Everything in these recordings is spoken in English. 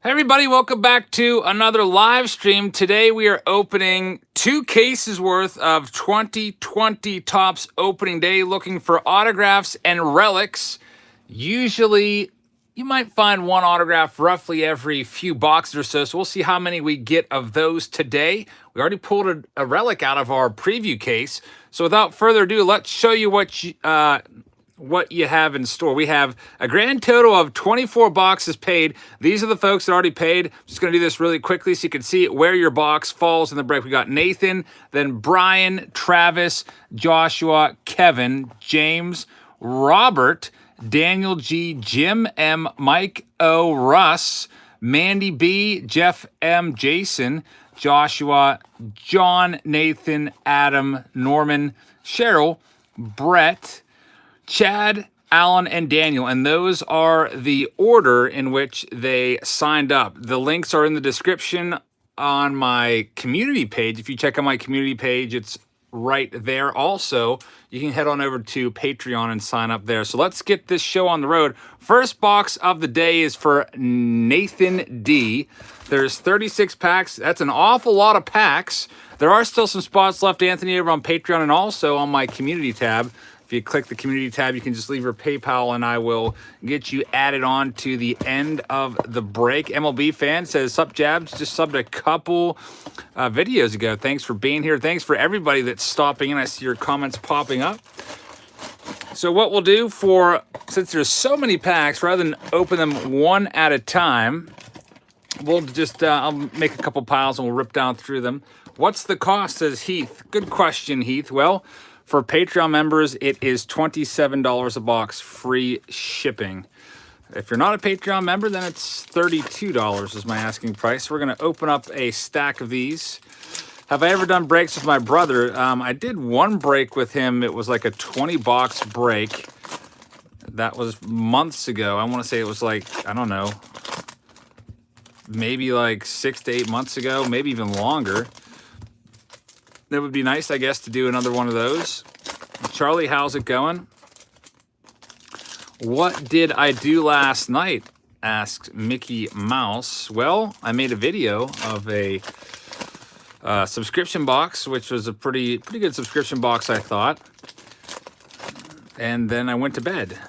Hey everybody, welcome back to another live stream. Today we are opening 2 cases worth of 2020 Topps opening day, looking for autographs and relics. Usually you might find one autograph roughly every few boxes or so, so we'll see how many we get of those today. We already pulled a relic out of our preview case, so without further ado, let's show you what you have in store. We have a grand total of 24 boxes paid. These are the folks that already paid. I'm just going to do this really quickly so you can see where your box falls in the break. We got Nathan, then Brian, Travis, Joshua, Kevin, James, Robert, Daniel G, Jim M, Mike O, Russ, Mandy B, Jeff M, Jason, Joshua, John, Nathan, Adam, Norman, Cheryl, Brett, Chad, Alan, and Daniel, and those are the order in which they signed up. The links are in the description on my community page. If you check out my community page, it's right there. Also, you can head on over to Patreon and sign up there. So let's get this show on the road. First box of the day is for Nathan D. There's 36 packs. That's an awful lot of packs. There are still some spots left, Anthony, over on Patreon and also on my community tab. If you click the community tab, you can just leave your PayPal and I will get you added on to the end of the break. MLB fan says, sup Jabs, just subbed a couple videos ago. Thanks for being here. Thanks for everybody that's stopping in. I see your comments popping up. So what we'll do since there's so many packs, rather than open them one at a time, we'll just, I'll make a couple piles and we'll rip down through them. What's the cost, says Heath. Good question, Heath. Well, for Patreon members, it is $27 a box, free shipping. If you're not a Patreon member, then it's $32 is my asking price. We're going to open up a stack of these. Have I ever done breaks with my brother? I did one break with him. It was like a 20-box break. That was months ago. I want to say it was like, I don't know, maybe like 6 to 8 months ago, maybe even longer. It would be nice, I guess, to do another one of those. Charlie, how's it going? What did I do last night? Asked Mickey Mouse. Well, I made a video of a subscription box, which was a pretty good subscription box, I thought. And then I went to bed.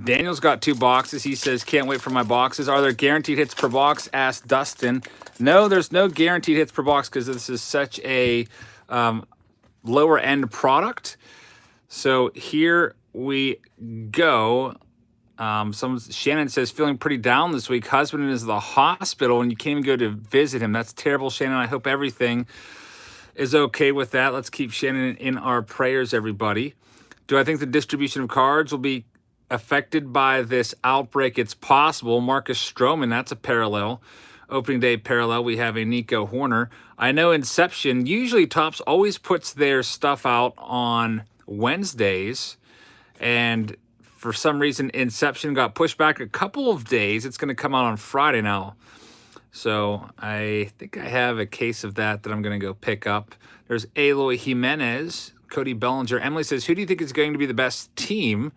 Daniel's got 2 boxes. He says, can't wait for my boxes. Are there guaranteed hits per box? Asked Dustin. No, there's no guaranteed hits per box because this is such a lower end product. So here we go. Shannon says, feeling pretty down this week. Husband is in the hospital and you can't even go to visit him. That's terrible, Shannon. I hope everything is okay with that. Let's keep Shannon in our prayers, everybody. Do I think the distribution of cards will be affected by this outbreak? It's possible. Marcus Stroman, that's a parallel. Opening day parallel, we have a Nico Horner. I know Inception, usually Topps always puts their stuff out on Wednesdays, and for some reason Inception got pushed back a couple of days. It's going to come out on Friday now. So I think I have a case of that I'm going to go pick up. There's Eloy Jimenez, Cody Bellinger. Emily says, who do you think is going to be the best team?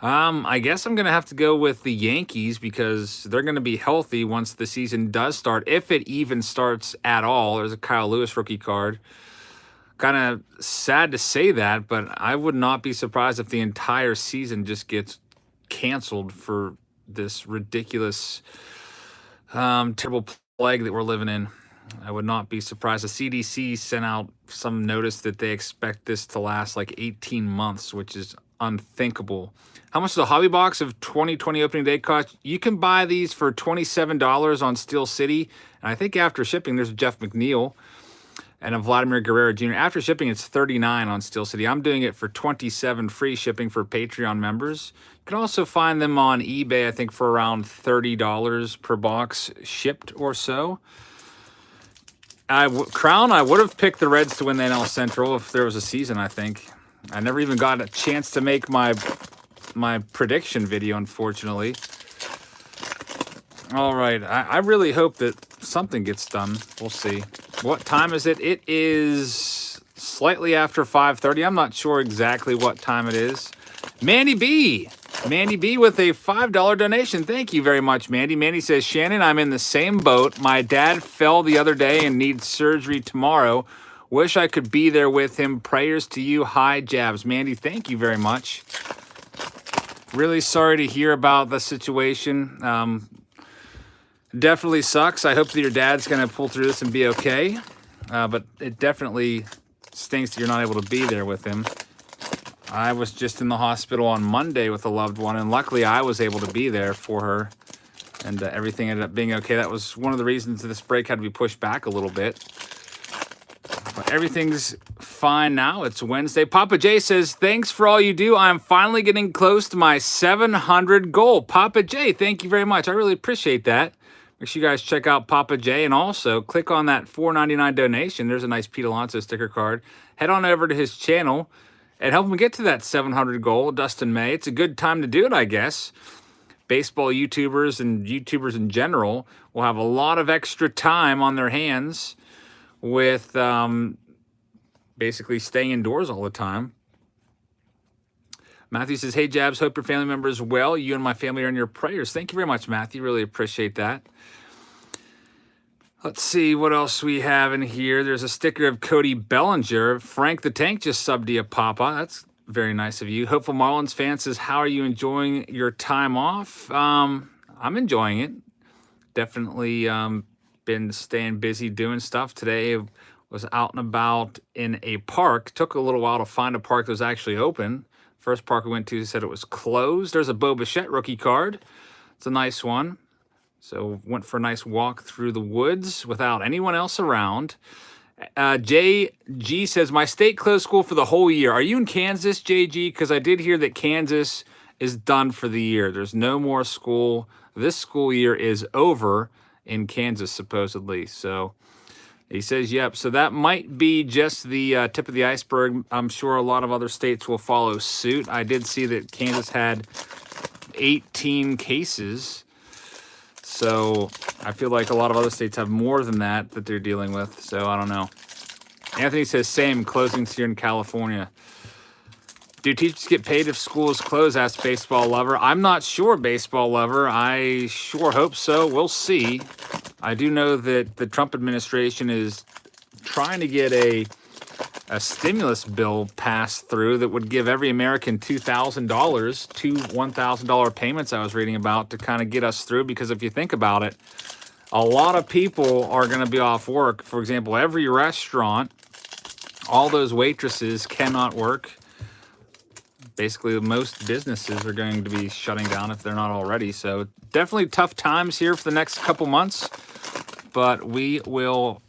I guess I'm going to have to go with the Yankees because they're going to be healthy once the season does start, if it even starts at all. There's a Kyle Lewis rookie card. Kind of sad to say that, but I would not be surprised if the entire season just gets canceled for this ridiculous, terrible plague that we're living in. I would not be surprised. The CDC sent out some notice that they expect this to last like 18 months, which is unthinkable. How much does a hobby box of 2020 opening day cost? You can buy these for $27 on Steel City. And I think after shipping, there's a Jeff McNeil and a Vladimir Guerrero Jr. After shipping, it's $39 on Steel City. I'm doing it for $27 free shipping for Patreon members. You can also find them on eBay, I think, for around $30 per box shipped or so. Crown, I would have picked the Reds to win the NL Central if there was a season, I think. I never even got a chance to make my prediction video, unfortunately. All right, I really hope that something gets done. We'll see. What time is it? It is slightly after 5:30. I'm not sure exactly what time it is. Manny B, Mandy B with a $5 donation. Thank you very much, Mandy. Mandy says, Shannon, I'm in the same boat. My dad fell the other day and needs surgery tomorrow. Wish I could be there with him. Prayers to you. Hi, Jabs. Mandy, thank you very much. Really sorry to hear about the situation. Definitely sucks. I hope that your dad's going to pull through this and be okay. But it definitely stinks that you're not able to be there with him. I was just in the hospital on Monday with a loved one, and luckily I was able to be there for her, and everything ended up being okay. That was one of the reasons this break had to be pushed back a little bit. But everything's fine now. It's Wednesday. Papa J says, thanks for all you do. I'm finally getting close to my 700 goal. Papa J, thank you very much. I really appreciate that. Make sure you guys check out Papa J, and also click on that $4.99 donation. There's a nice Pete Alonso sticker card. Head on over to his channel and help him get to that 700 goal, Dustin May. It's a good time to do it, I guess. Baseball YouTubers and YouTubers in general will have a lot of extra time on their hands with basically staying indoors all the time. Matthew says, hey, Jabs, hope your family member is well. You and my family are in your prayers. Thank you very much, Matthew. Really appreciate that. Let's see what else we have in here. There's a sticker of Cody Bellinger. Frank the Tank just subbed to you, Papa. That's very nice of you. Hopeful Marlins fan says, how are you enjoying your time off? I'm enjoying it. Definitely been staying busy doing stuff. Today was out and about in a park. Took a little while to find a park that was actually open. First park we went to said it was closed. There's a Bo Bichette rookie card. It's a nice one. So went for a nice walk through the woods without anyone else around. JG says, my state closed school for the whole year. Are you in Kansas, JG? Because I did hear that Kansas is done for the year. There's no more school. This school year is over in Kansas, supposedly. So he says, yep. So that might be just the tip of the iceberg. I'm sure a lot of other states will follow suit. I did see that Kansas had 18 cases. So I feel like a lot of other states have more than that they're dealing with. So I don't know. Anthony says, same, closings here in California. Do teachers get paid if school is closed? Asked Baseball Lover. I'm not sure, Baseball Lover. I sure hope so. We'll see. I do know that the Trump administration is trying to get a stimulus bill passed through that would give every American $2,000, two $1,000 payments I was reading about to kind of get us through. Because if you think about it, a lot of people are going to be off work. For example, every restaurant, all those waitresses cannot work. Basically, most businesses are going to be shutting down if they're not already. So definitely tough times here for the next couple months, but we will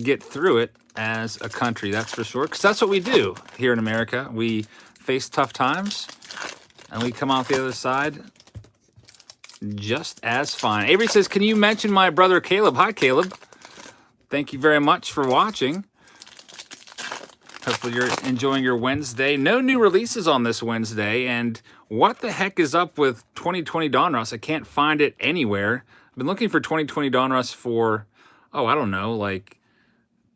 get through it as a country, that's for sure, because that's what we do here in America. We face tough times, and we come out the other side just as fine. Avery says, can you mention my brother Caleb? Hi, Caleb. Thank you very much for watching. Hopefully you're enjoying your Wednesday. No new releases on this Wednesday, and what the heck is up with 2020 Donruss? I can't find it anywhere. I've been looking for 2020 Donruss for, I don't know, like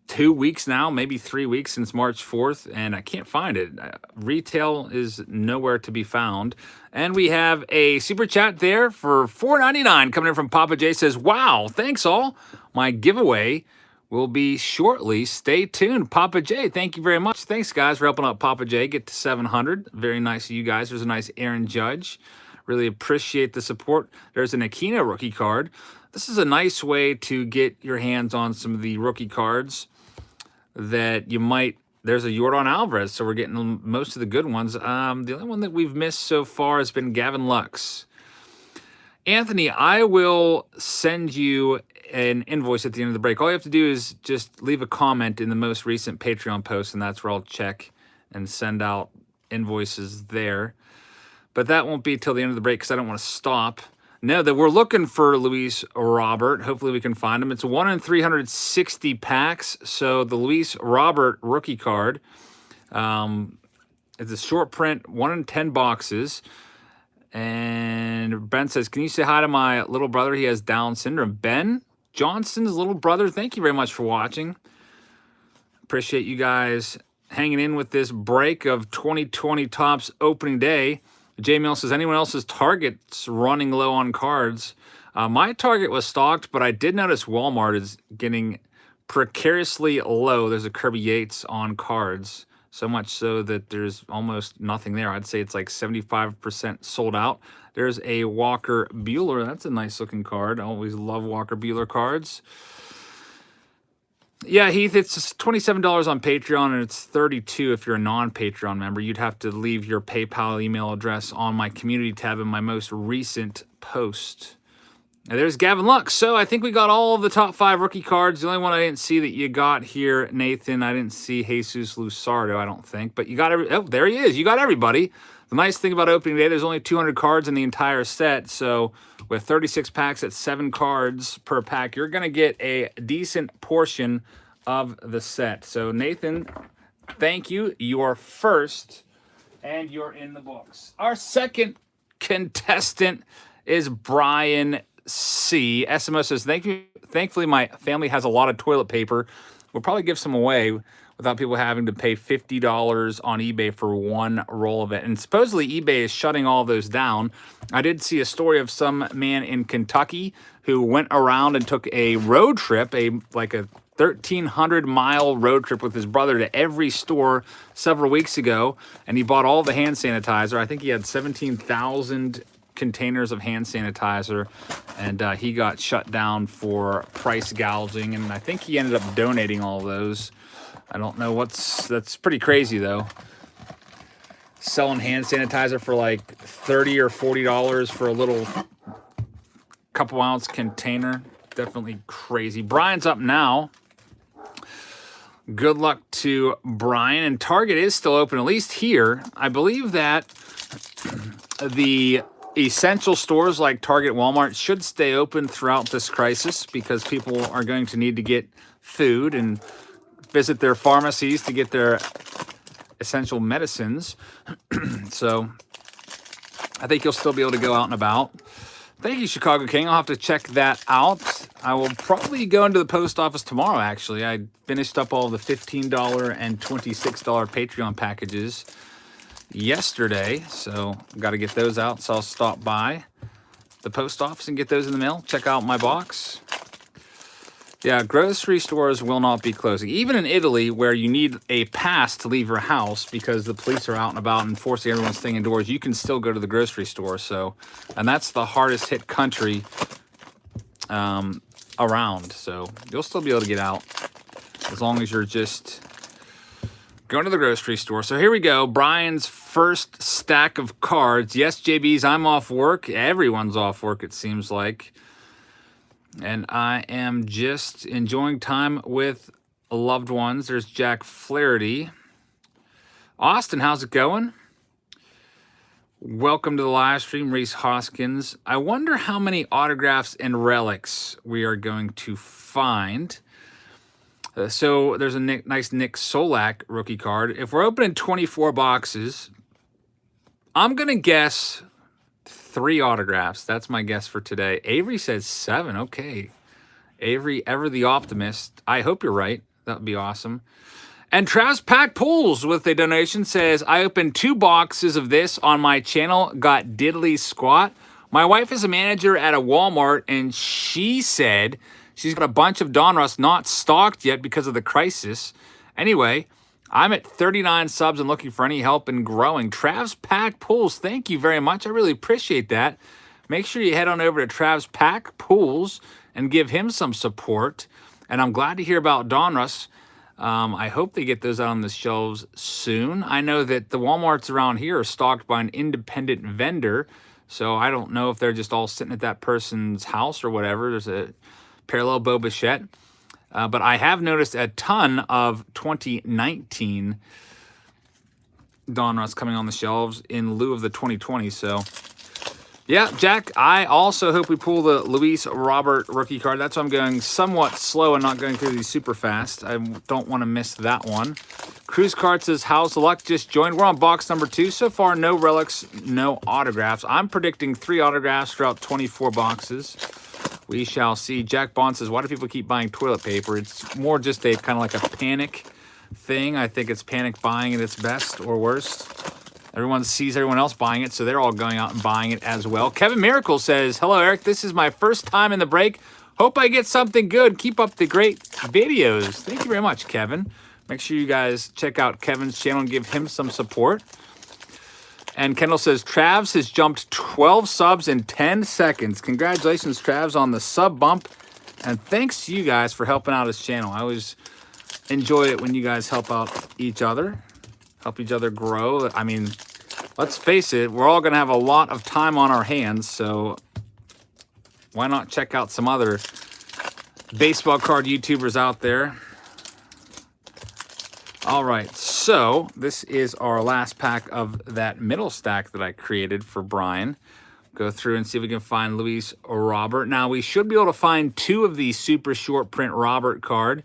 2 weeks now, maybe 3 weeks since March 4th, and I can't find it. Retail is nowhere to be found. And we have a super chat there for $4.99 coming in from Papa J. Says, wow, thanks all. My giveaway will be shortly. Stay tuned. Papa J, thank you very much. Thanks, guys, for helping out Papa J get to 700. Very nice of you guys. There's a nice Aaron Judge. Really appreciate the support. There's an Aquino rookie card. This is a nice way to get your hands on some of the rookie cards that you might. There's a Yordan Alvarez, so we're getting most of the good ones. The only one that we've missed so far has been Gavin Lux. Anthony, I will send you an invoice at the end of the break. All you have to do is just leave a comment in the most recent Patreon post, and that's where I'll check and send out invoices there. But that won't be till the end of the break because I don't want to stop. No, that we're looking for Luis Robert. Hopefully we can find him. It's 1 in 360 packs. So the Luis Robert rookie card. It's a short print, 1 in 10 boxes. And Ben says, can you say hi to my little brother? He has Down syndrome. Ben Johnson's little brother, thank you very much for watching. Appreciate you guys hanging in with this break of 2020 Topps opening day. J Mill says, anyone else's Target's running low on cards? My Target was stocked, but I did notice Walmart is getting precariously low. There's a Kirby Yates on cards, so much so that there's almost nothing there. I'd say it's like 75% sold out. There's a Walker Buehler. That's a nice looking card. I always love Walker Buehler cards. Yeah, Heath, it's $27 on Patreon, and it's $32 if you're a non-Patreon member. You'd have to leave your PayPal email address on my community tab in my most recent post. And there's Gavin Lux. So I think we got all of the top 5 rookie cards. The only one I didn't see that you got here, Nathan, I didn't see Jesus Lusardo, I don't think. But you got there he is. You got everybody. The nice thing about opening day, there's only 200 cards in the entire set. So with 36 packs at 7 cards per pack, you're going to get a decent portion of the set. So Nathan, thank you. You are first, and you're in the books. Our second contestant is Brian C. SMO says, thank you. Thankfully, my family has a lot of toilet paper. We'll probably give some away without people having to pay $50 on eBay for one roll of it. And supposedly eBay is shutting all those down. I did see a story of some man in Kentucky who went around and took a road trip, like a 1,300-mile road trip with his brother to every store several weeks ago, and he bought all the hand sanitizer. I think he had 17,000 containers of hand sanitizer, and he got shut down for price gouging, and I think he ended up donating all those. I don't know that's pretty crazy though. Selling hand sanitizer for like $30 or $40 for a little couple ounce container. Definitely crazy. Brian's up now. Good luck to Brian. And Target is still open, at least here. I believe that the essential stores like Target, Walmart should stay open throughout this crisis because people are going to need to get food and visit their pharmacies to get their essential medicines. So I think you'll still be able to go out and about. Thank you, Chicago King. I'll have to check that out. I will probably go into the post office tomorrow, actually. I finished up all the $15 and $26 Patreon packages yesterday, so got to get those out. So I'll stop by the post office and get those in the mail. Check out my box. Yeah, grocery stores will not be closing. Even in Italy, where you need a pass to leave your house because the police are out and about and forcing everyone staying indoors, you can still go to the grocery store. So, and that's the hardest hit country around. So you'll still be able to get out as long as you're just going to the grocery store. So here we go. Brian's first stack of cards. Yes, JBs, I'm off work. Everyone's off work, it seems like. And I am just enjoying time with loved ones. There's Jack Flaherty. Austin, how's it going? Welcome to the live stream, Reese Hoskins. I wonder how many autographs and relics we are going to find. So there's a nice Nick Solak rookie card. If we're opening 24 boxes, I'm going to guess 3 autographs. That's my guess for today. Avery says 7. Okay. Avery, ever the optimist. I hope you're right. That would be awesome. And Travis Pack Pools with a donation says, I opened 2 boxes of this on my channel, got diddly squat. My wife is a manager at a Walmart, and she said she's got a bunch of Donruss not stocked yet because of the crisis. Anyway, I'm at 39 subs and looking for any help in growing. Trav's Pack Pools, thank you very much. I really appreciate that. Make sure you head on over to Trav's Pack Pools and give him some support. And I'm glad to hear about Donruss. I hope they get those out on the shelves soon. I know that the Walmarts around here are stocked by an independent vendor, so I don't know if they're just all sitting at that person's house or whatever. There's a parallel Bo Bichette. But I have noticed a ton of 2019 Donruss coming on the shelves in lieu of the 2020. So, yeah, Jack, I also hope we pull the Luis Robert rookie card. That's why I'm going somewhat slow and not going through these super fast. I don't want to miss that one. Cruz Card says, how's the luck? Just joined. We're on box number 2. So far, no relics, no autographs. I'm predicting 3 autographs throughout 24 boxes. We shall see. Jack Bond says, why do people keep buying toilet paper? It's more just a kind of like a panic thing. I think it's panic buying at its best or worst. Everyone sees everyone else buying it, so they're all going out and buying it as well. Kevin Miracle says, hello, Eric. This is my first time in the break. Hope I get something good. Keep up the great videos. Thank you very much, Kevin. Make sure you guys check out Kevin's channel and give him some support. And Kendall says, Travs has jumped 12 subs in 10 seconds. Congratulations, Travs, on the sub bump. And thanks to you guys for helping out his channel. I always enjoy it when you guys help out each other, help each other grow. I mean, let's face it, we're all going to have a lot of time on our hands, so why not check out some other baseball card YouTubers out there? All right, so this is our last pack of that middle stack that I created for Brian. Go through and see if we can find Luis Robert. Now, we should be able to find 2 of these super short print Robert card,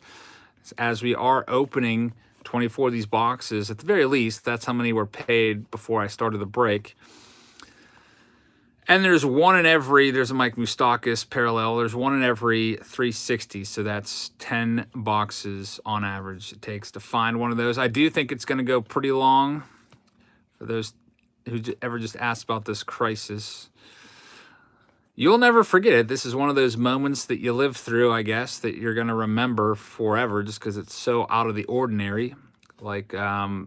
as we are opening 24 of these boxes. At the very least, that's how many were paid before I started the break. And there's one in every, there's a Mike Moustakas parallel, there's one in every 360, so that's 10 boxes on average it takes to find one of those. I do think it's going to go pretty long for those who ever just asked about this crisis. You'll never forget it. This is one of those moments that you live through, I guess, that you're going to remember forever just because it's so out of the ordinary. Like a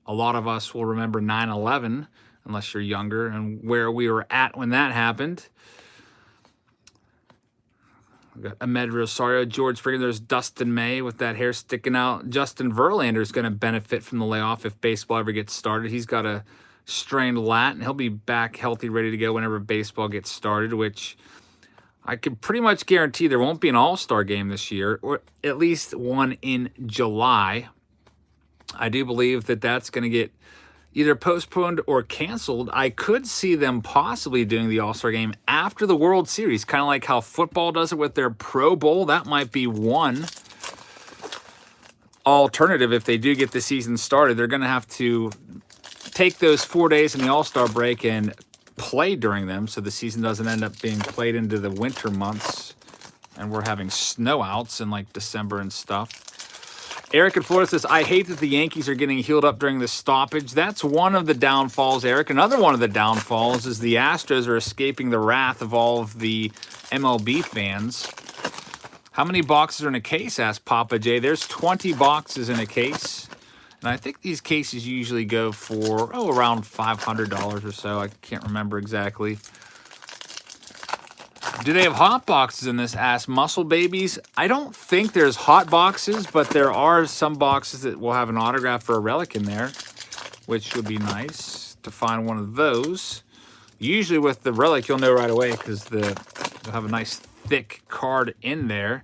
lot of us will remember 9/11, unless you're younger, and where we were at when that happened. We've got Ahmed Rosario, George Springer. There's Dustin May with that hair sticking out. Justin Verlander is going to benefit from the layoff if baseball ever gets started. He's got a strained lat, and he'll be back healthy, ready to go whenever baseball gets started, which I can pretty much guarantee there won't be an all-star game this year, or at least one in July. I do believe that that's going to get either postponed or canceled. I could see them possibly doing the All-Star game after the World Series, kind of like how football does it with their Pro Bowl. That might be one alternative. If they do get the season started, they're going to have to take those 4 days in the All-Star break and play during them, so the season doesn't end up being played into the winter months and we're having snowouts in like December and stuff. Eric in Florida says, I hate that the Yankees are getting healed up during the stoppage. That's one of the downfalls, Eric. Another one of the downfalls is the Astros are escaping the wrath of all of the MLB fans. How many boxes are in a case, asked Papa J. There's 20 boxes in a case. And I think these cases usually go for, around $500 or so. I can't remember exactly. Do they have hot boxes in this, asked Muscle Babies? I don't think there's hot boxes, but there are some boxes that will have an autograph or a relic in there, which would be nice to find one of those. Usually with the relic, you'll know right away because you'll have a nice thick card in there.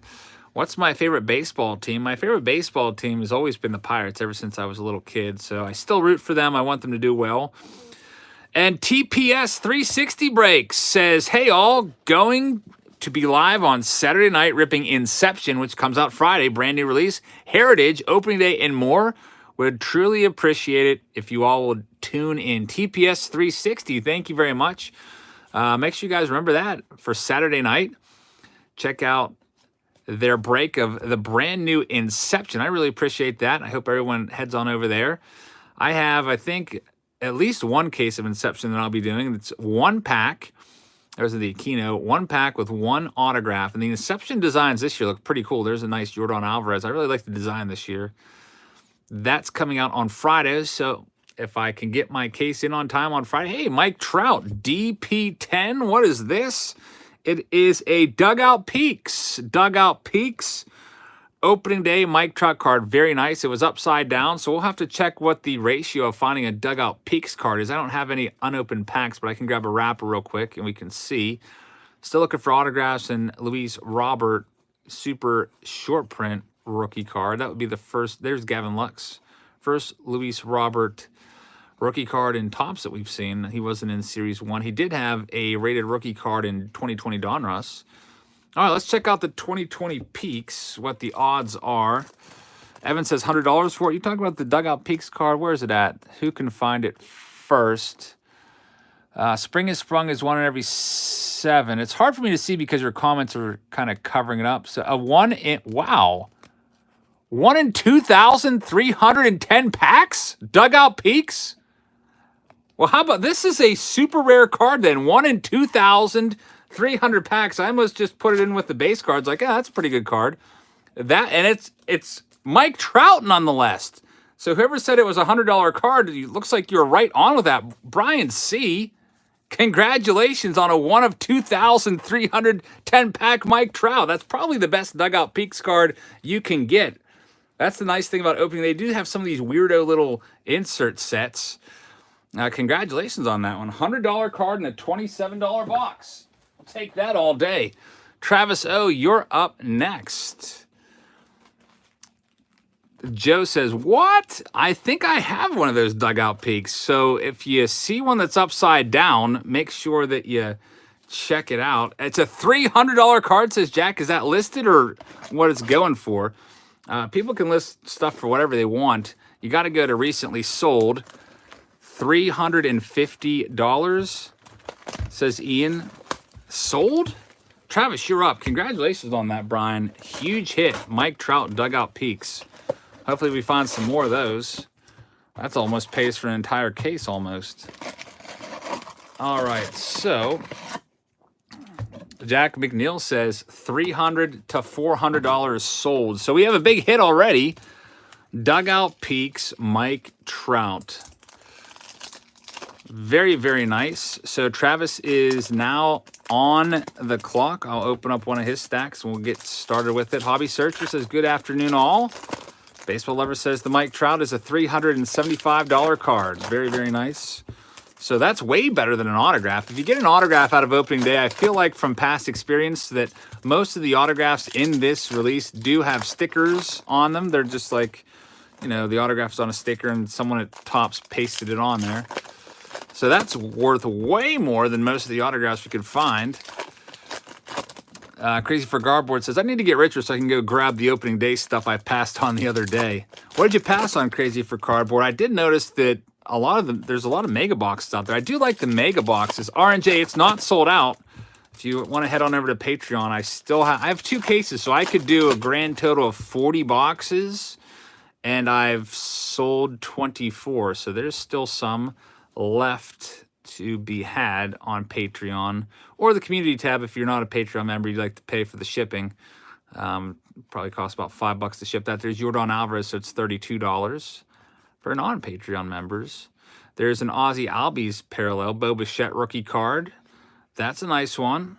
What's my favorite baseball team? My favorite baseball team has always been the Pirates ever since I was a little kid, so I still root for them. I want them to do well. And TPS 360 Breaks says, hey, all, going to be live on Saturday night ripping Inception, which comes out Friday, brand new release, Heritage, opening day, and more. Would truly appreciate it if you all would tune in. TPS 360, thank you very much. Make sure you guys remember that for Saturday night. Check out their break of the brand new Inception. I really appreciate that. I hope everyone heads on over there. I have, I think, at least one case of Inception that I'll be doing. It's one pack. There's the Aquino, one pack with one autograph. And the Inception designs this year look pretty cool. There's a nice Jordan Alvarez. I really like the design this year. That's coming out on Friday. So if I can get my case in on time on Friday. Hey, Mike Trout, DP10. What is this? It is a Dugout Peaks. Dugout Peaks. Opening day Mike Trout card, very nice. It was upside down, so we'll have to check what the ratio of finding a Dugout Peaks card is. I don't have any unopened packs, but I can grab a wrapper real quick and we can see. Still looking for autographs and Luis Robert super short print rookie card. That would be the first. There's Gavin Lux. First Luis Robert rookie card in Topps that we've seen. He wasn't in Series 1. He did have a rated rookie card in 2020 Donruss. All right, let's check out the 2020 Peaks, what the odds are. Evan says $100 for it. You talking about the Dugout Peaks card? Where is it at? Who can find it first? Spring is Sprung is 1 in every 7. It's hard for me to see because your comments are kind of covering it up. So a 1 in, wow. 1 in 2,310 packs? Dugout Peaks? Well, how about this is a super rare card then. 1 in 2,300 packs. I almost just put it in with the base cards. Like, yeah, that's a pretty good card. That, and it's Mike Trout nonetheless. So whoever said it was a $100 card, it looks like you're right on with that. Brian C., congratulations on a 1 of 2,310 pack Mike Trout. That's probably the best Dugout Peaks card you can get. That's the nice thing about opening. They do have some of these weirdo little insert sets. Congratulations on that one. $100 card in a $27 box. I'll take that all day. Travis O., you're up next. Joe says, what? I think I have one of those Dugout Peaks. So if you see one that's upside down, make sure that you check it out. It's a $300 card, says Jack. Is that listed or what it's going for? People can list stuff for whatever they want. You got to go to recently sold. $350, says Ian. Sold? Travis, you're up. Congratulations on that, Brian. Huge hit. Mike Trout Dugout Peaks. Hopefully we find some more of those. That's almost pays for an entire case almost. All right, so Jack McNeil says $300 to $400 sold. So we have a big hit already. Dugout Peaks Mike Trout. Very, very nice. So Travis is now on the clock. I'll open up one of his stacks and we'll get started with it. Hobby Searcher says, good afternoon all. Baseball Lover says the Mike Trout is a $375 card. Very, very nice. So that's way better than an autograph. If you get an autograph out of opening day, I feel like from past experience that most of the autographs in this release do have stickers on them. They're just like, you know, the autograph's on a sticker and someone at Topps pasted it on there. So that's worth way more than most of the autographs we could find. Crazy for Garboard says, I need to get richer so I can go grab the opening day stuff I passed on the other day. What did you pass on, Crazy for Cardboard? I did notice that there's a lot of mega boxes out there. I do like the mega boxes. R&J, it's not sold out. If you want to head on over to Patreon, I have 2 cases, so I could do a grand total of 40 boxes, and I've sold 24. So there's still some left to be had on Patreon or the community tab. If you're not a Patreon member, you'd like to pay for the shipping. Probably costs about $5 to ship that. There's Jordan Alvarez, so it's $32 for non-Patreon members. There's an Ozzy Albies parallel Bo Bichette rookie card. That's a nice one.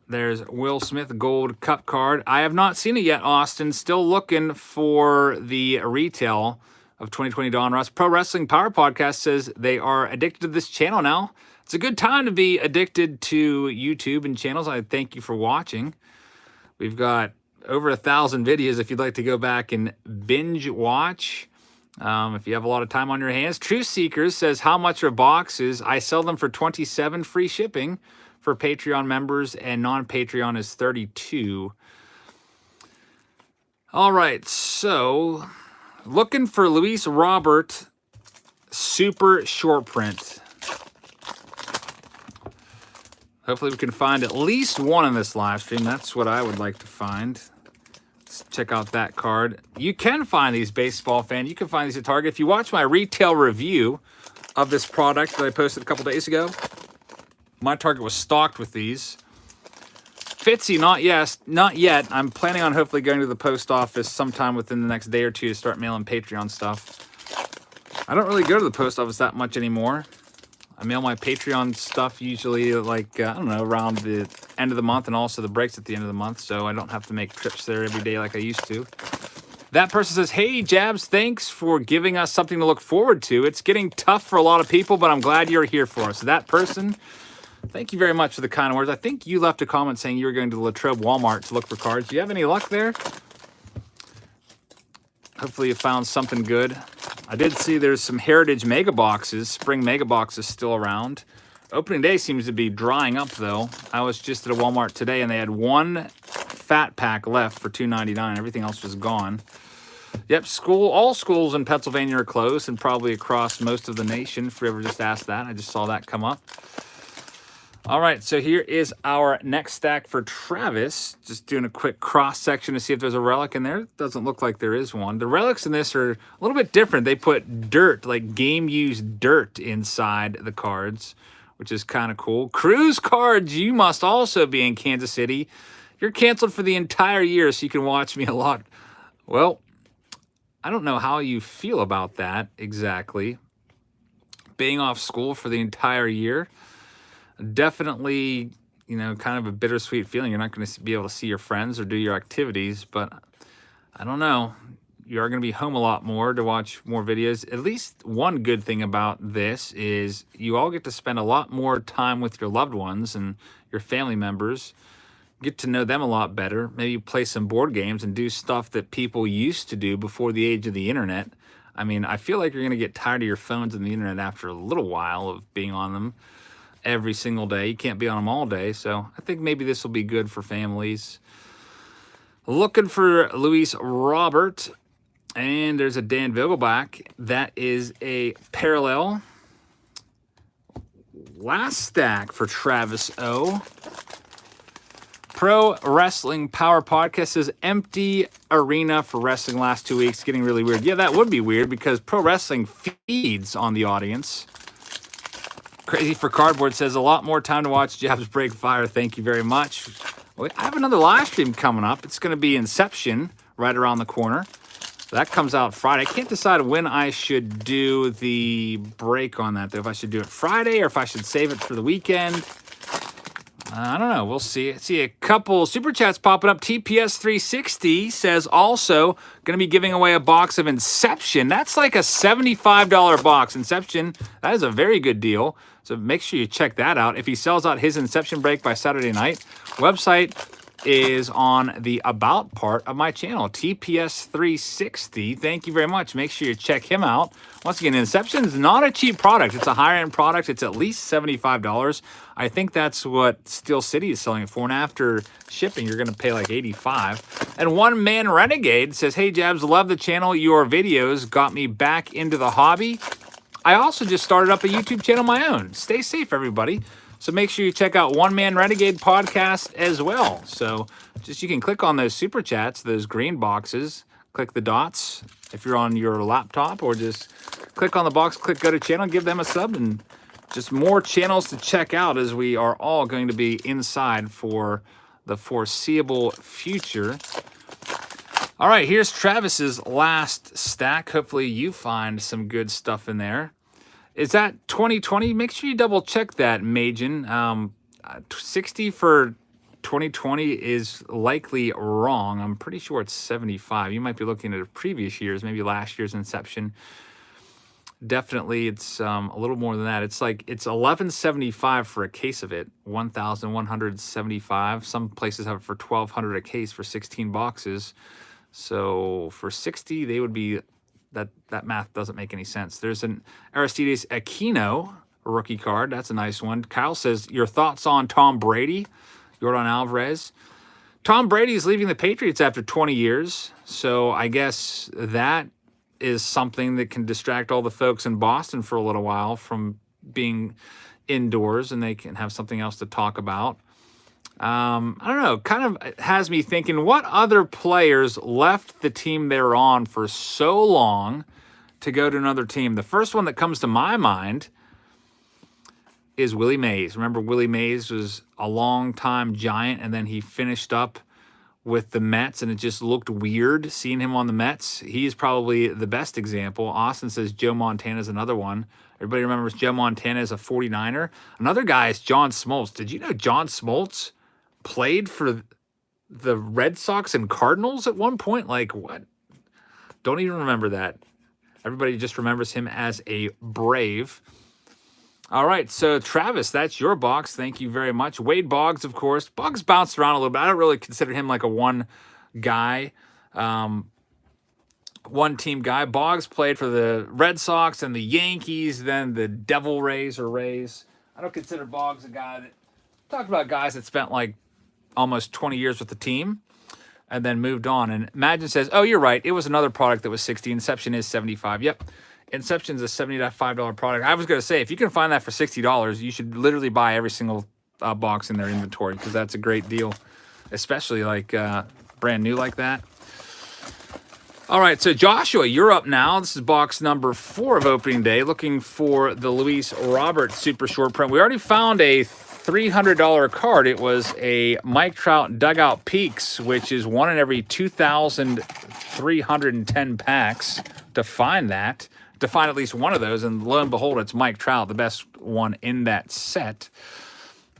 There's Will Smith Gold Cup card. I have not seen it yet, Austin. Still looking for the retail of 2020 Don Ross. Pro Wrestling Power Podcast says they are addicted to this channel now. It's a good time to be addicted to YouTube and channels. I thank you for watching. We've got over 1,000 videos if you'd like to go back and binge watch. If you have a lot of time on your hands. Truth Seekers says, how much are boxes? I sell them for $27, free shipping for Patreon members, and non-Patreon is $32. All right, so looking for Luis Robert super short print. Hopefully we can find at least one in this live stream. That's what I would like to find. Let's check out that card. You can find these, baseball fan. You can find these at Target. If you watch my retail review of this product that I posted a couple days ago, my Target was stocked with these. Fitzy, not yet. I'm planning on hopefully going to the post office sometime within the next day or two to start mailing Patreon stuff. I don't really go to the post office that much anymore. I mail my Patreon stuff usually like, I don't know, around the end of the month and also the breaks at the end of the month, so I don't have to make trips there every day like I used to. That person says, hey, Jabs, thanks for giving us something to look forward to. It's getting tough for a lot of people, but I'm glad you're here for us. So that person, thank you very much for the kind words. I think you left a comment saying you were going to Latrobe Walmart to look for cards. Do you have any luck there? Hopefully you found something good. I did see there's some Heritage Mega Boxes, spring Mega Boxes still around. Opening day seems to be drying up, though. I was just at a Walmart today, and they had one fat pack left for $2.99. Everything else was gone. Yep, all schools in Pennsylvania are closed, and probably across most of the nation, if you ever just asked that. I just saw that come up. All right, so here is our next stack for Travis. Just doing a quick cross section to see if there's a relic in there. Doesn't look like there is one. The relics in this are a little bit different. They put dirt, like game-used dirt, inside the cards, which is kind of cool. Cruise cards, you must also be in Kansas City. You're canceled for the entire year, so you can watch me a lot. Well, I don't know how you feel about that exactly. Being off school for the entire year. Definitely, kind of a bittersweet feeling. You're not going to be able to see your friends or do your activities, but I don't know. You are going to be home a lot more to watch more videos. At least one good thing about this is you all get to spend a lot more time with your loved ones and your family members. Get to know them a lot better. Maybe play some board games and do stuff that people used to do before the age of the internet. I mean, I feel like you're going to get tired of your phones and the internet after a little while of being on them every single day. You can't be on them all day, so I think maybe this will be good for families. Looking for Luis Robert, and there's a Dan Vogelbach. That is a parallel. Last stack for Travis O. Pro Wrestling Power Podcast says empty arena for wrestling last 2 weeks. Getting really weird. Yeah, that would be weird because pro wrestling feeds on the audience. Crazy for Cardboard says a lot more time to watch Jabs break fire. Thank you very much. I have another live stream coming up. It's going to be Inception right around the corner. That comes out Friday. I can't decide when I should do the break on that, though. If I should do it Friday or if I should save it for the weekend. I don't know. We'll see. See a couple super chats popping up. TPS 360 says also going to be giving away a box of Inception. That's like a $75 box. Inception, that is a very good deal. So make sure you check that out. If he sells out his Inception break by Saturday night, website is on the About part of my channel, TPS 360. Thank you very much. Make sure you check him out. Once again, Inception is not a cheap product. It's a higher-end product. It's at least $75. I think that's what Steel City is selling it for. And after shipping, you're going to pay like $85. And One Man Renegade says, hey, Jabs, love the channel. Your videos got me back into the hobby. I also just started up a YouTube channel of my own. Stay safe, everybody. So make sure you check out One Man Renegade podcast as well. So just you can click on those super chats, those green boxes, click the dots if you're on your laptop, or just click on the box, click go to channel, give them a sub, and just more channels to check out as we are all going to be inside for the foreseeable future. All right, here's Travis's last stack. Hopefully you find some good stuff in there. Is that 2020? Make sure you double check that, Majin. 60 for 2020 is likely wrong. I'm pretty sure it's 75. You might be looking at previous years, maybe last year's Inception. Definitely, it's a little more than that. It's $11.75 for a case of it, $1,175. Some places have it for $1,200 a case for 16 boxes. So for 60, they would be. That math doesn't make any sense. There's an Aristides Aquino rookie card. That's a nice one. Kyle says, your thoughts on Tom Brady? Jordan Alvarez. Tom Brady is leaving the Patriots after 20 years. So I guess that is something that can distract all the folks in Boston for a little while from being indoors, and they can have something else to talk about. I don't know, kind of has me thinking, what other players left the team they're on for so long to go to another team? The first one that comes to my mind is Willie Mays. Remember, Willie Mays was a long-time Giant, and then he finished up with the Mets, and it just looked weird seeing him on the Mets. He's probably the best example. Austin says Joe Montana is another one. Everybody remembers Joe Montana as a 49er. Another guy is John Smoltz. Did you know John Smoltz played for the Red Sox and Cardinals at one point? Like, what? Don't even remember that. Everybody just remembers him as a Brave. All right, so Travis, that's your box. Thank you very much. Wade Boggs, of course. Boggs bounced around a little bit. I don't really consider him like a one guy, one-team guy. Boggs played for the Red Sox and the Yankees, then the Devil Rays or Rays. I don't consider Boggs a guy that... Talked about guys that spent like almost 20 years with the team and then moved on. And Imagine says, oh, you're right. It was another product that was 60. Inception is 75. Yep. Inception's a $75 product. I was going to say, if you can find that for $60, you should literally buy every single box in their inventory, because that's a great deal, especially like brand new like that. All right, so Joshua, you're up now. This is box number 4 of opening day, looking for the Luis Robert super short print. We already found a $300 card. It was a Mike Trout Dugout Peaks, which is one in every 2,310 packs. To find that, to find at least one of those, and lo and behold, it's Mike Trout, the best one in that set.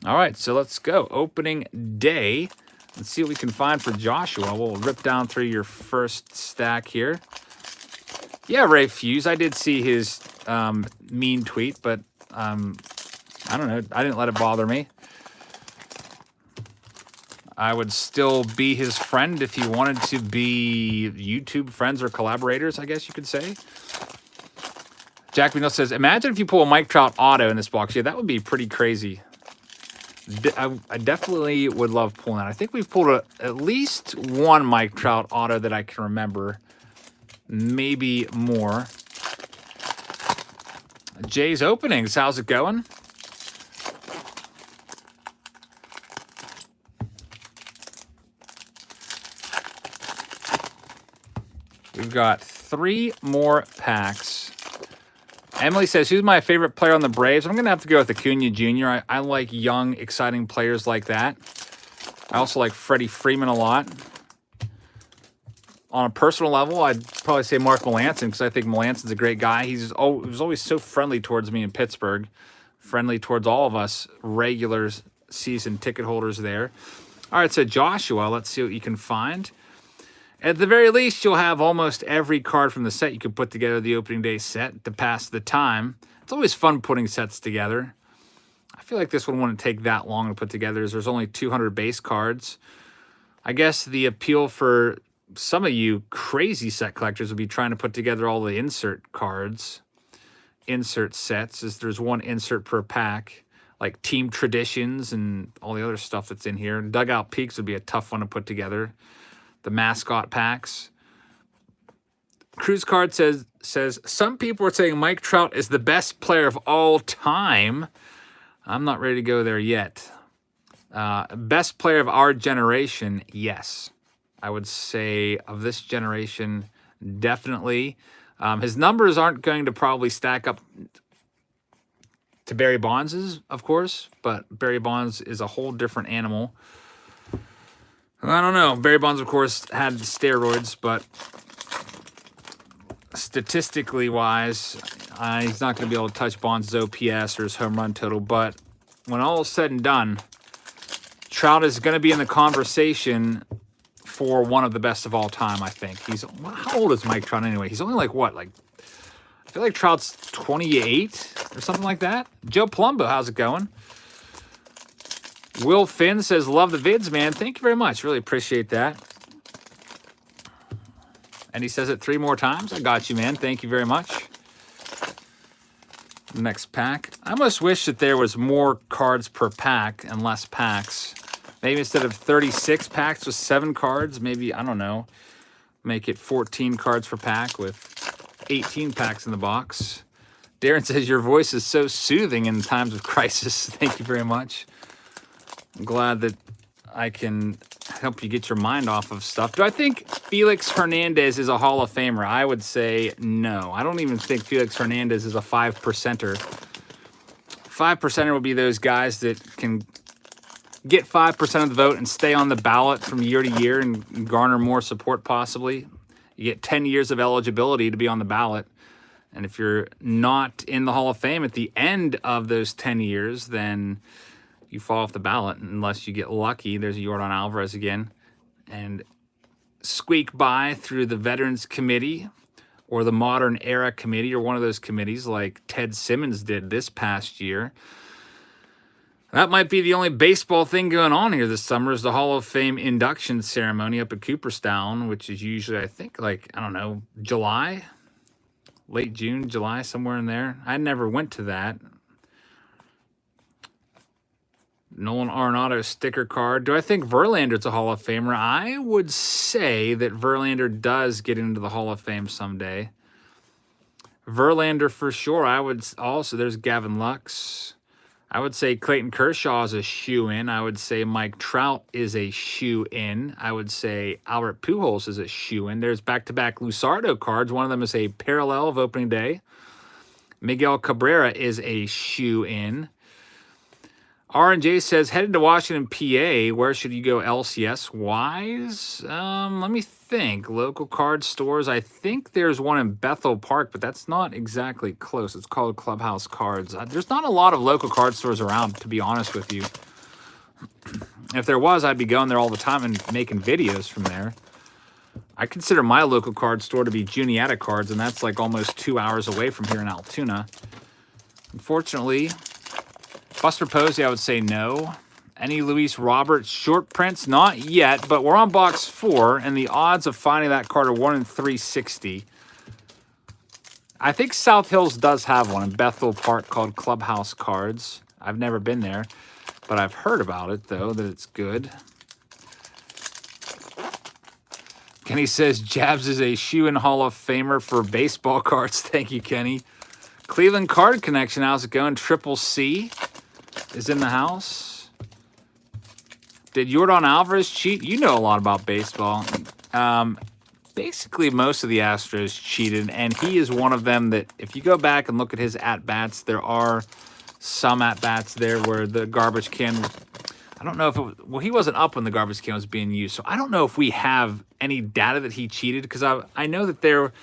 All right, so let's go. Opening day. Let's see what we can find for Joshua. We'll rip down through your first stack here. Yeah, Ray Fuse. I did see his mean tweet, but I don't know. I didn't let it bother me. I would still be his friend if he wanted to be YouTube friends or collaborators, I guess you could say. Jack Mino says, imagine if you pull a Mike Trout auto in this box. Yeah, that would be pretty crazy. I definitely would love pulling that. I think we've pulled at least one Mike Trout auto that I can remember. Maybe more. Jay's Openings, how's it going? We've got 3 more packs. Emily says, who's my favorite player on the Braves? I'm going to have to go with Acuna Jr. I like young, exciting players like that. I also like Freddie Freeman a lot. On a personal level, I'd probably say Mark Melancon, because I think Melanson's a great guy. He was always so friendly towards me in Pittsburgh. Friendly towards all of us regular season ticket holders there. All right, so Joshua, let's see what you can find. At the very least, you'll have almost every card from the set you can put together the opening day set to pass the time. It's always fun putting sets together. I feel like this one wouldn't take that long to put together, as there's only 200 base cards. I guess the appeal for some of you crazy set collectors would be trying to put together all the insert cards, insert sets, as there's one insert per pack, like Team Traditions and all the other stuff that's in here. Dugout Peaks would be a tough one to put together. The mascot packs. Cruise Card says some people are saying Mike Trout is the best player of all time. I'm not ready to go there yet. Best player of our generation, yes. I would say of this generation, definitely. His numbers aren't going to probably stack up to Barry Bonds's, of course, but Barry Bonds is a whole different animal. I don't know. Barry Bonds, of course, had steroids, but statistically wise, he's not going to be able to touch Bonds' OPS or his home run total. But when all is said and done, Trout is going to be in the conversation for one of the best of all time, I think. How old is Mike Trout anyway? He's only like what? I feel like Trout's 28 or something like that. Joe Palumbo, how's it going? Will Finn says, love the vids, man. Thank you very much. Really appreciate that. And he says it 3 more times. I got you, man. Thank you very much. Next pack. I almost wish that there was more cards per pack and less packs. Maybe instead of 36 packs with 7 cards, maybe, I don't know, make it 14 cards per pack with 18 packs in the box. Darren says, your voice is so soothing in times of crisis. Thank you very much. I'm glad that I can help you get your mind off of stuff. Do I think Felix Hernandez is a Hall of Famer? I would say no. I don't even think Felix Hernandez is a 5%er. 5%er would be those guys that can get 5% of the vote and stay on the ballot from year to year and garner more support possibly. You get 10 years of eligibility to be on the ballot. And if you're not in the Hall of Fame at the end of those 10 years, then you fall off the ballot unless you get lucky. There's Yordan Alvarez again. And squeak by through the Veterans Committee or the Modern Era Committee or one of those committees like Ted Simmons did this past year. That might be the only baseball thing going on here this summer is the Hall of Fame induction ceremony up at Cooperstown, which is usually, I think, like, I don't know, July? Late June, July, somewhere in there. I never went to that. Nolan Arenado sticker card. Do I think Verlander's a Hall of Famer? I would say that Verlander does get into the Hall of Fame someday. Verlander for sure. I would also, there's Gavin Lux. I would say Clayton Kershaw is a shoe-in. I would say Mike Trout is a shoe-in. I would say Albert Pujols is a shoe-in. There's back-to-back Lusardo cards. One of them is a parallel of opening day. Miguel Cabrera is a shoe-in. R&J says, headed to Washington, PA. Where should you go LCS-wise? Let me think. Local card stores. I think there's one in Bethel Park, but that's not exactly close. It's called Clubhouse Cards. There's not a lot of local card stores around, to be honest with you. If there was, I'd be going there all the time and making videos from there. I consider my local card store to be Juniata Cards, and that's like almost 2 hours away from here in Altoona. Unfortunately, Buster Posey, I would say no. Any Luis Roberts short prints? Not yet, but we're on box 4, and the odds of finding that card are 1 in 360. I think South Hills does have one in Bethel Park called Clubhouse Cards. I've never been there, but I've heard about it, though, that it's good. Kenny says Jabs is a shoe-in Hall of Famer for baseball cards. Thank you, Kenny. Cleveland Card Connection, how's it going? Triple C is in the house. Did Yordan Alvarez cheat? You know a lot about baseball. Basically, most of the Astros cheated, and he is one of them that, if you go back and look at his at-bats, there are some at-bats there where the garbage can, I don't know if it was, well, he wasn't up when the garbage can was being used, so I don't know if we have any data that he cheated, because I know that there,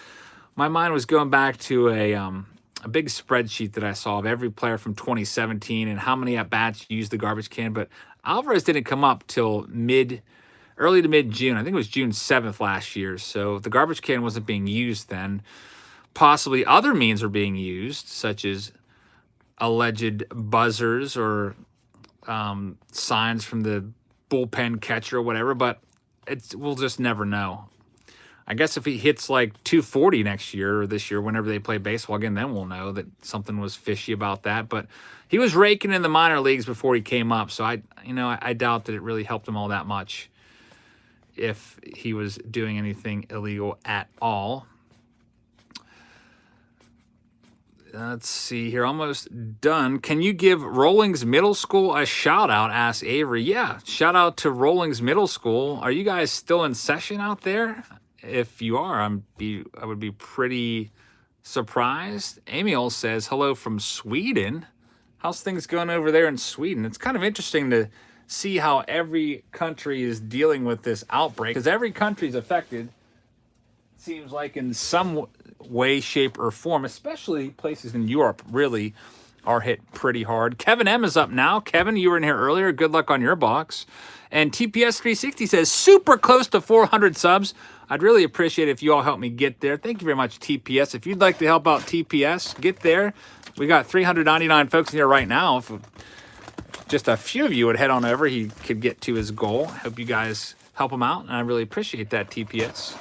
my mind was going back to a big spreadsheet that I saw of every player from 2017 and how many at-bats used the garbage can, but Alvarez didn't come up till early to mid-June. I think it was June 7th last year, so the garbage can wasn't being used then. Possibly other means are being used, such as alleged buzzers or signs from the bullpen catcher or whatever, but we'll just never know. I guess if he hits like 240 next year or this year, whenever they play baseball again, then we'll know that something was fishy about that. But he was raking in the minor leagues before he came up, so I doubt that it really helped him all that much if he was doing anything illegal at all. Let's see here, almost done. Can you give Rollings Middle School a shout out? Asked Avery. Yeah, shout out to Rollings Middle School. Are you guys still in session out there? If you are, I would be pretty surprised. Emil says hello from Sweden. How's things going over there in Sweden? It's kind of interesting to see how every country is dealing with this outbreak, because every country is affected, it seems like, in some way, shape, or form, especially places in Europe really are hit pretty hard. Kevin M is up now. Kevin, you were in here earlier. Good luck on your box. And TPS 360 says, super close to 400 subs. I'd really appreciate it if you all help me get there. Thank you very much, TPS. If you'd like to help out TPS, get there. We got 399 folks in here right now. If just a few of you would head on over, he could get to his goal. Hope you guys help him out, and I really appreciate that, TPS.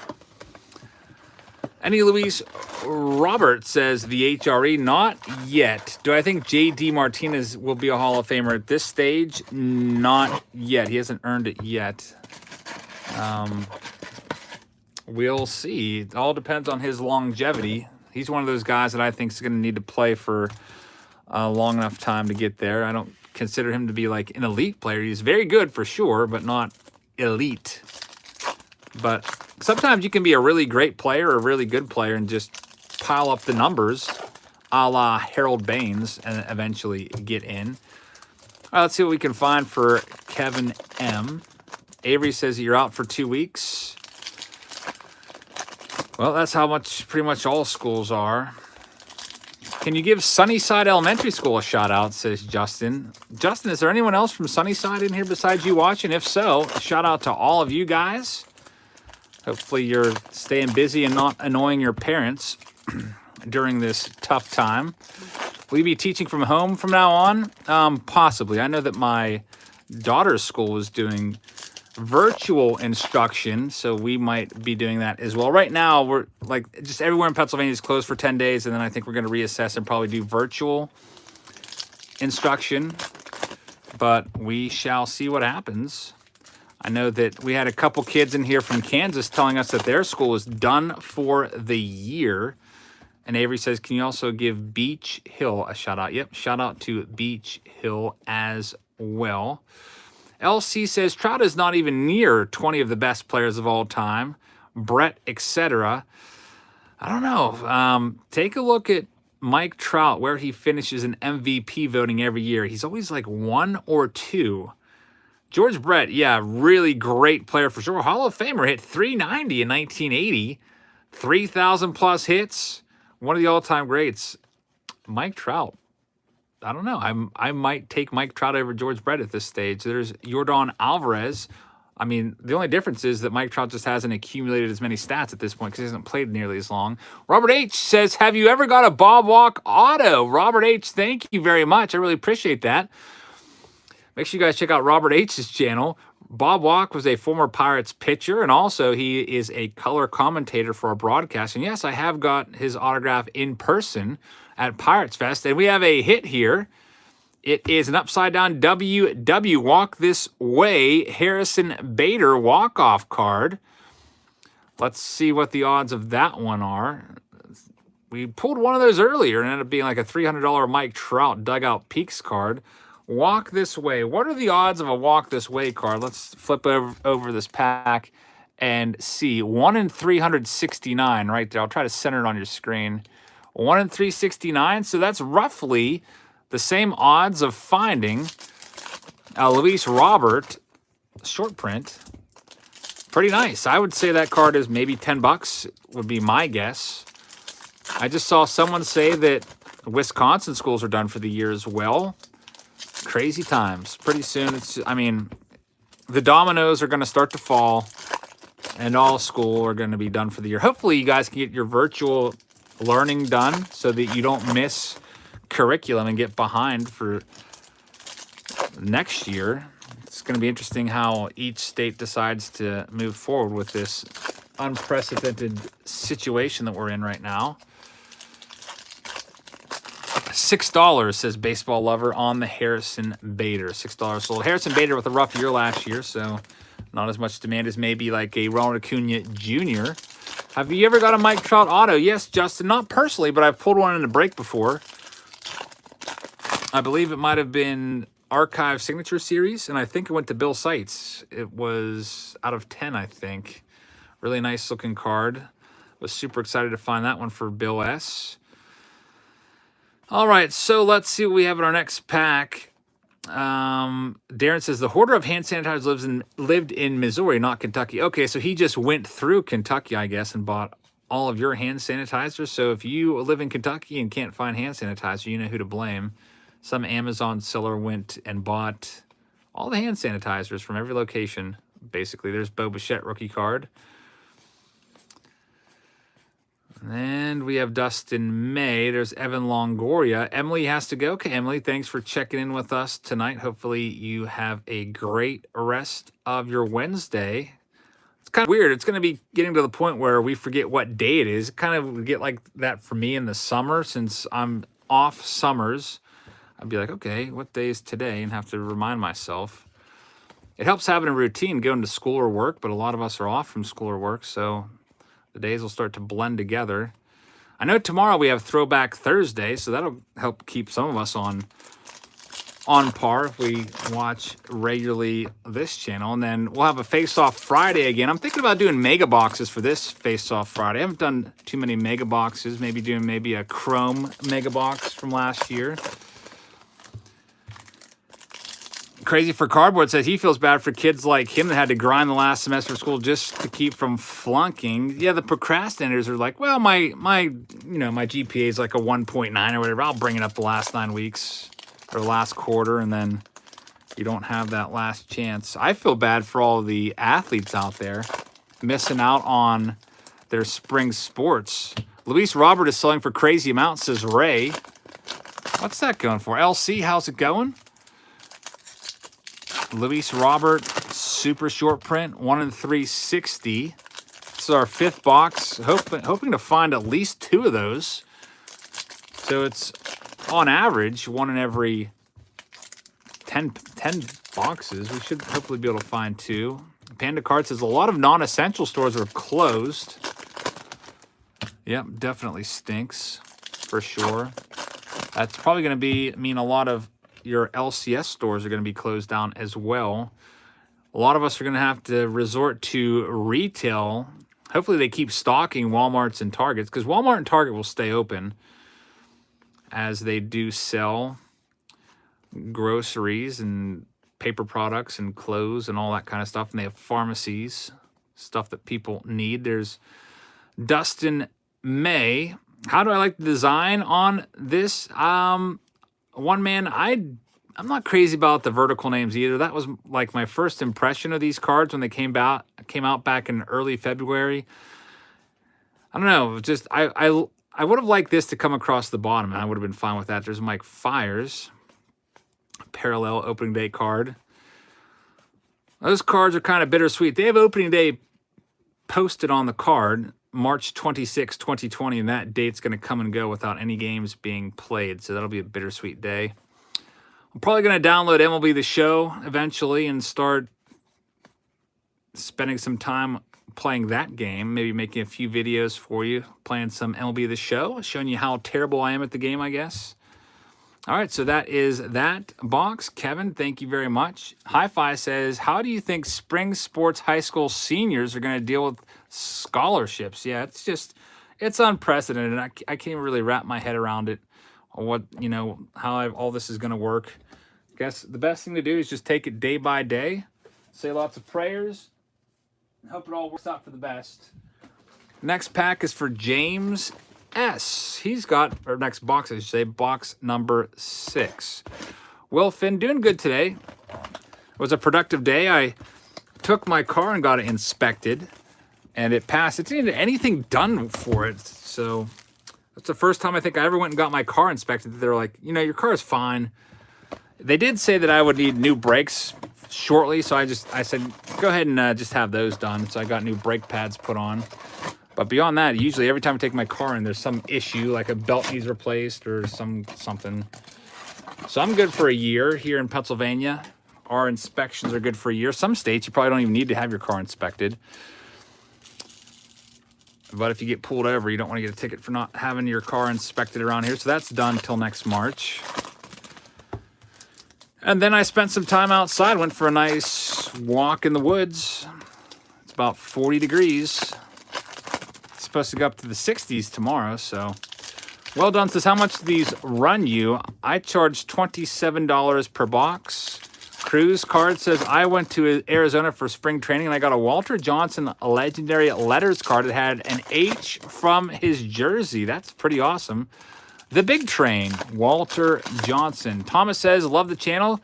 Any Luis Robert says the HRE, not yet. Do I think JD Martinez will be a Hall of Famer at this stage? Not yet. He hasn't earned it yet. We'll see. It all depends on his longevity. He's one of those guys that I think is going to need to play for a long enough time to get there. I don't consider him to be like an elite player. He's very good for sure, but not elite. But sometimes you can be a really great player or a really good player and just pile up the numbers a la Harold Baines and eventually get in. All right, let's see what we can find for Kevin M. Avery says you're out for 2 weeks. Well, that's how much pretty much all schools are. Can you give Sunnyside Elementary School a shout out, says Justin. Justin, is there anyone else from Sunnyside in here besides you watching? If so, shout out to all of you guys. Hopefully you're staying busy and not annoying your parents during this tough time. Will you be teaching from home from now on? Possibly. I know that my daughter's school was doing virtual instruction, so we might be doing that as well. Right now, we're like just everywhere in Pennsylvania is closed for 10 days, and then I think we're going to reassess and probably do virtual instruction, but we shall see what happens. I know that we had a couple kids in here from Kansas telling us that their school is done for the year, And Avery says, can you also give Beach Hill a shout out? Yep, shout out to Beach Hill as well. LC says, Trout is not even near 20 of the best players of all time. Brett, etc. I don't know. Take a look at Mike Trout, where he finishes in MVP voting every year. He's always like 1 or 2. George Brett, yeah, really great player for sure. Hall of Famer, hit 390 in 1980. 3,000 plus hits. One of the all-time greats. Mike Trout. I don't know. I might take Mike Trout over George Brett at this stage. There's Yordan Alvarez. I mean, the only difference is that Mike Trout just hasn't accumulated as many stats at this point because he hasn't played nearly as long. Robert H. says, have you ever got a Bob Walk auto? Robert H., thank you very much. I really appreciate that. Make sure you guys check out Robert H.'s channel. Bob Walk was a former Pirates pitcher, and also he is a color commentator for our broadcast. And yes, I have got his autograph in person at Pirates Fest, and we have a hit here. It is an upside-down WW Walk This Way Harrison Bader walk-off card. Let's see what the odds of that one are. We pulled one of those earlier and ended up being like a $300 Mike Trout Dugout Peaks card. Walk This Way. What are the odds of a Walk This Way card? Let's flip over this pack and see. 1 in 369 right there. I'll try to center it on your screen. 1 in 369. So that's roughly the same odds of finding Luis Robert short print. Pretty nice. I would say that card is maybe $10 would be my guess. I just saw someone say that Wisconsin schools are done for the year as well. Crazy times. Pretty soon, the dominoes are going to start to fall, and all school are going to be done for the year. Hopefully, you guys can get your virtual learning done so that you don't miss curriculum and get behind for next year. It's going to be interesting how each state decides to move forward with this unprecedented situation that we're in right now. $6, says Baseball Lover, on the Harrison Bader. $6 sold. Harrison Bader with a rough year last year, so not as much demand as maybe like a Ronald Acuna Jr. Have you ever got a Mike Trout auto? Yes, Justin. Not personally, but I've pulled one in a break before. I believe it might have been Archive Signature Series, and I think it went to Bill Seitz. It was out of 10, I think. Really nice looking card. Was super excited to find that one for Bill S. All right, so let's see what we have in our next pack. Darren says, the hoarder of hand sanitizers lived in Missouri, not Kentucky. Okay, so he just went through Kentucky, I guess, and bought all of your hand sanitizers. So if you live in Kentucky and can't find hand sanitizer, you know who to blame. Some Amazon seller went and bought all the hand sanitizers from every location, basically. There's Bo Bichette rookie card. And we have Dustin May. There's Evan Longoria. Emily has to go. Okay, Emily, thanks for checking in with us tonight. Hopefully you have a great rest of your Wednesday. It's kind of weird. It's going to be getting to the point where we forget what day it is. It kind of would get like that for me in the summer. Since I'm off summers, I'd be like, okay, what day is today? And have to remind myself. It helps having a routine going to school or work, but a lot of us are off from school or work, so the days will start to blend together. I know tomorrow we have Throwback Thursday, so that'll help keep some of us on par if we watch regularly this channel. And then we'll have a Face-Off Friday again. I'm thinking about doing mega boxes for this Face-Off Friday. I haven't done too many mega boxes. Maybe doing a Chrome mega box from last year. Crazy for Cardboard says he feels bad for kids like him that had to grind the last semester of school just to keep from flunking. Yeah, the procrastinators are like, well, my GPA is like a 1.9 or whatever. I'll bring it up the last 9 weeks or last quarter, and then you don't have that last chance. I feel bad for all the athletes out there missing out on their spring sports. Luis Robert is selling for crazy amounts, says Ray. What's that going for? LC, how's it going? Luis Robert, super short print, 1 in 360. This is our 5th box. Hoping to find at least 2 of those. So it's on average 1 in every 10 boxes. We should hopefully be able to find 2. Panda Card says a lot of non-essential stores are closed. Yep, definitely stinks for sure. That's probably going to mean a lot of your LCS stores are going to be closed down as well. A lot of us are going to have to resort to retail. Hopefully they keep stocking Walmarts and Targets, because Walmart and Target will stay open as they do sell groceries and paper products and clothes and all that kind of stuff. And they have pharmacies, stuff that people need. There's Dustin May. How do I like the design on this? One man, I'm not crazy about the vertical names either. That was like my first impression of these cards when they came out back in early February. I don't know, just I would have liked this to come across the bottom, and I would have been fine with that. There's Mike Fires, parallel opening day card. Those cards are kind of bittersweet. They have opening day posted on the card, March 26, 2020, and that date's going to come and go without any games being played, so that'll be a bittersweet day. I'm probably going to download MLB The Show eventually and start spending some time playing that game, maybe making a few videos for you, playing some MLB The Show, showing you how terrible I am at the game, I guess. All right, so that is that box. Kevin, thank you very much. Hi-Fi says, how do you think spring sports high school seniors are going to deal with scholarships? Yeah, it's unprecedented. I can't even really wrap my head around it, or how all this is going to work. I guess the best thing to do is just take it day by day, say lots of prayers, and hope it all works out for the best. Next pack is for James S. He's got, or next box, I should say, box number 6. Well, Finn, doing good today. It was a productive day. I took my car and got it inspected, and it passed. It didn't need anything done for it, so that's the first time I think I ever went and got my car inspected. They're like, your car is fine. They did say that I would need new brakes shortly, so I said, go ahead and just have those done. So I got new brake pads put on. But beyond that, usually every time I take my car in, there's some issue, like a belt needs replaced or something. So I'm good for a year here in Pennsylvania. Our inspections are good for a year. Some states, you probably don't even need to have your car inspected. But if you get pulled over, you don't want to get a ticket for not having your car inspected around here. So that's done till next March. And then I spent some time outside, went for a nice walk in the woods. It's about 40 degrees. It's supposed to go up to the 60s tomorrow, so. Well done says, how much do these run you? I charge $27 per box. Cruz card says, I went to Arizona for spring training and I got a Walter Johnson legendary letters card that had an H from his jersey. That's pretty awesome. The Big Train, Walter Johnson. Thomas says, love the channel.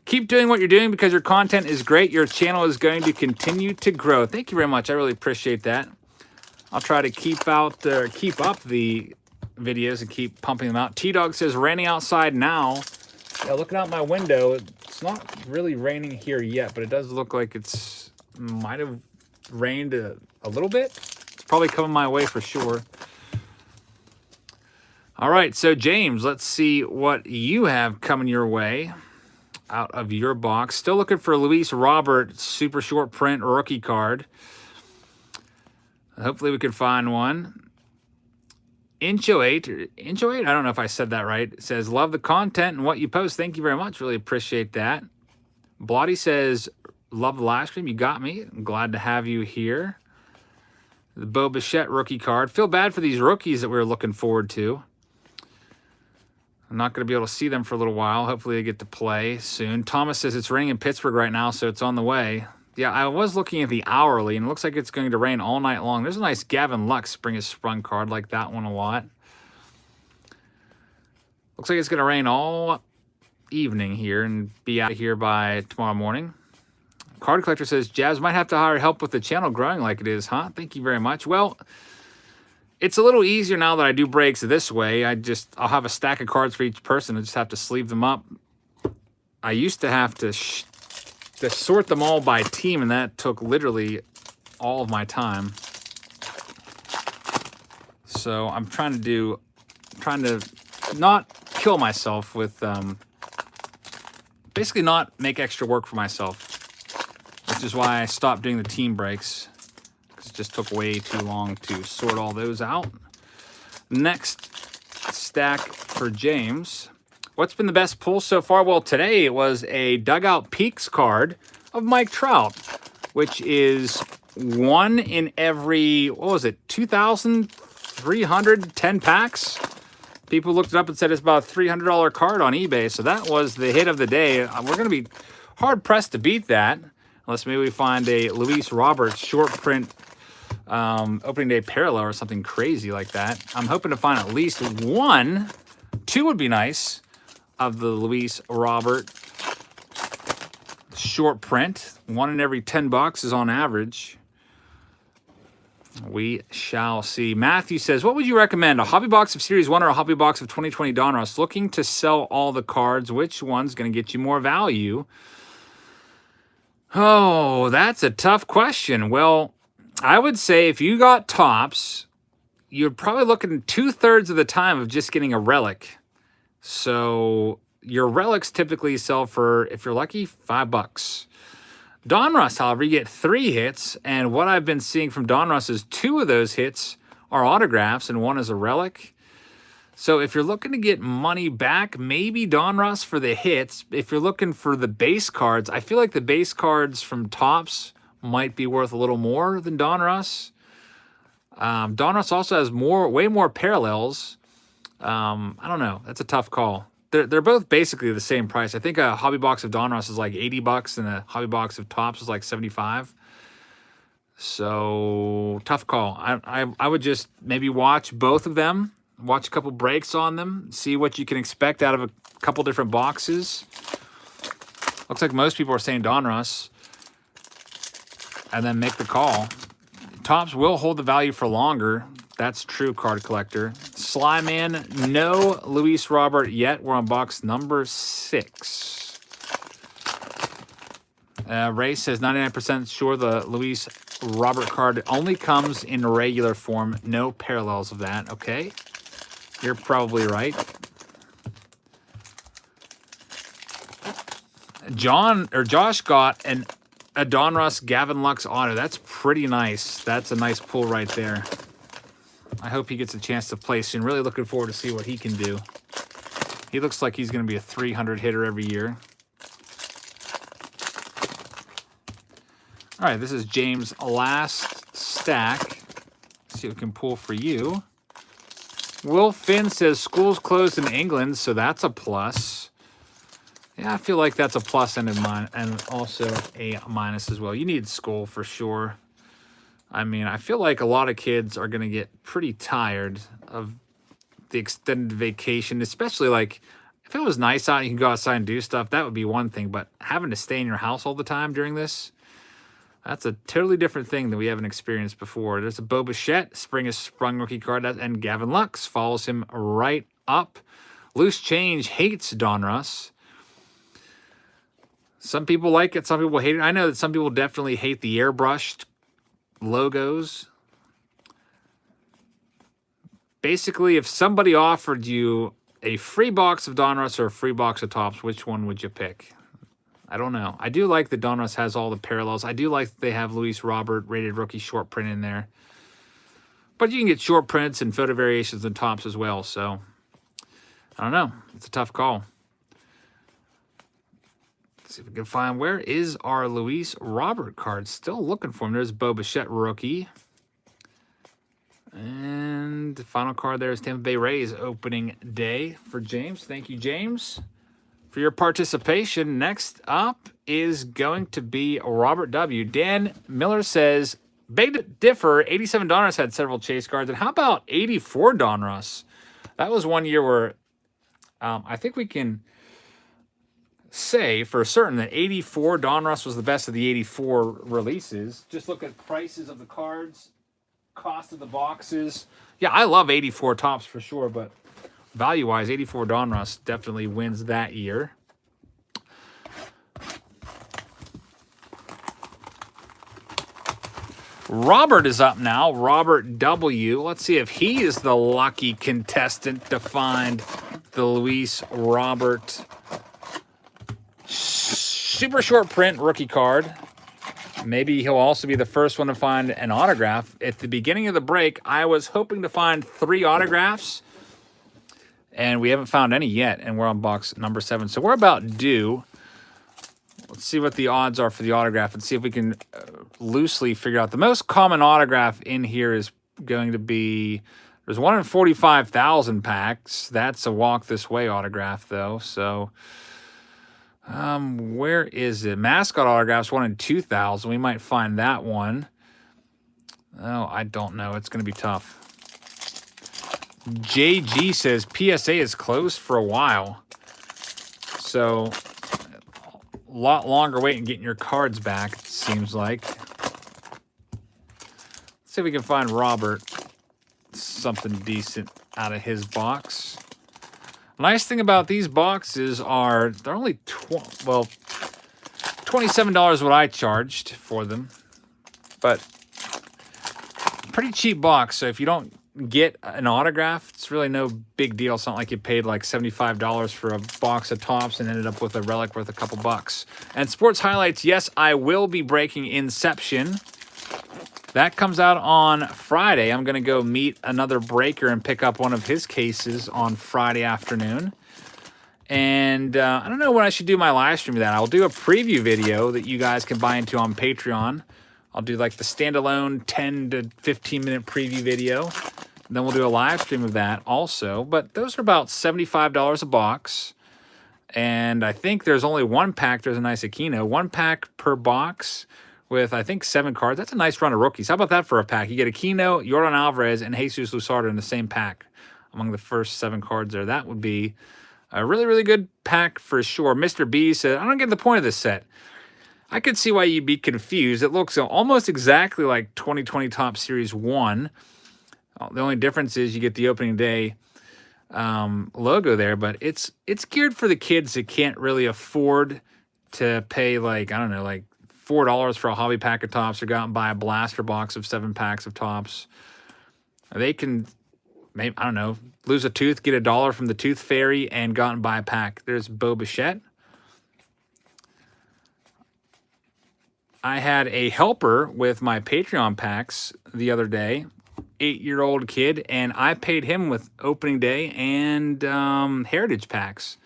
Keep doing what you're doing because your content is great. Your channel is going to continue to grow. Thank you very much. I really appreciate that. I'll try to keep up the videos and keep pumping them out. T-Dog says, raining outside now. Yeah, looking out my window, it's not really raining here yet, but it does look like it's might have rained a little bit. It's probably coming my way for sure. All right, so James, let's see what you have coming your way out of your box. Still looking for Luis Robert super short print rookie card. Hopefully we can find one. Incho8, I don't know if I said that right. It says, love the content and what you post. Thank you very much. Really appreciate that. Blotty says, love the live stream. You got me. I'm glad to have you here. The Bo Bichette rookie card. Feel bad for these rookies that we were looking forward to. I'm not going to be able to see them for a little while. Hopefully they get to play soon. Thomas says it's raining in Pittsburgh right now, so it's on the way. Yeah, I was looking at the hourly, and it looks like it's going to rain all night long. There's a nice Gavin Lux Spring is Sprung card. Like that one a lot. Looks like it's going to rain all evening here and be out of here by tomorrow morning. Card Collector says, Jazz might have to hire help with the channel growing like it is, huh? Thank you very much. Well, it's a little easier now that I do breaks this way. I'll have a stack of cards for each person. I just have to sleeve them up. I used to have to sort them all by team, and that took literally all of my time. So I'm trying to not kill myself with, basically not make extra work for myself, which is why I stopped doing the team breaks. It just took way too long to sort all those out. Next stack for James. What's been the best pull so far? Well, today it was a Dugout Peaks card of Mike Trout, which is 1 in every, what was it, 2,310 packs? People looked it up and said it's about a $300 card on eBay, so that was the hit of the day. We're going to be hard-pressed to beat that, unless maybe we find a Luis Roberts short print opening day parallel or something crazy like that. I'm hoping to find at least 1, 2 would be nice, of the Luis Robert short print. 1 in every 10 bucks is on average. We shall see. Matthew says, what would you recommend? A hobby box of Series 1 or a hobby box of 2020 Donruss? Looking to sell all the cards. Which one's going to get you more value? Oh, that's a tough question. Well, I would say if you got tops, you're probably looking 2/3 of the time of just getting a relic. So your relics typically sell for, if you're lucky, $5. Donruss, however, you get 3 hits, and what I've been seeing from Donruss is 2 of those hits are autographs and 1 is a relic. So if you're looking to get money back, maybe Donruss for the hits. If you're looking for the base cards, I feel like the base cards from Topps might be worth a little more than Donruss. Donruss also has way more parallels. I don't know. That's a tough call. They're both basically the same price. I think a hobby box of Donruss is like $80 and a hobby box of Topps is like $75. So tough call. I would just maybe watch both of them, watch a couple breaks on them, see what you can expect out of a couple different boxes. Looks like most people are saying Donruss, and then make the call. Topps will hold the value for longer. That's true, card collector. Slyman, no Luis Robert yet. We're on box number 6. Ray says 99% sure the Luis Robert card only comes in regular form. No parallels of that. Okay, you're probably right. Josh got a Donruss Gavin Lux auto. That's pretty nice. That's a nice pull right there. I hope he gets a chance to play soon. Really looking forward to see what he can do. He looks like he's going to be a 300 hitter every year. All right, this is James' last stack. Let's see what we can pull for you. Will Finn says school's closed in England, so that's a plus. Yeah, I feel like that's a plus and also a minus as well. You need school for sure. I mean, I feel like a lot of kids are going to get pretty tired of the extended vacation, especially like if it was nice out and you can go outside and do stuff, that would be one thing. But having to stay in your house all the time during this, that's a totally different thing that we haven't experienced before. There's a Bo Bichette, Spring is Sprung rookie card, and Gavin Lux follows him right up. Loose Change hates Donruss. Some people like it, some people hate it. I know that some people definitely hate the airbrushed logos. Basically, if somebody offered you a free box of Donruss or a free box of Topps, which one would you pick? I don't know. I do like that Donruss has all the parallels. I do like that they have Luis Robert rated rookie short print in there. But you can get short prints and photo variations in Topps as well. So, I don't know. It's a tough call. Let's see if we can find, where is our Luis Robert card? Still looking for him. There's Bo Bichette rookie. And the final card there is Tampa Bay Rays opening day for James. Thank you, James, for your participation. Next up is going to be Robert W. Dan Miller says, beg to differ, 87 Donruss had several chase cards. And how about 84 Donruss? That was one year where I think we can say for certain that 84 Donruss was the best of the 84 releases. Just look at prices of the cards, cost of the boxes. Yeah, I love 84 Topps for sure, but value-wise, 84 Donruss definitely wins that year. Robert is up now. Robert W. Let's see if he is the lucky contestant to find the Luis Robert super short print rookie card. Maybe he'll also be the first one to find an autograph. At the beginning of the break, I was hoping to find 3 autographs, and we haven't found any yet, and we're on box number 7. So we're about due. Let's see what the odds are for the autograph and see if we can loosely figure out. The most common autograph in here is going to be, there's 1 in 45,000 packs. That's a walk this way autograph, though. So where is it? Mascot autographs, 1 in 2,000. We might find that one. Oh, I don't know. It's going to be tough. JG says PSA is closed for a while. So a lot longer waiting getting your cards back, it seems like. Let's see if we can find Robert something decent out of his box. Nice thing about these boxes are they're only $27 is what I charged for them, but pretty cheap box. So if you don't get an autograph, it's really no big deal. It's not like you paid like $75 for a box of Topps and ended up with a relic worth a couple bucks. And sports highlights, yes, I will be breaking Inception. That comes out on Friday. I'm going to go meet another breaker and pick up one of his cases on Friday afternoon. And I don't know when I should do my live stream of that. I'll do a preview video that you guys can buy into on Patreon. I'll do like the standalone 10 to 15 minute preview video. And then we'll do a live stream of that also. But those are about $75 a box. And I think there's only 1 pack. There's a nice Aquino. 1 pack per box with, I think, 7 cards. That's a nice run of rookies. How about that for a pack? You get Aquino, Yordan Alvarez, and Jesus Luzardo in the same pack among the first 7 cards there. That would be a really, really good pack for sure. Mr. B said, I don't get the point of this set. I could see why you'd be confused. It looks almost exactly like 2020 Topps Series 1. The only difference is you get the opening day logo there, but it's geared for the kids that can't really afford to pay like, I don't know, like $4 for a hobby pack of Topps or go out and buy a blaster box of 7 packs of Topps. They can, maybe, I don't know, lose a tooth, get $1 from the Tooth Fairy, and go out and buy a pack. There's Bo Bichette. I had a helper with my Patreon packs the other day, 8-year-old kid, and I paid him with opening day and heritage packs.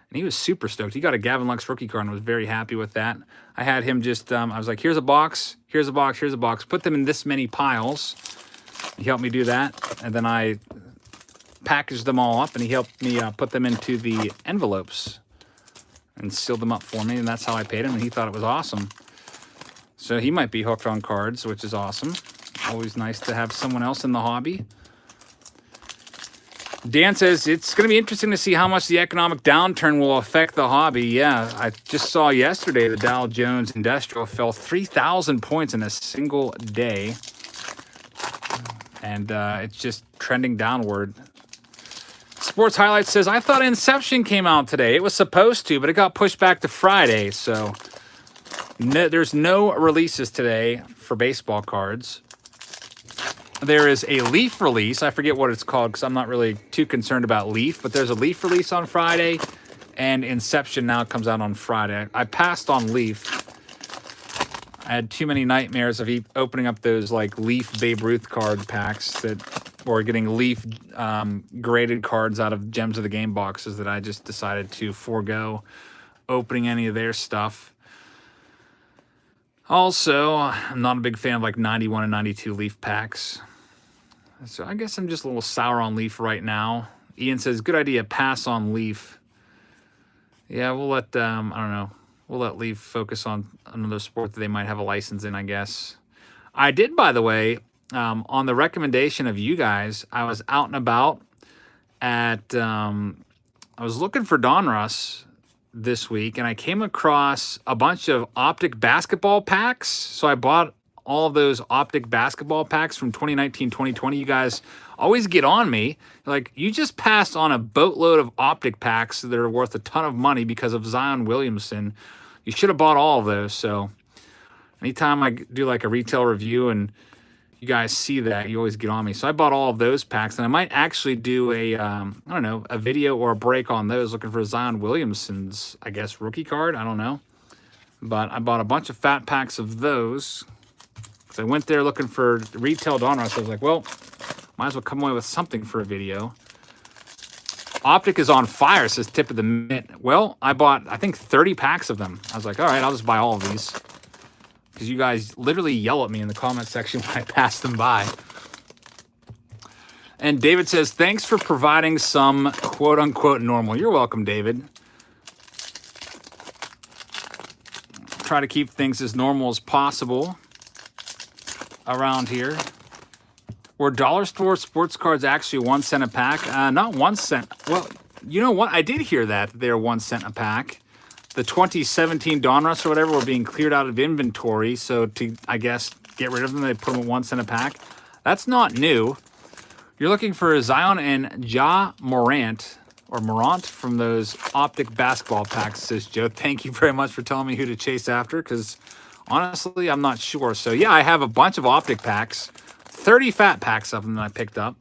And he was super stoked. He got a Gavin Lux rookie card and was very happy with that. I had him just, I was like, here's a box, here's a box, here's a box. Put them in this many piles. He helped me do that. And then I packaged them all up, and he helped me put them into the envelopes and sealed them up for me. And that's how I paid him, and he thought it was awesome. So he might be hooked on cards, which is awesome. Always nice to have someone else in the hobby. Dan says, it's going to be interesting to see how much the economic downturn will affect the hobby. Yeah, I just saw yesterday the Dow Jones Industrial fell 3,000 points in a single day. And it's just trending downward. Sports Highlights says, I thought Inception came out today. It was supposed to, but it got pushed back to Friday. So no, there's no releases today for baseball cards. There is a Leaf release. I forget what it's called because I'm not really too concerned about Leaf, but there's a Leaf release on Friday, and Inception now comes out on Friday. I passed on Leaf. I had too many nightmares of opening up those like Leaf Babe Ruth card packs or getting Leaf graded cards out of Gems of the Game boxes that I just decided to forego opening any of their stuff. Also, I'm not a big fan of like 91 and 92 Leaf packs. So I guess I'm just a little sour on Leaf right now. Ian says, good idea, pass on Leaf. Yeah, we'll let, I don't know, we'll let Leaf focus on another sport that they might have a license in, I guess. I did, by the way, on the recommendation of you guys, I was out and about at, I was looking for Donruss this week, and I came across a bunch of Optic basketball packs. So I bought all of those Optic basketball packs from 2019, 2020. You guys always get on me. Like, you just passed on a boatload of Optic packs that are worth a ton of money because of Zion Williamson. You should have bought all of those. So anytime I do like a retail review and you guys see that, you always get on me. So I bought all of those packs, and I might actually do a, I don't know, a video or a break on those, looking for Zion Williamson's, I guess, rookie card. I don't know. But I bought a bunch of fat packs of those. So I went there looking for retail Donruss. So I was like, well, might as well come away with something for a video. Optic is on fire, says Tip of the Mitt. Well, I bought, I think, 30 packs of them. I was like, all right, I'll just buy all of these. Because you guys literally yell at me in the comment section when I pass them by. And David says, thanks for providing some quote-unquote normal. You're welcome, David. Try to keep things as normal as possible around here. Were dollar store sports cards actually 1 cent a pack? Not 1 cent. Well, you know what? I did hear that they're 1 cent a pack. The 2017 Donruss or whatever were being cleared out of inventory. So to, I guess, get rid of them, they put them at 1 cent a pack. That's not new. You're looking for Zion and Ja Morant, or Morant, from those Optic basketball packs, says Joe. Thank you very much for telling me who to chase after, because honestly, I'm not sure. So yeah, I have a bunch of Optic packs, 30 fat packs of them that I picked up.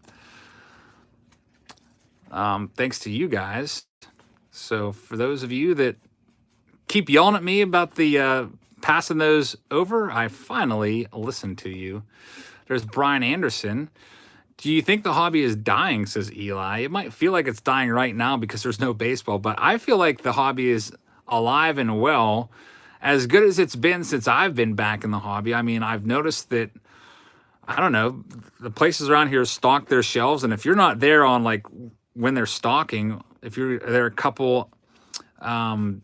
Thanks to you guys. So for those of you that keep yelling at me about the passing those over, I finally listened to you. There's Brian Anderson. Do you think the hobby is dying, says Eli? It might feel like it's dying right now because there's no baseball, but I feel like the hobby is alive and well, as good as it's been since I've been back in the hobby. I mean, I've noticed that, I don't know, the places around here stock their shelves, and if you're not there on, like, when they're stocking, if you're there a couple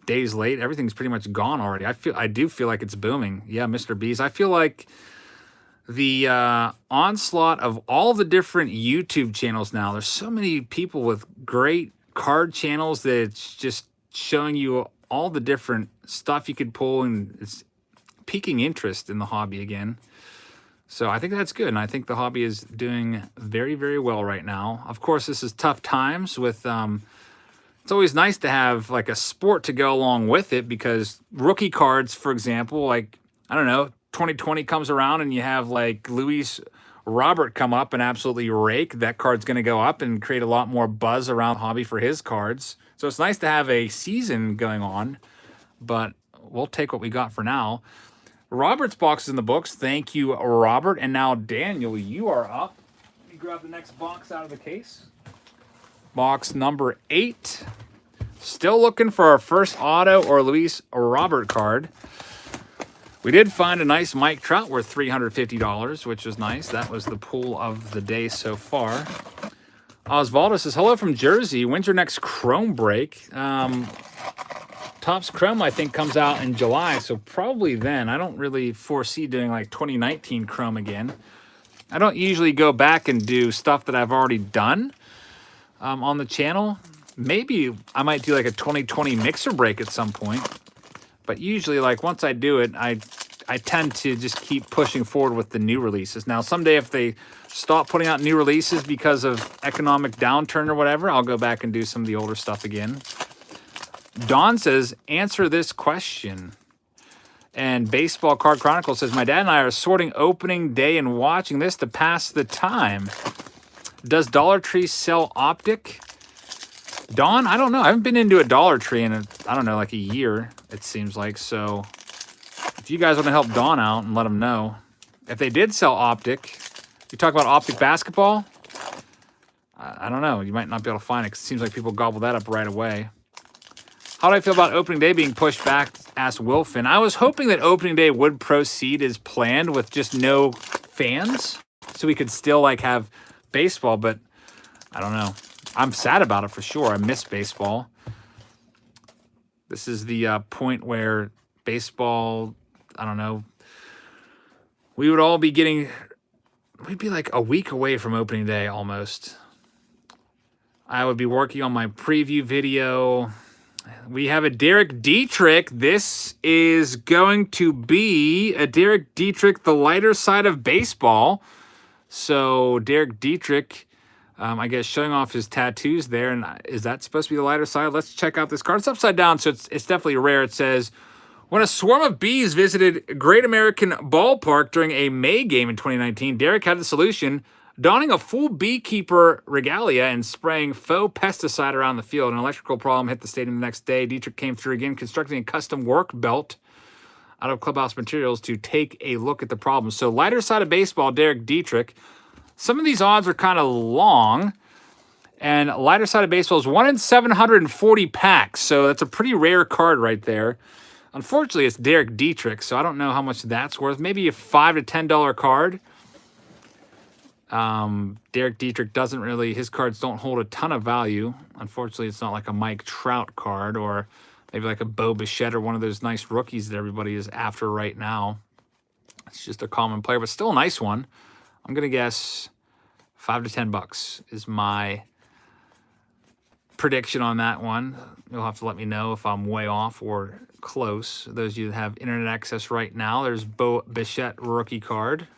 days late, everything's pretty much gone already. I do feel like it's booming. Yeah, Mr. Bees. I feel like the onslaught of all the different YouTube channels now. There's so many people with great card channels that it's just showing you all the different stuff you could pull, and it's piquing interest in the hobby again. So I think that's good, and I think the hobby is doing very, very well right now. Of course, this is tough times with it's always nice to have like a sport to go along with it, because rookie cards, for example, like, I don't know, 2020 comes around and you have like Luis Robert come up and absolutely rake. That card's going to go up and create a lot more buzz around the hobby for his cards. So it's nice to have a season going on, but we'll take what we got for now. Robert's box is in the books. Thank you, Robert. And now, Daniel, you are up. Let me grab the next box out of the case. Box number 8. Still looking for our first auto or Luis Robert card. We did find a nice Mike Trout worth $350, which was nice. That was the pull of the day so far. Osvaldo says, hello from Jersey. When's your next Chrome break? Topps Chrome, I think, comes out in July, so probably then. I don't really foresee doing like 2019 Chrome again. I don't usually go back and do stuff that I've already done on the channel. Maybe I might do like a 2020 mixer break at some point. But usually, like, once I do it, I tend to just keep pushing forward with the new releases. Now, someday if they stop putting out new releases because of economic downturn or whatever, I'll go back and do some of the older stuff again. Don says, answer this question. And Baseball Card Chronicle says, my dad and I are sorting opening day and watching this to pass the time. Does Dollar Tree sell Optic? Don, I don't know. I haven't been into a Dollar Tree in, I don't know, like a year, it seems like. So if you guys want to help Don out and let him know. If they did sell Optic, you talk about Optic basketball, I don't know. You might not be able to find it because it seems like people gobble that up right away. How do I feel about opening day being pushed back? Asked Wilfin. I was hoping that opening day would proceed as planned with just no fans, so we could still like have baseball, but I don't know. I'm sad about it for sure. I miss baseball. This is the point where baseball, I don't know, we would all be getting, we'd be like a week away from opening day almost. I would be working on my preview video. We have a Derek Dietrich. This is going to be a Derek Dietrich, the lighter side of baseball. So Derek Dietrich, I guess, showing off his tattoos there. And is that supposed to be the lighter side? Let's check out this card. It's upside down, so it's definitely rare. It says, when a swarm of bees visited Great American Ballpark during a May game in 2019, Derek had the solution, donning a full beekeeper regalia and spraying faux pesticide around the field. An electrical problem hit the stadium the next day. Dietrich came through again, constructing a custom work belt out of Clubhouse Materials to take a look at the problem. So lighter side of baseball, Derek Dietrich. Some of these odds are kind of long. And lighter side of baseball is 1 in 740 packs. So that's a pretty rare card right there. Unfortunately, it's Derek Dietrich, so I don't know how much that's worth. Maybe a $5 to $10 card. Derek Dietrich doesn't really, his cards don't hold a ton of value. Unfortunately, it's not like a Mike Trout card or maybe like a Bo Bichette or one of those nice rookies that everybody is after right now. It's just a common player, but still a nice one. I'm going to guess $5 to $10 is my prediction on that one. You'll have to let me know if I'm way off or close. Those of you that have internet access right now, there's Bo Bichette rookie card.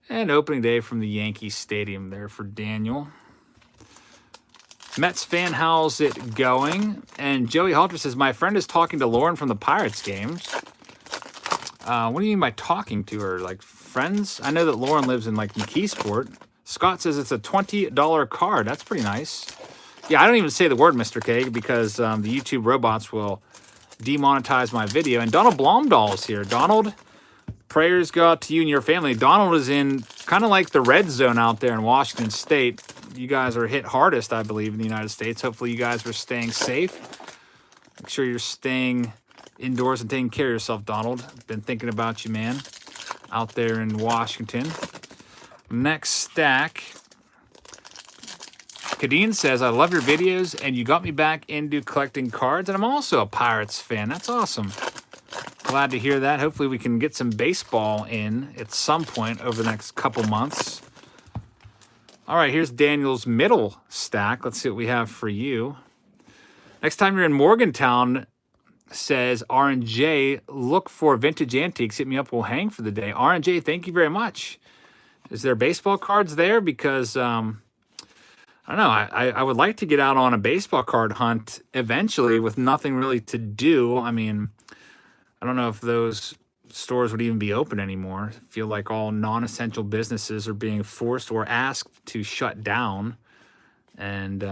And opening day from the Yankee Stadium there for Daniel. Mets fan, how's it going? And Joey Halter says, my friend is talking to Lauren from the Pirates games. What do you mean by talking to her? Like friends? I know that Lauren lives in like McKeesport. Scott says it's a $20 card. That's pretty nice. Yeah, I don't even say the word Mr. K because the YouTube robots will demonetize my video. And Donald Blomdahl is here. Donald, prayers go out to you and your family. Donald is in kind of like the red zone out there in Washington State. You guys are hit hardest, I believe, in the United States. Hopefully you guys are staying safe. Make sure you're staying indoors and taking care of yourself, Donald. Been thinking about you, man, out there in Washington. Next stack. Kadeen says, I love your videos, and you got me back into collecting cards, and I'm also a Pirates fan. That's awesome. Glad to hear that. Hopefully we can get some baseball in at some point over the next couple months. All right, here's Daniel's middle stack. Let's see what we have for you. Next time you're in Morgantown, says R&J, look for vintage antiques. Hit me up. We'll hang for the day. R&J, thank you very much. Is there baseball cards there? Because I don't know. I would like to get out on a baseball card hunt eventually with nothing really to do. I mean, I don't know if those stores would even be open anymore. I feel like all non-essential businesses are being forced or asked to shut down. And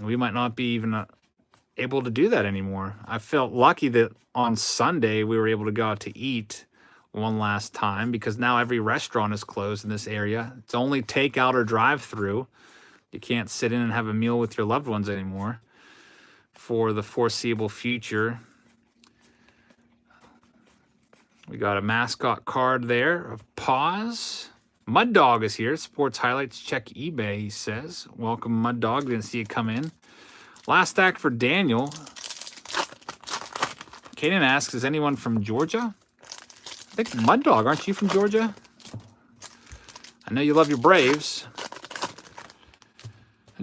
we might not be even able to do that anymore. I felt lucky that on Sunday we were able to go out to eat one last time because now every restaurant is closed in this area. It's only takeout or drive-through. You can't sit in and have a meal with your loved ones anymore for the foreseeable future. We got a mascot card there of Paws. Mud Dog is here. Sports highlights. Check eBay, he says. Welcome, Mud Dog. Didn't see you come in. Last stack for Daniel. Kaden asks, is anyone from Georgia? I think Mud Dog, aren't you from Georgia? I know you love your Braves.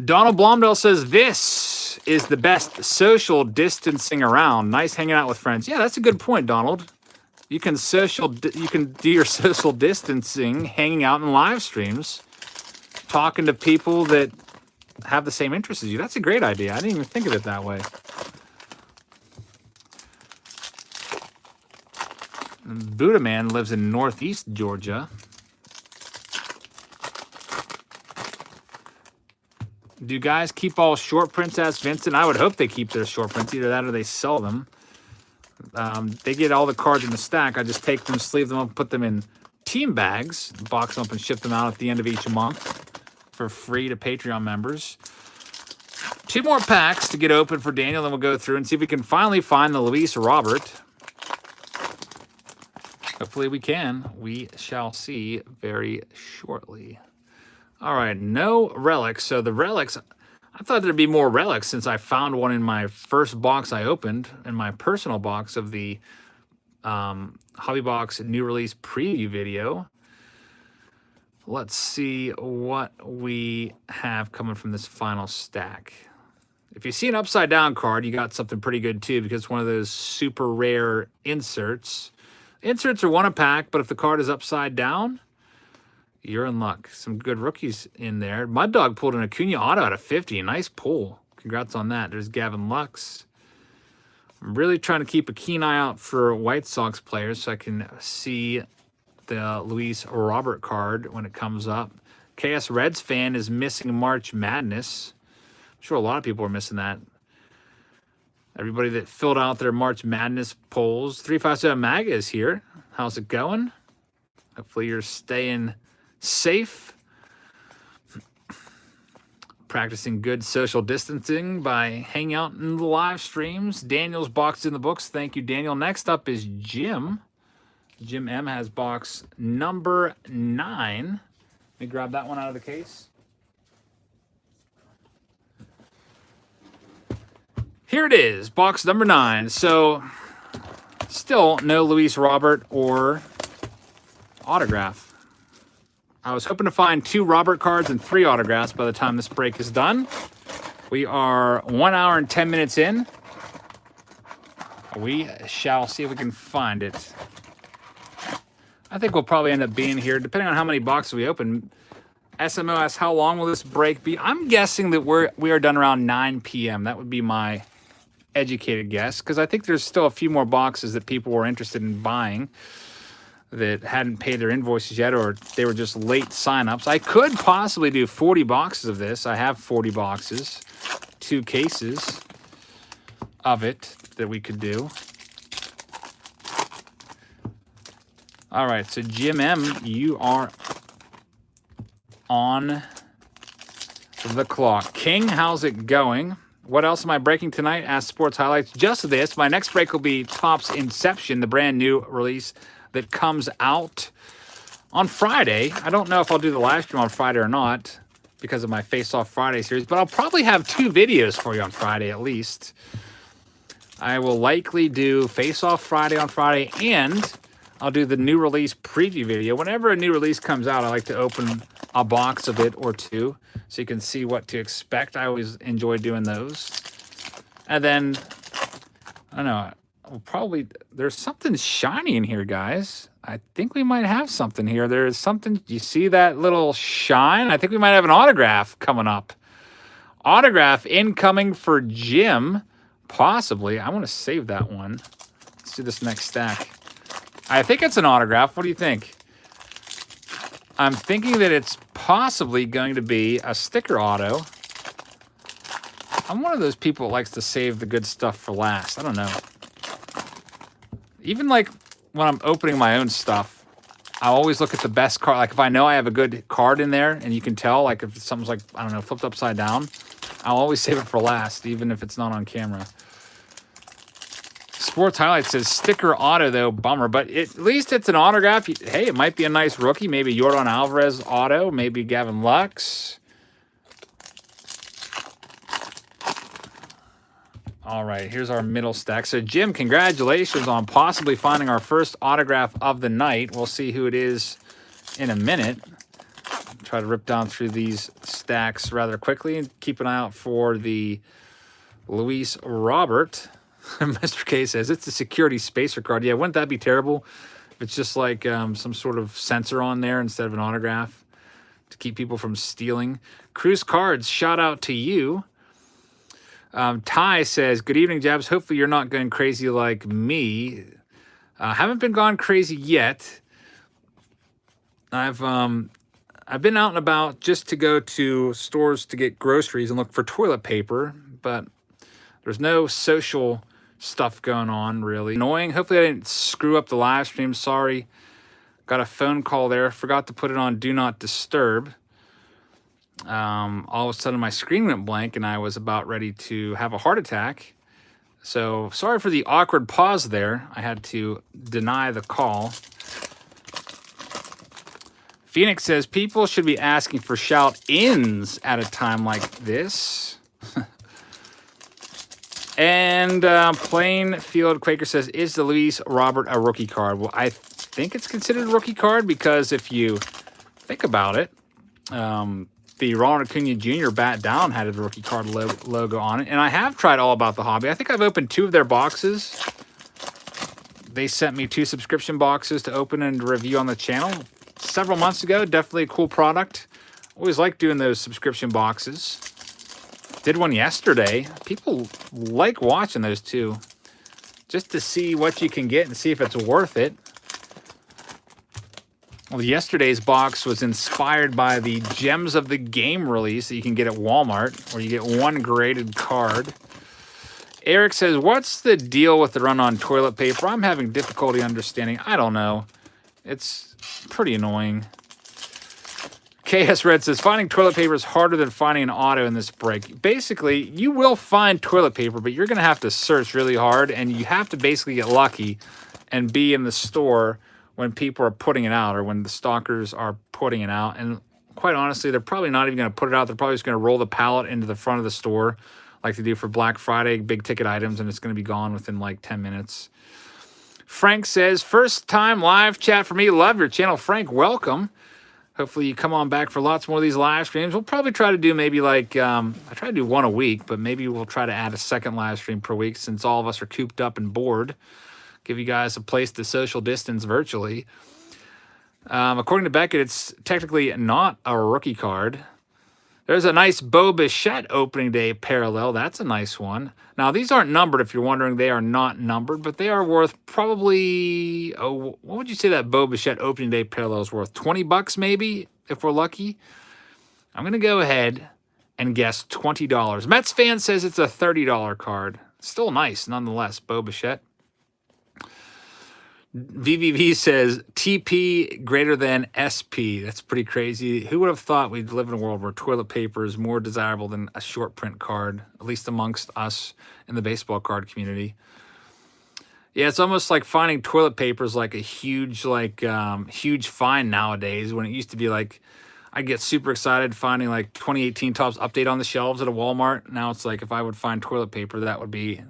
Donald Blomdahl says, this is the best social distancing around. Nice hanging out with friends. Yeah, that's a good point, Donald. You can do your social distancing hanging out in live streams, talking to people that have the same interests as you. That's a great idea. I didn't even think of it that way. Buddha Man lives in Northeast Georgia. Do guys keep all short prints, asked Vincent? I would hope they keep their short prints. Either that or they sell them. They get all the cards in the stack. I just take them, sleeve them up, put them in team bags, box them up, and ship them out at the end of each month for free to Patreon members. 2 more packs to get open for Daniel, then we'll go through and see if we can finally find the Luis Robert. Hopefully we can. We shall see very shortly. All right, no relics. So the relics, I thought there'd be more relics since I found one in my first box I opened, in my personal box of the Hobby Box new release preview video. Let's see what we have coming from this final stack. If you see an upside down card, you got something pretty good too, because it's one of those super rare inserts. Inserts are 1 a pack, but if the card is upside down, you're in luck. Some good rookies in there. Mud Dog pulled an Acuna auto out of 50. Nice pull. Congrats on that. There's Gavin Lux. I'm really trying to keep a keen eye out for White Sox players so I can see the Luis Robert card when it comes up. KS Reds fan is missing March Madness. I'm sure a lot of people are missing that. Everybody that filled out their March Madness polls. 357 MAGA is here. How's it going? Hopefully you're staying safe. Practicing good social distancing by hanging out in the live streams. Daniel's box in the books. Thank you, Daniel. Next up is Jim. Jim M has box number 9. Let me grab that one out of the case. Here it is, box number 9. So, still no Luis Robert or autograph. I was hoping to find 2 Robert cards and 3 autographs by the time this break is done. We are 1 hour and 10 minutes in. We shall see if we can find it. I think we'll probably end up being here, depending on how many boxes we open. SMO asks, how long will this break be? I'm guessing that we are done around 9 p.m. That would be my educated guess, because I think there's still a few more boxes that people were interested in buying that hadn't paid their invoices yet, or they were just late signups. I could possibly do 40 boxes of this. I have 40 boxes, 2 cases of it that we could do. All right, so Jim M, you are on the clock. King, how's it going? What else am I breaking tonight? Ask Sports Highlights. Just this. My next break will be Topps Inception, the brand new release that comes out on Friday. I don't know if I'll do the live stream on Friday or not because of my Face Off Friday series, but I'll probably have 2 videos for you on Friday at least. I will likely do Face Off Friday on Friday, and I'll do the new release preview video. Whenever a new release comes out, I like to open a box of it or 2 so you can see what to expect. I always enjoy doing those. And then, I don't know, well, probably there's something shiny in here, guys. I think we might have something here. There's something. You see that little shine? I think we might have an autograph coming up. Autograph incoming for Jim, possibly. I want to save that one. Let's do this next stack. I think it's an autograph. What do you think? I'm thinking that it's possibly going to be a sticker auto. I'm one of those people that likes to save the good stuff for last. I don't know. Even like when I'm opening my own stuff, I always look at the best card. Like if I know I have a good card in there and you can tell, like if something's like, I don't know, flipped upside down, I'll always save it for last, even if it's not on camera. Sports Highlights says sticker auto, though, bummer. But at least it's an autograph. Hey, it might be a nice rookie. Maybe Yordan Alvarez auto. Maybe Gavin Lux. All right, here's our middle stack. So, Jim, congratulations on possibly finding our first autograph of the night. We'll see who it is in a minute. Try to rip down through these stacks rather quickly and keep an eye out for the Luis Robert. Mr. K says, it's a security spacer card. Yeah, wouldn't that be terrible if it's just like some sort of sensor on there instead of an autograph to keep people from stealing? Cruise Cards, shout out to you. Ty says, good evening, Jabs. Hopefully you're not going crazy like me. Haven't been gone crazy yet. I've been out and about just to go to stores to get groceries and look for toilet paper, but there's no social stuff going on, really. Annoying. Hopefully I didn't screw up the live stream. Sorry. Got a phone call there. Forgot to put it on Do Not Disturb. All of a sudden my screen went blank and I was about ready to have a heart attack. So sorry for the awkward pause there. I had to deny the call. Phoenix says, people should be asking for shout-ins at a time like this. And Plainfield Quaker says, is the Luis Robert a rookie card? Well, I think it's considered a rookie card because if you think about it, the Ronald Acuna Jr. Bat Down had a rookie card logo on it. And I have tried All About the Hobby. I think I've opened 2 of their boxes. They sent me 2 subscription boxes to open and review on the channel several months ago. Definitely a cool product. Always like doing those subscription boxes. Did one yesterday. People like watching those too, just to see what you can get and see if it's worth it. Well, yesterday's box was inspired by the Gems of the Game release that you can get at Walmart, where you get 1 graded card. Eric says, what's the deal with the run on toilet paper? I'm having difficulty understanding. I don't know. It's pretty annoying. KS Red says, finding toilet paper is harder than finding an auto in this break. Basically, you will find toilet paper, but you're going to have to search really hard, and you have to basically get lucky and be in the store when people are putting it out or when the stalkers are putting it out. And quite honestly, they're probably not even going to put it out. They're probably just going to roll the pallet into the front of the store like they do for Black Friday, big ticket items, and it's going to be gone within like 10 minutes. Frank says, first time live chat for me. Love your channel. Frank, welcome. Hopefully you come on back for lots more of these live streams. We'll probably try to do maybe like, I try to do one a week, but maybe we'll try to add a second live stream per week since all of us are cooped up and bored. Give you guys a place to social distance virtually. According to Beckett, it's technically not a rookie card. There's a nice Bo Bichette opening day parallel. That's a nice one. Now, these aren't numbered. If you're wondering, they are not numbered, but they are worth probably, what would you say that Bo Bichette opening day parallel is worth? 20 bucks maybe, if we're lucky? I'm going to go ahead and guess $20. Mets fan says it's a $30 card. Still nice, nonetheless, Bo Bichette. VVV says TP greater than SP. That's pretty crazy. Who would have thought we'd live in a world where toilet paper is more desirable than a short print card, at least amongst us in the baseball card community? Yeah, it's almost like finding toilet paper is like a huge, huge find nowadays. When it used to be like, I get super excited finding like 2018 Topps Update on the shelves at a Walmart. Now it's like if I would find toilet paper, that would be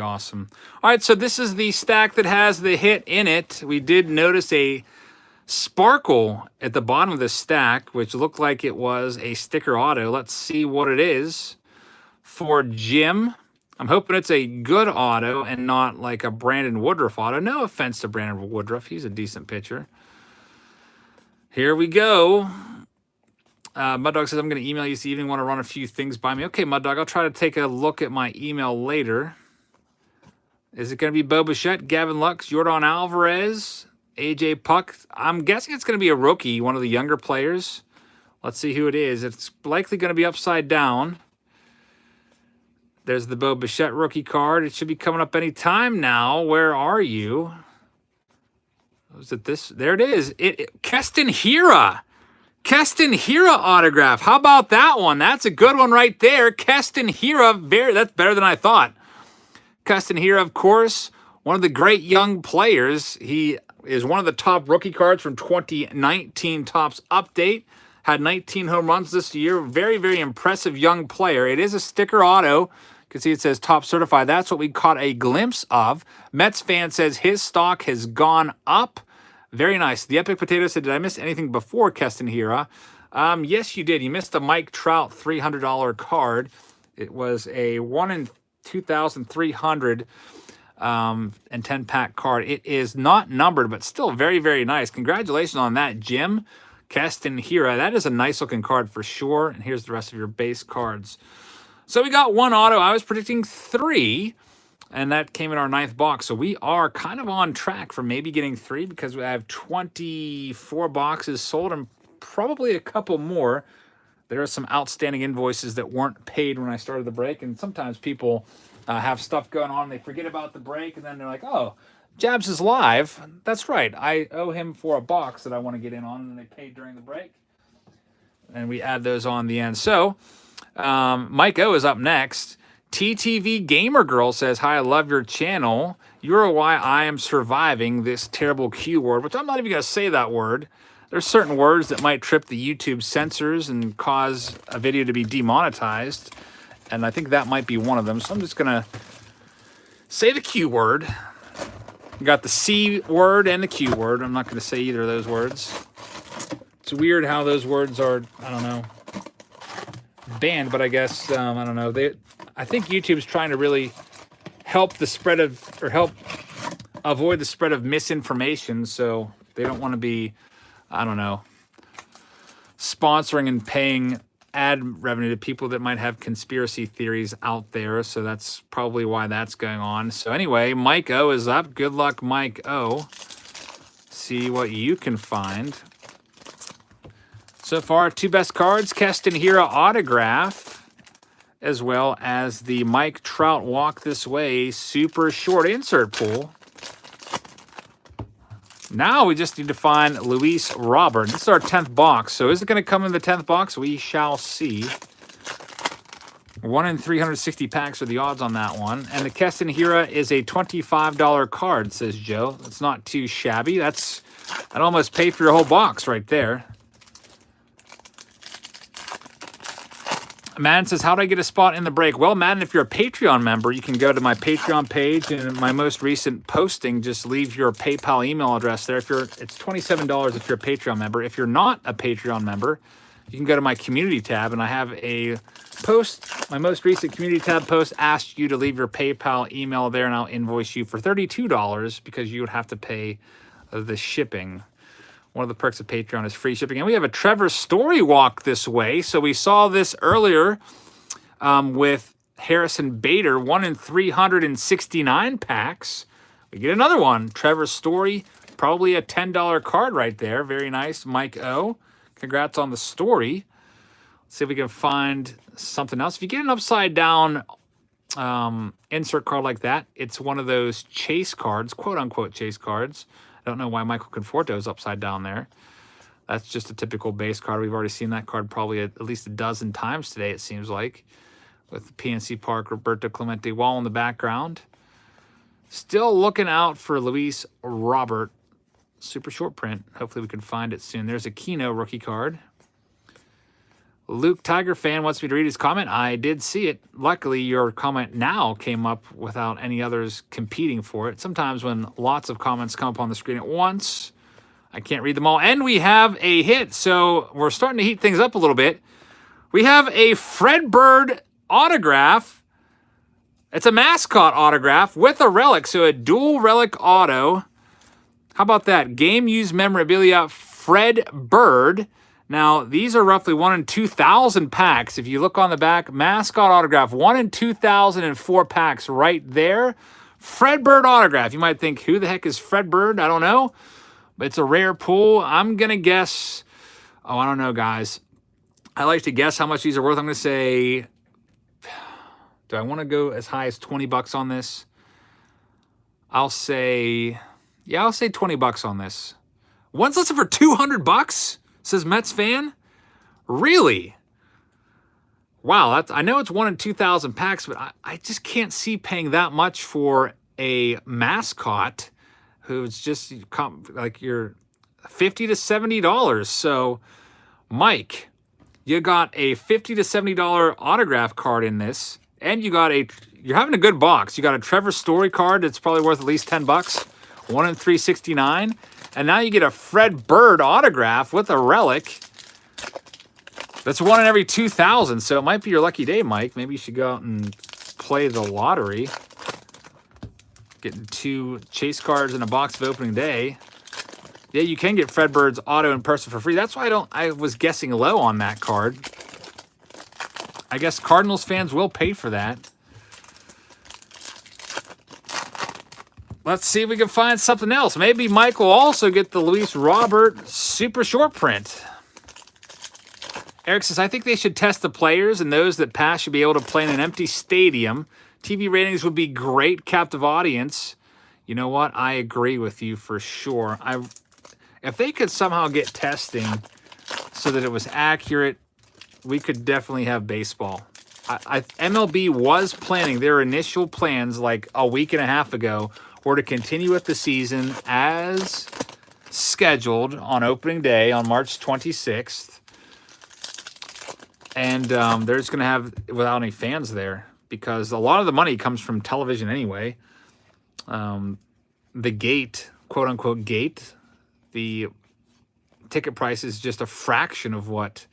awesome. All right, so this is the stack that has the hit in it. We did notice a sparkle at the bottom of the stack, which looked like it was a sticker auto. Let's see what it is for Jim. I'm hoping it's a good auto and not like a Brandon Woodruff auto. No offense to Brandon Woodruff. He's a decent pitcher. Here we go. Mud Dog says, I'm going to email you this evening. Want to run a few things by me. Okay, Mud Dog, I'll try to take a look at my email later. Is it going to be Bo Bichette, Gavin Lux, Jordan Alvarez, AJ Puck? I'm guessing it's going to be a rookie, one of the younger players. Let's see who it is. It's likely going to be upside down. There's the Bo Bichette rookie card. It should be coming up any time now. Where are you? Was it this? There it is. Keston Hiura. Keston Hiura autograph. How about that one? That's a good one right there. Keston Hiura. That's better than I thought. Keston Hiura, of course, one of the great young players. He is one of the top rookie cards from 2019 Topps Update. Had 19 home runs this year. Very, very impressive young player. It is a sticker auto. You can see it says Top Certified. That's what we caught a glimpse of. Mets fan says his stock has gone up. Very nice. The Epic Potato said, did I miss anything before Keston Hiura? Yes, you did. You missed a Mike Trout $300 card. It was a 1 in 2,300 and 10-pack card. It is not numbered, but still very, very nice. Congratulations on that, Jim. Keston Hiura. That is a nice-looking card for sure. And here's the rest of your base cards. So we got one auto. I was predicting 3, and that came in our 9th box. So we are kind of on track for maybe getting 3 because we have 24 boxes sold and probably a couple more. There are some outstanding invoices that weren't paid when I started the break, and sometimes people have stuff going on, and they forget about the break, and then they're like, oh, Jabs is live. That's right. I owe him for a box that I want to get in on, and they paid during the break. And we add those on the end. So Mike O is up next. TTV Gamer Girl says, hi, I love your channel. You're why I am surviving this terrible Q word, which I'm not even going to say that word. There's certain words that might trip the YouTube censors and cause a video to be demonetized. And I think that might be one of them. So I'm just going to say the Q word. You got the C word and the Q word. I'm not going to say either of those words. It's weird how those words are, I don't know, banned, but I guess, I don't know. I think YouTube's trying to really help the spread of, or help avoid the spread of misinformation. So they don't want to be, I don't know, sponsoring and paying ad revenue to people that might have conspiracy theories out there. So that's probably why that's going on. So anyway, Mike O is up. Good luck, Mike O. See what you can find. So far, 2 best cards. Keston Hiura autograph. as well as the Mike Trout Walk This Way super short insert pull. Now we just need to find Luis Robert. This is our 10th box. So is it going to come in the 10th box? We shall see. 1 in 360 packs are the odds on that one. And the Keston Hira is a $25 card, says Joe. It's not too shabby. I'd almost pay for your whole box right there. Madden says, how do I get a spot in the break? Well, Madden, if you're a Patreon member, you can go to my Patreon page, and in my most recent posting, just leave your PayPal email address there. It's $27 if you're a Patreon member. If you're not a Patreon member, you can go to my community tab, and I have a post. My most recent community tab post asked you to leave your PayPal email there, and I'll invoice you for $32 because you would have to pay the shipping. One of the perks of Patreon is free shipping. And we have a Trevor Story Walk This Way. So we saw this earlier with Harrison Bader, 1 in 369 packs. We get another one. Trevor Story, probably a $10 card right there. Very nice, Mike O. Congrats on the story. Let's see if we can find something else. If you get an upside down insert card like that, it's one of those chase cards, quote unquote chase cards. I don't know why Michael Conforto is upside down there. That's just a typical base card. We've already seen that card probably at least a dozen times today, it seems like, with PNC Park, Roberto Clemente Wall in the background. Still looking out for Luis Robert. Super short print. Hopefully we can find it soon. There's a Keno rookie card. Luke Tiger Fan wants me to read his comment. I did see it. Luckily, your comment now came up without any others competing for it. Sometimes when lots of comments come up on the screen at once, I can't read them all. And we have a hit, so we're starting to heat things up a little bit. We have a Fred Bird autograph. It's a mascot autograph with a relic, so a dual relic auto. How about that? Game used memorabilia, Fred Bird. Now, these are roughly 1 in 2,000 packs. If you look on the back, mascot autograph, 1 in 2,004 packs right there. Fred Bird autograph. You might think, who the heck is Fred Bird? I don't know. But it's a rare pull. I'm going to guess, I don't know, guys. I like to guess how much these are worth. I'm going to say, do I want to go as high as 20 bucks on this? I'll say 20 bucks on this. One's listed for 200 bucks? Says Mets fan. Really? Wow, I know it's 1 in 2,000 packs, but I just can't see paying that much for a mascot who's just like you're $50 to $70. So, Mike, you got a $50 to $70 autograph card in this, and you're having a good box. You got a Trevor Story card that's probably worth at least 10 bucks. 1 in 369. And now you get a Fred Bird autograph with a relic. That's 1 in every 2,000. So it might be your lucky day, Mike. Maybe you should go out and play the lottery. Getting 2 chase cards in a box of opening day. Yeah, you can get Fred Bird's auto in person for free. That's why I was guessing low on that card. I guess Cardinals fans will pay for that. Let's see if we can find something else. Maybe Mike will also get the Luis Robert super short print. Eric says, I think they should test the players, and those that pass should be able to play in an empty stadium. TV ratings would be great, captive audience. You know what? I agree with you for sure. If they could somehow get testing so that it was accurate, we could definitely have baseball. MLB was planning, their initial plans like a week and a half ago were to continue with the season as scheduled on opening day on March 26th. And they're just going to have without any fans there because a lot of the money comes from television anyway. The gate, quote unquote gate, the ticket price is just a fraction of what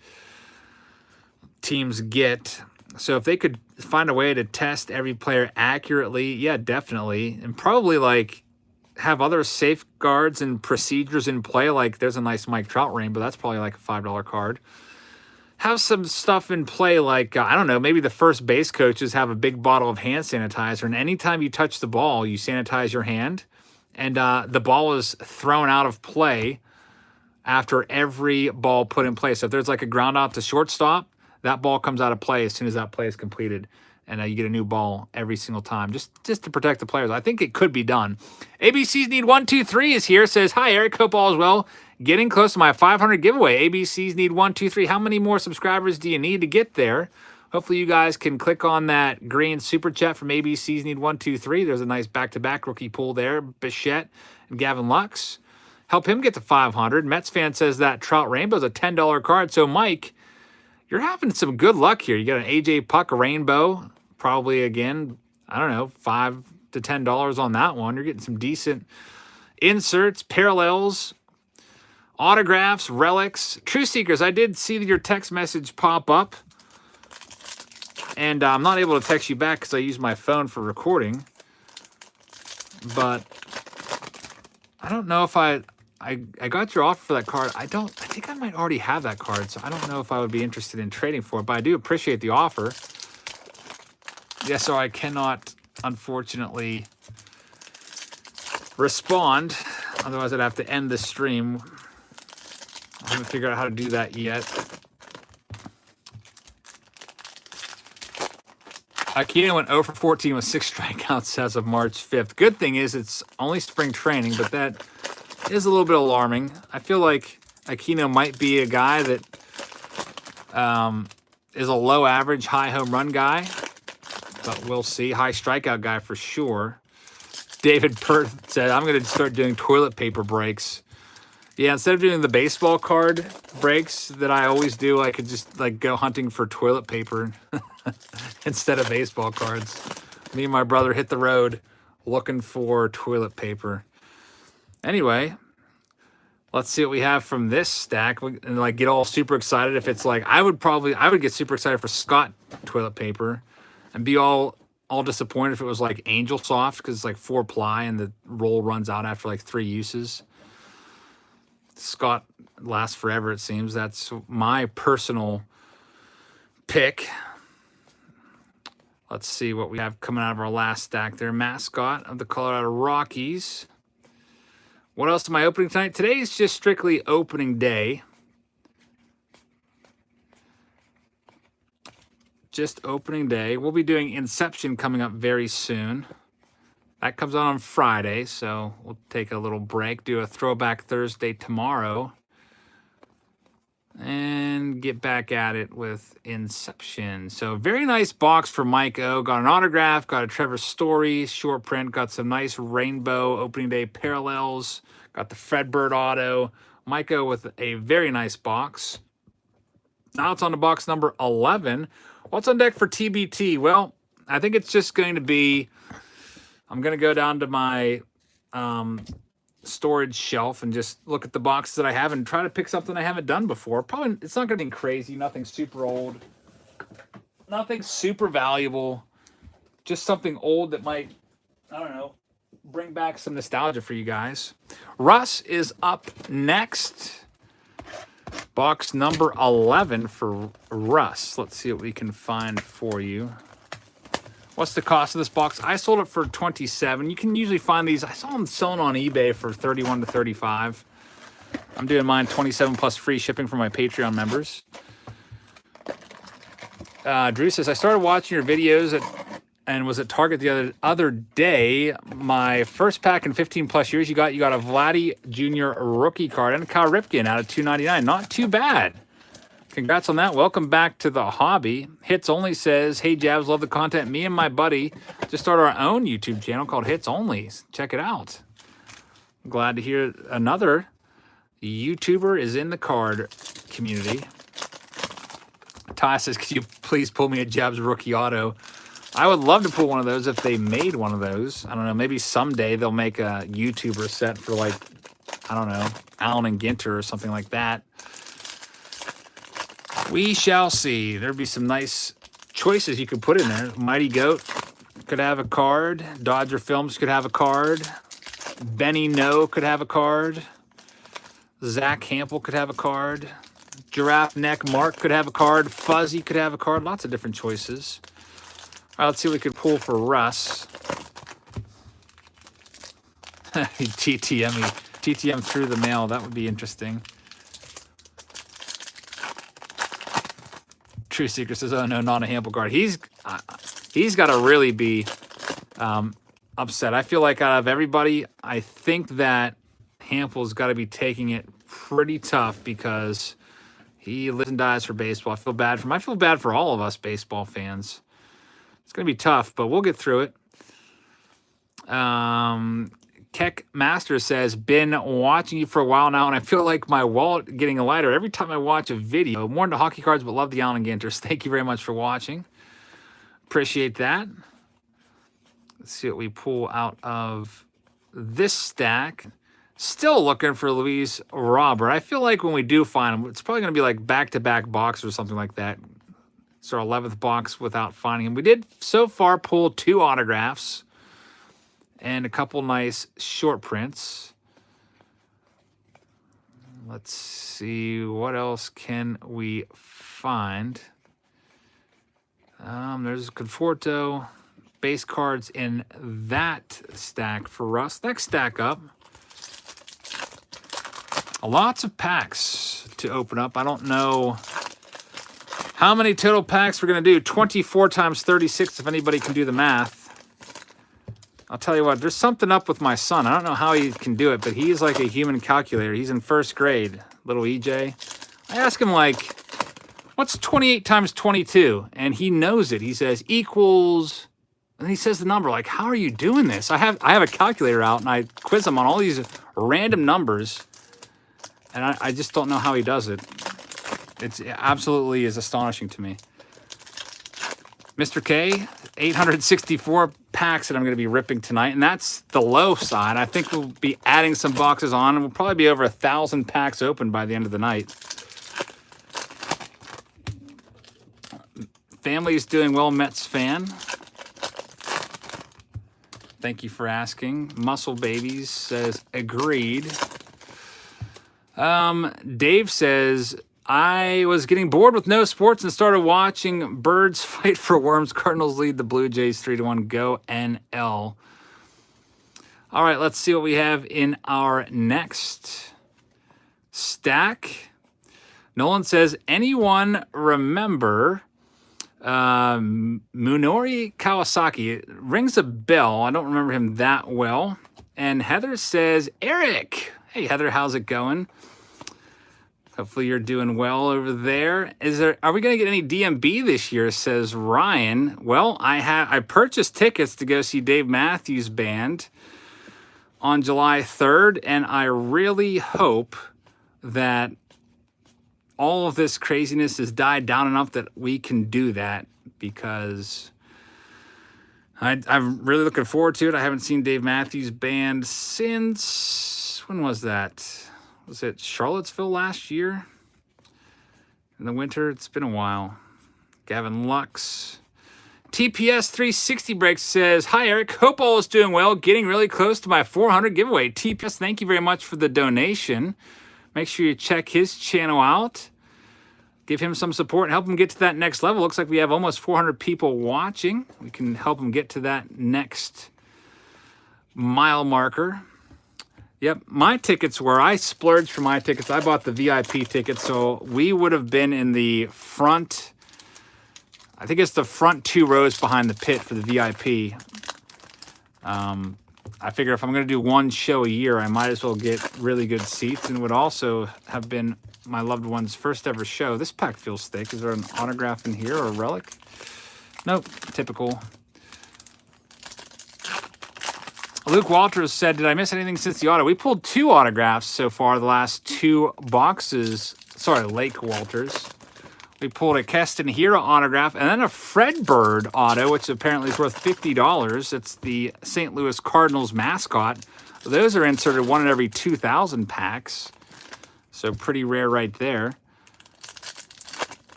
teams get. So if they could find a way to test every player accurately, yeah, definitely. And probably like have other safeguards and procedures in play. Like there's a nice Mike Trout ring, but that's probably like a $5 card. Have some stuff in play like, I don't know, maybe the first base coaches have a big bottle of hand sanitizer. And anytime you touch the ball, you sanitize your hand. And the ball is thrown out of play after every ball put in play. So if there's like a ground out to shortstop, that ball comes out of play as soon as that play is completed. And you get a new ball every single time, just to protect the players. I think it could be done. ABCs Need 123 is here. Says, hi, Eric. Hope all is well. Getting close to my 500 giveaway. ABCs Need 123. How many more subscribers do you need to get there? Hopefully you guys can click on that green super chat from ABCs Need 123. There's a nice back-to-back rookie pool there. Bichette and Gavin Lux. Help him get to 500. Mets fan says that Trout Rainbow is a $10 card. So, Mike, you're having some good luck here. You got an AJ Puck Rainbow. Probably, again, I don't know, $5 to $10 on that one. You're getting some decent inserts, parallels, autographs, relics. True Seekers, I did see your text message pop up. And I'm not able to text you back because I use my phone for recording. But I don't know if I got your offer for that card. I think I might already have that card. So I don't know if I would be interested in trading for it. But I do appreciate the offer. Yeah, so I cannot, unfortunately, respond. Otherwise, I'd have to end the stream. I haven't figured out how to do that yet. Aquino went 0 for 14 with 6 strikeouts as of March 5th. Good thing is it's only spring training, but that is a little bit alarming. I feel like Aquino might be a guy that is a low average, high home run guy. But we'll see. High strikeout guy for sure. David Perth said, I'm going to start doing toilet paper breaks. Yeah, instead of doing the baseball card breaks that I always do, I could just like go hunting for toilet paper instead of baseball cards. Me and my brother hit the road looking for toilet paper. Anyway, let's see what we have from this stack and like get all super excited. If it's like, I would get super excited for Scott toilet paper. And be all disappointed if it was like Angel Soft because it's like 4-ply and the roll runs out after like 3 uses. Scott lasts forever, it seems. That's my personal pick. Let's see what we have coming out of our last stack there. Mascot of the Colorado Rockies. What else am I opening tonight? Today is just strictly opening day. Just opening day. We'll be doing Inception coming up very soon. That comes out on Friday, so we'll take a little break, do a Throwback Thursday tomorrow, and get back at it with Inception. So very nice box for Mike O. Got an autograph, got a Trevor Story short print, got some nice rainbow opening day parallels, got the Fredbird auto. Mike O with a very nice box. Now it's on to box number 11. What's on deck for TBT? Well, I think it's just going to be, I'm going to go down to my storage shelf and just look at the boxes that I have and try to pick something I haven't done before. Probably, it's not going to be crazy, nothing super old, nothing super valuable, just something old that might, I don't know, bring back some nostalgia for you guys. Russ is up next. Box number 11 for Russ. Let's see what we can find for you. What's the cost of this box? I sold it for $27. You can usually find these. I saw them selling on eBay for $31 to $35. I'm doing mine $27 plus free shipping for my Patreon members. Drew says, I started watching your videos and was at Target the other day. My first pack in 15 plus years, you got a Vladdy Jr. rookie card and a Kyle Ripken out of $2.99. Not too bad. Congrats on that. Welcome back to the hobby. Hits Only says, hey, Jabs, love the content. Me and my buddy just started our own YouTube channel called Hits Only. Check it out. Glad to hear another YouTuber is in the card community. Ty says, could you please pull me a Jabs rookie auto? I would love to pull one of those if they made one of those. I don't know. Maybe someday they'll make a YouTuber set for like, I don't know, Allen and Ginter or something like that. We shall see. There'd be some nice choices you could put in there. Mighty Goat could have a card. Dodger Films could have a card. Benny No could have a card. Zach Hampel could have a card. Giraffe Neck Mark could have a card. Fuzzy could have a card. Lots of different choices. All right, let's see what we could pull for Russ. TTM through the mail. That would be interesting. True Secret says, "Oh no, not a Hample card." He's got to really be upset. I feel like out of everybody, I think that Hample's got to be taking it pretty tough because he lives and dies for baseball. I feel bad for him. I feel bad for all of us baseball fans. It's going to be tough, but we'll get through it. Keck Master says, been watching you for a while now, and I feel like my wallet getting lighter every time I watch a video. More into hockey cards, but love the Allen Ganters. Thank you very much for watching. Appreciate that. Let's see what we pull out of this stack. Still looking for Luis Robert. I feel like when we do find him, it's probably going to be like back-to-back box or something like that. It's our 11th box without finding him. We did so far pull 2 autographs and a couple nice short prints. Let's see, what else can we find? There's Conforto. Base cards in that stack for us. Next stack up. Lots of packs to open up. I don't know how many total packs we're going to do. 24 times 36, if anybody can do the math. I'll tell you what, there's something up with my son. I don't know how he can do it, but he's like a human calculator. He's in 1st grade, little EJ. I ask him, like, what's 28 times 22? And he knows it. He says, equals... And he says the number, like, how are you doing this? I have a calculator out, and I quiz him on all these random numbers. And I just don't know how he does it. It absolutely is astonishing to me. Mr. K, 864 packs that I'm going to be ripping tonight. And that's the low side. I think we'll be adding some boxes on. And we'll probably be over 1,000 packs open by the end of the night. Family is doing well, Mets fan. Thank you for asking. Muscle Babies says, agreed. Dave says, I was getting bored with no sports and started watching birds fight for worms. Cardinals lead the Blue Jays 3-1. Go NL. All right, let's see what we have in our next stack. Nolan says, anyone remember Munori Kawasaki? It rings a bell. I don't remember him that well. And Heather says, Eric. Hey, Heather, how's it going? Hopefully you're doing well over there. Are we going to get any DMB this year, says Ryan. Well, I purchased tickets to go see Dave Matthews Band on July 3rd, and I really hope that all of this craziness has died down enough that we can do that, because I'm really looking forward to it. I haven't seen Dave Matthews Band since, when was that? Was it Charlottesville last year? In the winter? It's been a while. Gavin Lux. TPS 360 Breaks says, hi, Eric. Hope all is doing well. Getting really close to my 400 giveaway. TPS, thank you very much for the donation. Make sure you check his channel out. Give him some support and help him get to that next level. Looks like we have almost 400 people watching. We can help him get to that next mile marker. Yep, my tickets I splurged for my tickets. I bought the VIP tickets, so we would have been in the front. I think it's the front 2 rows behind the pit for the VIP. I figure if I'm going to do one show a year, I might as well get really good seats, and it would also have been my loved one's first ever show. This pack feels thick. Is there an autograph in here or a relic? Nope, typical. Luke Walters said, did I miss anything since the auto? We pulled 2 autographs so far, the last 2 boxes. Sorry, Lake Walters. We pulled a Keston Hero autograph and then a Fred Bird auto, which apparently is worth $50. It's the St. Louis Cardinals mascot. Those are inserted 1 in every 2,000 packs. So pretty rare right there.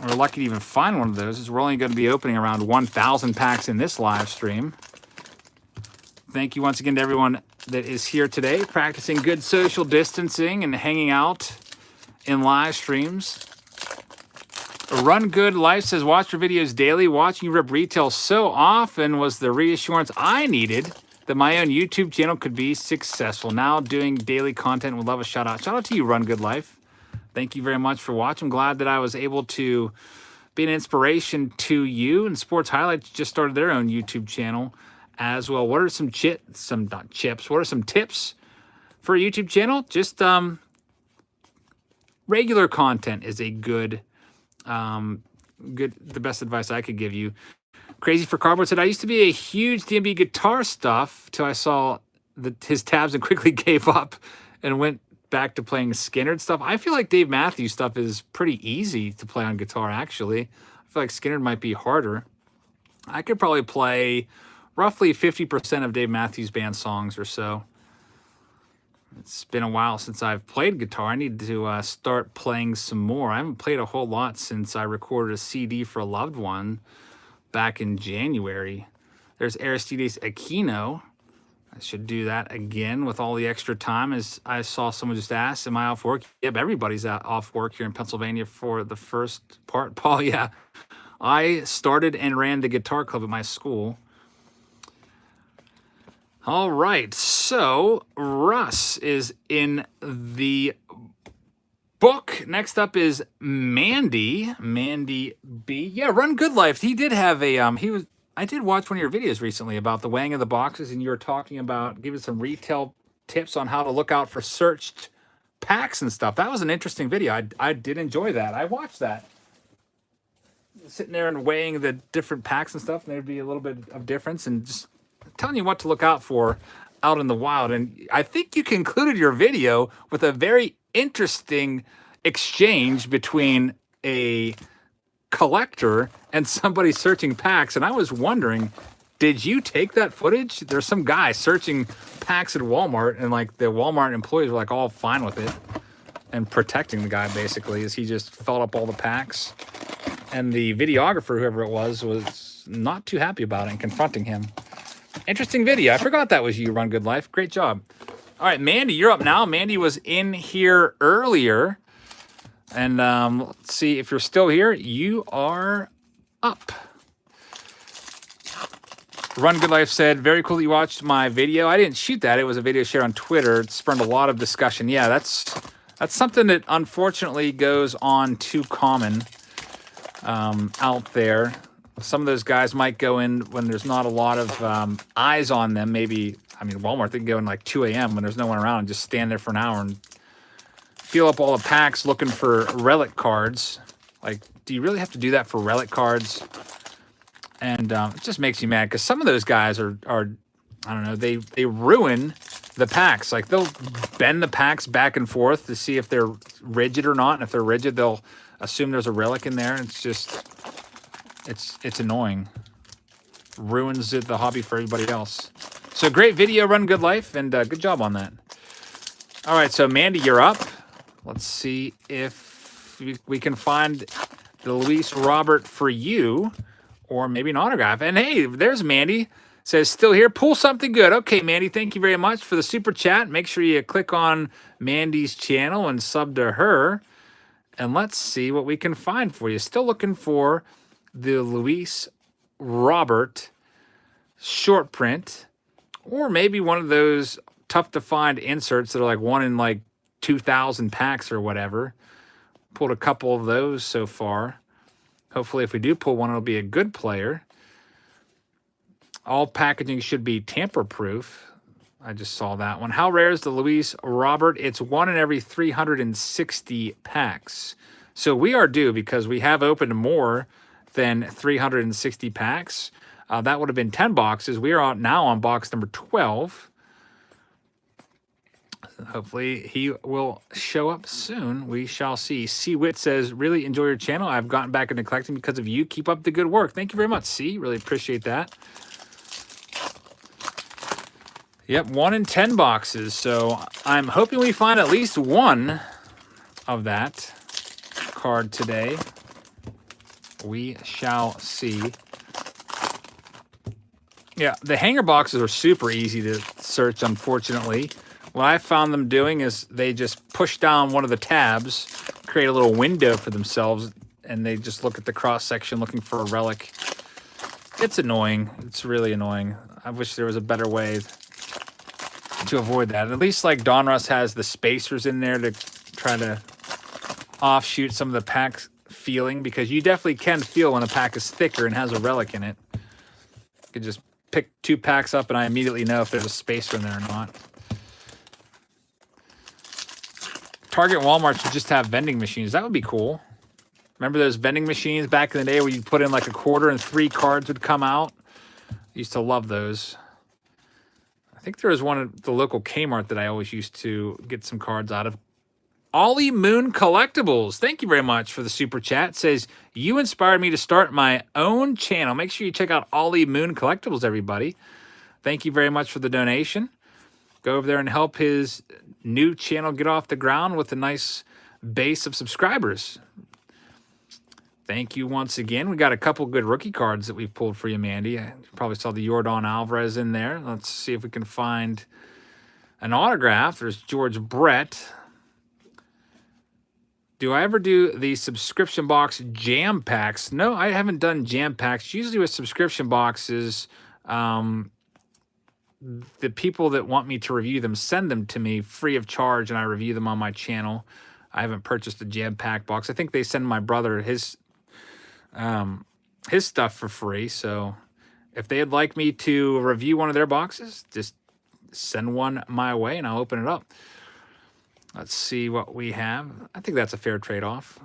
We're lucky to even find one of those, as we're only going to be opening around 1,000 packs in this live stream. Thank you once again to everyone that is here today, practicing good social distancing and hanging out in live streams. Run Good Life says, watch your videos daily. Watching you rip retail so often was the reassurance I needed that my own YouTube channel could be successful. Now doing daily content, would love a shout out. Shout out to you, Run Good Life. Thank you very much for watching. I'm glad that I was able to be an inspiration to you. And Sports Highlights just started their own YouTube channel as well. What are some not chips? What are some tips for a YouTube channel? Just regular content is a the best advice I could give you. Crazy for Cardboard said, I used to be a huge DMB guitar stuff till I saw his tabs and quickly gave up and went back to playing Skynyrd stuff. I feel like Dave Matthews stuff is pretty easy to play on guitar, actually. I feel like Skynyrd might be harder. I could probably play roughly 50% of Dave Matthews Band songs or so. It's been a while since I've played guitar. I need to start playing some more. I haven't played a whole lot since I recorded a CD for a loved one back in January. There's Aristides Aquino. I should do that again with all the extra time. As I saw someone just ask, am I off work? Yep, everybody's off work here in Pennsylvania for the first part. Paul, yeah. I started and ran the guitar club at my school. All right, so Russ is in the book. Next up is Mandy B. Yeah, Run Good Life. He did have a I did watch one of your videos recently about the weighing of the boxes, and you were talking about giving some retail tips on how to look out for searched packs and stuff. That was an interesting video. I did enjoy that. I watched that. Sitting there and weighing the different packs and stuff, and there'd be a little bit of difference, and just telling you what to look out for out in the wild. And I think you concluded your video with a very interesting exchange between a collector and somebody searching packs. And I was wondering, did you take that footage? There's some guy searching packs at Walmart, and like the Walmart employees were like all fine with it and protecting the guy basically as he just filled up all the packs. And the videographer, whoever it was not too happy about it and confronting him. Interesting video. I forgot that was you, Run Good Life. Great job. All right, Mandy, you're up now. Mandy was in here earlier. And let's see if you're still here. You are up. Run Good Life said, very cool that you watched my video. I didn't shoot that. It was a video shared on Twitter. It spurned a lot of discussion. Yeah, that's something that unfortunately goes on too common out there. Some of those guys might go in when there's not a lot of eyes on them. Maybe, I mean, Walmart, they can go in like 2 a.m. when there's no one around and just stand there for an hour and fill up all the packs looking for relic cards. Like, do you really have to do that for relic cards? And it just makes you mad because some of those guys are I don't know, they ruin the packs. Like, they'll bend the packs back and forth to see if they're rigid or not. And if they're rigid, they'll assume there's a relic in there. And it's just... It's annoying. Ruins the hobby for everybody else. So great video, Run Good Life, and good job on that. All right, so Mandy, you're up. Let's see if we can find the Luis Robert for you, or maybe an autograph. And hey, there's Mandy. Says, still here. Pull something good. Okay, Mandy, thank you very much for the super chat. Make sure you click on Mandy's channel and sub to her. And let's see what we can find for you. Still looking for the Luis Robert short print, or maybe one of those tough to find inserts that are like 1 in like 2,000 packs or whatever. Pulled a couple of those so far. Hopefully if we do pull one, it'll be a good player. All packaging should be tamper-proof. I just saw that one. How rare is the Luis Robert? It's 1 in every 360 packs. So we are due because we have opened more than 360 packs. That would have been 10 boxes. We are now on box number 12. Hopefully he will show up soon. We shall see. C. Witt says, really enjoy your channel. I've gotten back into collecting because of you. Keep up the good work. Thank you very much, C. Really appreciate that. Yep, 1 in 10 boxes. So I'm hoping we find at least one of that card today. We shall see. Yeah, the hanger boxes are super easy to search, unfortunately. What I found them doing is they just push down one of the tabs, create a little window for themselves, and they just look at the cross-section looking for a relic. It's annoying. It's really annoying. I wish there was a better way to avoid that. At least like Donruss has the spacers in there to try to offshoot some of the pack feeling, because you definitely can feel when a pack is thicker and has a relic in it. You could just pick 2 packs up and I immediately know if there's a spacer in there or not. Target and Walmart should just have vending machines. That would be cool. Remember those vending machines back in the day where you put in like a quarter and 3 cards would come out? I used to love those. I think there was one at the local Kmart that I always used to get some cards out of. Ollie Moon Collectibles, thank you very much for the super chat. It says, you inspired me to start my own channel. Make sure you check out Ollie Moon Collectibles, everybody. Thank you very much for the donation. Go over there and help his new channel get off the ground with a nice base of subscribers. Thank you once again. We got a couple good rookie cards that we've pulled for you, Mandy. You probably saw the Yordan Alvarez in there. Let's see if we can find an autograph. There's George Brett. Do I ever do the subscription box jam packs? No, I haven't done jam packs. Usually with subscription boxes, the people that want me to review them send them to me free of charge, and I review them on my channel. I haven't purchased a jam pack box. I think they send my brother his stuff for free. So if they'd like me to review one of their boxes, just send one my way and I'll open it up. Let's see what we have. I think that's a fair trade-off.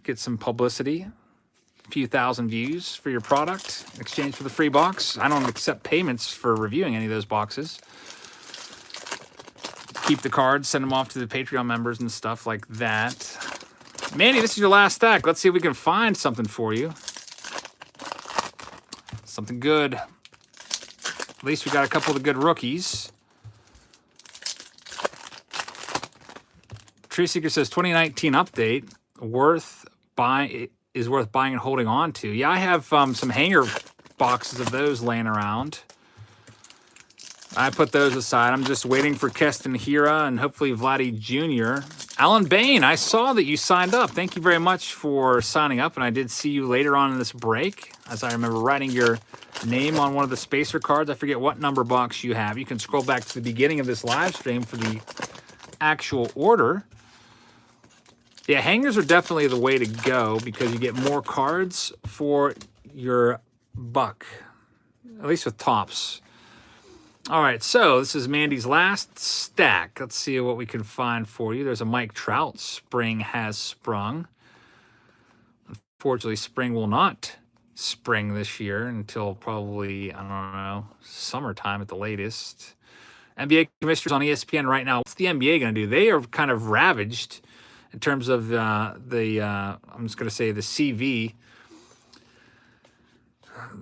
Get some publicity, a few thousand views for your product in exchange for the free box. I don't accept payments for reviewing any of those boxes. Keep the cards, send them off to the Patreon members and stuff like that. Manny, this is your last stack. Let's see if we can find something for you. Something good. At least we got a couple of the good rookies. Tree Seeker says 2019 update worth buying and holding on to. Yeah, I have some hanger boxes of those laying around. I put those aside. I'm just waiting for Keston Hira and hopefully Vladdy Jr. Alan Bain, I saw that you signed up. Thank you very much for signing up, and I did see you later on in this break, as I remember writing your name on one of the spacer cards. I forget what number box you have. You can scroll back to the beginning of this live stream for the actual order. Yeah, hangers are definitely the way to go because you get more cards for your buck, at least with tops. All right, so this is Mandy's last stack. Let's see what we can find for you. There's a Mike Trout. Spring has sprung. Unfortunately, spring will not spring this year until probably, I don't know, summertime at the latest. NBA commissioners on ESPN right now. What's the NBA going to do? They are kind of ravaged in terms of I'm just going to say the CV.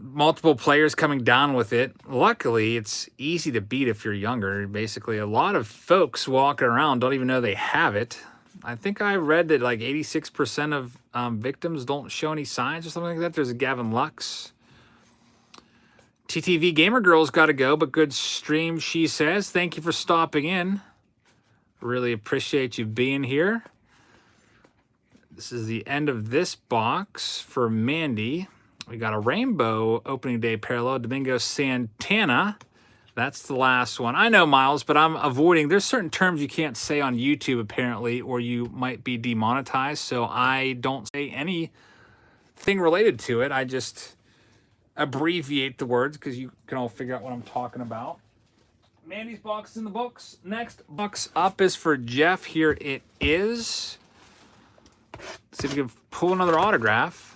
Multiple players coming down with it. Luckily, it's easy to beat if you're younger. Basically, a lot of folks walking around don't even know they have it. I think I read that like 86% of victims don't show any signs or something like that. There's a Gavin Lux. TTV Gamer Girl's got to go, but good stream, she says. Thank you for stopping in. Really appreciate you being here. This is the end of this box for Mandy. We got a rainbow opening day parallel, Domingo Santana. That's the last one. I know, Miles, but I'm avoiding. There's certain terms you can't say on YouTube, apparently, or you might be demonetized. So I don't say anything related to it. I just abbreviate the words because you can all figure out what I'm talking about. Mandy's box is in the books. Next box up is for Jeff. Here it is. Let's see if we can pull another autograph.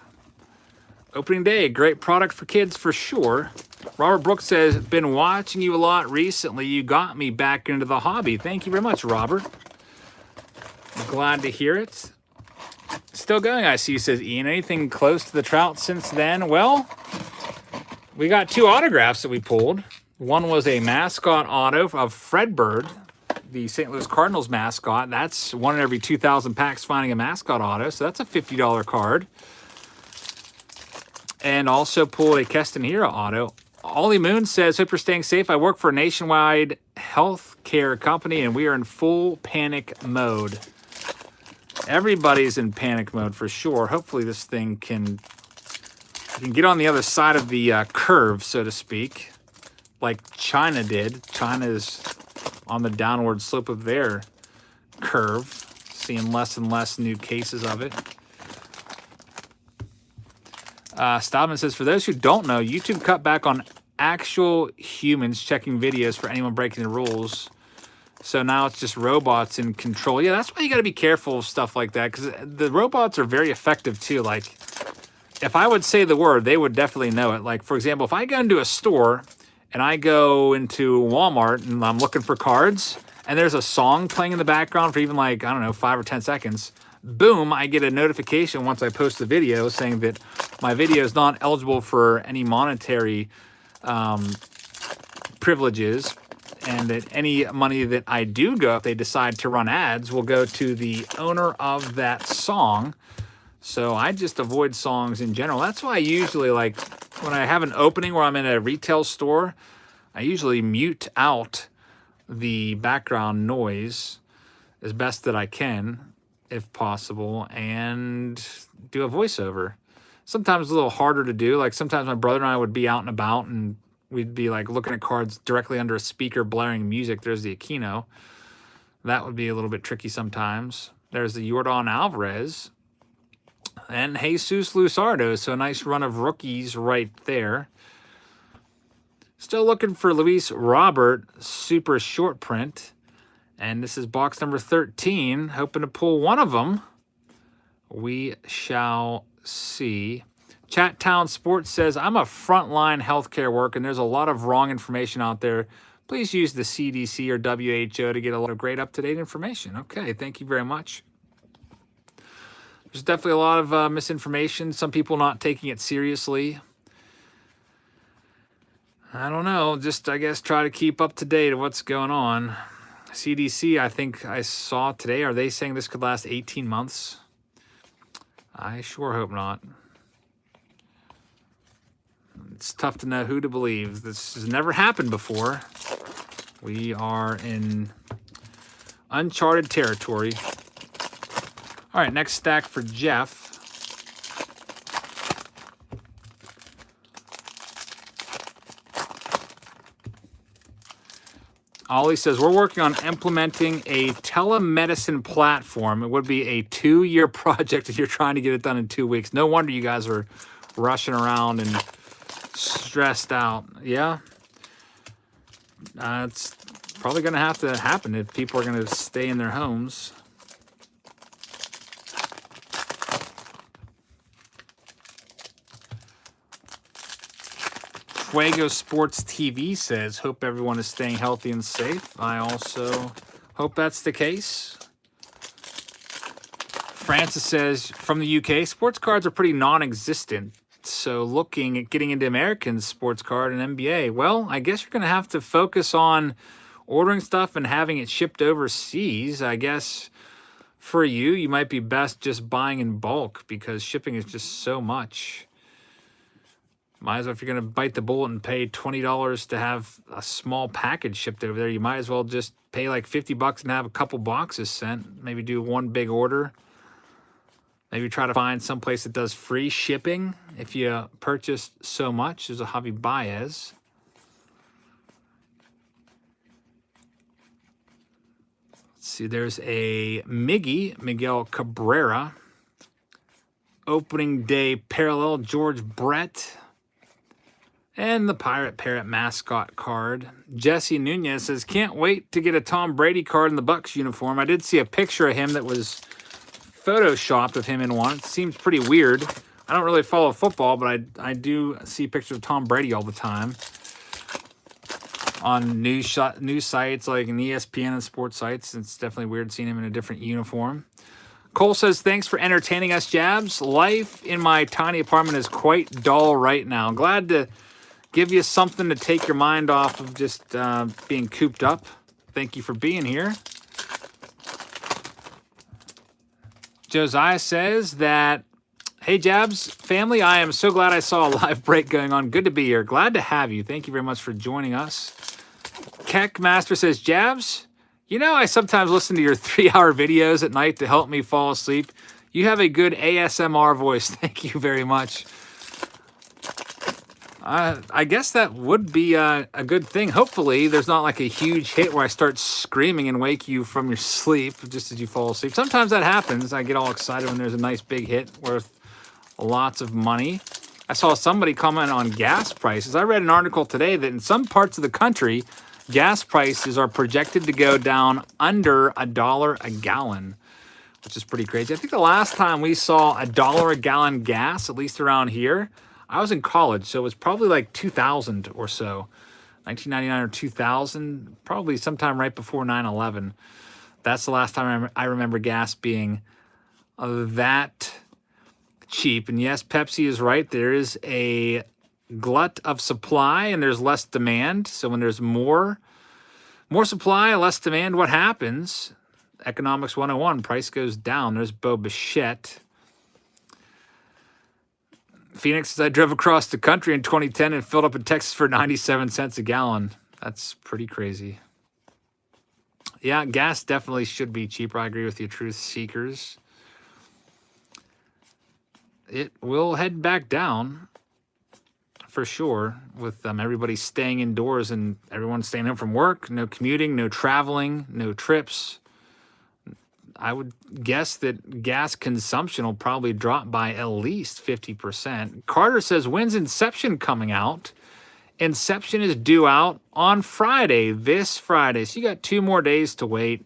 Opening day, great product for kids for sure. Robert Brooks says, been watching you a lot recently. You got me back into the hobby. Thank you very much, Robert. I'm glad to hear it. Still going, I see, says Ian. Anything close to the Trout since then? Well, we got 2 autographs that we pulled. One was a mascot auto of Fredbird, the St. Louis Cardinals mascot. That's one in every 2,000 packs finding a mascot auto, so that's a $50 card. And also pulled a Keston Hira auto. Ollie Moon says, hope you're staying safe. I work for a nationwide healthcare company, and we are in full panic mode. Everybody's in panic mode for sure. Hopefully this thing can get on the other side of the curve, so to speak, like China did. China is on the downward slope of their curve, seeing less and less new cases of it. Stodman says, for those who don't know, YouTube cut back on actual humans checking videos for anyone breaking the rules. So now it's just robots in control. Yeah, that's why you got to be careful of stuff like that, because the robots are very effective too. Like, if I would say the word, they would definitely know it. Like, for example, if I go into a store and I go into Walmart and I'm looking for cards and there's a song playing in the background for even like, I don't know, 5 or 10 seconds, boom, I get a notification once I post the video saying that my video is not eligible for any monetary privileges, and that any money that I do go, if they decide to run ads, will go to the owner of that song. So I just avoid songs in general. That's why I usually, like, when I have an opening where I'm in a retail store, I usually mute out the background noise as best that I can, if possible, and do a voiceover. Sometimes it's a little harder to do. Like, sometimes my brother and I would be out and about, and we'd be, like, looking at cards directly under a speaker blaring music. There's the Aquino. That would be a little bit tricky sometimes. There's the Yordan Alvarez and Jesus Luzardo. So a nice run of rookies right there. Still looking for Luis Robert, super short print. And this is box number 13. Hoping to pull one of them. We shall see. Chat Town Sports says, I'm a frontline healthcare worker and there's a lot of wrong information out there. Please use the CDC or WHO to get a lot of great up-to-date information. Okay, thank you very much. There's definitely a lot of misinformation. Some people not taking it seriously. I don't know. Just, I guess, try to keep up to date of what's going on. CDC, I think I saw today, are they saying this could last 18 months? I sure hope not. It's tough to know who to believe. This has never happened before. We are in uncharted territory. All right, next stack for Jeff. Ollie says, we're working on implementing a telemedicine platform. It would be a 2-year project if you're trying to get it done in 2 weeks. No wonder you guys are rushing around and stressed out. Yeah. It's probably going to have to happen if people are going to stay in their homes. Fuego Sports TV says, hope everyone is staying healthy and safe. I also hope that's the case. Francis says, from the UK, sports cards are pretty non-existent. So looking at getting into American sports card and NBA, well, I guess you're going to have to focus on ordering stuff and having it shipped overseas. I guess for you, you might be best just buying in bulk because shipping is just so much. Might as well, if you're going to bite the bullet and pay $20 to have a small package shipped over there, you might as well just pay like $50 and have a couple boxes sent. Maybe do one big order. Maybe try to find some place that does free shipping if you purchase so much. There's a Javi Baez. Let's see, there's a Miguel Cabrera. Opening day parallel, George Brett. And the Pirate Parrot mascot card. Jesse Nunez says, can't wait to get a Tom Brady card in the Bucs uniform. I did see a picture of him that was photoshopped of him in one. It seems pretty weird. I don't really follow football, but I do see pictures of Tom Brady all the time. On news sites like an ESPN and sports sites. It's definitely weird seeing him in a different uniform. Cole says, thanks for entertaining us, Jabs. Life in my tiny apartment is quite dull right now. Glad to give you something to take your mind off of just being cooped up. Thank you for being here. Josiah says that, hey, Jabs family, I am so glad I saw a live break going on. Good to be here. Glad to have you. Thank you very much for joining us. Keck Master says, Jabs, you know I sometimes listen to your 3-hour videos at night to help me fall asleep. You have a good ASMR voice. Thank you very much. I guess that would be a good thing. Hopefully, there's not like a huge hit where I start screaming and wake you from your sleep just as you fall asleep. Sometimes that happens. I get all excited when there's a nice big hit worth lots of money. I saw somebody comment on gas prices. I read an article today that in some parts of the country, gas prices are projected to go down under $1 a gallon, which is pretty crazy. I think the last time we saw $1 a gallon gas, at least around here, I was in college, so it was probably like 2000 or so. 1999 or 2000, probably sometime right before 9/11. That's the last time I remember gas being that cheap. And yes, Pepsi is right. There is a glut of supply and there's less demand. So when there's more supply, less demand, what happens? Economics 101, price goes down. There's Bo Bichette. Phoenix says, I drove across the country in 2010 and filled up in Texas for 97 cents a gallon. That's pretty crazy. Yeah, gas definitely should be cheaper. I agree with you, truth seekers. It will head back down for sure with everybody staying indoors and everyone staying home from work. No commuting, no traveling, no trips. I would guess that gas consumption will probably drop by at least 50%. Carter says, when's Inception coming out? Inception is due out on Friday, this Friday. So you got 2 more days to wait,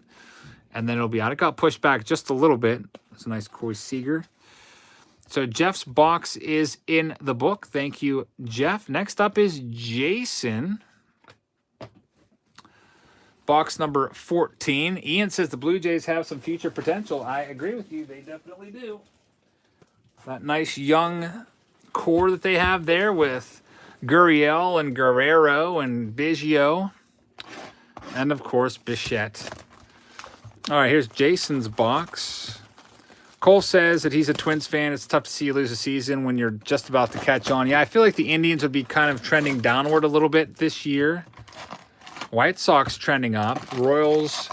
and then it'll be out. It got pushed back just a little bit. It's a nice Corey Seager. So Jeff's box is in the book. Thank you, Jeff. Next up is Jason. Box number 14. Ian says the Blue Jays have some future potential. I agree with you. They definitely do. That nice young core that they have there with Gurriel and Guerrero and Biggio. And, of course, Bichette. All right, here's Jason's box. Cole says that he's a Twins fan. It's tough to see you lose a season when you're just about to catch on. Yeah, I feel like the Indians would be kind of trending downward a little bit this year. White Sox trending up. Royals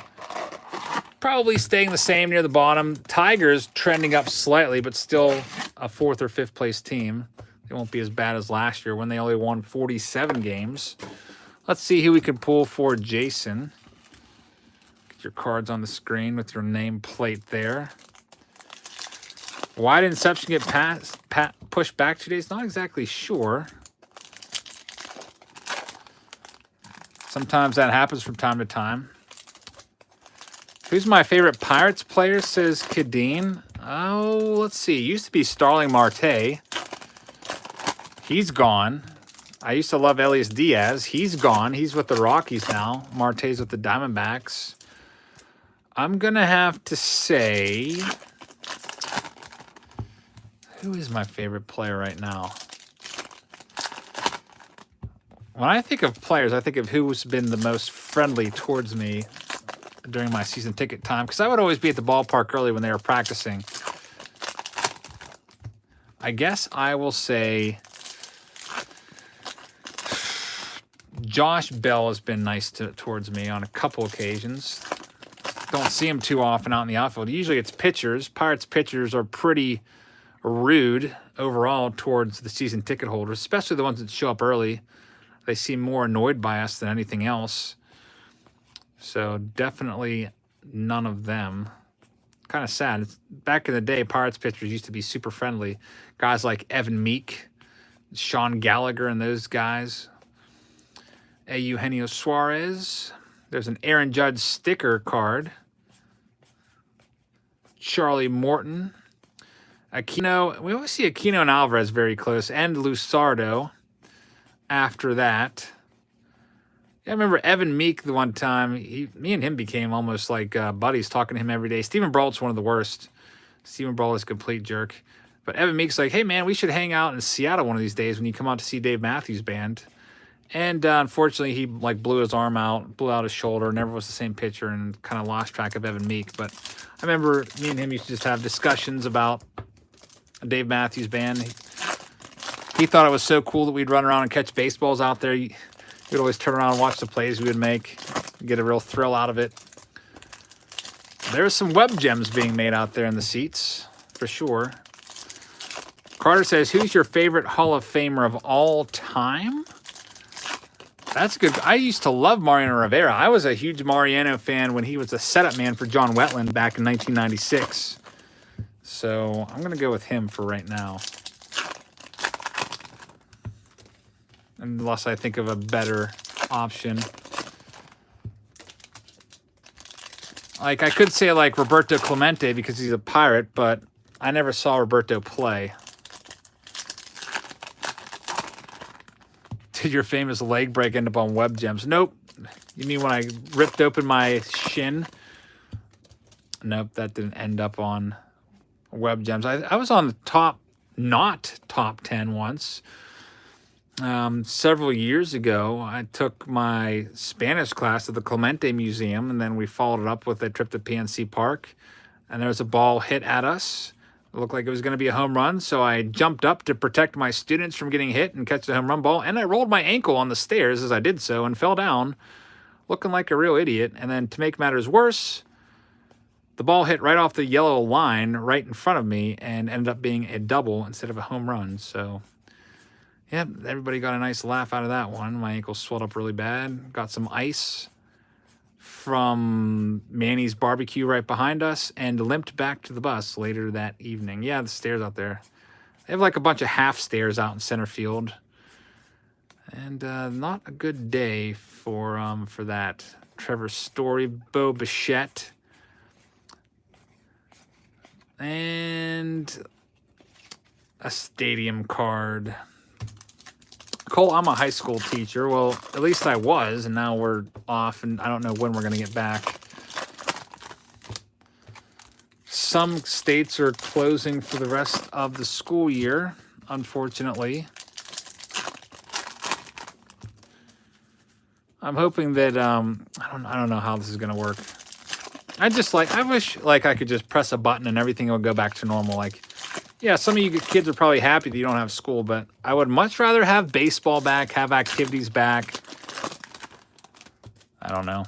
probably staying the same near the bottom. Tigers trending up slightly, but still a 4th or 5th place team. They won't be as bad as last year when they only won 47 games. Let's see who we can pull for Jason. Get your cards on the screen with your name plate there. Why did Inception get pushed back 2 days? Not exactly sure. Sometimes that happens from time to time. Who's my favorite Pirates player, says Kadeen. Oh, let's see. Used to be Starling Marte. He's gone. I used to love Elias Diaz. He's gone. He's with the Rockies now. Marte's with the Diamondbacks. I'm going to have to say... Who is my favorite player right now? When I think of players, I think of who's been the most friendly towards me during my season ticket time, because I would always be at the ballpark early when they were practicing. I guess I will say Josh Bell has been nice towards me on a couple occasions. Don't see him too often out in the outfield. Usually it's pitchers. Pirates pitchers are pretty rude overall towards the season ticket holders, especially the ones that show up early. They seem more annoyed by us than anything else. So definitely none of them. Kind of sad. Back in the day, Pirates pitchers used to be super friendly. Guys like Evan Meek, Sean Gallagher, and those guys. Eugenio Suarez. There's an Aaron Judge sticker card. Charlie Morton. Aquino. We always see Aquino and Alvarez very close. And Lusardo after that. Yeah, I remember Evan Meek the one time. Me and him became almost like buddies, talking to him every day. Steven Brault's one of the worst. Steven Brault is a complete jerk. But Evan Meek's like, hey, man, we should hang out in Seattle one of these days when you come out to see Dave Matthews Band. And unfortunately, he blew his arm out, blew out his shoulder, never was the same pitcher, and kind of lost track of Evan Meek. But I remember me and him used to just have discussions about Dave Matthews Band. He thought it was so cool that we'd run around and catch baseballs out there. We'd always turn around and watch the plays we would make, get a real thrill out of it. There's some web gems being made out there in the seats, for sure. Carter says, who's your favorite Hall of Famer of all time? That's good. I used to love Mariano Rivera. I was a huge Mariano fan when he was a setup man for John Wetland back in 1996. So I'm going to go with him for right now. unless I think of a better option. Like, I could say, like, Roberto Clemente because he's a Pirate, but I never saw Roberto play. Did your famous leg break end up on Web Gems? Nope. You mean when I ripped open my shin? Nope, that didn't end up on Web Gems. I was on the not top 10 once. Several years ago, I took my Spanish class to the Clemente Museum, and then we followed it up with a trip to PNC Park, and there was a ball hit at us. It looked like it was going to be a home run, so I jumped up to protect my students from getting hit and catch the home run ball, and I rolled my ankle on the stairs as I did so and fell down, looking like a real idiot. And then to make matters worse, the ball hit right off the yellow line right in front of me and ended up being a double instead of a home run. So yeah, everybody got a nice laugh out of that one. My ankle swelled up really bad. Got some ice from Manny's barbecue right behind us and limped back to the bus later that evening. Yeah, the stairs out there. They have like a bunch of half stairs out in center field. And not a good day for that. Trevor Story, Bo Bichette. And a stadium card. Cole, I'm a high school teacher. Well, at least I was, and now we're off, and I don't know when we're going to get back. Some states are closing for the rest of the school year, unfortunately. I'm hoping that I don't know how this is going to work. I wish like I could just press a button and everything would go back to normal. Like, yeah, some of you kids are probably happy that you don't have school, but I would much rather have baseball back, have activities back. I don't know.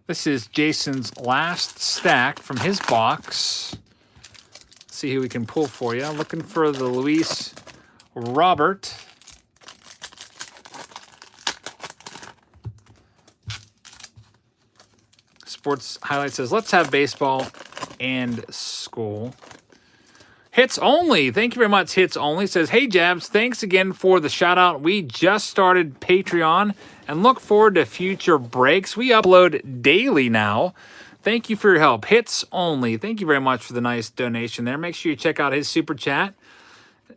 This is Jason's last stack from his box. Let's see who we can pull for you. I'm looking for the Luis Robert. Sports Highlight says, let's have baseball and school. Hits Only. Thank you very much, Hits Only. Says, hey, Jabs, thanks again for the shout-out. We just started Patreon and look forward to future breaks. We upload daily now. Thank you for your help. Hits Only. Thank you very much for the nice donation there. Make sure you check out his super chat.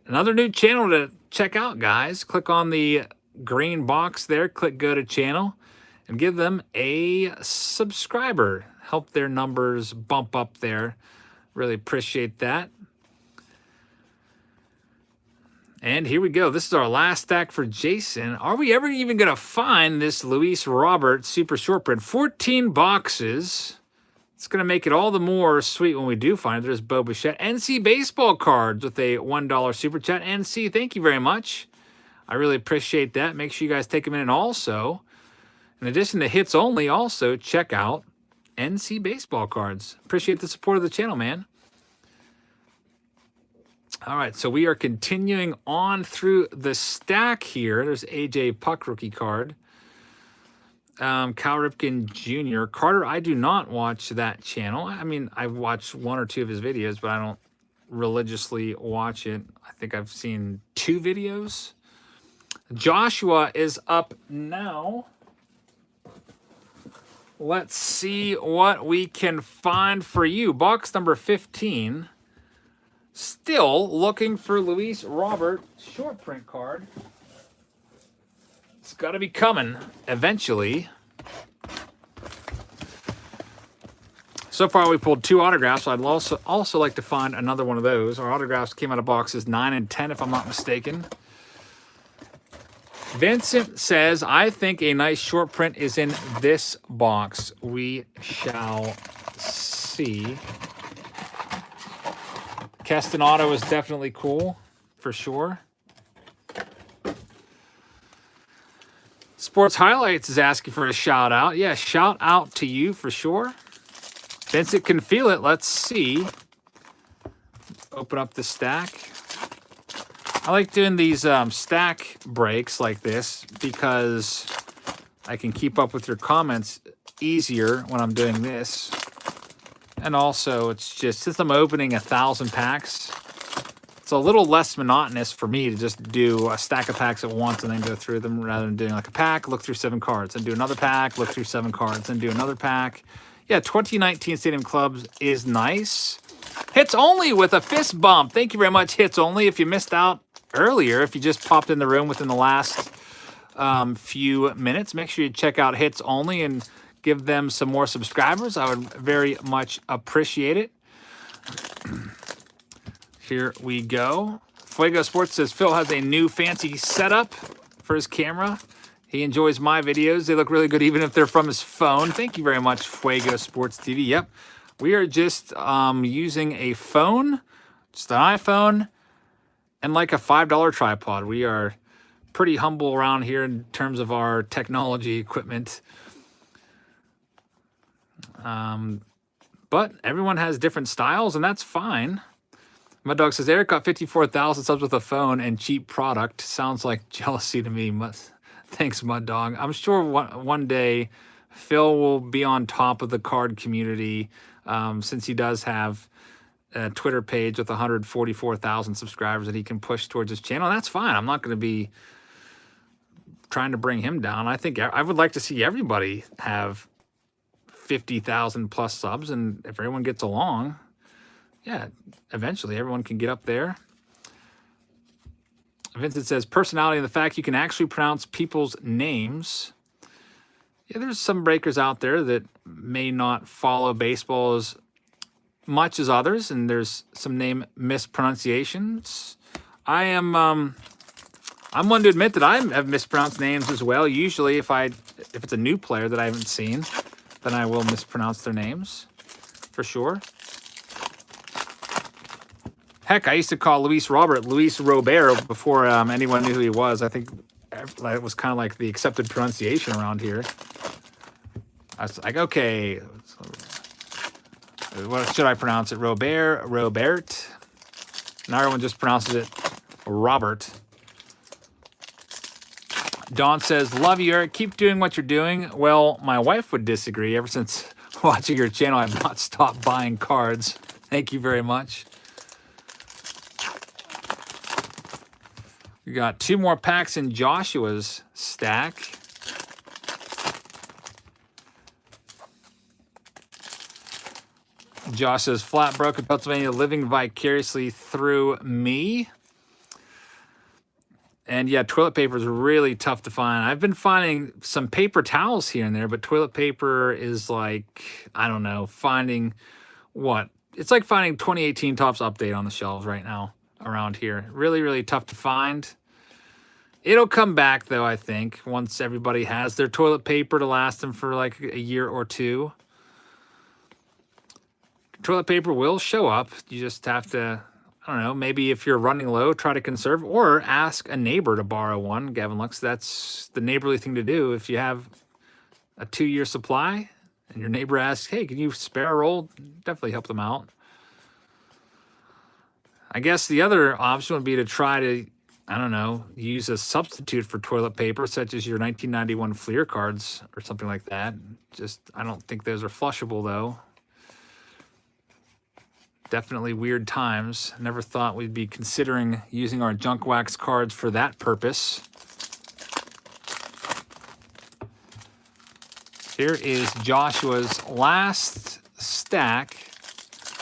Another new channel to check out, guys. Click on the green box there. Click Go to Channel. And give them a subscriber. Help their numbers bump up there. Really appreciate that. And here we go. This is our last stack for Jason. Are we ever even going to find this Luis Robert Super Short Print? 14 boxes. It's going to make it all the more sweet when we do find it. There's Bo Bichette. NC Baseball cards with a $1 Super Chat. NC, thank you very much. I really appreciate that. Make sure you guys take a minute also. In addition to Hits Only, also check out NC Baseball cards. Appreciate the support of the channel, man. All right, so we are continuing on through the stack here. There's AJ Puck rookie card. Cal Ripken Jr. Carter, I do not watch that channel. I mean, I've watched one or two of his videos, but I don't religiously watch it. I think I've seen 2 videos. Joshua is up now. Let's see what we can find for you. Box number 15. Still looking for Luis Robert short print card. It's got to be coming eventually. So far, we pulled 2 autographs. I'd also like to find another one of those. Our autographs came out of boxes 9 and 10, if I'm not mistaken. Vincent says, I think a nice short print is in this box. We shall see. Keston auto is definitely cool, for sure. Sports Highlights is asking for a shout out. Yeah, shout out to you for sure. Vincent can feel it. Let's see. Open up the stack. I like doing these stack breaks like this because I can keep up with your comments easier when I'm doing this. And also, it's just, since I'm opening 1,000 packs, it's a little less monotonous for me to just do a stack of packs at once and then go through them, rather than doing like a pack, look through 7 cards, and do another pack, look through 7 cards, and do another pack. Yeah, 2019 Stadium Clubs is nice. Hits Only with a fist bump. Thank you very much, Hits Only. If you missed out earlier, if you just popped in the room within the last few minutes, make sure you check out Hits Only and give them some more subscribers. I would very much appreciate it. Here we go. Fuego Sports says Phil has a new fancy setup for his camera. He enjoys my videos. They look really good even if they're from his phone. Thank you very much, Fuego Sports TV. Yep. We are just using a phone, just an iPhone, and like a $5 tripod. We are pretty humble around here in terms of our technology equipment. But everyone has different styles, and that's fine. My dog says, Eric got 54,000 subs with a phone and cheap product. Sounds like jealousy to me. Thanks, Mud Dog. I'm sure one day Phil will be on top of the card community, since he does have a Twitter page with 144,000 subscribers that he can push towards his channel. And that's fine. I'm not going to be trying to bring him down. I think I would like to see everybody have 50,000 plus subs, and if everyone gets along, yeah, eventually everyone can get up there. Vincent says, personality and the fact you can actually pronounce people's names. Yeah, there's some breakers out there that may not follow baseball as much as others, and there's some name mispronunciations. I'm one to admit that I have mispronounced names as well. Usually if it's a new player that I haven't seen, then I will mispronounce their names, for sure. Heck, I used to call Luis Robert Luis Robert before anyone knew who he was. I think it was kind of like the accepted pronunciation around here. I was like, okay, what should I pronounce it? Robert? Now everyone just pronounces it Robert. Dawn says, love you, Eric. Keep doing what you're doing. Well, my wife would disagree. Ever since watching your channel, I've not stopped buying cards. Thank you very much. We got 2 more packs in Joshua's stack. Josh says, flat broke in Pennsylvania, living vicariously through me. And yeah, toilet paper is really tough to find. I've been finding some paper towels here and there, but toilet paper is like, I don't know, finding what? It's like finding 2018 Topps Update on the shelves right now around here. Really, really tough to find. It'll come back, though, I think, once everybody has their toilet paper to last them for like a year or two. Toilet paper will show up. You just have to, I don't know, maybe if you're running low, try to conserve, or ask a neighbor to borrow one. Gavin Lux, that's the neighborly thing to do. If you have a 2-year supply and your neighbor asks, hey, can you spare a roll? Definitely help them out. I guess the other option would be to try to, I don't know, use a substitute for toilet paper, such as your 1991 Fleer cards or something like that. Just, I don't think those are flushable, though. Definitely weird times. Never thought we'd be considering using our junk wax cards for that purpose. Here is Joshua's last stack.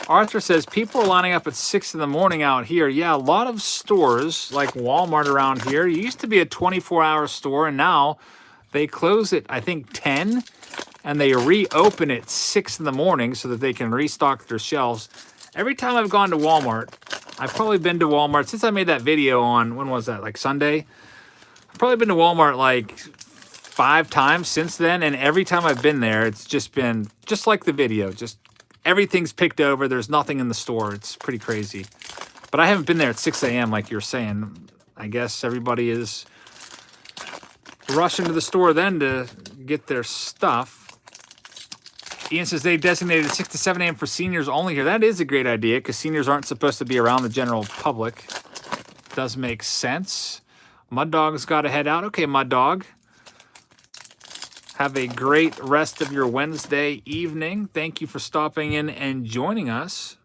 Arthur says, people are lining up at 6 in the morning out here. Yeah, a lot of stores like Walmart around here. It used to be a 24-hour store, and now they close at, I think, 10, and they reopen at 6 in the morning so that they can restock their shelves. Every time I've gone to Walmart, I've probably been to Walmart since I made that video on, when was that, like Sunday? I've probably been to Walmart like 5 times since then, and every time I've been there, it's just been just like the video. Just everything's picked over. There's nothing in the store. It's pretty crazy. But I haven't been there at 6 a.m. like you're saying. I guess everybody is rushing to the store then to get their stuff. Ian says they designated 6 to 7 a.m. for seniors only here. That is a great idea because seniors aren't supposed to be around the general public. Does make sense. Mud Dog's got to head out. Okay, Mud Dog. Have a great rest of your Wednesday evening. Thank you for stopping in and joining us.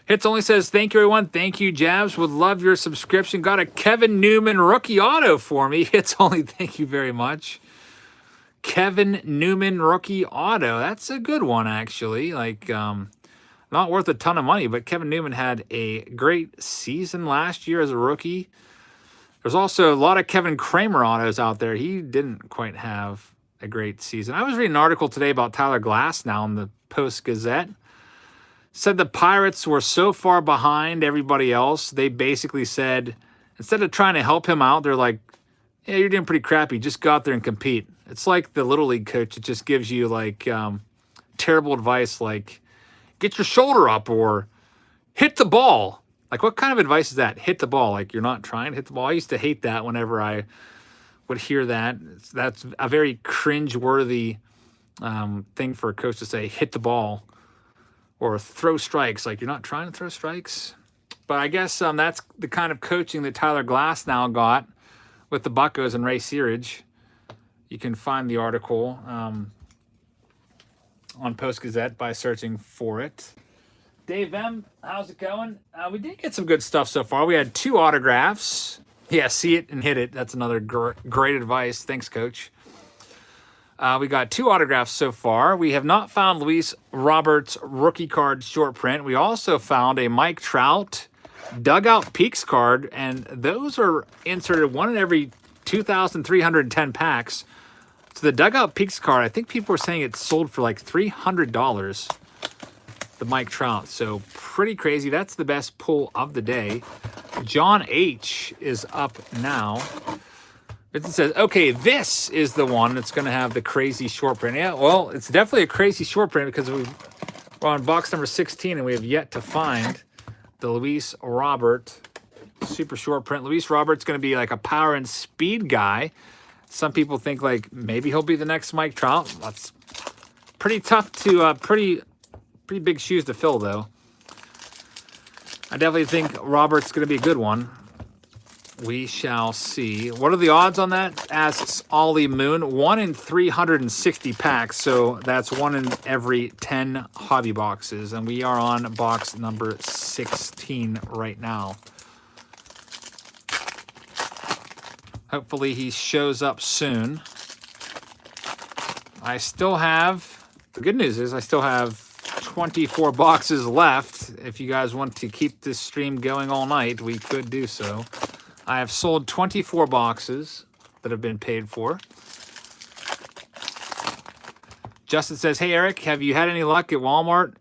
Hits Only says, thank you, everyone. Thank you, Jabs. Would love your subscription. Got a Kevin Newman rookie auto for me. Hits Only, thank you very much. Kevin Newman rookie auto. That's a good one, actually. Like, not worth a ton of money, but Kevin Newman had a great season last year as a rookie. There's also a lot of Kevin Kramer autos out there. He didn't quite have a great season. I was reading an article today about Tyler Glass now in the Post-Gazette. Said the Pirates were so far behind everybody else, they basically said, instead of trying to help him out, they're like, yeah, you're doing pretty crappy. Just go out there and compete. It's like the Little League coach that just gives you like terrible advice like, get your shoulder up or hit the ball. Like, what kind of advice is that? Hit the ball. Like, you're not trying to hit the ball. I used to hate that whenever I would hear that. That's a very cringe-worthy thing for a coach to say, hit the ball or throw strikes. Like, you're not trying to throw strikes. But I guess that's the kind of coaching that Tyler Glass now got with the Buccos and Ray Searage. You can find the article on Post-Gazette by searching for it. Dave M., how's it going? We did get some good stuff so far. We had 2 autographs. Yeah, see it and hit it. That's another great advice. Thanks, Coach. We got 2 autographs so far. We have not found Luis Roberts' rookie card short print. We also found a Mike Trout Dugout Peaks card, and those are inserted 1 in every 2,310 packs. So the Dugout Peaks card, I think people were saying it's sold for like $300. The Mike Trout. So pretty crazy. That's the best pull of the day. John H. is up now. It says, okay, this is the one that's going to have the crazy short print. Yeah, well, it's definitely a crazy short print because we're on box number 16 and we have yet to find the Luis Robert super short print. Luis Robert's going to be like a power and speed guy. Some people think like maybe he'll be the next Mike Trout. That's pretty tough to, pretty big shoes to fill, though. I definitely think Robert's going to be a good one. We shall see. What are the odds on that? Asks Ollie Moon. 1 in 360 packs, so that's 1 in every 10 hobby boxes. And we are on box number 16 right now. Hopefully he shows up soon. I still have, the good news is I still have 24 boxes left. If you guys want to keep this stream going all night, we could do so. I have sold 24 boxes that have been paid for. Justin says, hey, Eric, have you had any luck at Walmart?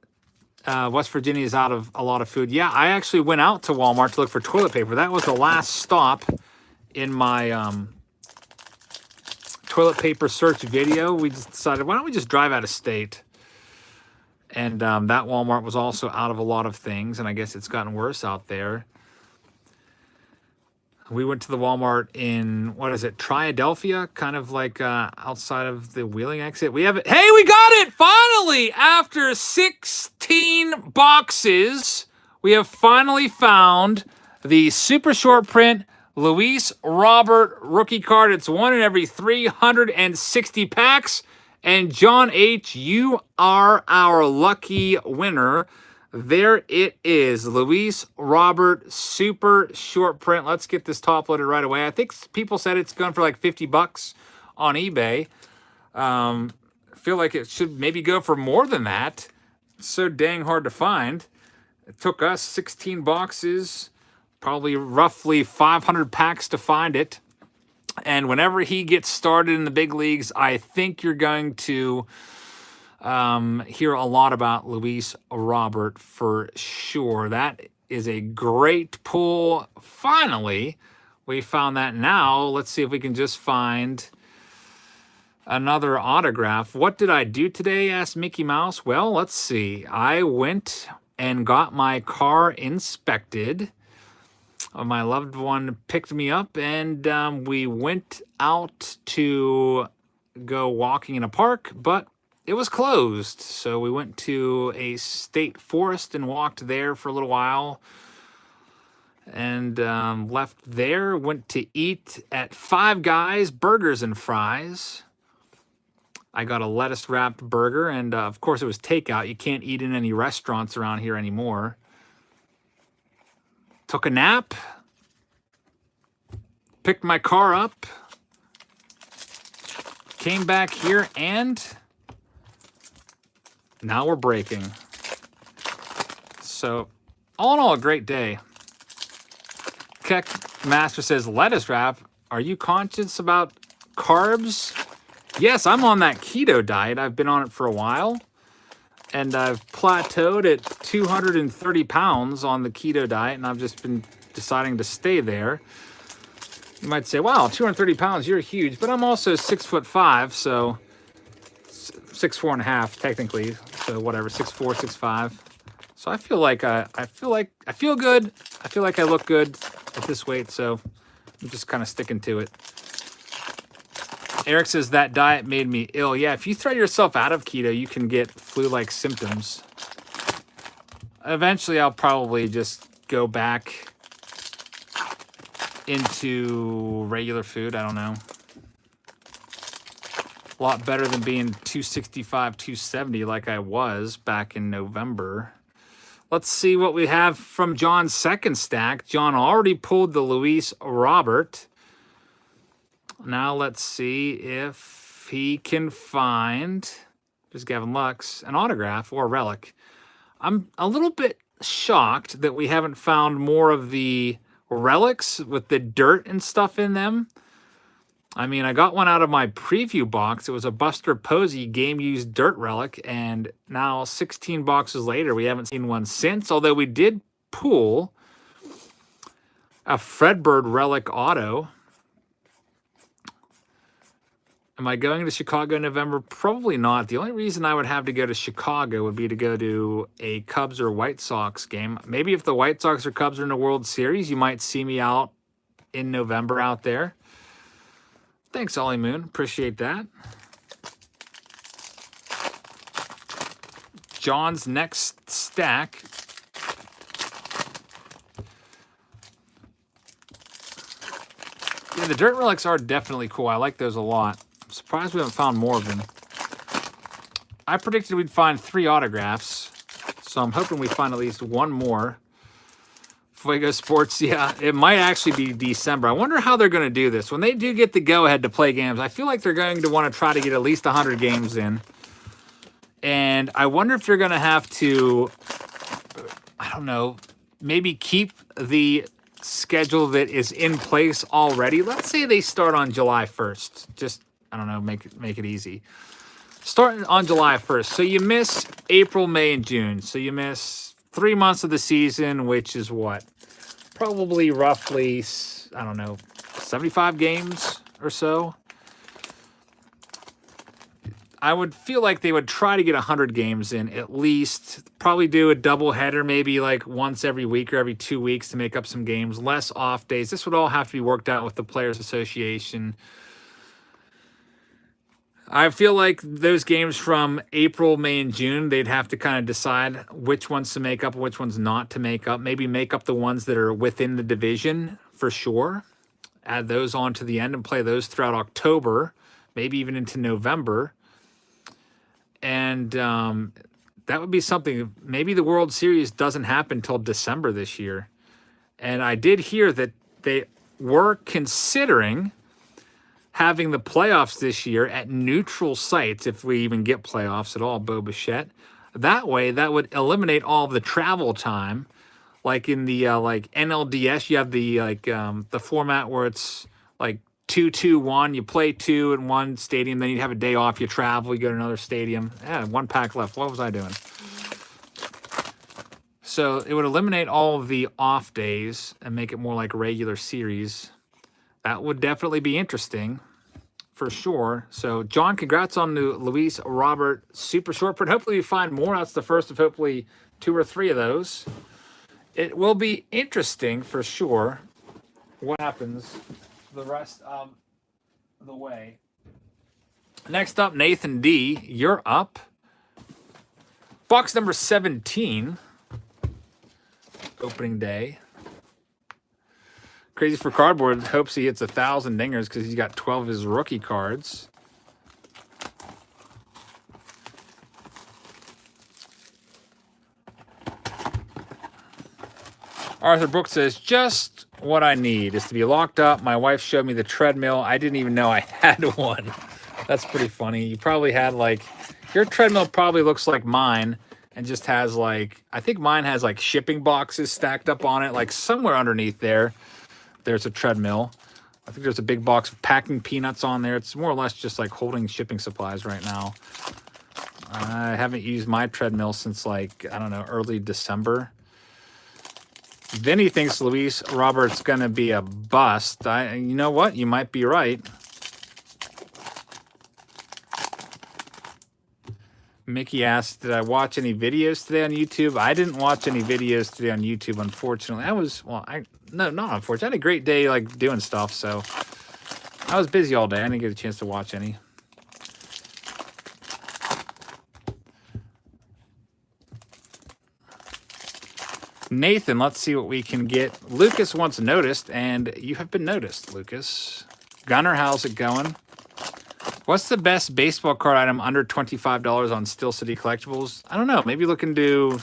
West Virginia is out of a lot of food. Yeah, I actually went out to Walmart to look for toilet paper. That was the last stop in my toilet paper search video. We just decided, why don't we just drive out of state? And that Walmart was also out of a lot of things, and I guess it's gotten worse out there. We went to the Walmart in, what is it, Triadelphia, kind of like outside of the Wheeling exit. We have it. Hey, we got it! Finally! After 16 boxes, we have finally found the super short print Luis Robert rookie card. It's 1 in every 360 packs. And John H., you are our lucky winner. There it is, Luis Robert super short print. Let's get this top loaded right away. I think people said it's going for like $50 on eBay. I feel like it should maybe go for more than that. It's so dang hard to find. It took us 16 boxes, probably roughly 500 packs to find it. And whenever he gets started in the big leagues, I think you're going to hear a lot about Luis Robert for sure. That is a great pull. Finally, we found that. Now, let's see if we can just find another autograph. What did I do today? Asked Mickey Mouse. Well, let's see. I went and got my car inspected. My loved one picked me up, and we went out to go walking in a park, but it was closed. So we went to a state forest and walked there for a little while. And left there, went to eat at Five Guys Burgers and Fries. I got a lettuce wrapped burger, and of course it was takeout. You can't eat in any restaurants around here anymore. Took a nap, picked my car up, came back here, and now we're breaking. So, all in all, a great day. Keck Master says, lettuce wrap, are you conscious about carbs? Yes, I'm on that keto diet. I've been on it for a while. And I've plateaued at 230 pounds on the keto diet, and I've just been deciding to stay there. You might say, wow, 230 pounds, you're huge. But I'm also 6'5", so 6'4" and a half, technically. So whatever, 6'4", 6'5". So I feel like I feel good. I feel like I look good at this weight, so I'm just kind of sticking to it. Eric says that diet made me ill. Yeah, if you throw yourself out of keto, you can get flu-like symptoms. Eventually, I'll probably just go back into regular food. I don't know. A lot better than being 265, 270 like I was back in November. Let's see what we have from John's second stack. John already pulled the Luis Robert. Now let's see if he can find, just Gavin Lux, an autograph or a relic. I'm a little bit shocked that we haven't found more of the relics with the dirt and stuff in them. I mean, I got one out of my preview box. It was a Buster Posey game-used dirt relic, and now 16 boxes later, we haven't seen one since, although we did pull a Fredbird relic auto. Am I going to Chicago in November? Probably not. The only reason I would have to go to Chicago would be to go to a Cubs or White Sox game. Maybe if the White Sox or Cubs are in the World Series, you might see me out in November out there. Thanks, Ollie Moon. Appreciate that. John's next stack. Yeah, the dirt relics are definitely cool. I like those a lot. I'm surprised we haven't found more of them. I predicted we'd find 3 autographs, so I'm hoping we find at least one more. Fuego Sports, yeah, it might actually be December. I wonder how they're going to do this. When they do get the go-ahead to play games, I feel like they're going to want to try to get at least 100 games in. And I wonder if they're going to have to, I don't know, maybe keep the schedule that is in place already. Let's say they start on July 1st. Just, I don't know, make it easy. Starting on July 1st. So you miss April, May, and June. So you miss 3 months of the season, which is what? Probably roughly, I don't know, 75 games or so. I would feel like they would try to get 100 games in at least. Probably do a doubleheader maybe like once every week or every 2 weeks to make up some games. Less off days. This would all have to be worked out with the Players Association. I feel like those games from April, May, and June, they'd have to kind of decide which ones to make up and which ones not to make up. Maybe make up the ones that are within the division for sure. Add those on to the end and play those throughout October, maybe even into November. And that would be something. Maybe the World Series doesn't happen until December this year. And I did hear that they were considering having the playoffs this year at neutral sites, if we even get playoffs at all, Bo Bichette. That way, that would eliminate all of the travel time. Like in the like NLDS, you have the format where it's like 2-2-1. You play 2 in one stadium, then you have a day off. You travel, you go to another stadium. Yeah, 1 pack left. What was I doing? So it would eliminate all of the off days and make it more like a regular series. That would definitely be interesting for sure. So, John, congrats on the Luis Robert Super Short Print. Hopefully we find more. That's the first of hopefully 2 or 3 of those. It will be interesting for sure what happens the rest of the way. Next up, Nathan D., you're up. Box number 17, opening day. Crazy for Cardboard hopes he hits 1,000 dingers because he's got 12 of his rookie cards. Arthur Brooks says, just what I need is to be locked up. My wife showed me the treadmill. I didn't even know I had one. That's pretty funny. You probably had like, your treadmill probably looks like mine and just has like, I think mine has like shipping boxes stacked up on it. Like somewhere underneath there, there's a treadmill. I think there's a big box of packing peanuts on there. It's more or less just like holding shipping supplies right now. I haven't used my treadmill since like, I don't know, early December. Vinny thinks Luis Robert's going to be a bust. You know what? You might be right. Mickey asked, did I watch any videos today on YouTube? I didn't watch any videos today on YouTube, unfortunately. No, not unfortunately. I had a great day, like, doing stuff, so I was busy all day. I didn't get a chance to watch any. Nathan, let's see what we can get. Lucas wants noticed, and you have been noticed, Lucas. Gunner, how's it going? What's the best baseball card item under $25 on Steel City Collectibles? I don't know. Maybe look into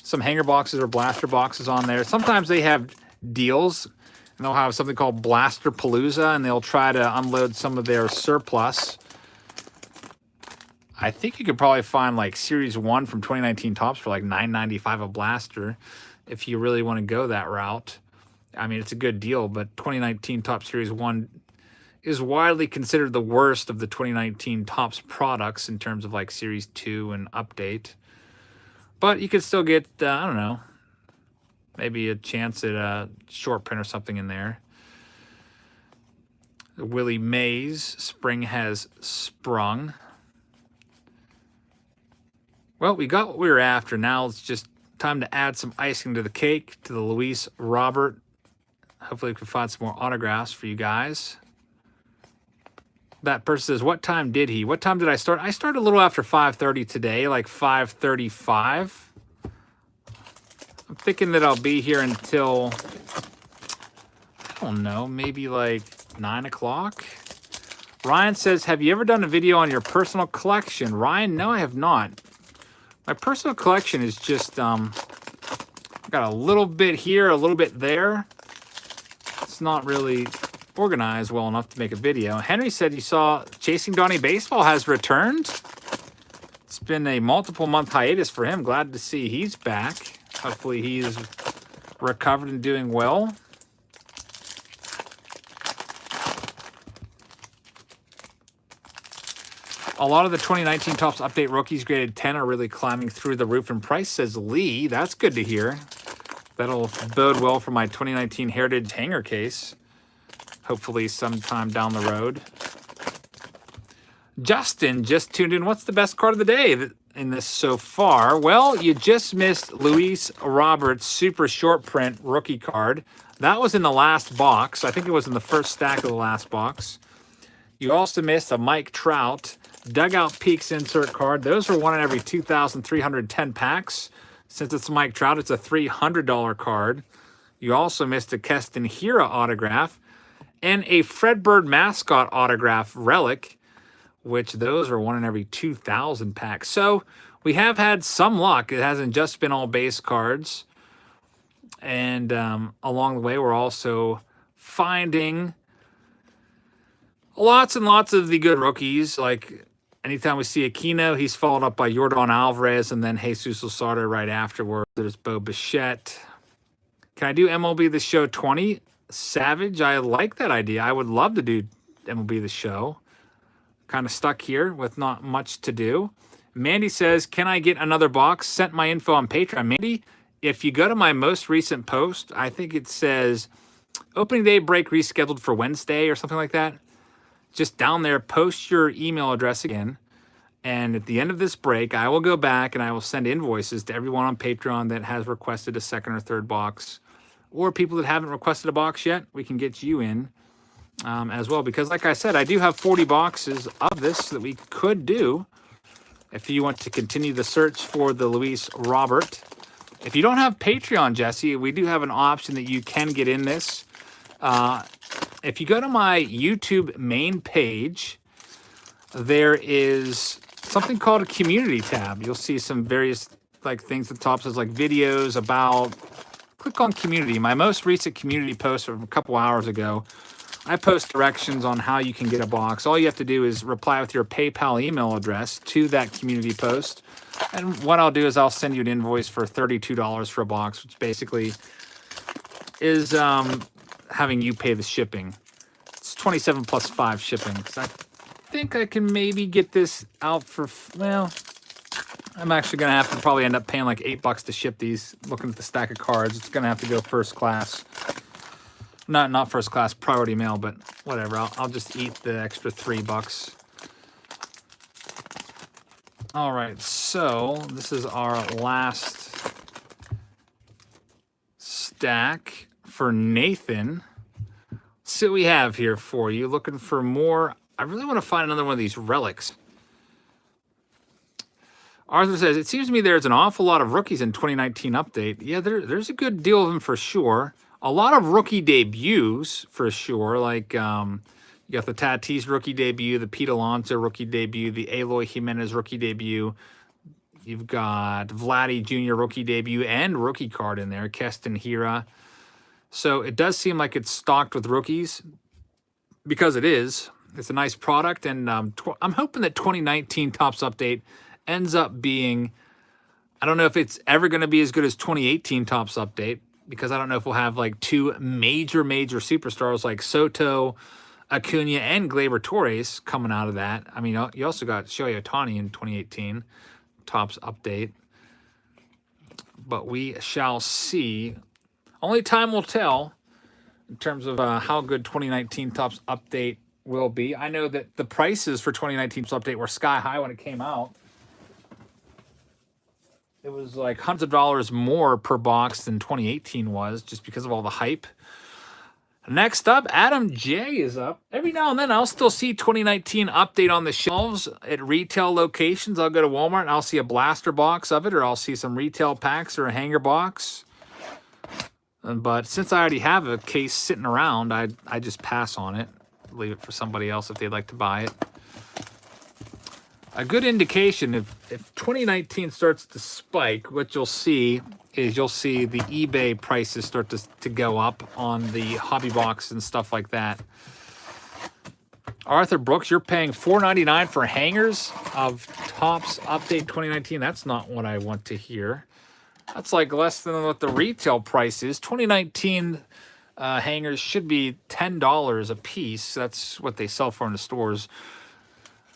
some hanger boxes or blaster boxes on there. Sometimes they have deals, and they'll have something called Blaster Palooza, and they'll try to unload some of their surplus. I think you could probably find like Series 1 from 2019 Topps for like $9.95 a blaster if you really want to go that route. I mean, it's a good deal, but 2019 Topps Series 1 is widely considered the worst of the 2019 Topps products in terms of like Series 2 and update. But you could still get, I don't know, maybe a chance at a short print or something in there. Willie Mays, spring has sprung. Well, we got what we were after. Now it's just time to add some icing to the cake, to the Luis Robert. Hopefully we can find some more autographs for you guys. That person says, what time did he? What time did I start? I started a little after 5:30 today, like 5:35. I'm thinking that I'll be here until, I don't know, maybe like 9 o'clock. Ryan says, have you ever done a video on your personal collection? Ryan, no, I have not. My personal collection is just, got a little bit here, a little bit there. It's not really organized well enough to make a video. Henry said he saw Chasing Donnie Baseball has returned. It's been a multiple-month hiatus for him. Glad to see he's back. Hopefully he's recovered and doing well. A lot of the 2019 Topps Update rookies graded 10 are really climbing through the roof in price, says Lee. That's good to hear. That'll bode well for my 2019 Heritage hanger case. Hopefully sometime down the road. Justin just tuned in. What's the best card of the day in this so far? Well, you just missed Luis Roberts' super short print rookie card. That was in the last box. I think it was in the first stack of the last box. You also missed a Mike Trout Dugout Peaks insert card. Those are one in every 2,310 packs. Since it's Mike Trout, it's a $300 card. You also missed a Keston Hiura autograph and a Fredbird mascot autograph relic, which those are one in every 2,000 packs. So we have had some luck. It hasn't just been all base cards. And along the way, we're also finding lots and lots of the good rookies. Like anytime we see Aquino, he's followed up by Yordan Alvarez and then Jesus Luzardo right afterward. There's Bo Bichette. Can I do MLB The Show 20? Savage, I like that idea. I would love to do MLB The Show. Kind of stuck here with not much to do. Mandy says, can I get another box? Sent my info on Patreon. Mandy, if you go to my most recent post, I think it says opening day break rescheduled for Wednesday or something like that. Just down there, post your email address again. And at the end of this break, I will go back and I will send invoices to everyone on Patreon that has requested a second or third box. Or people that haven't requested a box yet, we can get you in as well. Because like I said, I do have 40 boxes of this that we could do if you want to continue the search for the Luis Robert. If you don't have Patreon, Jesse, we do have an option that you can get in this. If you go to my YouTube main page, there is something called a community tab. You'll see some various like things at the top says like videos about. Click on community. My most recent community post from a couple hours ago, I post directions on how you can get a box. All you have to do is reply with your PayPal email address to that community post. And what I'll do is I'll send you an invoice for $32 for a box, which basically is having you pay the shipping. It's 27 plus 5 shipping. So I think I can maybe get this out for, well, I'm actually going to have to probably end up paying like $8 to ship these. Looking at the stack of cards, it's going to have to go first class. Not first class, priority mail, but whatever. I'll just eat the extra $3. All right, so this is our last stack for Nathan. Let's see what we have here for you. Looking for more. I really want to find another one of these relics. Arthur says, it seems to me there's an awful lot of rookies in 2019 update. Yeah, there's a good deal of them for sure. A lot of rookie debuts for sure. Like you got the Tatis rookie debut, the Pete Alonso rookie debut, the Eloy Jimenez rookie debut. You've got Vladdy Jr. rookie debut and rookie card in there, Keston Hiura. So it does seem like it's stocked with rookies because it is. It's a nice product, and I'm hoping that 2019 Topps Update ends up being, I don't know if it's ever going to be as good as 2018 Topps Update, because I don't know if we'll have like two major superstars like Soto, Acuna, and Gleyber Torres coming out of that. I mean, you also got Shohei Ohtani in 2018 Topps Update. But we shall see. Only time will tell in terms of how good 2019 Topps Update will be. I know that the prices for 2019 Topps Update were sky high when it came out. It was like hundreds of dollars more per box than 2018 was, just because of all the hype. Next up, Adam J is up. Every now and then, I'll still see 2019 Update on the shelves at retail locations. I'll go to Walmart and I'll see a blaster box of it, or I'll see some retail packs or a hanger box. But since I already have a case sitting around, I just pass on it. Leave it for somebody else if they'd like to buy it. A good indication, if 2019 starts to spike, what you'll see is you'll see the eBay prices start to go up on the hobby box and stuff like that. Arthur Brooks, you're paying $4.99 for hangers of Topps Update 2019. That's not what I want to hear. That's like less than what the retail price is. 2019 hangers should be $10 a piece. That's what they sell for in the stores.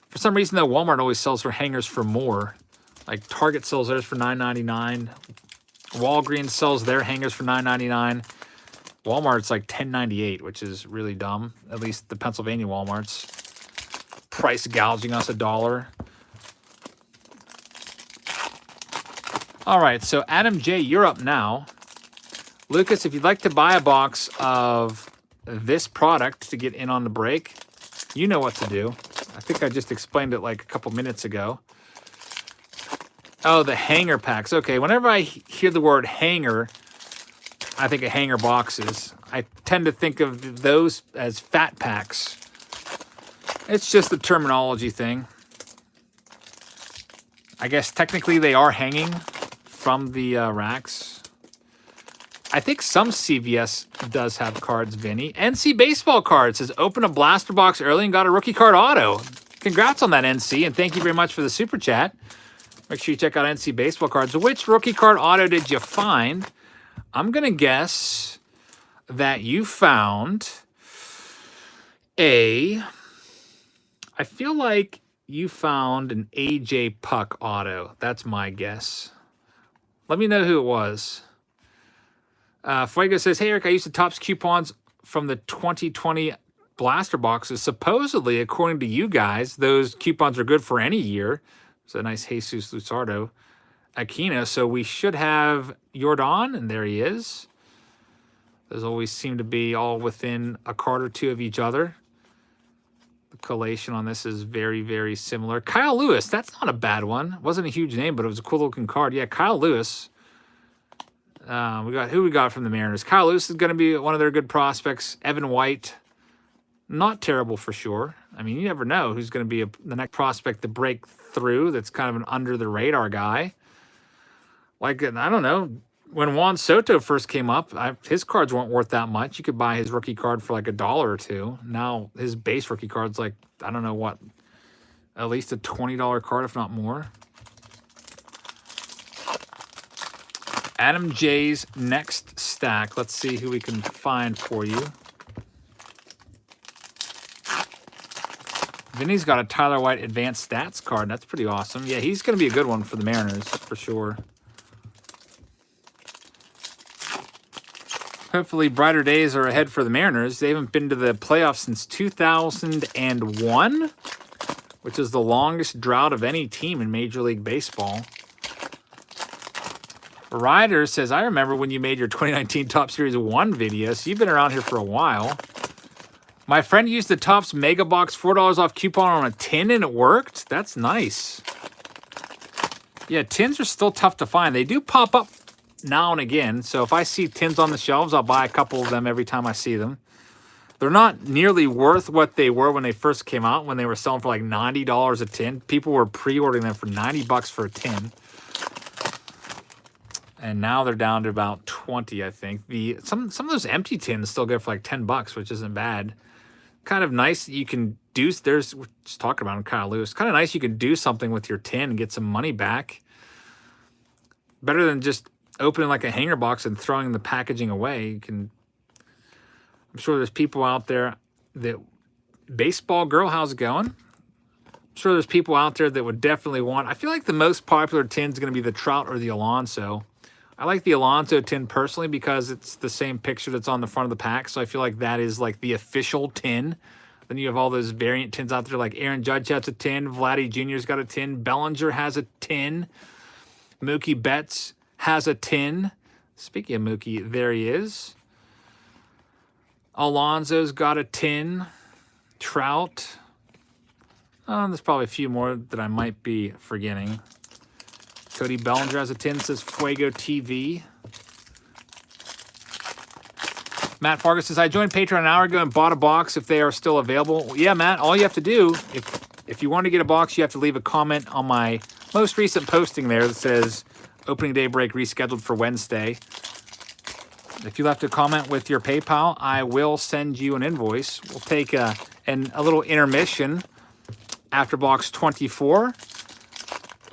For some reason, though, Walmart always sells their hangers for more. Like Target sells theirs for $9.99. Walgreens sells their hangers for $9.99. Walmart's like $10.98, which is really dumb. At least the Pennsylvania Walmart's price gouging us $1. All right, so Adam J, you're up now. Lucas, if you'd like to buy a box of this product to get in on the break, you know what to do. I think I just explained it like a couple minutes ago. Oh, the hanger packs. Okay, whenever I hear the word hanger, I think of hanger boxes. I tend to think of those as fat packs. It's just a terminology thing. I guess technically they are hanging from the racks. I think some CVS does have cards, Vinny. NC Baseball Cards says, open a blaster box early and got a rookie card auto. Congrats on that, NC, and thank you very much for the super chat. Make sure you check out NC Baseball Cards. Which rookie card auto did you find? I'm going to guess that you found I feel like you found an AJ Puck auto. That's my guess. Let me know who it was. Fuego says, hey, Eric, I used the Topps coupons from the 2020 blaster boxes. Supposedly, according to you guys, those coupons are good for any year. It's a nice Jesus Luzardo Aquino. So we should have Jordan, and there he is. Those always seem to be all within a card or two of each other. The collation on this is very, very similar. Kyle Lewis, that's not a bad one. Wasn't a huge name, but it was a cool looking card. Yeah, Kyle Lewis. We got from the Mariners. Kyle Lewis is going to be one of their good prospects. Evan White, not terrible for sure. I mean, you never know who's going to be the next prospect to break through. That's kind of an under the radar guy. Like, I don't know, when Juan Soto first came up, his cards weren't worth that much. You could buy his rookie card for like $1 or $2. Now his base rookie card's like, I don't know what, at least a $20 card, if not more. Adam J's next stack. Let's see who we can find for you. Vinny's got a Tyler White advanced stats card. That's pretty awesome. Yeah, he's going to be a good one for the Mariners for sure. Hopefully brighter days are ahead for the Mariners. They haven't been to the playoffs since 2001, which is the longest drought of any team in Major League Baseball. Ryder says, I remember when you made your 2019 Top Series 1 video, so you've been around here for a while. My friend used the Topps Mega Box $4 off coupon on a tin and it worked. That's nice. Yeah, tins are still tough to find. They do pop up now and again, so if I see tins on the shelves, I'll buy a couple of them every time I see them. They're not nearly worth what they were when they first came out, when they were selling for like $90 a tin. People were pre-ordering them for $90 for a tin. And now they're down to about 20, I think. Some of those empty tins still go for like $10, which isn't bad. Kind of nice that you can do. We're just talking about Kyle Lewis. Kind of nice you can do something with your tin and get some money back. Better than just opening like a hanger box and throwing the packaging away. I'm sure there's people out there that baseball girl, how's it going? I'm sure there's people out there that would definitely want. I feel like the most popular tin is going to be the Trout or the Alonso. I like the Alonso tin personally because it's the same picture that's on the front of the pack. So I feel like that is like the official tin. Then you have all those variant tins out there like Aaron Judge has a tin. Vladdy Jr.'s got a tin. Bellinger has a tin. Mookie Betts has a tin. Speaking of Mookie, there he is. Alonso's got a tin. Trout. There's probably a few more that I might be forgetting. Cody Bellinger has a tin, says Fuego TV. Matt Fargus says, I joined Patreon an hour ago and bought a box if they are still available. Yeah, Matt, all you have to do, if you want to get a box, you have to leave a comment on my most recent posting there that says opening day break rescheduled for Wednesday. If you left a comment with your PayPal, I will send you an invoice. We'll take a little intermission after box 24.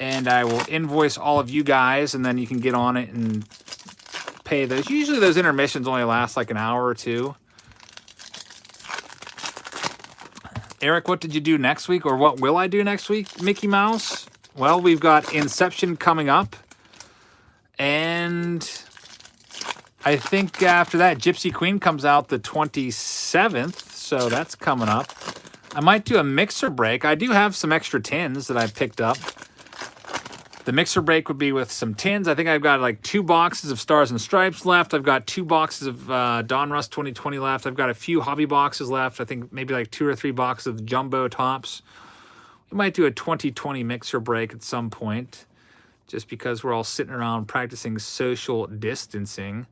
And I will invoice all of you guys, and then you can get on it and pay those. Usually those intermissions only last like an hour or two. Eric, what did you do next week, or what will I do next week, Mickey Mouse? Well, we've got Inception coming up. And I think after that, Gypsy Queen comes out the 27th, so that's coming up. I might do a mixer break. I do have some extra tins that I picked up. The mixer break would be with some tins. I think I've got like 2 boxes of Stars and Stripes left. I've got 2 boxes of Donruss 2020 left. I've got a few hobby boxes left. I think maybe like 2 or 3 boxes of Jumbo Tops. We might do a 2020 mixer break at some point, just because we're all sitting around practicing social distancing.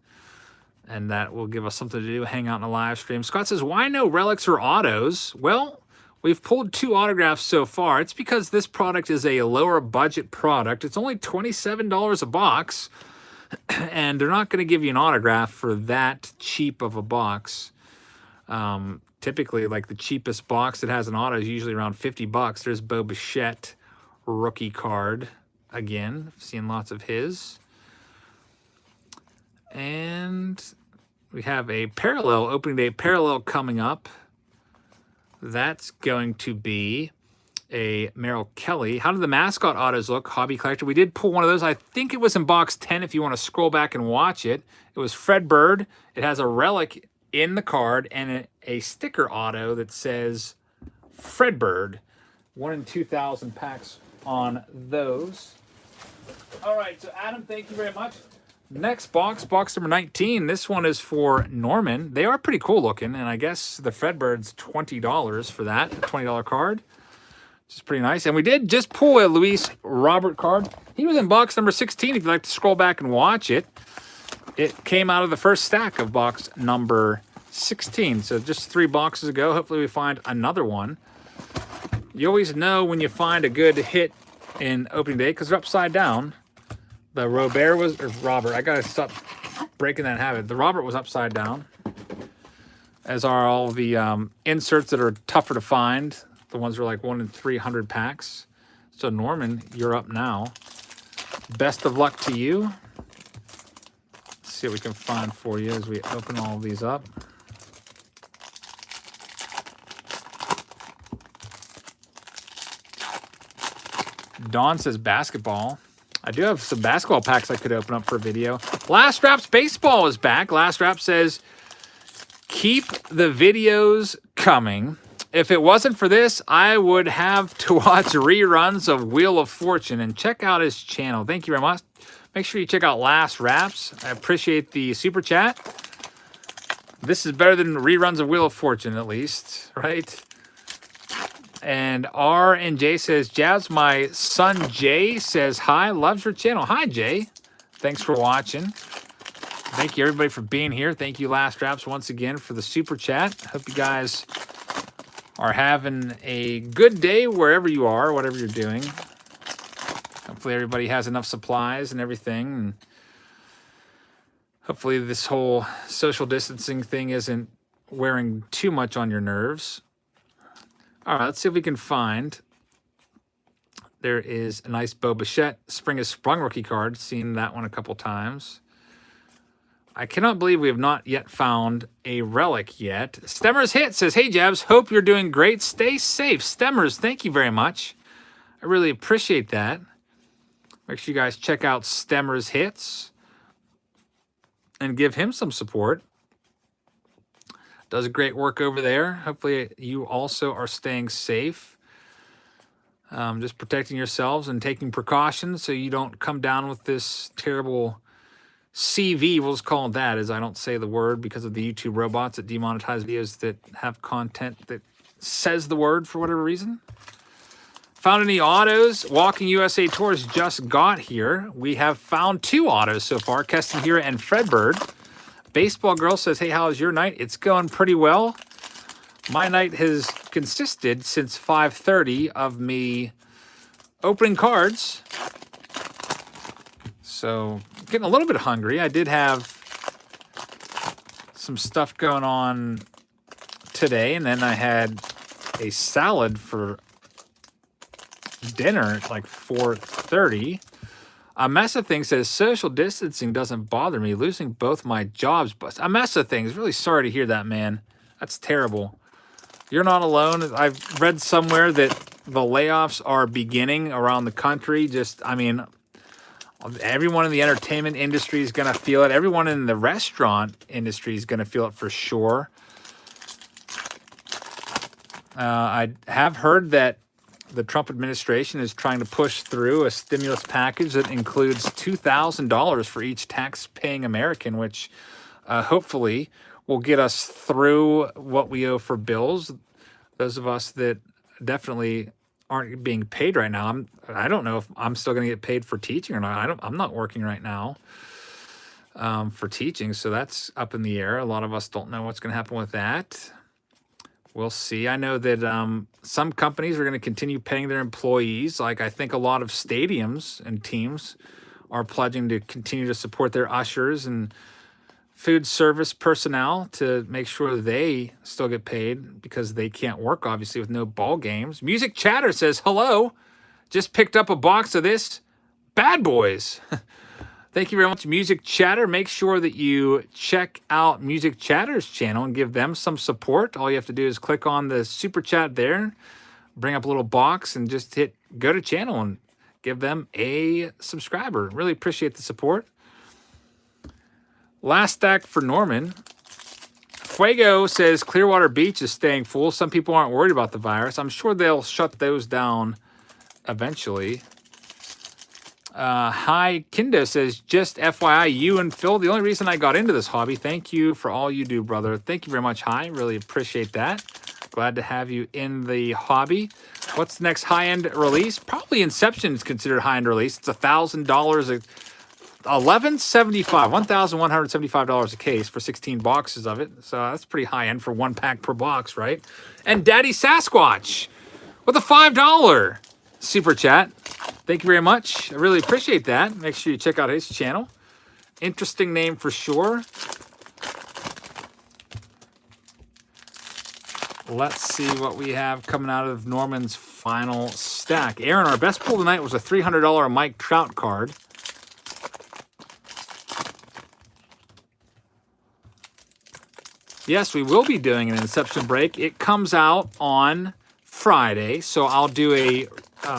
And that will give us something to do, hang out in a live stream. Scott says, why no relics or autos? Well, we've pulled 2 autographs so far. It's because this product is a lower budget product. It's only $27 a box, and they're not going to give you an autograph for that cheap of a box. Typically, like the cheapest box that has an auto is usually around $50. There's Bo Bichette rookie card. Again, seeing lots of his. And we have a parallel, opening day parallel coming up. That's going to be a Merrill Kelly. How did the mascot autos look? Hobby Collector. We did pull one of those. I think it was in box 10 if you want to scroll back and watch it. It was Fred Bird. It has a relic in the card and a sticker auto that says Fred Bird. 1 in 2,000 packs on those. All right, so Adam, thank you very much. Next box, box number 19. This one is for Norman. They are pretty cool looking, and I guess the Fredbird's $20 for that, $20 card, which is pretty nice. And we did just pull a Luis Robert card. He was in box number 16 if you'd like to scroll back and watch it. it came out of the first stack of box number 16. So just 3 boxes ago. Hopefully we find another one. You always know when you find a good hit in opening day because they're upside down. The Robert was, or Robert, I gotta stop breaking that habit. The Robert was upside down, as are all the inserts that are tougher to find. The ones that are like 1 in 300 packs. So Norman, you're up now. Best of luck to you. Let's see what we can find for you as we open all of these up. Dawn says basketball. I do have some basketball packs I could open up for a video. Last Raps Baseball is back. Last Rap says, keep the videos coming. If it wasn't for this, I would have to watch reruns of Wheel of Fortune and check out his channel. Thank you very much. Make sure you check out Last Raps. I appreciate the super chat. This is better than reruns of Wheel of Fortune, at least, right? And R and J says, Jazz, my son Jay says hi, loves your channel. Hi, Jay. Thanks for watching. Thank you, everybody, for being here. Thank you, Last Raps, once again for the super chat. Hope you guys are having a good day wherever you are, whatever you're doing. Hopefully everybody has enough supplies and everything. And hopefully this whole social distancing thing isn't wearing too much on your nerves. All right, let's see if we can find. There is a nice Bo Bichette Spring is Sprung rookie card. Seen that one a couple times. I cannot believe we have not yet found a relic yet. Stemmers Hit says, hey, Jabs, hope you're doing great. Stay safe. Stemmers, thank you very much. I really appreciate that. Make sure you guys check out Stemmers Hits and give him some support. Does great work over there. Hopefully you also are staying safe. Just protecting yourselves and taking precautions so you don't come down with this terrible CV. We'll just call it that, as I don't say the word because of the YouTube robots that demonetize videos that have content that says the word for whatever reason. Found any autos? Walking USA Tours just got here. We have found 2 autos so far, Keston Hira and Fredbird. Baseball Girl says, hey, how was your night? It's going pretty well. My night has consisted since 5:30 of me opening cards. So getting a little bit hungry. I did have some stuff going on today, and then I had a salad for dinner at like 4:30. A mess of things says social distancing doesn't bother me. Losing both my jobs, but a mess of things. Really sorry to hear that, man. That's terrible. You're not alone. I've read somewhere that the layoffs are beginning around the country. I mean, everyone in the entertainment industry is going to feel it. Everyone in the restaurant industry is going to feel it for sure. I have heard that the Trump administration is trying to push through a stimulus package that includes $2,000 for each tax-paying American, which hopefully will get us through what we owe for bills. Those of us that definitely aren't being paid right now. I don't know if I'm still going to get paid for teaching or not. I'm not working right now for teaching, so that's up in the air. A lot of us don't know what's going to happen with that. We'll see. I know that some companies are going to continue paying their employees. Like I think a lot of stadiums and teams are pledging to continue to support their ushers and food service personnel to make sure they still get paid because they can't work, obviously, with no ball games. Music Chatter says, hello. Just picked up a box of this. Bad Boys. Thank you very much, Music Chatter. Make sure that you check out Music Chatter's channel and give them some support. All you have to do is click on the super chat there, bring up a little box, and just hit go to channel and give them a subscriber. Really appreciate the support. Last stack for Norman. Fuego says Clearwater Beach is staying full. Some people aren't worried about the virus. I'm sure they'll shut those down eventually. Hi, Kindo says, just FYI, you and Phil, the only reason I got into this hobby. Thank you for all you do, brother. Thank you very much, Hi. Really appreciate that. Glad to have you in the hobby. What's the next high-end release? Probably Inception is considered high-end release. It's $1,000 $1,175, $1,175 a case for 16 boxes of it. So that's pretty high end for 1 pack per box, right? And Daddy Sasquatch with a $5 super chat. Thank you very much. I really appreciate that. Make sure you check out his channel. Interesting name for sure. Let's see what we have coming out of Norman's final stack. Aaron, our best pull tonight was a $300 Mike Trout card. Yes, we will be doing an Inception break. It comes out on Friday, so I'll do a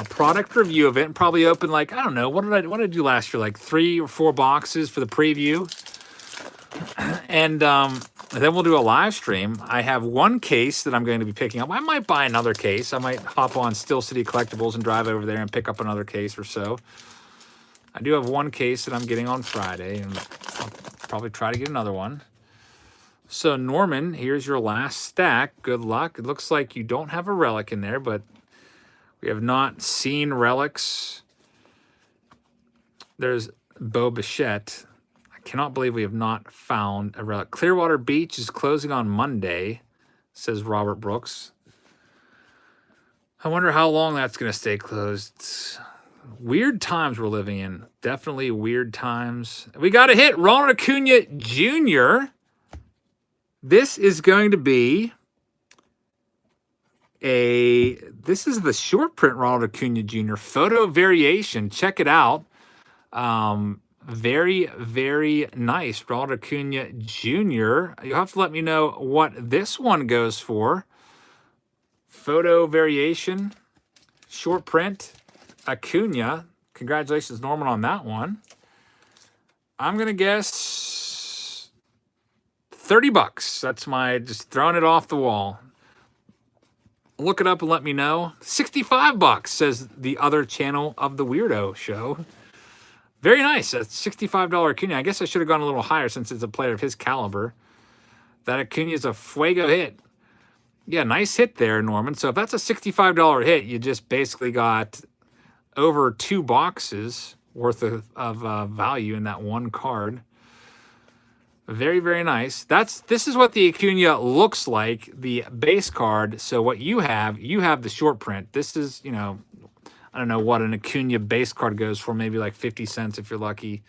product review of it and probably open like, I don't know, what did I do last year? Like 3 or 4 boxes for the preview. And then we'll do a live stream. I have 1 case that I'm going to be picking up. I might buy another case. I might hop on Steel City Collectibles and drive over there and pick up another case or so. I do have 1 case that I'm getting on Friday, and I'll probably try to get another one. So, Norman, here's your last stack. Good luck. It looks like you don't have a relic in there, but we have not seen relics. There's Bo Bichette. I cannot believe we have not found a relic. Clearwater Beach is closing on Monday, says Robert Brooks. I wonder how long that's going to stay closed. Weird times we're living in. Definitely weird times. We got a hit. Ronald Acuna Jr. This is going to be this is the short print Ronald Acuna Jr. photo variation. Check it out. Very, very nice. Ronald Acuna Jr. You'll have to let me know what this one goes for. Photo variation, short print, Acuna. Congratulations, Norman, on that one. I'm going to guess $30. That's my, just throwing it off the wall. Look it up and let me know. $65, says the other channel of the Weirdo Show. Very nice. A $65 Acuna. I guess I should have gone a little higher since it's a player of his caliber. That Acuna is a fuego hit. Yeah, nice hit there, Norman. So if that's a $65 hit, you just basically got over 2 boxes worth of value in that one card. Very, very nice. This is what the Acuna looks like, the base card. So what you have the short print. This is, you know, I don't know what an Acuna base card goes for, maybe like 50 cents if you're lucky.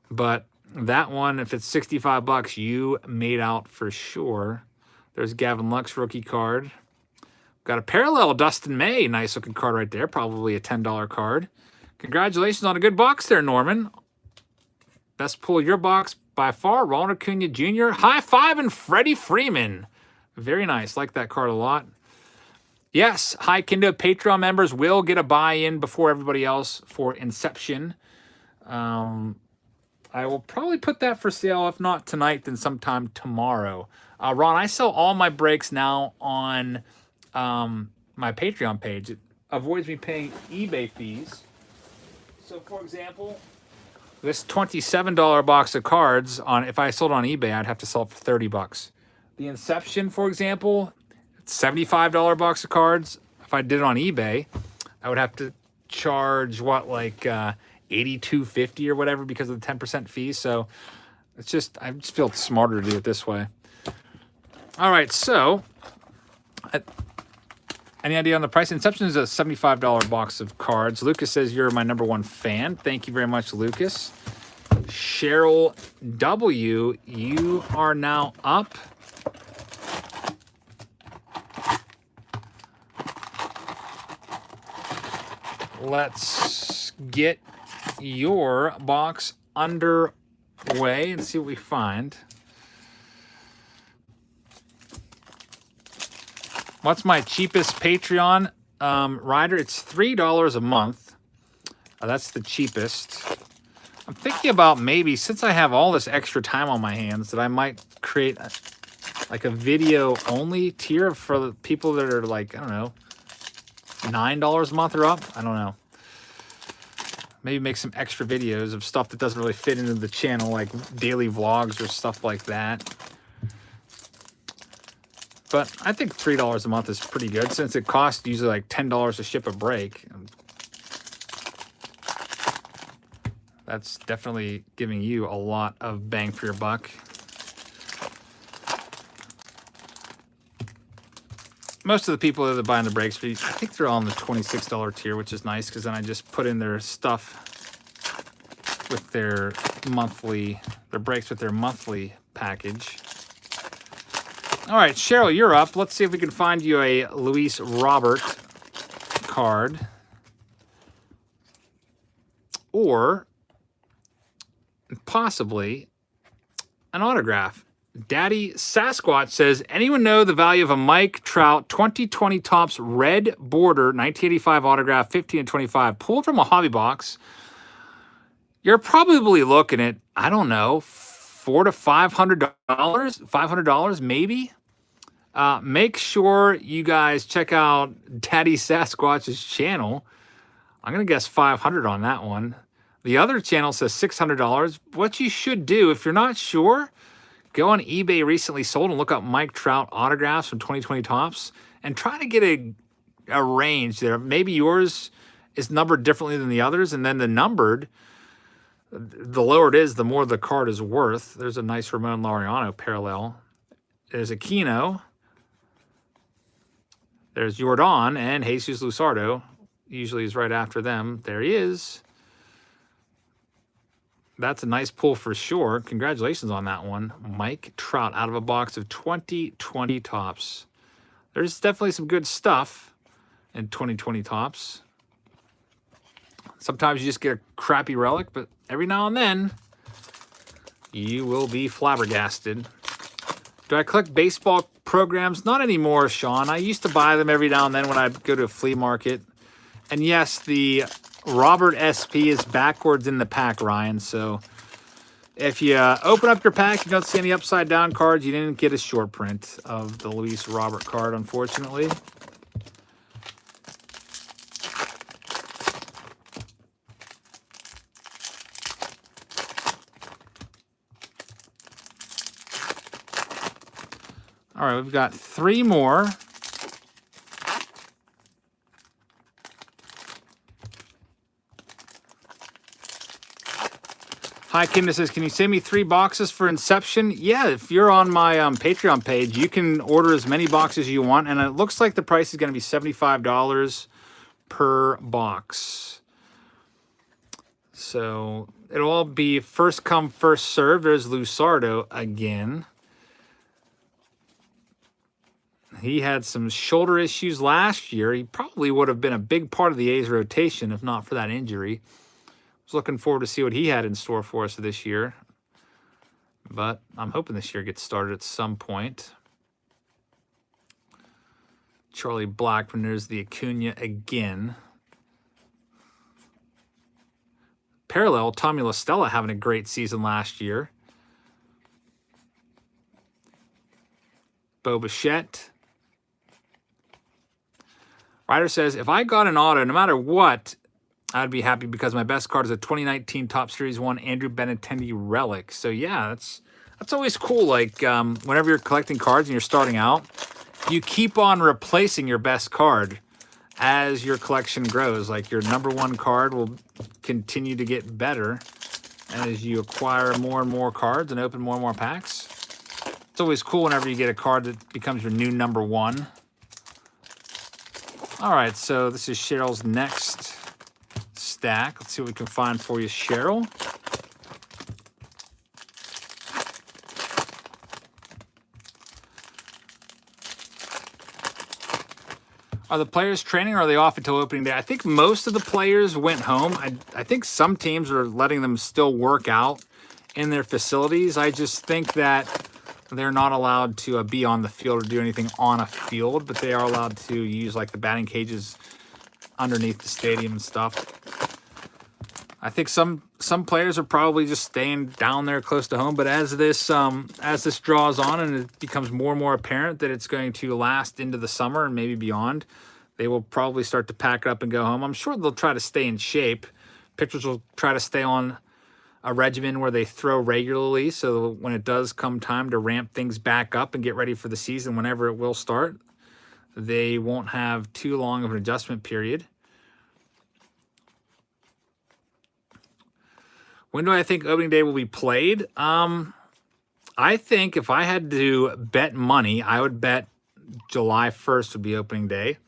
But that one, if it's $65, you made out for sure. There's Gavin Lux rookie card. Got a parallel Dustin May, nice looking card right there, probably a $10 card. Congratulations on a good box there, Norman. Best pull of your box by far, Ronald Acuna Jr. High five and Freddie Freeman. Very nice. Like that card a lot. Yes, High Kendo Patreon members will get a buy-in before everybody else for Inception. I will probably put that for sale, if not tonight, then sometime tomorrow. Ron, I sell all my breaks now on my Patreon page. It avoids me paying eBay fees. So, for example, this $27 box of cards, if I sold on eBay, I'd have to sell it for $30. The Inception, for example, it's $75 box of cards. If I did it on eBay, I would have to charge what, like $82.50 or whatever because of the 10% fee. So it's just, I just feel smarter to do it this way. All right, so any idea on the price? Inception is a $75 box of cards. Lucas says you're my #1 fan. Thank you very much, Lucas. Cheryl W., you are now up. Let's get your box underway and see what we find. What's my cheapest Patreon rider? It's $3 a month. That's the cheapest. I'm thinking about maybe, since I have all this extra time on my hands, that I might create like a video-only tier for the people that are like, I don't know, $9 a month or up. I don't know. Maybe make some extra videos of stuff that doesn't really fit into the channel, like daily vlogs or stuff like that. But I think $3 a month is pretty good since it costs usually like $10 to ship a break. That's definitely giving you a lot of bang for your buck. Most of the people that are buying the breaks, I think they're all in the $26 tier, which is nice because then I just put in their stuff with their breaks with their monthly package. All right, Cheryl, you're up. Let's see if we can find you a Luis Robert card. Or possibly an autograph. Daddy Sasquatch says, anyone know the value of a Mike Trout 2020 Topps red border 1985 autograph 15 and 25 pulled from a hobby box? You're probably looking at, I don't know, $400 to $500, $500 maybe. Make sure you guys check out Daddy Sasquatch's channel. I'm gonna guess 500 on that one. The other channel says $600. What you should do, if you're not sure, go on eBay recently sold and look up Mike Trout autographs from 2020 Topps and try to get a range there. Maybe yours is numbered differently than the others, and then the numbered, the lower it is, the more the card is worth. There's a nice Ramon Laureano parallel. There's Aquino. There's Jordan and Jesus Luzardo. Usually is right after them. There he is. That's a nice pull for sure. Congratulations on that one. Mike Trout out of a box of 2020 Topps. There's definitely some good stuff in 2020 Topps. Sometimes you just get a crappy relic, but every now and then you will be flabbergasted. Do I collect baseball programs? Not anymore, Sean. I used to buy them every now and then when I'd go to a flea market. And yes, the Robert SP is backwards in the pack, Ryan. So if you open up your pack, you don't see any upside down cards. You didn't get a short print of the Luis Robert card, unfortunately. All right, we've got 3 more. Hi, Kim. This says, can you send me 3 boxes for Inception? Yeah, if you're on my Patreon page, you can order as many boxes as you want, and it looks like the price is going to be $75 per box. So it'll all be first come, first serve. There's Luzardo again. He had some shoulder issues last year. He probably would have been a big part of the A's rotation if not for that injury. Was looking forward to see what he had in store for us this year. But I'm hoping this year gets started at some point. Charlie Blackmon, there's the Acuna again. Parallel, Tommy La Stella having a great season last year. Bo Bichette. Ryder says, if I got an auto, no matter what, I'd be happy because my best card is a 2019 Topps Series 1 Andrew Benintendi relic. So yeah, that's always cool. Like whenever you're collecting cards and you're starting out, you keep on replacing your best card as your collection grows. Like your #1 card will continue to get better as you acquire more and more cards and open more and more packs. It's always cool whenever you get a card that becomes your new #1. All right, so this is Cheryl's next stack. Let's see what we can find for you, Cheryl. Are the players training or are they off until opening day? I think most of the players went home. I think some teams are letting them still work out in their facilities. I just think that they're not allowed to be on the field or do anything on a field, but they are allowed to use like the batting cages underneath the stadium and stuff. I think some players are probably just staying down there close to home, but as this draws on and it becomes more and more apparent that it's going to last into the summer and maybe beyond, they will probably start to pack up and go home. I'm sure they'll try to stay in shape. Pitchers will try to stay on a regimen where they throw regularly, so when it does come time to ramp things back up and get ready for the season whenever it will start, they won't have too long of an adjustment period. When do I think opening day will be played? I think if I had to bet money, I would bet July 1st would be opening day.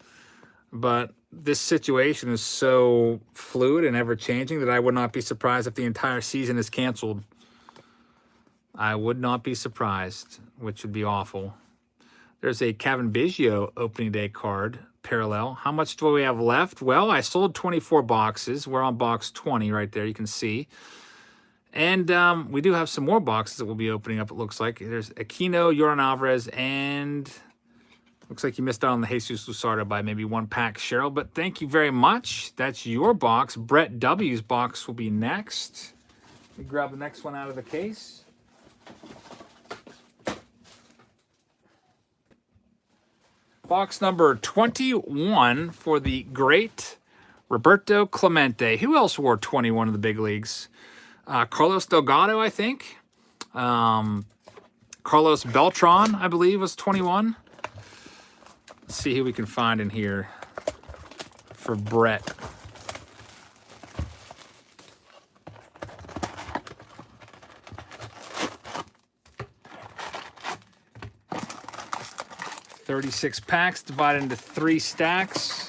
But this situation is so fluid and ever-changing that I would not be surprised if the entire season is canceled. I would not be surprised, which would be awful. There's a Kevin Biggio opening day card, parallel. How much do we have left? Well, I sold 24 boxes. We're on box 20 right there, you can see. And we do have some more boxes that we'll be opening up, it looks like. There's Aquino, Yordan Alvarez, and looks like you missed out on the Jesus Luzardo by maybe 1 pack, Cheryl. But thank you very much. That's your box. Brett W's box will be next. Let me grab the next one out of the case. Box number 21 for the great Roberto Clemente. Who else wore 21 in the big leagues? Carlos Delgado, I think. Carlos Beltran, I believe, was 21. Let's see who we can find in here for Brett. $36 packs divided into 3 stacks.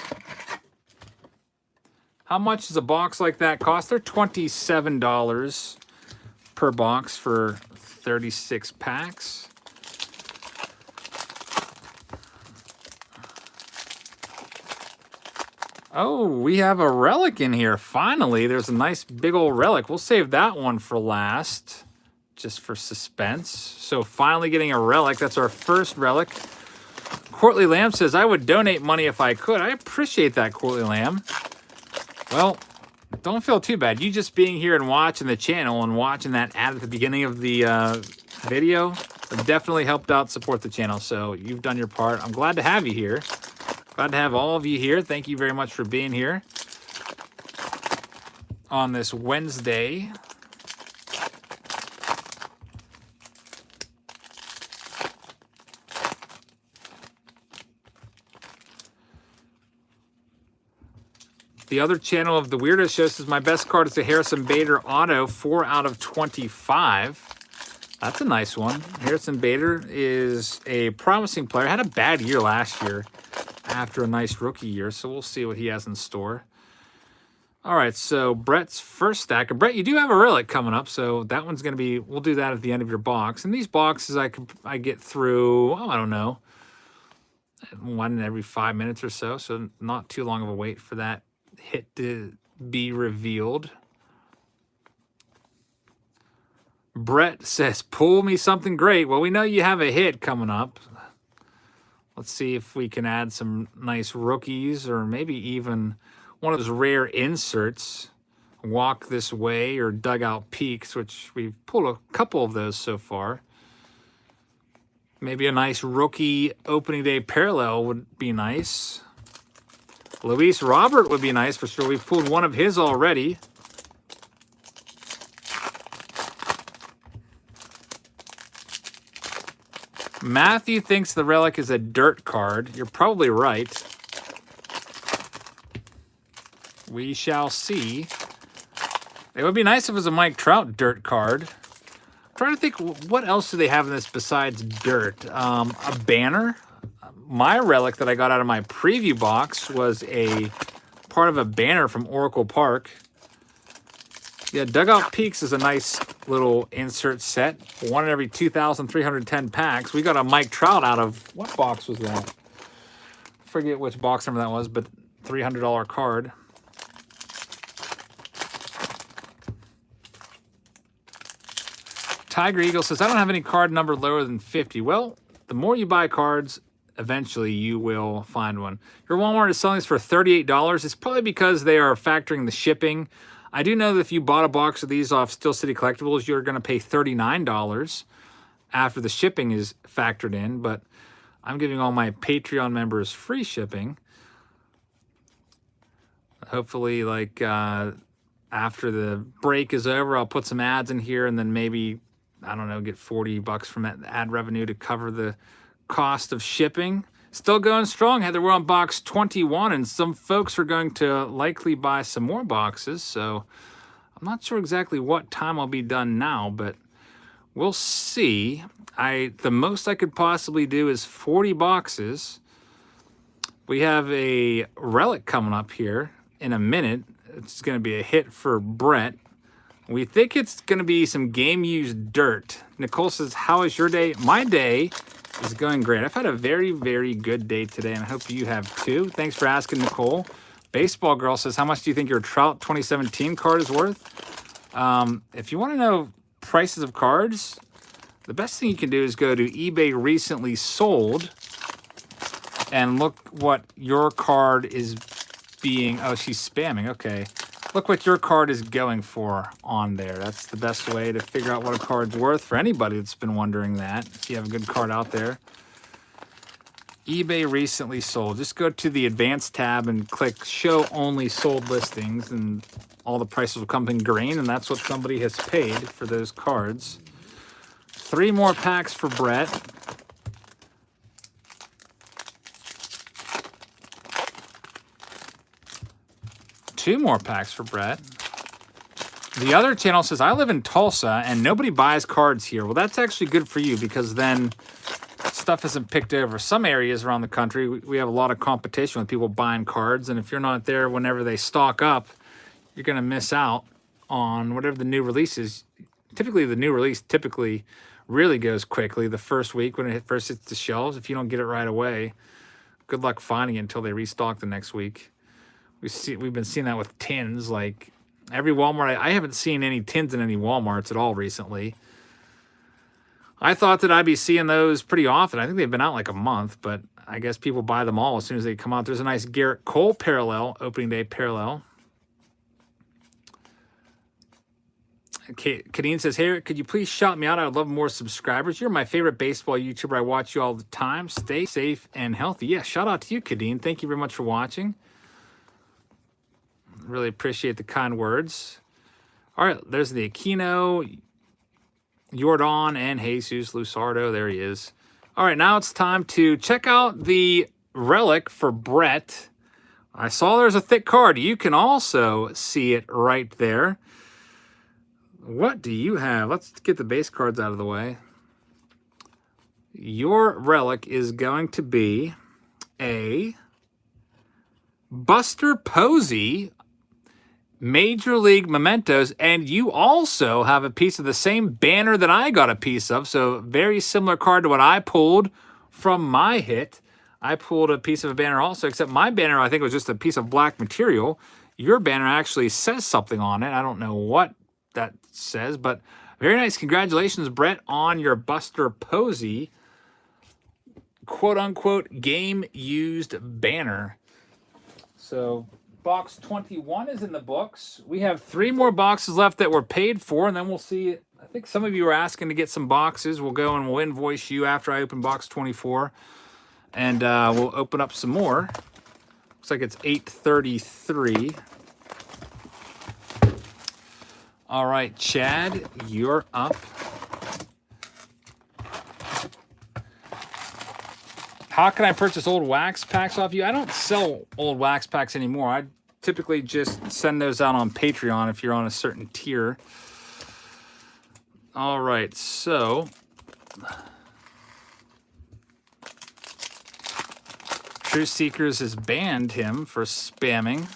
How much does a box like that cost? They're $27 per box for 36 packs. Oh, we have a relic in here. Finally, there's a nice big old relic. We'll save that one for last, just for suspense. So finally getting a relic. That's our first relic. Courtly Lamb says, I would donate money if I could. I appreciate that, Courtly Lamb. Well, don't feel too bad. You just being here and watching the channel and watching that ad at the beginning of the video definitely helped out support the channel. So you've done your part. I'm glad to have you here. Glad to have all of you here. Thank you very much for being here on this Wednesday. The other channel of the Weirdo Show says my best card is a Harrison Bader auto, 4 out of 25. That's a nice one. Harrison Bader is a promising player. Had a bad year last year after a nice rookie year, so we'll see what he has in store. All right, so Brett's first stack. And Brett, you do have a relic coming up, so that one's going to be, we'll do that at the end of your box. And these boxes I get through, I don't know, 1 every 5 minutes or so, so not too long of a wait for that hit to be revealed. Brett says, pull me something great. Well, we know you have a hit coming up. Let's see if we can add some nice rookies or maybe even one of those rare inserts. Walk This Way or Dugout Peaks, which we've pulled a couple of those so far. Maybe a nice rookie opening day parallel would be nice. Luis Robert would be nice for sure. We've pulled one of his already. Matthew thinks the relic is a dirt card. You're probably right. We shall see. It would be nice if it was a Mike Trout dirt card. I'm trying to think, what else do they have in this besides dirt? A banner? My relic that I got out of my preview box was a part of a banner from Oracle Park. Yeah, Dugout Peaks is a nice little insert set. 1 in every 2,310 packs. We got a Mike Trout out of, what box was that? I forget which box number that was, but $300 card. Tiger Eagle says, I don't have any card number lower than 50. Well, the more you buy cards, eventually you will find one. Your Walmart is selling this for $38. It's probably because they are factoring the shipping. I do know that if you bought a box of these off Steel City Collectibles, you're going to pay $39 after the shipping is factored in, but I'm giving all my Patreon members free shipping. Hopefully, like, after the break is over, I'll put some ads in here and then maybe, I don't know, get $40 from that ad revenue to cover the cost of shipping. Still going strong, Heather. We're on box 21, and some folks are going to likely buy some more boxes, so I'm not sure exactly what time I'll be done now, but we'll see. The most I could possibly do is 40 boxes. We have a relic coming up here in a minute. It's going to be a hit for Brett. We think it's going to be some game-used dirt. Nicole says, how is your day? My day is going great. I've had a very, very good day today, and I hope you have too. Thanks for asking, Nicole. Baseball Girl says, how much do you think your Trout 2017 card is worth? If you want to know prices of cards, the best thing you can do is go to eBay recently sold and look what your card is being. Oh, she's spamming. Okay. Look what your card is going for on there. That's the best way to figure out what a card's worth for anybody that's been wondering that. If you have a good card out there. eBay recently sold. Just go to the advanced tab and click show only sold listings, and all the prices will come in green, and that's what somebody has paid for those cards. 3 more packs for Brett. Two more packs for Brett. The other channel says, I live in Tulsa and nobody buys cards here. Well, that's actually good for you because then stuff isn't picked over. Some areas around the country, we have a lot of competition with people buying cards. And if you're not there whenever they stock up, you're going to miss out on whatever the new release is. Typically, the new release really goes quickly the first week when it first hits the shelves. If you don't get it right away, good luck finding it until they restock the next week. We've been seeing that with tins. Like every Walmart, I haven't seen any tins in any Walmarts at all recently. I thought that I'd be seeing those pretty often. I think they've been out like a month, but I guess people buy them all as soon as they come out. There's a nice Garrett Cole parallel, opening day parallel. Okay, Kadeen says, hey, could you please shout me out? I would love more subscribers. You're my favorite baseball YouTuber. I watch you all the time. Stay safe and healthy. Yeah, shout out to you, Kadeen. Thank you very much for watching. Really appreciate the kind words. All right, there's the Aquino, Jordan, and Jesus Lusardo. There he is. All right, now it's time to check out the relic for Brett. I saw there's a thick card. You can also see it right there. What do you have? Let's get the base cards out of the way. Your relic is going to be a Buster Posey Major League Mementos, and you also have a piece of the same banner that I got a piece of, so very similar card to what I pulled from my hit. I pulled a piece of a banner also, except my banner, I think, was just a piece of black material. Your banner actually says something on it. I don't know what that says, but very nice. Congratulations, Brett, on your Buster Posey quote-unquote game-used banner. So box 21 is in the books. We have 3 more boxes left that were paid for, and then we'll see. I think some of you are asking to get some boxes. We'll go and we'll invoice you after I open box 24, and we'll open up some more. Looks like it's 8:33. All right, Chad, you're up. How can I purchase old wax packs off you? I don't sell old wax packs anymore. I typically just send those out on Patreon if you're on a certain tier. All right, so Truth Seekers has banned him for spamming.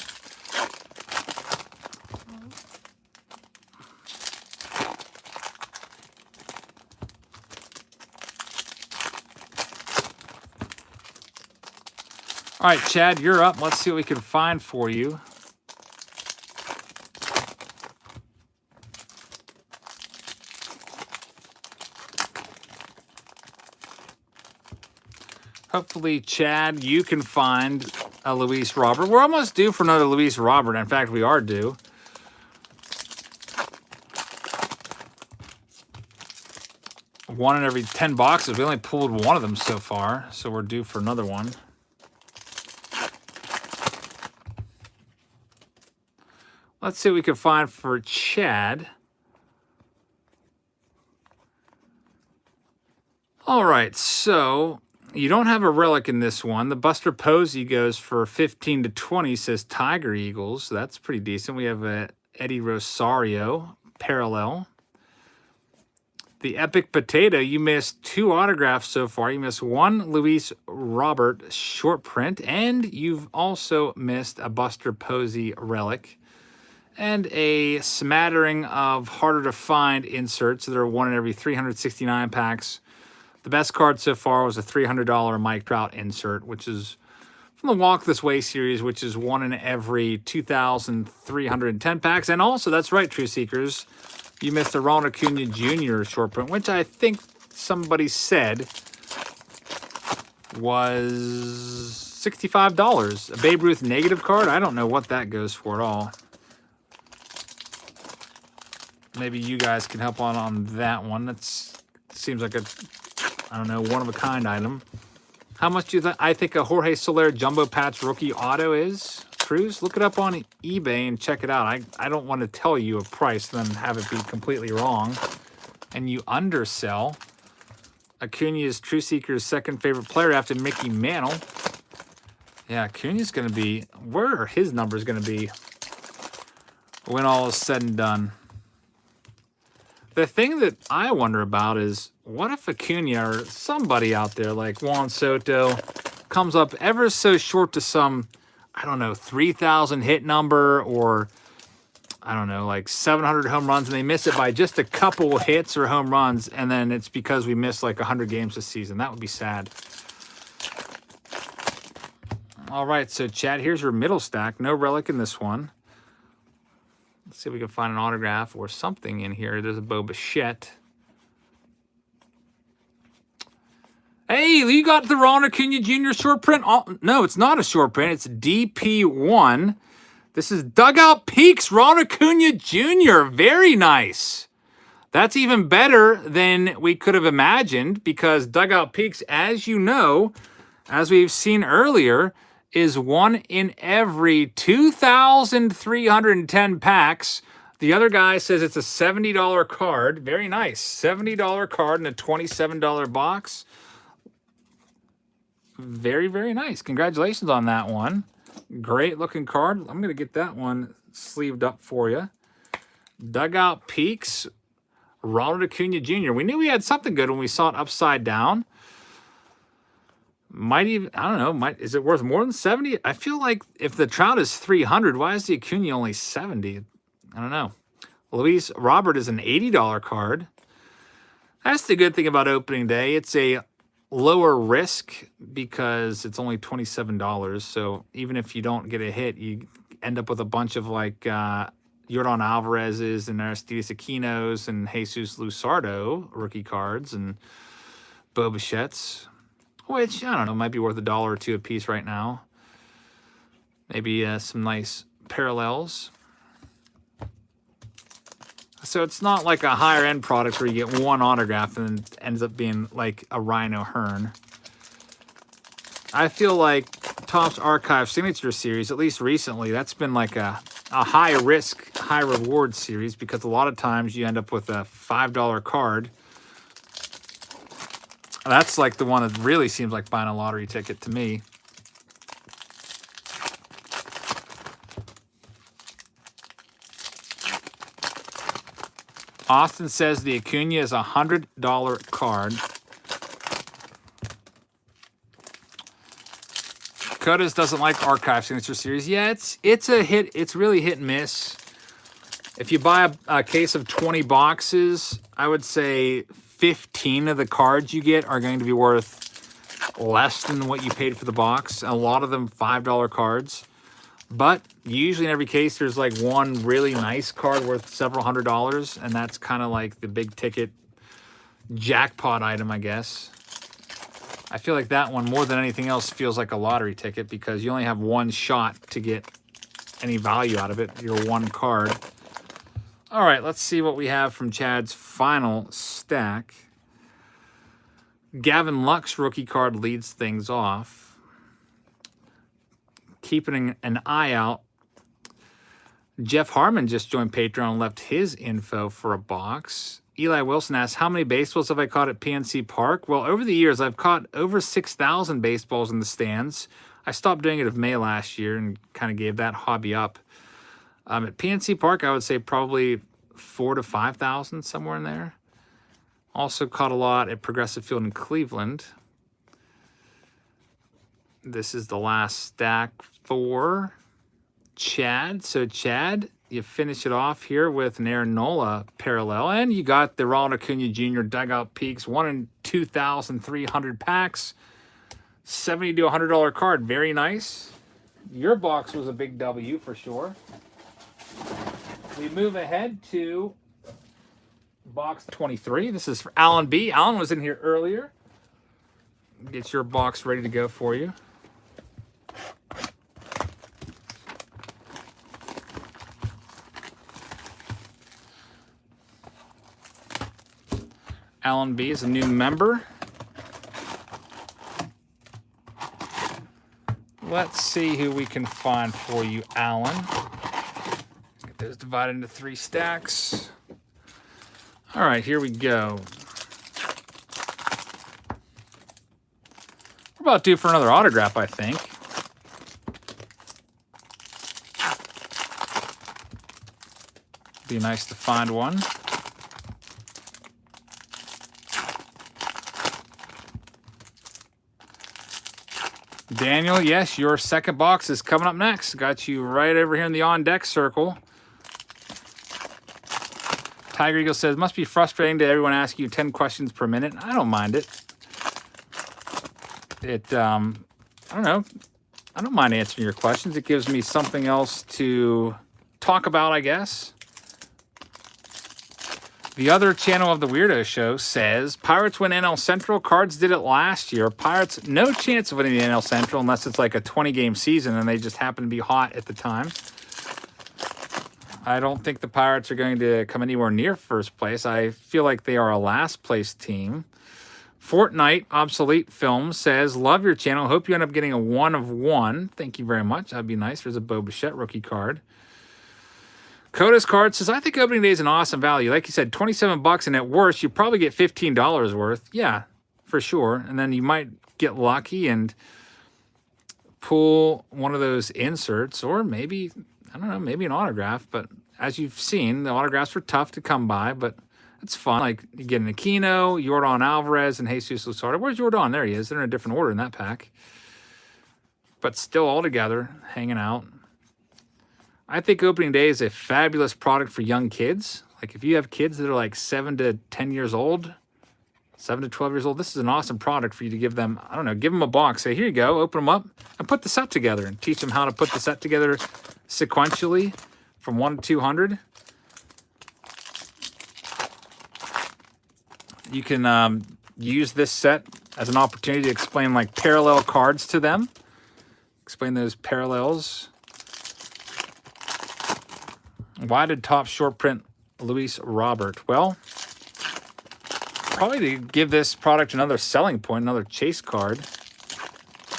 All right, Chad, you're up. Let's see what we can find for you. Hopefully, Chad, you can find a Luis Robert. We're almost due for another Luis Robert. In fact, we are due. One in every 10 boxes. We only pulled one of them so far, so we're due for another one. Let's see what we can find for Chad. All right, so you don't have a relic in this one. The Buster Posey goes for 15 to 20, says Tiger Eagles. So that's pretty decent. We have a Eddie Rosario, parallel. The Epic Potato, you missed 2 autographs so far. You missed 1 Luis Robert short print, and you've also missed a Buster Posey relic and a smattering of harder to find inserts that are 1 in every 369 packs. The best card so far was a $300 Mike Trout insert, which is from the Walk This Way series, which is 1 in every 2,310 packs. And also, that's right, True Seekers, you missed the Ronald Acuna Jr. short print, which I think somebody said was $65. A Babe Ruth negative card? I don't know what that goes for at all. Maybe you guys can help on that one. That seems like a, I don't know, one-of-a-kind item. How much do you think? I think a Jorge Soler Jumbo Patch rookie auto is? Cruz, look it up on eBay and check it out. I don't want to tell you a price, then have it be completely wrong. And you undersell. Acuna's True Seeker's second favorite player after Mickey Mantle. Yeah, Acuna's going to be, where are his numbers going to be when all is said and done? The thing that I wonder about is, what if Acuna or somebody out there like Juan Soto comes up ever so short to some, I don't know, 3,000 hit number, or I don't know, like 700 home runs, and they miss it by just a couple hits or home runs, and then it's because we missed like 100 games this season. That would be sad. All right, so Chad, here's your middle stack. No relic in this one. Let's see if we can find an autograph or something in here. There's a Bo Bichette. Hey, you got the Ron Acuna Jr. short print? Oh, no, it's not a short print. It's DP1. This is Dugout Peaks Ron Acuna Jr. Very nice. That's even better than we could have imagined, because Dugout Peaks, as you know, as we've seen earlier, is 1 in every 2,310 packs. The other guy says it's a $70 card. Very nice. $70 card in a $27 box. Very, very nice. Congratulations on that one. Great looking card. I'm going to get that one sleeved up for you. Dugout Peaks, Ronald Acuna Jr. We knew we had something good when we saw it upside down. Might even, I don't know, is it worth more than 70? I feel like if the Trout is 300, why is the Acuna only 70? I don't know. Luis Robert is an $80 card. That's the good thing about opening day. It's a lower risk because it's only $27. So even if you don't get a hit, you end up with a bunch of like Yordan Alvarez's and Aristides Aquinos and Jesus Luzardo rookie cards and Bo Bichette's, which, I don't know, might be worth $1 or $2 a piece right now. Maybe some nice parallels. So it's not like a higher end product where you get one autograph and it ends up being like a Rhino Hearn. I feel like Topps Archive Signature Series, at least recently, that's been like a high risk, high reward series, because a lot of times you end up with a $5 card. That's like the one that really seems like buying a lottery ticket to me. Austin says the Acuna is a $100 card. Codas doesn't like Archive Signature Series. Yeah, it's a hit. It's really hit and miss. If you buy a case of 20 boxes, I would say 15 of the cards you get are going to be worth less than what you paid for the box. A lot of them $5 cards. But usually in every case, there's like one really nice card worth several $100s, and that's kind of like the big ticket jackpot item, I guess. I feel like that one, more than anything else, feels like a lottery ticket because you only have one shot to get any value out of it, your one card. All right, let's see what we have from Chad's final stack. Gavin Lux rookie card leads things off. Keeping an eye out, Jeff Harmon just joined Patreon and left his info for a box. Eli Wilson asks, how many baseballs have I caught at PNC Park? Well, over the years, I've caught over 6,000 baseballs in the stands. I stopped doing it in May last year and kind of gave that hobby up. At PNC Park, I would say probably 4,000 to 5,000, somewhere in there. Also caught a lot at Progressive Field in Cleveland. This is the last stack for Chad. So Chad, you finish it off here with an Aaron Nola parallel, and you got the Ronald Acuna Jr. Dugout Peaks, 1 in 2,300 packs, $70 to $100 card. Very nice. Your box was a big W for sure. We move ahead to box 23. This is for Alan B. Alan was in here earlier. Get your box ready to go for you. Alan B is a new member. Let's see who we can find for you, Alan. Get those divided into 3 stacks. All right, here we go. We're about due for another autograph, I think. Be nice to find one. Daniel, yes, your second box is coming up next. Got you right over here in the on-deck circle. Tiger Eagle says, must be frustrating to everyone ask you 10 questions per minute. I don't mind it. I don't know. I don't mind answering your questions. It gives me something else to talk about, I guess. The other channel of the Weirdo Show says, Pirates win NL Central. Cards did it last year. Pirates, no chance of winning the NL Central unless it's like a 20-game season and they just happen to be hot at the time. I don't think the Pirates are going to come anywhere near first place. I feel like they are a last-place team. Fortnite Obsolete Film says, love your channel. Hope you end up getting a 1 of 1. Thank you very much. That'd be nice. There's a Bo Bichette rookie card. Coda's card says, I think opening day is an awesome value. Like you said, $27, and at worst, you probably get $15 worth. Yeah, for sure. And then you might get lucky and pull one of those inserts, or maybe, I don't know, maybe an autograph. But as you've seen, the autographs were tough to come by, but it's fun. Like, you get an Aquino, Yordan Alvarez, and Jesus Luzardo. Where's Yordan? There he is. They're in a different order in that pack. But still all together, hanging out. I think opening day is a fabulous product for young kids. Like, if you have kids that are like 7 to 10 years old, 7 to 12 years old, this is an awesome product for you to give them. I don't know, give them a box. Say, here you go, open them up, and put the set together, and teach them how to put the set together sequentially from 1 to 200. You can use this set as an opportunity to explain like parallel cards to them. Explain those parallels. Why did Top short print Luis Robert? Well, probably to give this product another selling point, another chase card.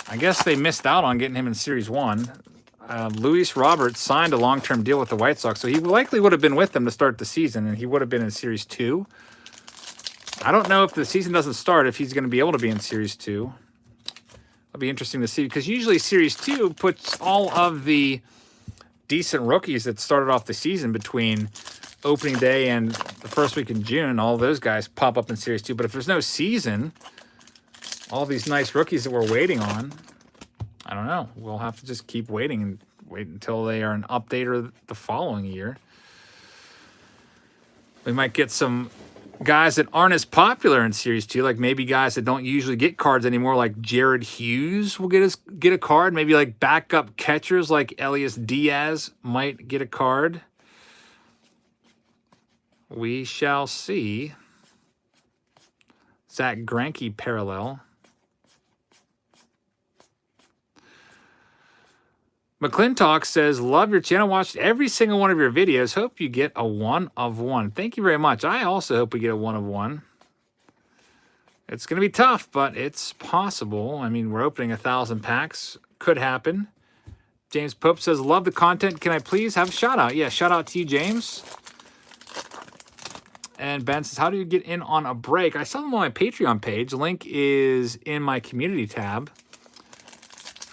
I guess they missed out on getting him in Series 1. Luis Robert signed a long-term deal with the White Sox, so he likely would have been with them to start the season, and he would have been in Series 2. I don't know if the season doesn't start, if he's going to be able to be in Series 2. It'll be interesting to see, because usually Series 2 puts all of the decent rookies that started off the season between opening day and the first week in June. All those guys pop up in Series 2. But if there's no season, all these nice rookies that we're waiting on, I don't know. We'll have to just keep waiting and wait until they are an updater the following year. We might get some guys that aren't as popular in Series 2, like maybe guys that don't usually get cards anymore, like Jared Hughes will get a card. Maybe like backup catchers like Elias Diaz might get a card. We shall see. Zach Greinke parallel. McClintock says, love your channel. Watched every single one of your videos. Hope you get a 1 of 1. Thank you very much. I also hope we get a 1 of 1. It's going to be tough, but it's possible. I mean, we're opening 1,000 packs. Could happen. James Pope says, love the content. Can I please have a shout out? Yeah, shout out to you, James. And Ben says, how do you get in on a break? I sell them on my Patreon page. Link is in my community tab.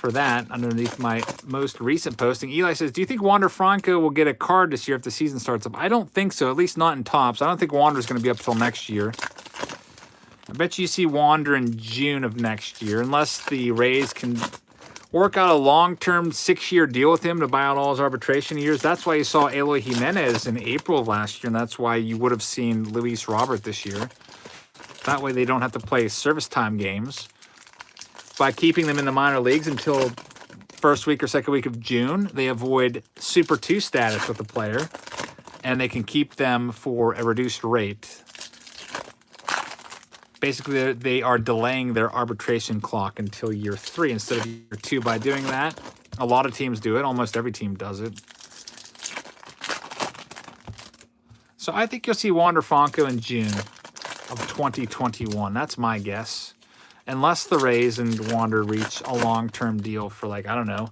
for that underneath my most recent posting. Eli says, do you think Wander Franco will get a card this year if the season starts up? I don't think so, at least not in Topps. I don't think Wander's going to be up till next year. I bet you see Wander in June of next year, unless the Rays can work out a long-term 6-year deal with him to buy out all his arbitration years. That's why you saw Eloy Jimenez in April of last year, and that's why you would have seen Luis Robert this year. That way they don't have to play service time games. By keeping them in the minor leagues until first week or second week of June, they avoid Super 2 status with the player, and they can keep them for a reduced rate. Basically, they are delaying their arbitration clock until year 3 instead of year 2. By doing that, a lot of teams do it. Almost every team does it. So I think you'll see Wander Franco in June of 2021. That's my guess. Unless the Rays and Wander reach a long-term deal for, like, I don't know,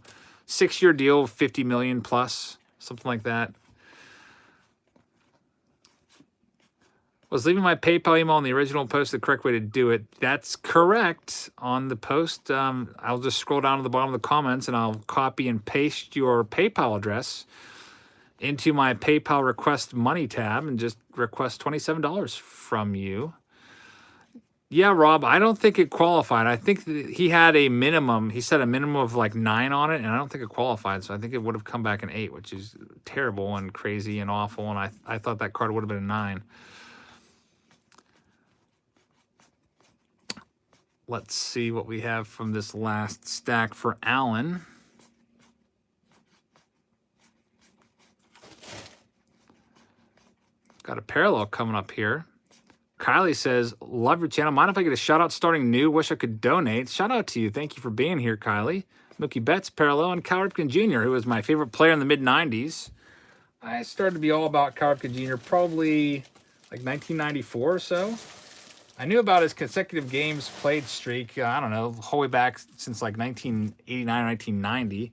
6-year deal, $50 million plus, something like that. Was leaving my PayPal email on the original post the correct way to do it? That's correct. On the post, I'll just scroll down to the bottom of the comments and I'll copy and paste your PayPal address into my PayPal request money tab and just request $27 from you. Yeah, Rob, I don't think it qualified. I think that he had a minimum. He said a minimum of like 9 on it, and I don't think it qualified. So I think it would have come back an 8, which is terrible and crazy and awful. And I thought that card would have been a 9. Let's see what we have from this last stack for Allen. Got a parallel coming up here. Kylie says, love your channel. Mind if I get a shout out starting new? Wish I could donate. Shout out to you. Thank you for being here, Kylie. Mookie Betts, parallel, and Cal Ripken Jr., who was my favorite player in the mid-90s. I started to be all about Cal Ripken Jr. probably like 1994 or so. I knew about his consecutive games played streak, I don't know, the whole way back since like 1989, 1990.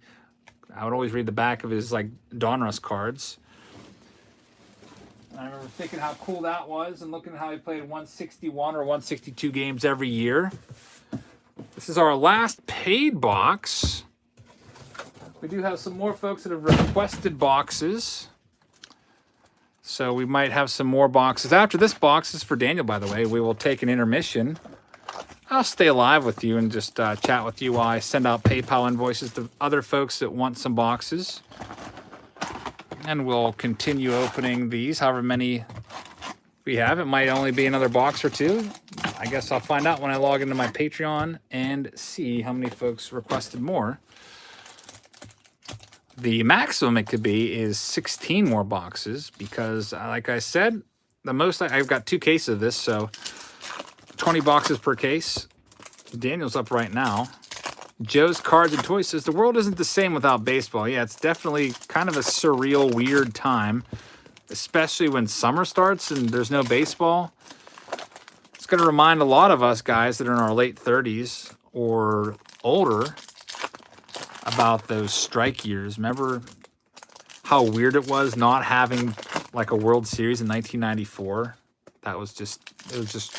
I would always read the back of his like Donruss cards. I remember thinking how cool that was and looking at how he played 161 or 162 games every year. This is our last paid box. We do have some more folks that have requested boxes. So we might have some more boxes. After this box is for Daniel, by the way. We will take an intermission. I'll stay live with you and just chat with you while I send out PayPal invoices to other folks that want some boxes. And we'll continue opening these, however many we have. It might only be another box or two. I guess I'll find out when I log into my Patreon and see how many folks requested more. The maximum it could be is 16 more boxes because, like I said, the most I've got 2 cases of this, so 20 boxes per case. Daniel's up right now. Joe's Cards and Toys says, the world isn't the same without baseball. Yeah, it's definitely kind of a surreal, weird time, especially when summer starts and there's no baseball. It's going to remind a lot of us guys that are in our late 30s or older about those strike years. Remember how weird it was not having like a World Series in 1994? That was just, it was just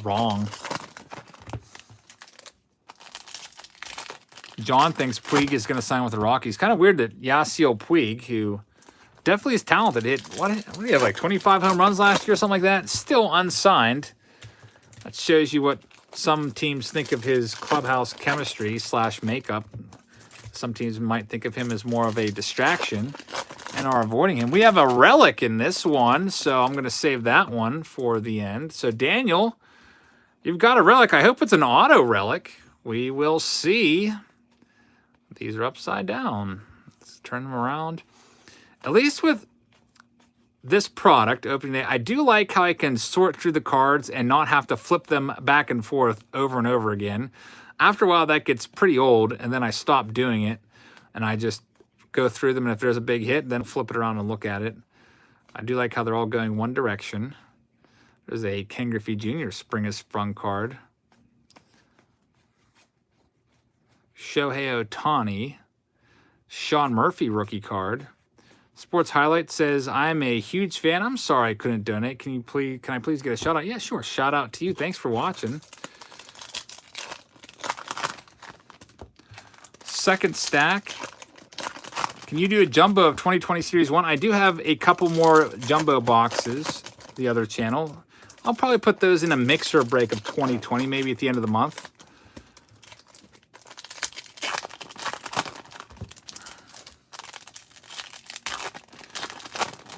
wrong. John thinks Puig is going to sign with the Rockies. Kind of weird that Yasiel Puig, who definitely is talented, hit, what do you have, like 25 home runs last year or something like that? Still unsigned. That shows you what some teams think of his clubhouse chemistry / makeup. Some teams might think of him as more of a distraction and are avoiding him. We have a relic in this one, so I'm going to save that one for the end. So, Daniel, you've got a relic. I hope it's an auto relic. We will see. These are upside down. Let's turn them around. At least with this product, opening day, I do like how I can sort through the cards and not have to flip them back and forth over and over again. After a while, that gets pretty old, and then I stop doing it, and I just go through them, and if there's a big hit, then flip it around and look at it. I do like how they're all going one direction. There's a Ken Griffey Jr. Spring is Sprung card. Shohei Ohtani. Sean Murphy rookie card. Sports Highlight says, I'm a huge fan. I'm sorry I couldn't donate. Can I please get a shout out? Yeah, sure. Shout out to you. Thanks for watching. second stack. Can you do a jumbo of 2020 Series 1? I do have a couple more jumbo boxes, the other channel. I'll probably put those in a mixer break of 2020, maybe at the end of the month.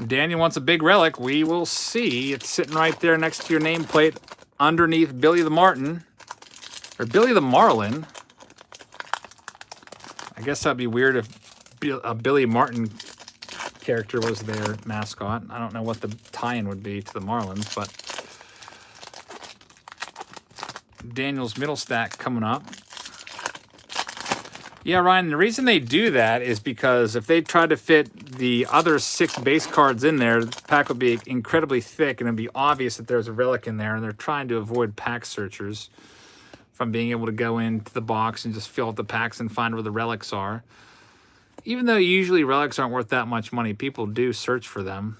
Daniel wants a big relic. We will see. It's sitting right there next to your nameplate underneath Billy the Martin. Or Billy the Marlin. I guess that'd be weird if a Billy Martin character was their mascot. I don't know what the tie-in would be to the Marlins, but Daniel's middle stack coming up. Yeah, Ryan, the reason they do that is because if they tried to fit the other 6 base cards in there, the pack would be incredibly thick and it'd be obvious that there's a relic in there, and they're trying to avoid pack searchers from being able to go into the box and just fill out the packs and find where the relics are. Even though usually relics aren't worth that much money, people do search for them,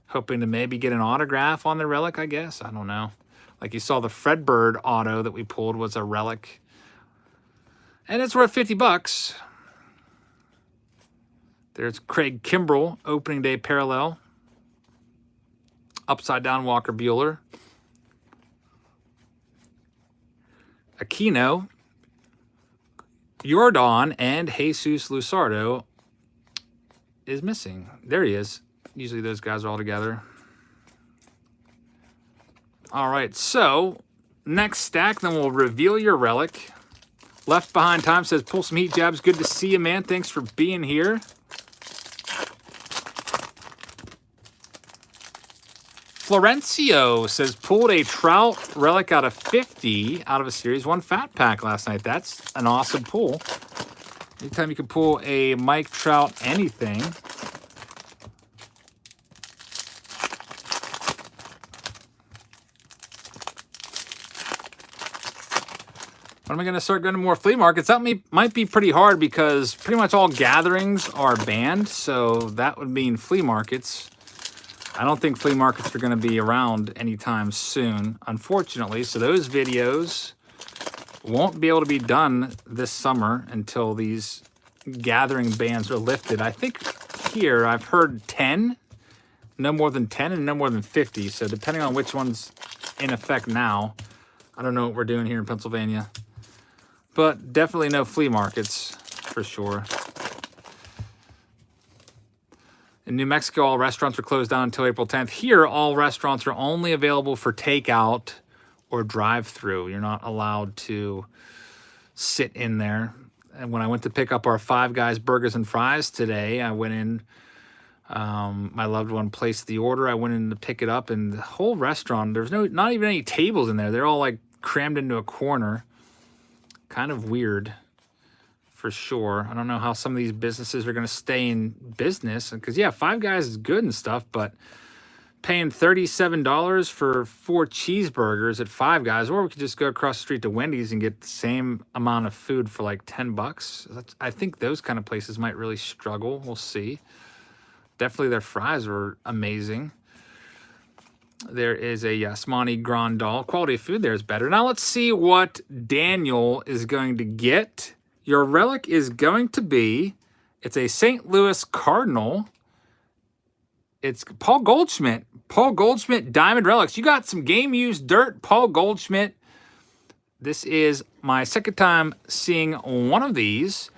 hoping to maybe get an autograph on the relic, I guess. I don't know. Like you saw the Fredbird auto that we pulled was a relic. And it's worth 50 bucks. There's Craig Kimbrell, opening day parallel. Upside down Walker Buehler. Aquino, Jordan, and Jesus Luzardo is missing. There he is. Usually those guys are all together. All right, so next stack, then we'll reveal your relic. Left Behind Time says, pull some heat jabs. Good to see you, man. Thanks for being here. Florencio says, pulled a Trout relic out of 50 out of a Series 1 fat pack last night. That's an awesome pull. Anytime you can pull a Mike Trout anything. When am I going to start going to more flea markets? That might be pretty hard because pretty much all gatherings are banned. So that would mean flea markets. I don't think flea markets are going to be around anytime soon, unfortunately. So those videos won't be able to be done this summer until these gathering bans are lifted. I think here I've heard 10, no more than 10 and no more than 50. So depending on which one's in effect now, I don't know what we're doing here in Pennsylvania. But definitely no flea markets for sure. In New Mexico, all restaurants are closed down until April 10th. Here, all restaurants are only available for takeout or drive-through. You're not allowed to sit in there. And when I went to pick up our Five Guys burgers and fries today, I went in, my loved one placed the order. I went in to pick it up, and the whole restaurant, there's not even any tables in there. They're all like crammed into a corner. Kind of weird. For sure. I don't know how some of these businesses are going to stay in business. Because, yeah, Five Guys is good and stuff, but paying $37 for 4 cheeseburgers at Five Guys, or we could just go across the street to Wendy's and get the same amount of food for like 10 bucks. I think those kind of places might really struggle. We'll see. Definitely their fries were amazing. There is a Yasmani Grandal. Quality of food there is better. Now let's see what Daniel is going to get. Your relic is going to be, it's a St. Louis Cardinal. It's Paul Goldschmidt. Paul Goldschmidt Diamond Relics. You got some game-used dirt, Paul Goldschmidt. This is my second time seeing one of these.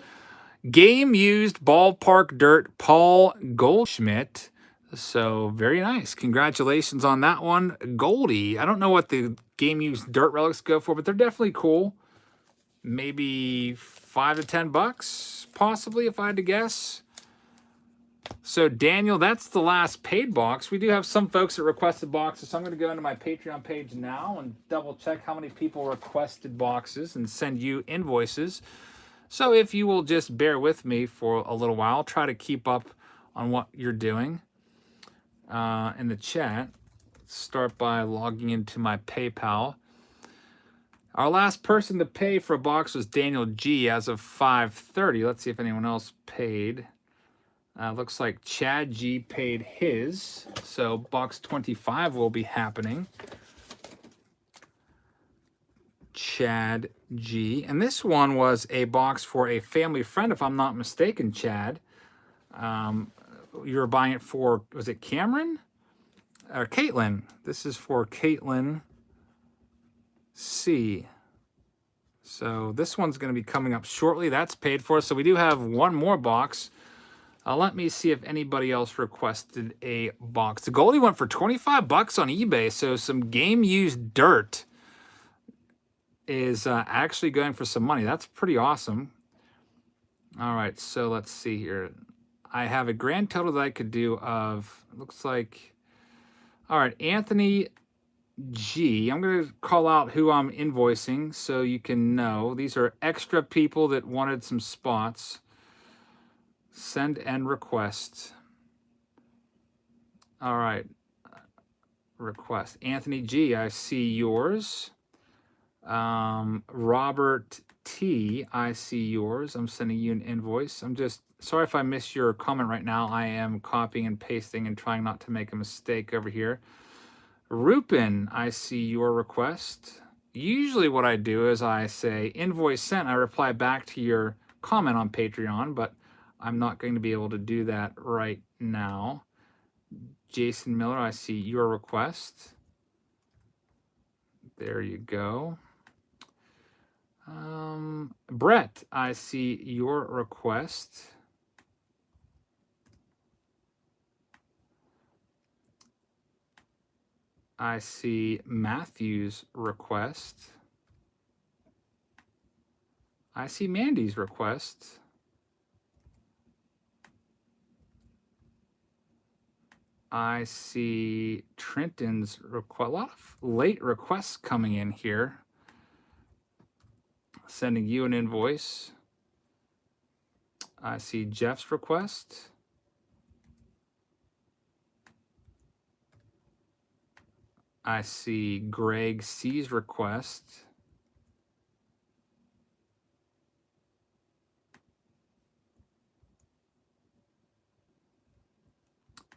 Game-used ballpark dirt, Paul Goldschmidt. So, very nice. Congratulations on that one, Goldie. I don't know what the game-used dirt relics go for, but they're definitely cool. Maybe $5 to $10, possibly, if I had to guess. So, Daniel, that's the last paid box. We do have some folks that requested boxes, so I'm going to go into my Patreon page now and double-check how many people requested boxes and send you invoices. So, if you will just bear with me for a little while, I'll try to keep up on what you're doing in the chat. Start by logging into my PayPal. Our last person to pay for a box was Daniel G as of 5:30. Let's see if anyone else paid. Looks like Chad G paid his. So box 25 will be happening. Chad G. And this one was a box for a family friend, if I'm not mistaken, Chad. You were buying it for, was it Cameron? Or Caitlin. This is for Caitlin C. So this one's going to be coming up shortly. That's paid for. So we do have one more box. Let me see if anybody else requested a box. The Goldie went for 25 bucks on eBay. So some game-used dirt is actually going for some money. That's pretty awesome. All right, so let's see here. I have a grand total that I could do of, looks like, all right, Anthony G. I'm going to call out who I'm invoicing so you can know. These are extra people that wanted some spots. Send and request. All right. Request. Anthony G, I see yours. Robert T, I see yours. I'm sending you an invoice. I'm just sorry if I missed your comment right now. I am copying and pasting and trying not to make a mistake over here. Rupin, I see your request. Usually what I do is I say invoice sent. I reply back to your comment on Patreon, but I'm not going to be able to do that right now. Jason Miller, I see your request. There you go. Brett, I see your request. I see Matthew's request. I see Mandy's request. I see Trenton's request. A lot of late requests coming in here. Sending you an invoice. I see Jeff's request. I see Greg C's request.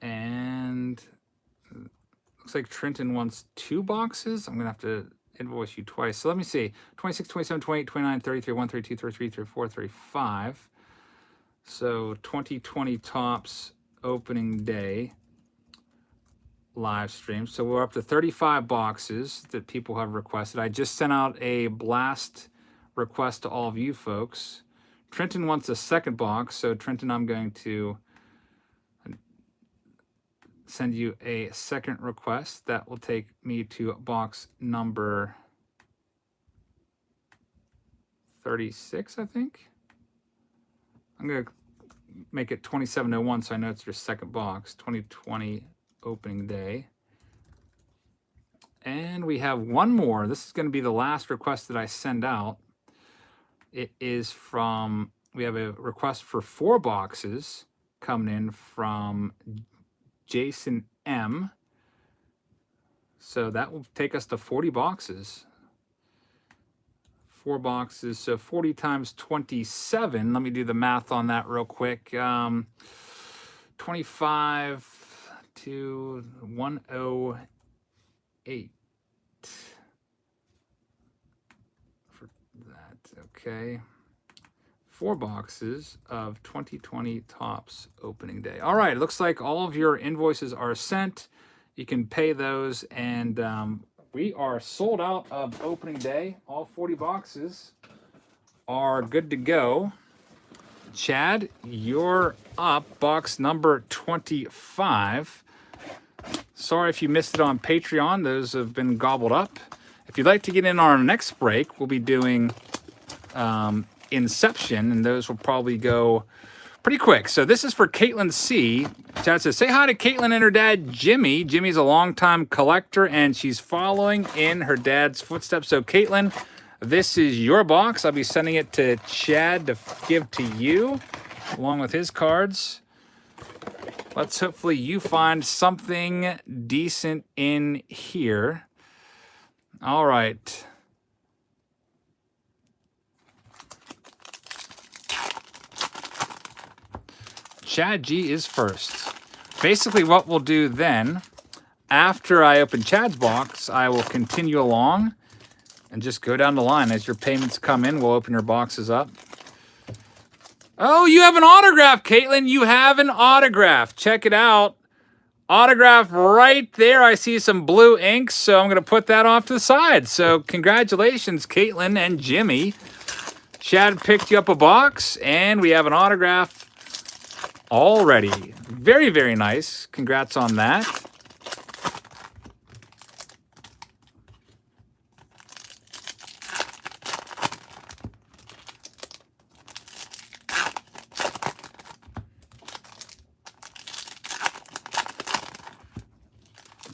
And looks like Trenton wants 2 boxes. I'm going to have to invoice you twice. So let me see. 26, 27, 28, 29, 33, 1, 32, 33, 34, 35. So 2020 Topps opening day live stream. So we're up to 35 boxes that people have requested. I just sent out a blast request to all of you folks. Trenton wants a second box. So Trenton, I'm going to send you a second request. That will take me to box number 36, I think. I'm going to make it 2701 so I know it's your second box. 2020 opening day. And we have one more. This is going to be the last request that I send out. It is from, we have a request for 4 boxes coming in from Jason M. So that will take us to 40 boxes. 4 boxes, so 40 times 27. Let me do the math on that real quick. 25 to 108 for that. Okay. 4 boxes of 2020 Topps opening day. All right, it looks like all of your invoices are sent. You can pay those, and we are sold out of opening day. All 40 boxes are good to go. Chad, you're up. Box number 25. Sorry if you missed it on Patreon. Those have been gobbled up. If you'd like to get in on our next break, we'll be doing Inception, and those will probably go pretty quick. So this is for Caitlin C. Chad says, say hi to Caitlin and her dad, Jimmy. Jimmy's a longtime collector, and she's following in her dad's footsteps. So Caitlin, this is your box. I'll be sending it to Chad to give to you, along with his cards. Let's hopefully you find something decent in here. All right. Chad G is first. Basically what we'll do then, after I open Chad's box, I will continue along And just go down the line. As your payments come in, we'll open your boxes up. Oh, you have an autograph, Caitlin. You have an autograph. Check it out. Autograph right there. I see some blue ink, so I'm going to put that off to the side. So congratulations, Caitlin and Jimmy. Chad picked you up a box, and we have an autograph already. Very, very nice. Congrats on that.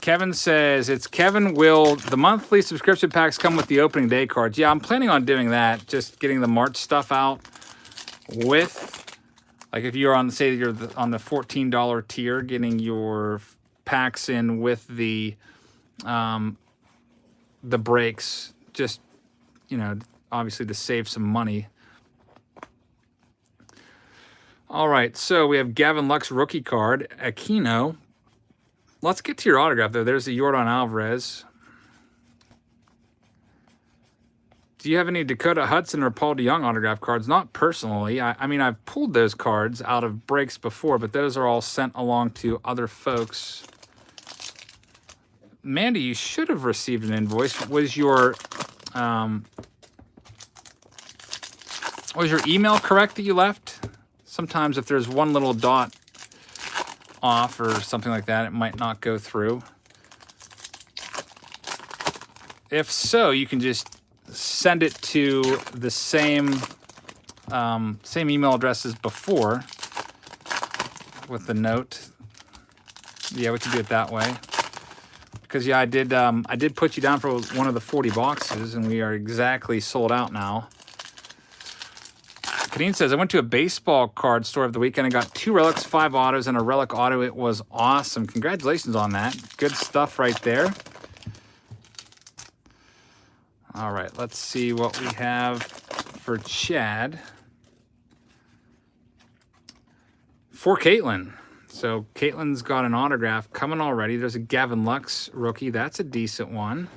Kevin says, it's Kevin, will the monthly subscription packs come with the opening day cards? Yeah, I'm planning on doing that, just getting the March stuff out with, like if you're on, say you're on the $14 tier, getting your packs in with the breaks, just, you know, obviously to save some money. All right, so we have Gavin Lux rookie card, Aquino. Let's get to your autograph, though. There's the Yordan Alvarez. Do you have any Dakota Hudson or Paul DeJong autograph cards? Not personally. I mean, I've pulled those cards out of breaks before, but those are all sent along to other folks. Mandy, you should have received an invoice. Was your email correct that you left? Sometimes if there's one little dot off or something like that, it might not go through. If so, you can just send it to the same email address as before with the note. Yeah, we can do it that way. Because yeah, I did put you down for one of the 40 boxes, and we are exactly sold out now. Kadeen says, I went to a baseball card store of the weekend and got 2 relics, 5 autos, and a relic auto. It was awesome. Congratulations on that. Good stuff right there. All right, let's see what we have for Chad. For Caitlin. So Caitlin's got an autograph coming already. There's a Gavin Lux rookie. That's a decent one.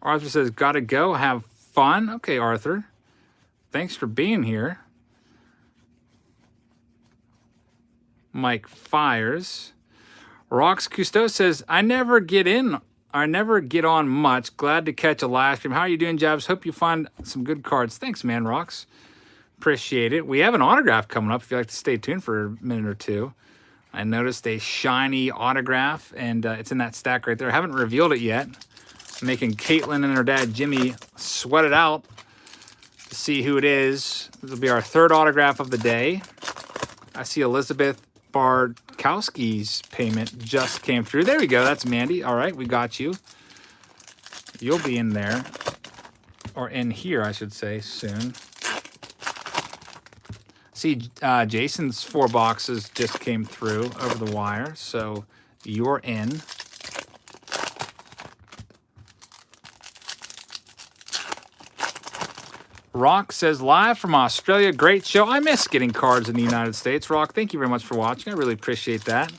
Arthur says, gotta go, have fun. Okay, Arthur. Thanks for being here. Mike Fires. Rox Cousteau says, I never get on much. Glad to catch a live stream. How are you doing, Jabs? Hope you find some good cards. Thanks, man, Rox. Appreciate it. We have an autograph coming up if you'd like to stay tuned for a minute or two. I noticed a shiny autograph, and it's in that stack right there. I haven't revealed it yet. Making Caitlin and her dad Jimmy sweat it out to see who it is. This will be our 3rd autograph of the day. I see Elizabeth Barkowski's payment just came through. There we go. That's Mandy. All right, we got you. You'll be in there, or in here, I should say, soon. See, Jason's 4 boxes just came through over the wire, so you're in. Rock says, live from Australia, great show. I miss getting cards in the United States. Rock, thank you very much for watching. I really appreciate that.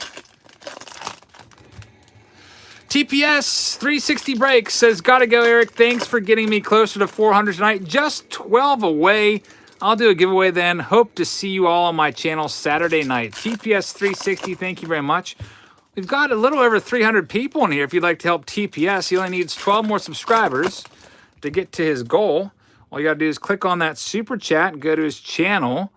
TPS 360 Breaks says, gotta go, Eric. Thanks for getting me closer to 400 tonight. Just 12 away. I'll do a giveaway then. Hope to see you all on my channel Saturday night. TPS 360, thank you very much. We've got a little over 300 people in here. If you'd like to help TPS, he only needs 12 more subscribers to get to his goal. All you got to do is click on that super chat and go to his channel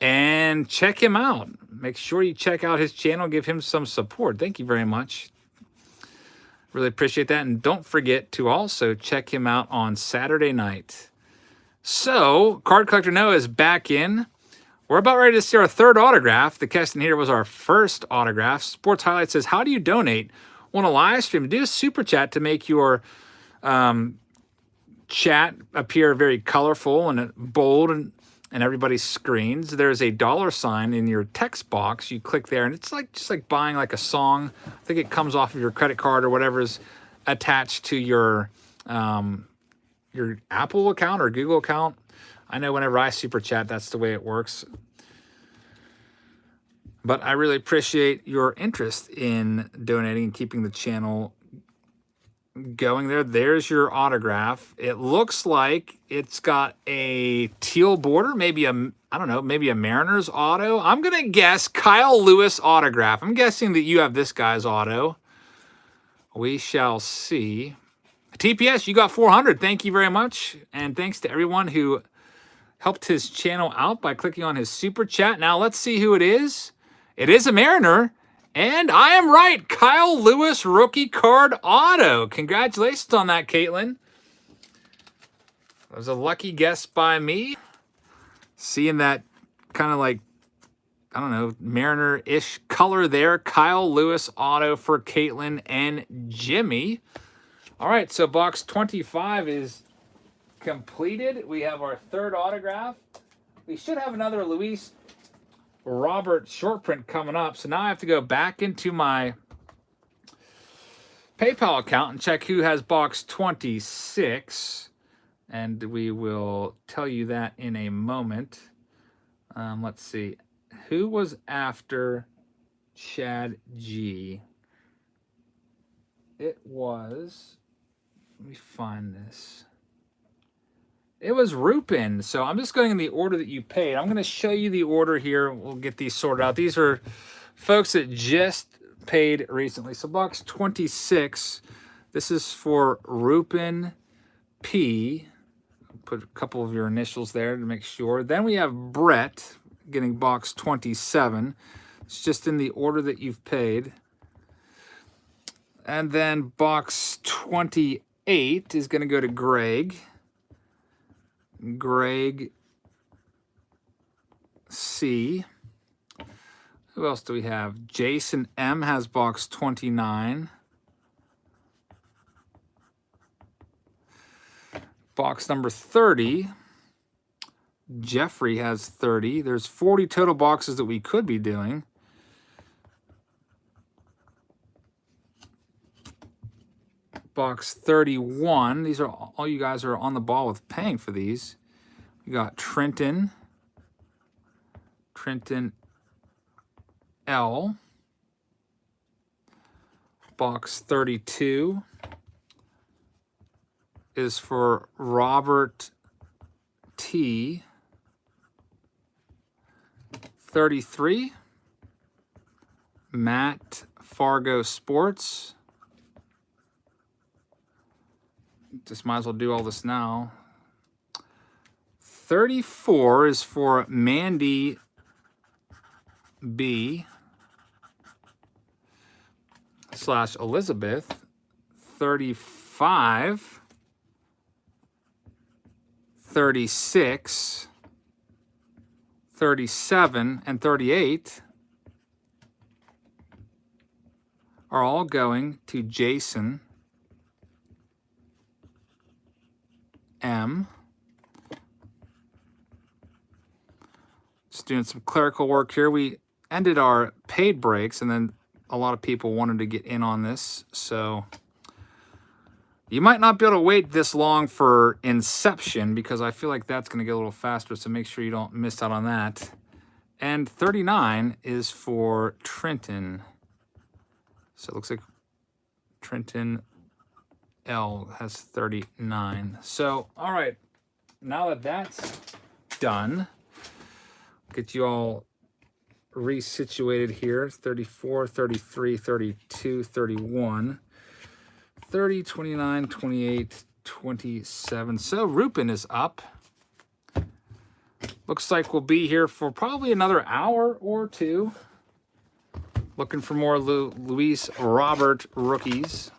and check him out. Make sure you check out his channel. Give him some support. Thank you very much. Really appreciate that. And don't forget to also check him out on Saturday night. So, Card Collector Noah is back in. We're about ready to see our 3rd autograph. The question here was our 1st autograph. Sports Highlight says, how do you donate? Want a live stream? Do a super chat to make your chat appear very colorful and bold and everybody's screens. There's a $sign in your text box. You click there, and it's like just like buying like a song. I think it comes off of your credit card or whatever is attached to your Apple account or Google account. I know whenever I super chat, that's the way it works. But I really appreciate your interest in donating and keeping the channel going there. There's your autograph. It looks like it's got a teal border, maybe I don't know, maybe a Mariners auto. I'm going to guess Kyle Lewis autograph. I'm guessing that you have this guy's auto. We shall see. TPS, you got 400. Thank you very much. And thanks to everyone who helped his channel out by clicking on his super chat. Now let's see who it is. It is a Mariner. And I am right. Kyle Lewis rookie card auto. Congratulations on that, Caitlin. That was a lucky guess by me. Seeing that kind of like, I don't know, Mariner-ish color there. Kyle Lewis auto for Caitlin and Jimmy. All right, so box 25 is completed. We have our third autograph. We should have another Luis Robert short print coming up. So now I have to go back into my PayPal account and check who has box 26. And we will tell you that in a moment. Let's see. Who was after Chad G? It was, let me find this. It was Rupin. So I'm just going in the order that you paid. I'm going to show you the order here. We'll get these sorted out. These are folks that just paid recently. So box 26, this is for Rupin P. I'll put a couple of your initials there to make sure. Then we have Brett getting box 27. It's just in the order that you've paid. And then box 28 is going to go to Greg. Greg C. Who else do we have? Jason M has box 29. Box number 30. Jeffrey has 30. There's 40 total boxes that we could be doing. Box 31. These are all you guys are on the ball with paying for these. We got Trenton L. Box 32 is for Robert T. 33, Matt Fargo Sports. Just might as well do all this now. 34 is for Mandy B. / Elizabeth. 35, 36, 37, and 38 are all going to Jason M. Just doing some clerical work here. We ended our paid breaks, and then a lot of people wanted to get in on this. So you might not be able to wait this long for Inception, because I feel like that's going to get a little faster. So make sure you don't miss out on that. And 39 is for Trenton. So it looks like Trenton L has 39. So, all right. Now that that's done, get you all resituated here. 34, 33, 32, 31, 30, 29, 28, 27. So Rupin is up. Looks like we'll be here for probably another hour or two. Looking for more Luis Robert rookies.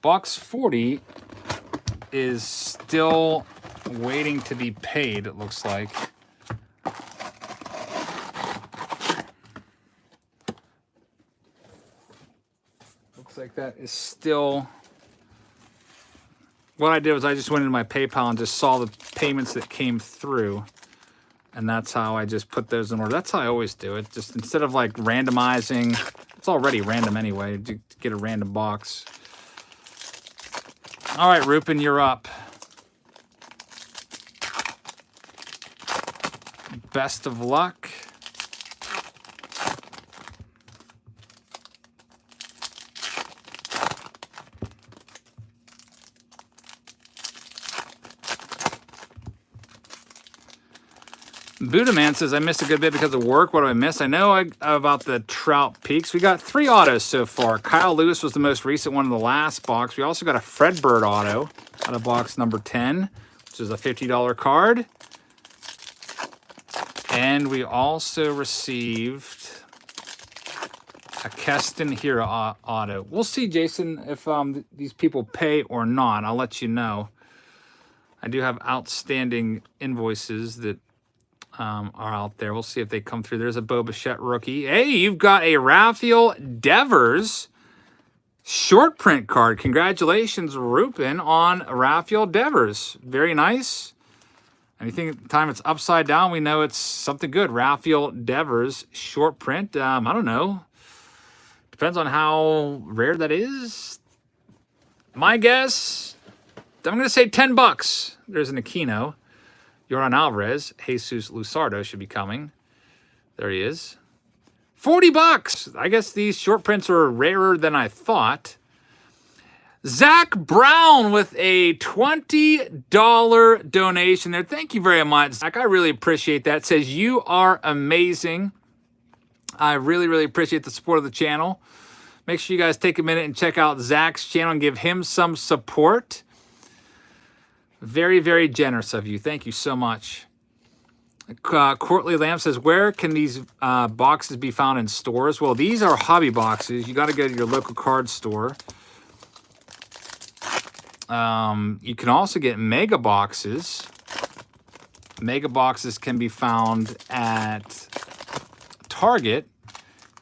Box 40 is still waiting to be paid, it looks like. Looks like that is still... What I did was I just went into my PayPal and just saw the payments that came through. And that's how I just put those in order. That's how I always do it. Just instead of like randomizing, it's already random anyway, to get a random box. All right, Rupin, you're up. best of luck. Buddha Man says, I missed a good bit because of work. What do I miss? I know about the Trout Peaks. We got 3 autos so far. Kyle Lewis was the most recent one in the last box. We also got a Fred Bird auto out of box number 10, which is a $50 card. And we also received a Keston Hira auto. We'll see, Jason, if these people pay or not. I'll let you know. I do have outstanding invoices that are out there. We'll see if they come through. There's a Bo Bichette rookie. Hey, you've got a Rafael Devers short print card. Congratulations, Rupin, on Rafael Devers. Very nice. Anytime it's upside down, we know it's something good. Rafael Devers short print. I don't know. Depends on how rare that is. My guess, I'm going to say $10. There's an Aquino. Yordan Alvarez, Jesus Luzardo should be coming. There he is. $40. I guess these short prints are rarer than I thought. Zach Brown with a $20 donation there. Thank you very much, Zach. I really appreciate that. It says, you are amazing. I really, really appreciate the support of the channel. Make sure you guys take a minute and check out Zach's channel and give him some support. Very, very generous of you. Thank you so much. Courtly Lamb says, where can these boxes be found in stores? Well, these are hobby boxes. You got to go to your local card store. You can also get mega boxes. Mega boxes can be found at Target.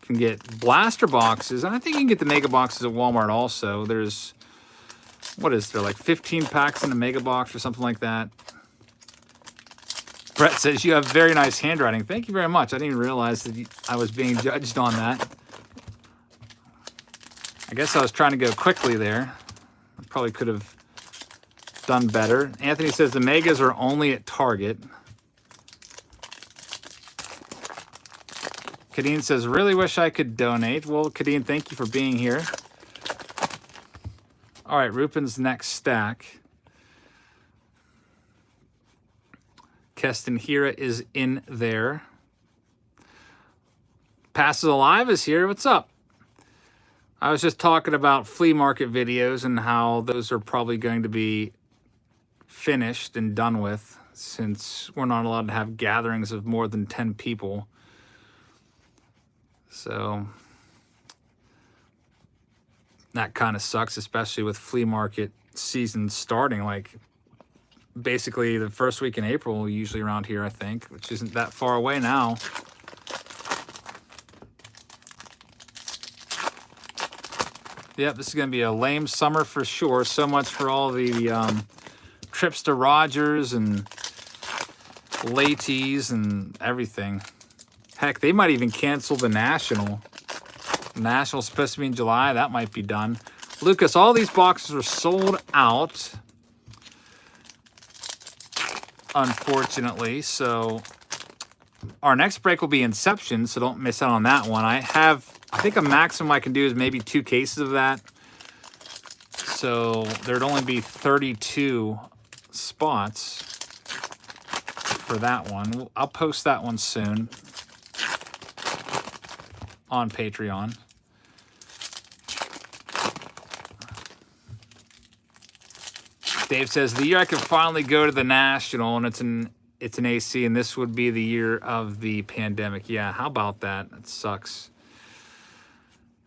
You can get blaster boxes. And I think you can get the mega boxes at Walmart also. There's... what is there, like 15 packs in a mega box or something like that? Brett says, you have very nice handwriting. Thank you very much. I didn't even realize that I was being judged on that. I guess I was trying to go quickly there. I probably could have done better. Anthony says the megas are only at Target. Kadeen says, really wish I could donate. Well, Kadeen, thank you for being here. All right, Rupin's next stack. Keston Hira is in there. Passes Alive is here. What's up? I was just talking about flea market videos and how those are probably going to be finished and done with, since we're not allowed to have gatherings of more than 10 people. So that kind of sucks, especially with flea market season starting, like basically the first week in April, usually around here, I think, which isn't that far away now. Yep, this is going to be a lame summer for sure. So much for all the trips to Rogers and lateys and everything. Heck, they might even cancel the National. National's supposed to be in July. That might be done. Lucas, all these boxes are sold out, unfortunately. So our next break will be Inception, so don't miss out on that one. I think a maximum I can do is maybe 2 cases of that. So there'd only be 32 spots for that one. I'll post that one soon on Patreon. Dave says, the year I could finally go to the National, and it's an AC, and this would be the year of the pandemic. Yeah, how about that? That sucks.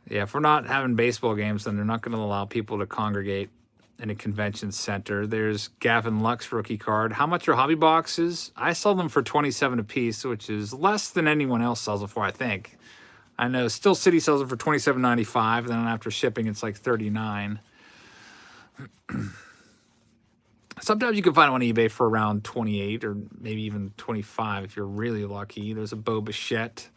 Yeah, if we're not having baseball games, then they're not going to allow people to congregate in a convention center. There's Gavin Lux rookie card. How much are hobby boxes? I sell them for $27 a piece, which is less than anyone else sells it for, I think. I know Still City sells it for $27.95, then after shipping, it's like $39. Sometimes you can find it on eBay for around $28 or maybe even $25 if you're really lucky. There's a Bo Bichette.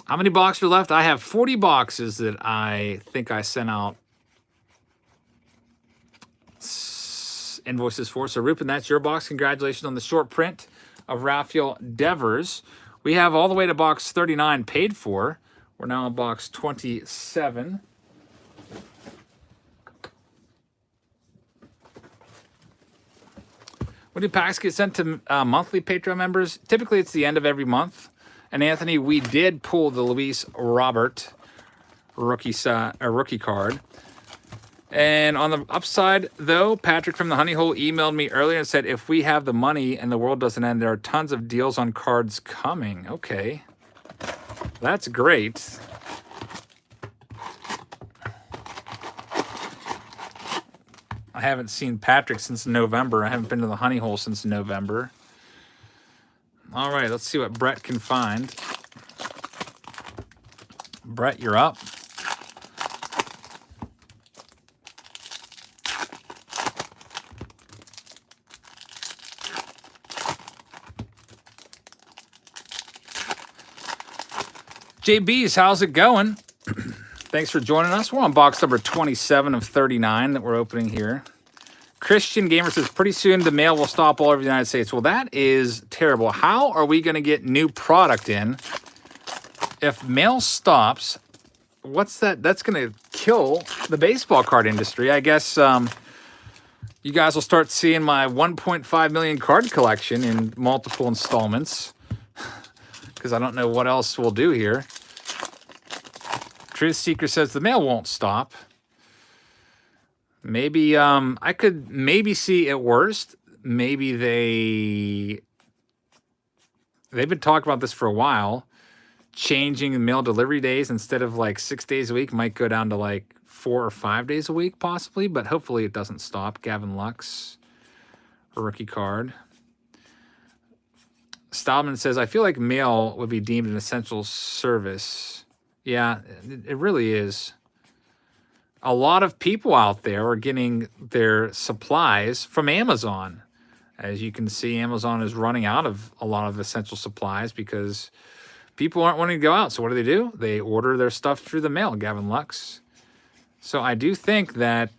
How many boxes are left? I have 40 boxes that I think I sent out invoices for. So, Rupin, that's your box. Congratulations on the short print of Rafael Devers. We have all the way to box 39 paid for. We're now on box 27. When do packs get sent to monthly Patreon members? Typically, it's the end of every month. And Anthony, we did pull the Luis Robert rookie card. And on the upside, though, Patrick from the Honey Hole emailed me earlier and said, if we have the money and the world doesn't end, there are tons of deals on cards coming. Okay. That's great. I haven't seen Patrick since November. I haven't been to the Honey Hole since November. All right, let's see what Brett can find. Brett, you're up. JB's, how's it going? Thanks for joining us. We're on box number 27 of 39 that we're opening here. Christian Gamer says, pretty soon the mail will stop all over the United States. Well, that is terrible. How are we going to get new product in if mail stops? What's that? That's going to kill the baseball card industry. I guess you guys will start seeing my 1.5 million card collection in multiple installments because I don't know what else we'll do here. Truth Seeker says the mail won't stop. Maybe I could maybe see at worst. Maybe they've been talking about this for a while. Changing mail delivery days instead of like 6 days a week might go down to like 4 or 5 days a week possibly, but hopefully it doesn't stop. Gavin Lux, a rookie card. Stallman says, I feel like mail would be deemed an essential service. Yeah, it really is. A lot of people out there are getting their supplies from Amazon. As you can see, Amazon is running out of a lot of essential supplies because people aren't wanting to go out. So what do? They order their stuff through the mail, Gavin Lux. So I do think that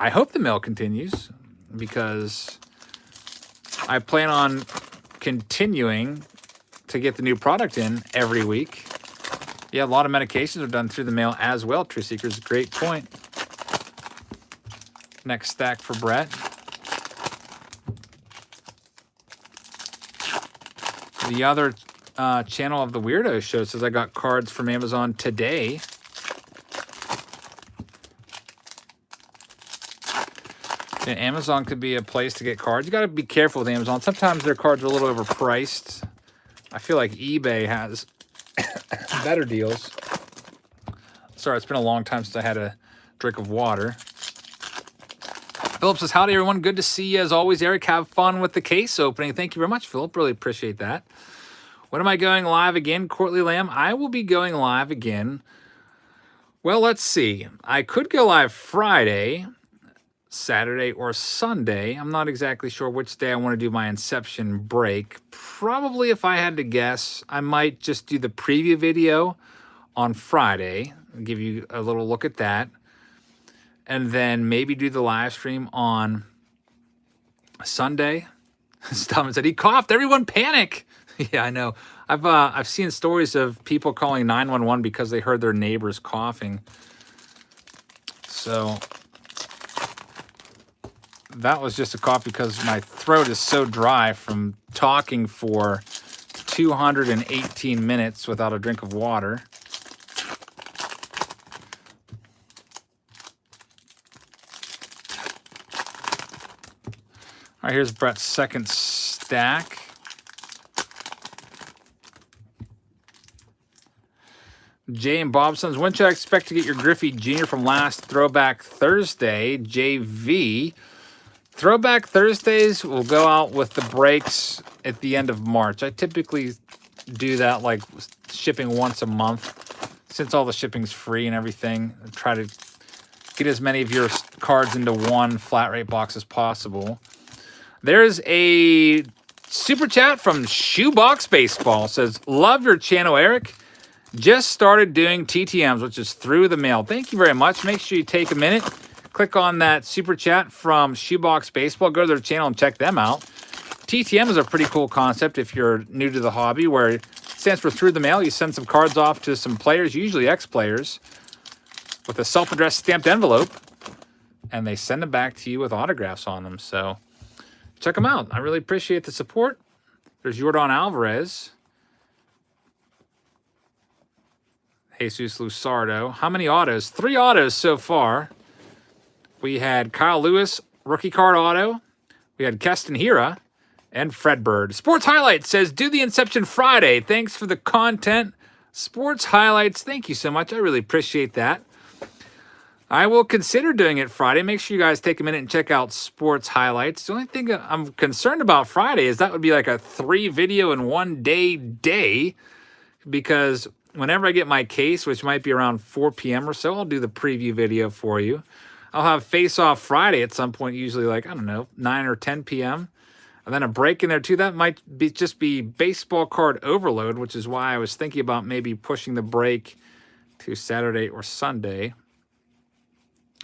I hope the mail continues because I plan on continuing to get the new product in every week. Yeah, a lot of medications are done through the mail as well. True Seekers, great point. Next stack for Brett. The other channel of the Weirdo Show says I got cards from Amazon today. And Amazon could be a place to get cards. You got to be careful with Amazon. Sometimes their cards are a little overpriced. I feel like eBay has better deals. Sorry, it's been a long time since I had a drink of water. Philip says, howdy, everyone. Good to see you. As always, Eric, have fun with the case opening. Thank you very much, Philip. Really appreciate that. When am I going live again? Courtly Lamb, I will be going live again. Well, let's see. I could go live Friday, Saturday, or Sunday. I'm not exactly sure which day I want to do my Inception break. Probably, if I had to guess, I might just do the preview video on Friday. I'll give you a little look at that. And then maybe do the live stream on Sunday. Stallman said he coughed. Everyone panic. Yeah, I know. I've seen stories of people calling 911 because they heard their neighbors coughing. So that was just a cough because my throat is so dry from talking for 218 minutes without a drink of water. All right, here's Brett's second stack. Jay and Bobson's, when should I expect to get your Griffey Jr. from last Throwback Thursday? JV. Throwback Thursdays will go out with the breaks at the end of March. I typically do that like shipping once a month. Since all the shipping's free and everything, I try to get as many of your cards into one flat rate box as possible. There's a super chat from Shoebox Baseball. Says, love your channel, Eric. Just started doing TTMs, which is through the mail. Thank you very much. Make sure you take a minute. Click on that super chat from Shoebox Baseball. Go to their channel and check them out. TTM is a pretty cool concept if you're new to the hobby, where it stands for through the mail. You send some cards off to some players, usually ex-players, with a self-addressed stamped envelope, and they send them back to you with autographs on them. So check them out. I really appreciate the support. There's Yordan Alvarez. Jesus Lusardo. How many autos? 3 autos so far. We had Kyle Lewis, rookie card auto. We had Keston Hira and Fred Bird. Sports Highlights says, do the Inception Friday. Thanks for the content. Sports Highlights, thank you so much. I really appreciate that. I will consider doing it Friday. Make sure you guys take a minute and check out Sports Highlights. The only thing I'm concerned about Friday is that would be like a 3 video in 1 day, because whenever I get my case, which might be around 4 p.m. or so, I'll do the preview video for you. I'll have Face Off Friday at some point, usually like, I don't know, 9 or 10 p.m. And then a break in there too. That might be just be baseball card overload, which is why I was thinking about maybe pushing the break to Saturday or Sunday.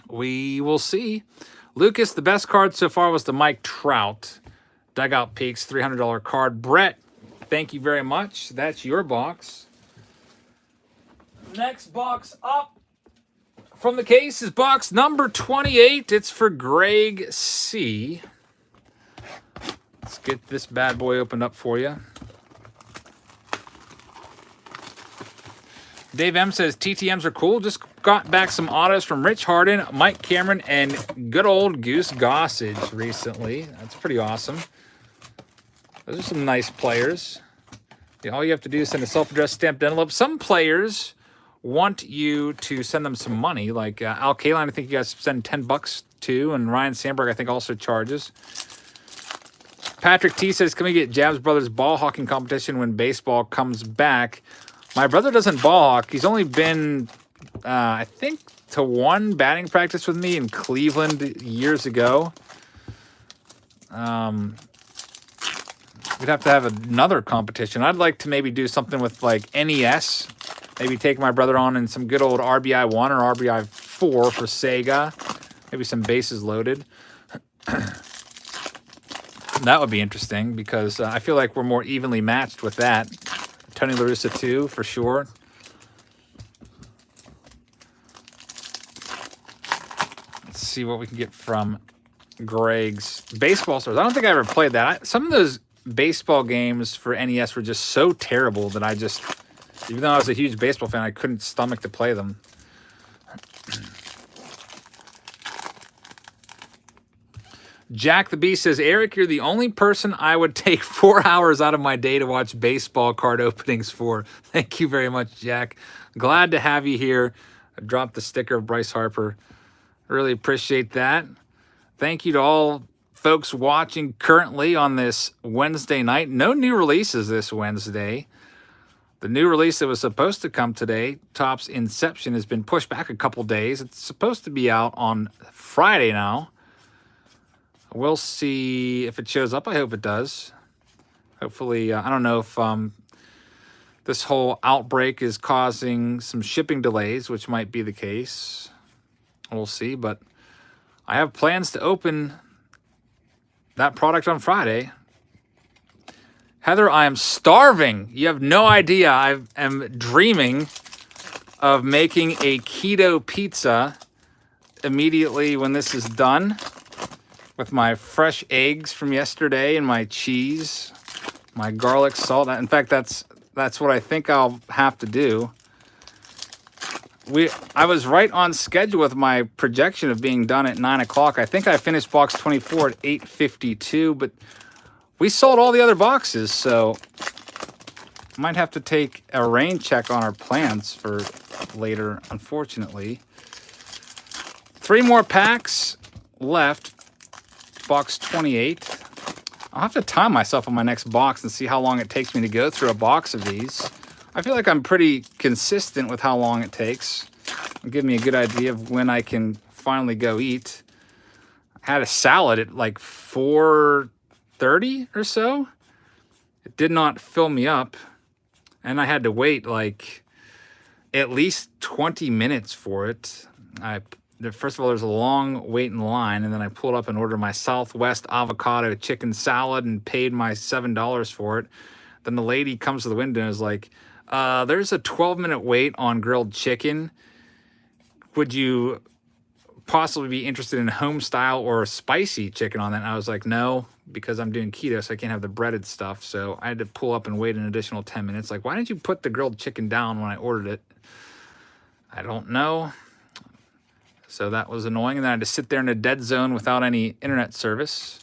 We will see. Lucas, the best card so far was the Mike Trout. Dugout Peaks, $300 card. Brett, thank you very much. That's your box. Next box up from the case is box number 28. It's for Greg C. Let's get this bad boy opened up for you. Dave M says TTMs are cool. Just got back some autos from Rich Harden, Mike Cameron, and good old Goose Gossage recently. That's pretty awesome. Those are some nice players. Yeah, all you have to do is send a self-addressed stamped envelope. Some players want you to send them some money, like Al Kaline, I think you guys send $10 to, and Ryan Sandberg, I think, also charges. Patrick T says, can we get Jabs Brothers ball hawking competition when baseball comes back? My brother doesn't ball hawk. He's only been, I think, to 1 batting practice with me in Cleveland years ago. We'd have to have another competition. I'd like to maybe do something with, like, NES. Maybe take my brother on in some good old RBI 1 or RBI 4 for Sega. Maybe some bases loaded. That would be interesting because I feel like we're more evenly matched with that. Tony La Russa too, for sure. Let's see what we can get from Greg's Baseball Stars. I don't think I ever played that. Some of those baseball games for NES were just so terrible that I just... Even though I was a huge baseball fan, I couldn't stomach to play them. Jack the Beast says, Eric, you're the only person I would take 4 hours out of my day to watch baseball card openings for. Thank you very much, Jack. Glad to have you here. I dropped the sticker of Bryce Harper. Really appreciate that. Thank you to all folks watching currently on this Wednesday night. No new releases this Wednesday. The new release that was supposed to come today, Topps Inception, has been pushed back a couple days. It's supposed to be out on Friday now. We'll see if it shows up. I hope it does. Hopefully, I don't know if this whole outbreak is causing some shipping delays, which might be the case. We'll see, but I have plans to open that product on Friday. Heather, I am starving. You have no idea. I am dreaming of making a keto pizza immediately when this is done, with my fresh eggs from yesterday and my cheese, my garlic salt. In fact, that's what I think I'll have to do. I was right on schedule with my projection of being done at 9 o'clock. I think I finished box 24 at 8:52, but we sold all the other boxes, so might have to take a rain check on our plans for later, unfortunately. 3 more packs left. Box 28. I'll have to time myself on my next box and see how long it takes me to go through a box of these. I feel like I'm pretty consistent with how long it takes. It'll give me a good idea of when I can finally go eat. I had a salad at like 4:30 or so. It did not fill me up, and I had to wait like at least 20 minutes for it. I first of all, there's a long wait in line, and then I pulled up and ordered my Southwest avocado chicken salad and paid my $7 for it. Then the lady comes to the window and is like, there's a 12-minute wait on grilled chicken. Would you possibly be interested in home style or spicy chicken on that? And I was like, no, because I'm doing keto, so I can't have the breaded stuff. So I had to pull up and wait an additional 10 minutes. Like, why didn't you put the grilled chicken down when I ordered it? I don't know. So that was annoying. And then I had to sit there in a dead zone without any internet service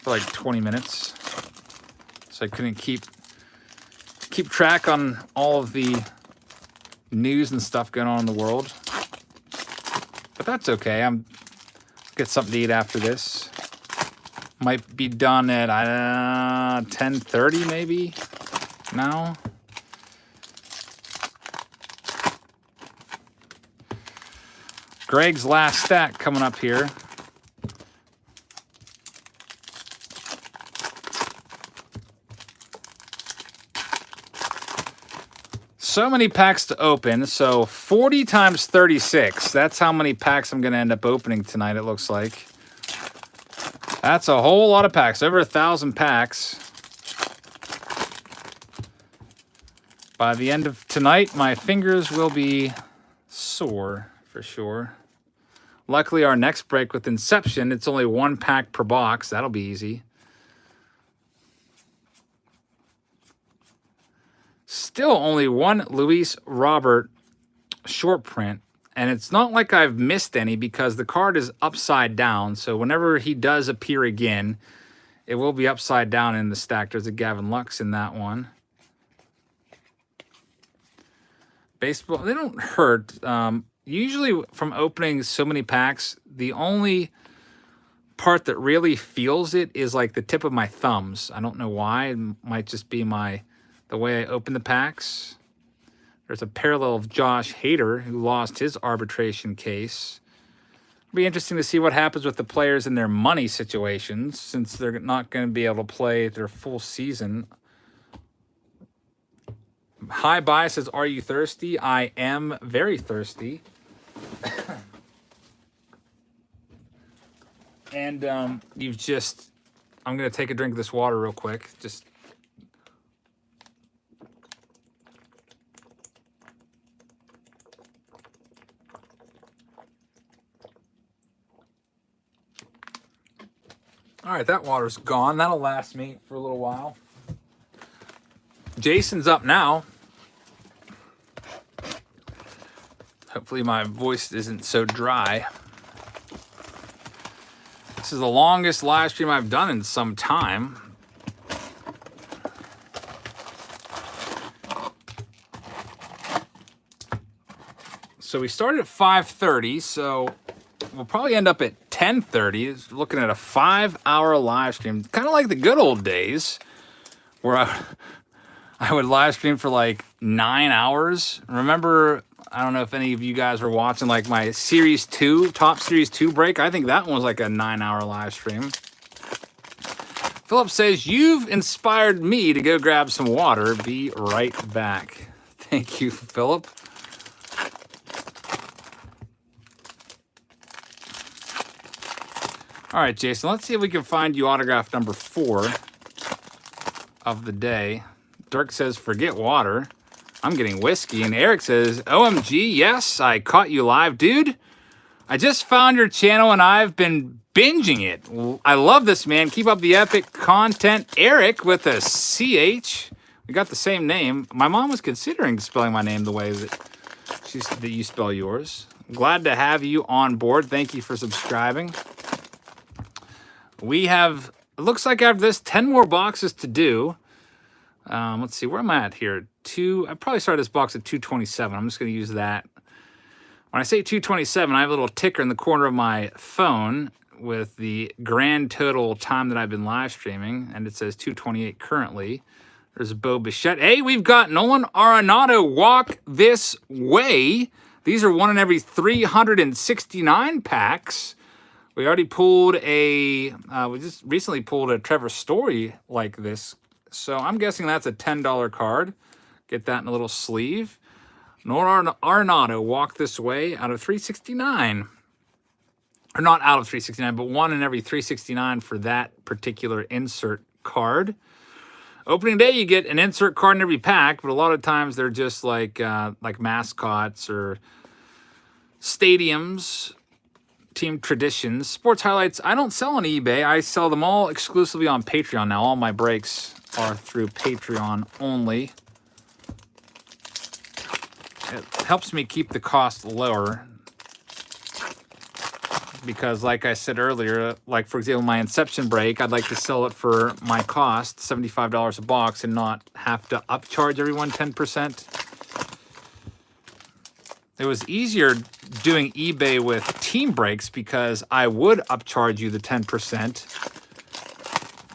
for like 20 minutes. So I couldn't keep track on all of the news and stuff going on in the world. But that's okay. I'm get something to eat after this. Might be done at 10:30 maybe now. Greg's last stack coming up here. So many packs to open. So 40 times 36. That's how many packs I'm going to end up opening tonight, it looks like. That's a whole lot of packs. Over 1,000 packs. By the end of tonight, my fingers will be sore for sure. Luckily, our next break with Inception, it's only 1 pack per box. That'll be easy. Still only one Luis Robert short print. And it's not like I've missed any because the card is upside down. So whenever he does appear again, it will be upside down in the stack. There's a Gavin Lux in that one. Baseball, they don't hurt. Usually from opening so many packs, the only part that really feels it is like the tip of my thumbs. I don't know why. It might just be the way I open the packs. There's a parallel of Josh Hader, who lost his arbitration case. It'll be interesting to see what happens with the players in their money situations, since they're not going to be able to play their full season. Hi Bye says, are you thirsty? I am very thirsty. And I'm going to take a drink of this water real quick. All right, that water's gone. That'll last me for a little while. Jason's up now. Hopefully my voice isn't so dry. This is the longest live stream I've done in some time. So we started at 5:30, so we'll probably end up at 10:30. Looking at a 5-hour live stream, kind of like the good old days, where I would live stream for like 9 hours. Remember, I don't know if any of you guys were watching like my Series 2, Top Series 2 break. I think that one was like a 9-hour live stream. Philip says, you've inspired me to go grab some water. Be right back. Thank you, Philip. All right, Jason, let's see if we can find you autograph number 4 of the day. Dirk says, forget water. I'm getting whiskey. And Eric says, OMG, yes, I caught you live. Dude, I just found your channel and I've been binging it. I love this, man. Keep up the epic content. Eric with a CH. We got the same name. My mom was considering spelling my name the way that you spell yours. Glad to have you on board. Thank you for subscribing. We have, it looks like after this, 10 more boxes to do. Let's see, where am I at here? I probably started this box at 227. I'm just going to use that. When I say 227, I have a little ticker in the corner of my phone with the grand total time that I've been live streaming, and it says 228 currently. There's Bo Bichette. Hey, we've got Nolan Arenado walk this way. These are 1 in every 369 packs. We already pulled we just recently pulled a Trevor Story like this. So I'm guessing that's a $10 card. Get that in a little sleeve. Nor Arenado walked this way out of 369. Or not out of 369, but one in every 369 for that particular insert card. Opening day, you get an insert card in every pack, but a lot of times they're just like mascots or stadiums, team traditions. Sports highlights, I don't sell on eBay. I sell them all exclusively on Patreon now. All my breaks are through Patreon only. It helps me keep the cost lower because, like I said earlier, like for example, my Inception break, I'd like to sell it for my cost, $75 a box, and not have to upcharge everyone 10%. It was easier doing eBay with team breaks because I would upcharge you the 10%.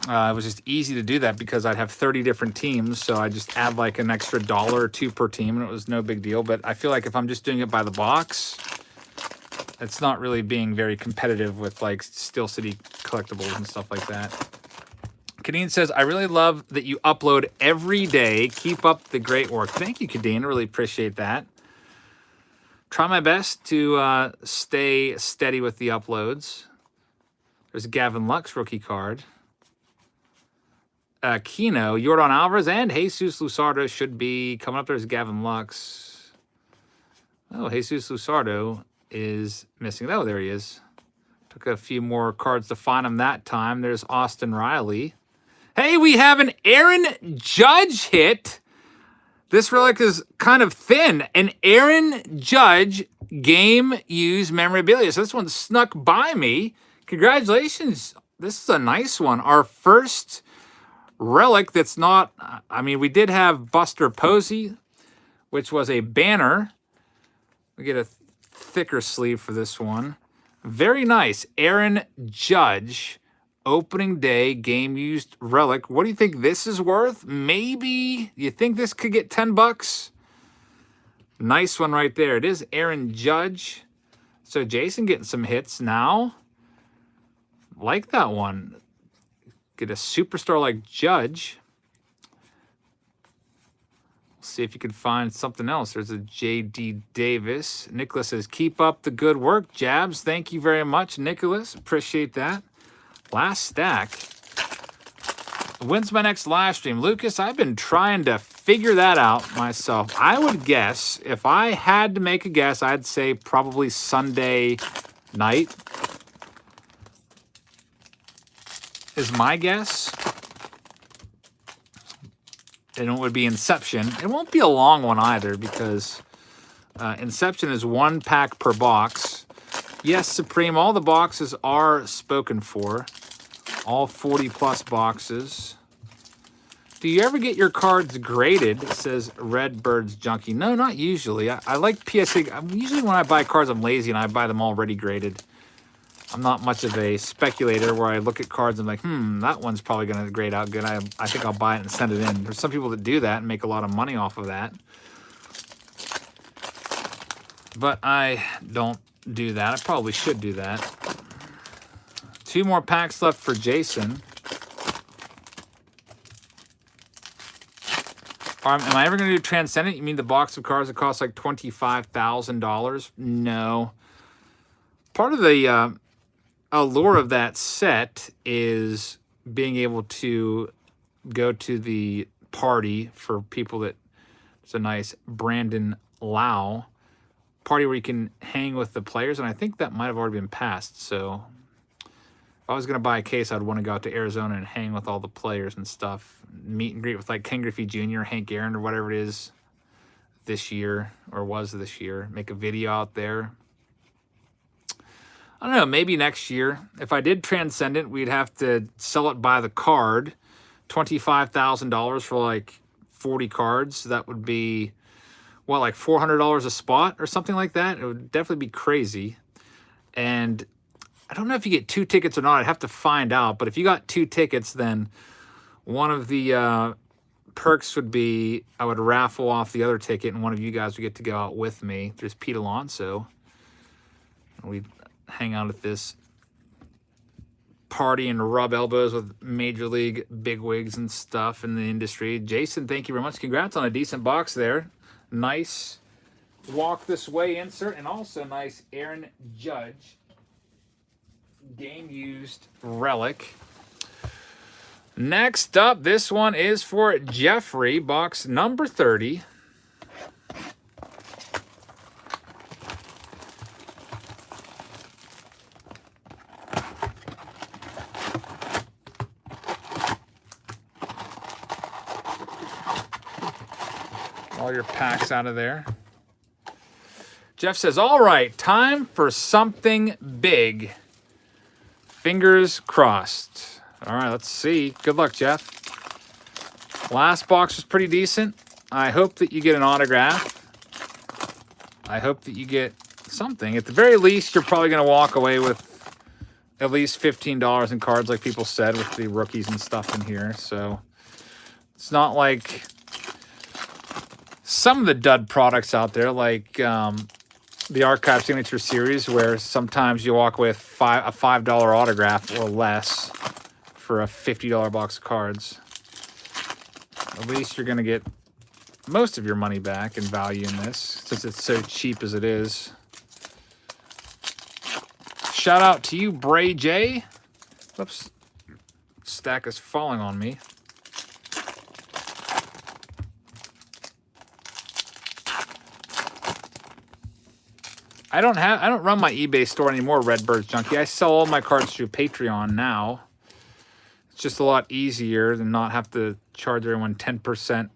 It was just easy to do that because I'd have 30 different teams, so I just add like an extra $1 or $2 per team, and it was no big deal. But I feel like if I'm just doing it by the box, it's not really being very competitive with like Steel City collectibles and stuff like that. Kadeen says, I really love that you upload every day. Keep up the great work. Thank you, Kadeen. I really appreciate that. Try my best to stay steady with the uploads. There's a Gavin Lux rookie card. Kino, Yordan Alvarez, and Jesus Luzardo should be coming up. There's Gavin Lux. Oh, Jesus Luzardo is missing. Oh, there he is. Took a few more cards to find him that time. There's Austin Riley. Hey, we have an Aaron Judge hit. This relic is kind of thin. An Aaron Judge game used memorabilia. So this one snuck by me. Congratulations. This is a nice one. Our first relic that's not, I mean, we did have Buster Posey, which was a banner. We get a thicker sleeve for this one. Very nice. Aaron Judge, opening day game used relic. What do you think this is worth? Maybe you think this could get 10 bucks? Nice one right there. It is Aaron Judge. So Jason getting some hits now. Like that one. Get a superstar like Judge. See if you can find something else. There's a J.D. Davis. Nicholas says, keep up the good work, Jabs. Thank you very much, Nicholas. Appreciate that. Last stack. When's my next live stream? Lucas, I've been trying to figure that out myself. I would guess, if I had to make a guess, I'd say probably Sunday night is my guess. And it would be Inception. It won't be a long one either because Inception is 1 pack per box. Yes, Supreme, all the boxes are spoken for. All 40 plus boxes. Do you ever get your cards graded? It says Redbird's Junkie. No, not usually. I like PSA. Usually when I buy cards, I'm lazy and I buy them already graded. I'm not much of a speculator where I look at cards and I'm like, that one's probably going to grade out good. I think I'll buy it and send it in. There's some people that do that and make a lot of money off of that. But I don't do that. I probably should do that. 2 more packs left for Jason. Am I ever going to do Transcendent? You mean the box of cards that cost like $25,000? No. Part of the allure of that set is being able to go to the party for people that, it's a nice Brandon Lau party where you can hang with the players, and I think that might have already been passed. So if I was going to buy a case, I'd want to go out to Arizona and hang with all the players and stuff, meet and greet with like Ken Griffey Jr., Hank Aaron, or whatever it is this year, or was this year, make a video out there. I don't know, maybe next year. If I did Transcendent, we'd have to sell it by the card. $25,000 for like 40 cards. That would be, what, like $400 a spot or something like that? It would definitely be crazy. And I don't know if you get 2 tickets or not. I'd have to find out. But if you got 2 tickets, then one of the perks would be I would raffle off the other ticket, and one of you guys would get to go out with me. There's Pete Alonso. We'd hang out at this party and rub elbows with major league bigwigs and stuff in the industry. Jason, thank you very much. Congrats on a decent box there. Nice Walk This Way insert, and also nice Aaron Judge game-used relic. Next up, this one is for Jeffrey, box number 30. All your packs out of there. Jeff says, all right, time for something big. Fingers crossed. All right, let's see. Good luck, Jeff. Last box was pretty decent. I hope that you get an autograph. I hope that you get something. At the very least, you're probably going to walk away with at least $15 in cards, like people said, with the rookies and stuff in here. So it's not like some of the dud products out there, like the Archive Signature Series, where sometimes you walk away with a $5 autograph or less for a $50 box of cards. At least you're going to get most of your money back in value in this, since it's so cheap as it is. Shout out to you, Bray J. Whoops. Stack is falling on me. I don't run my eBay store anymore, Redbirds Junkie. I sell all my cards through Patreon now. It's just a lot easier than not have to charge everyone 10%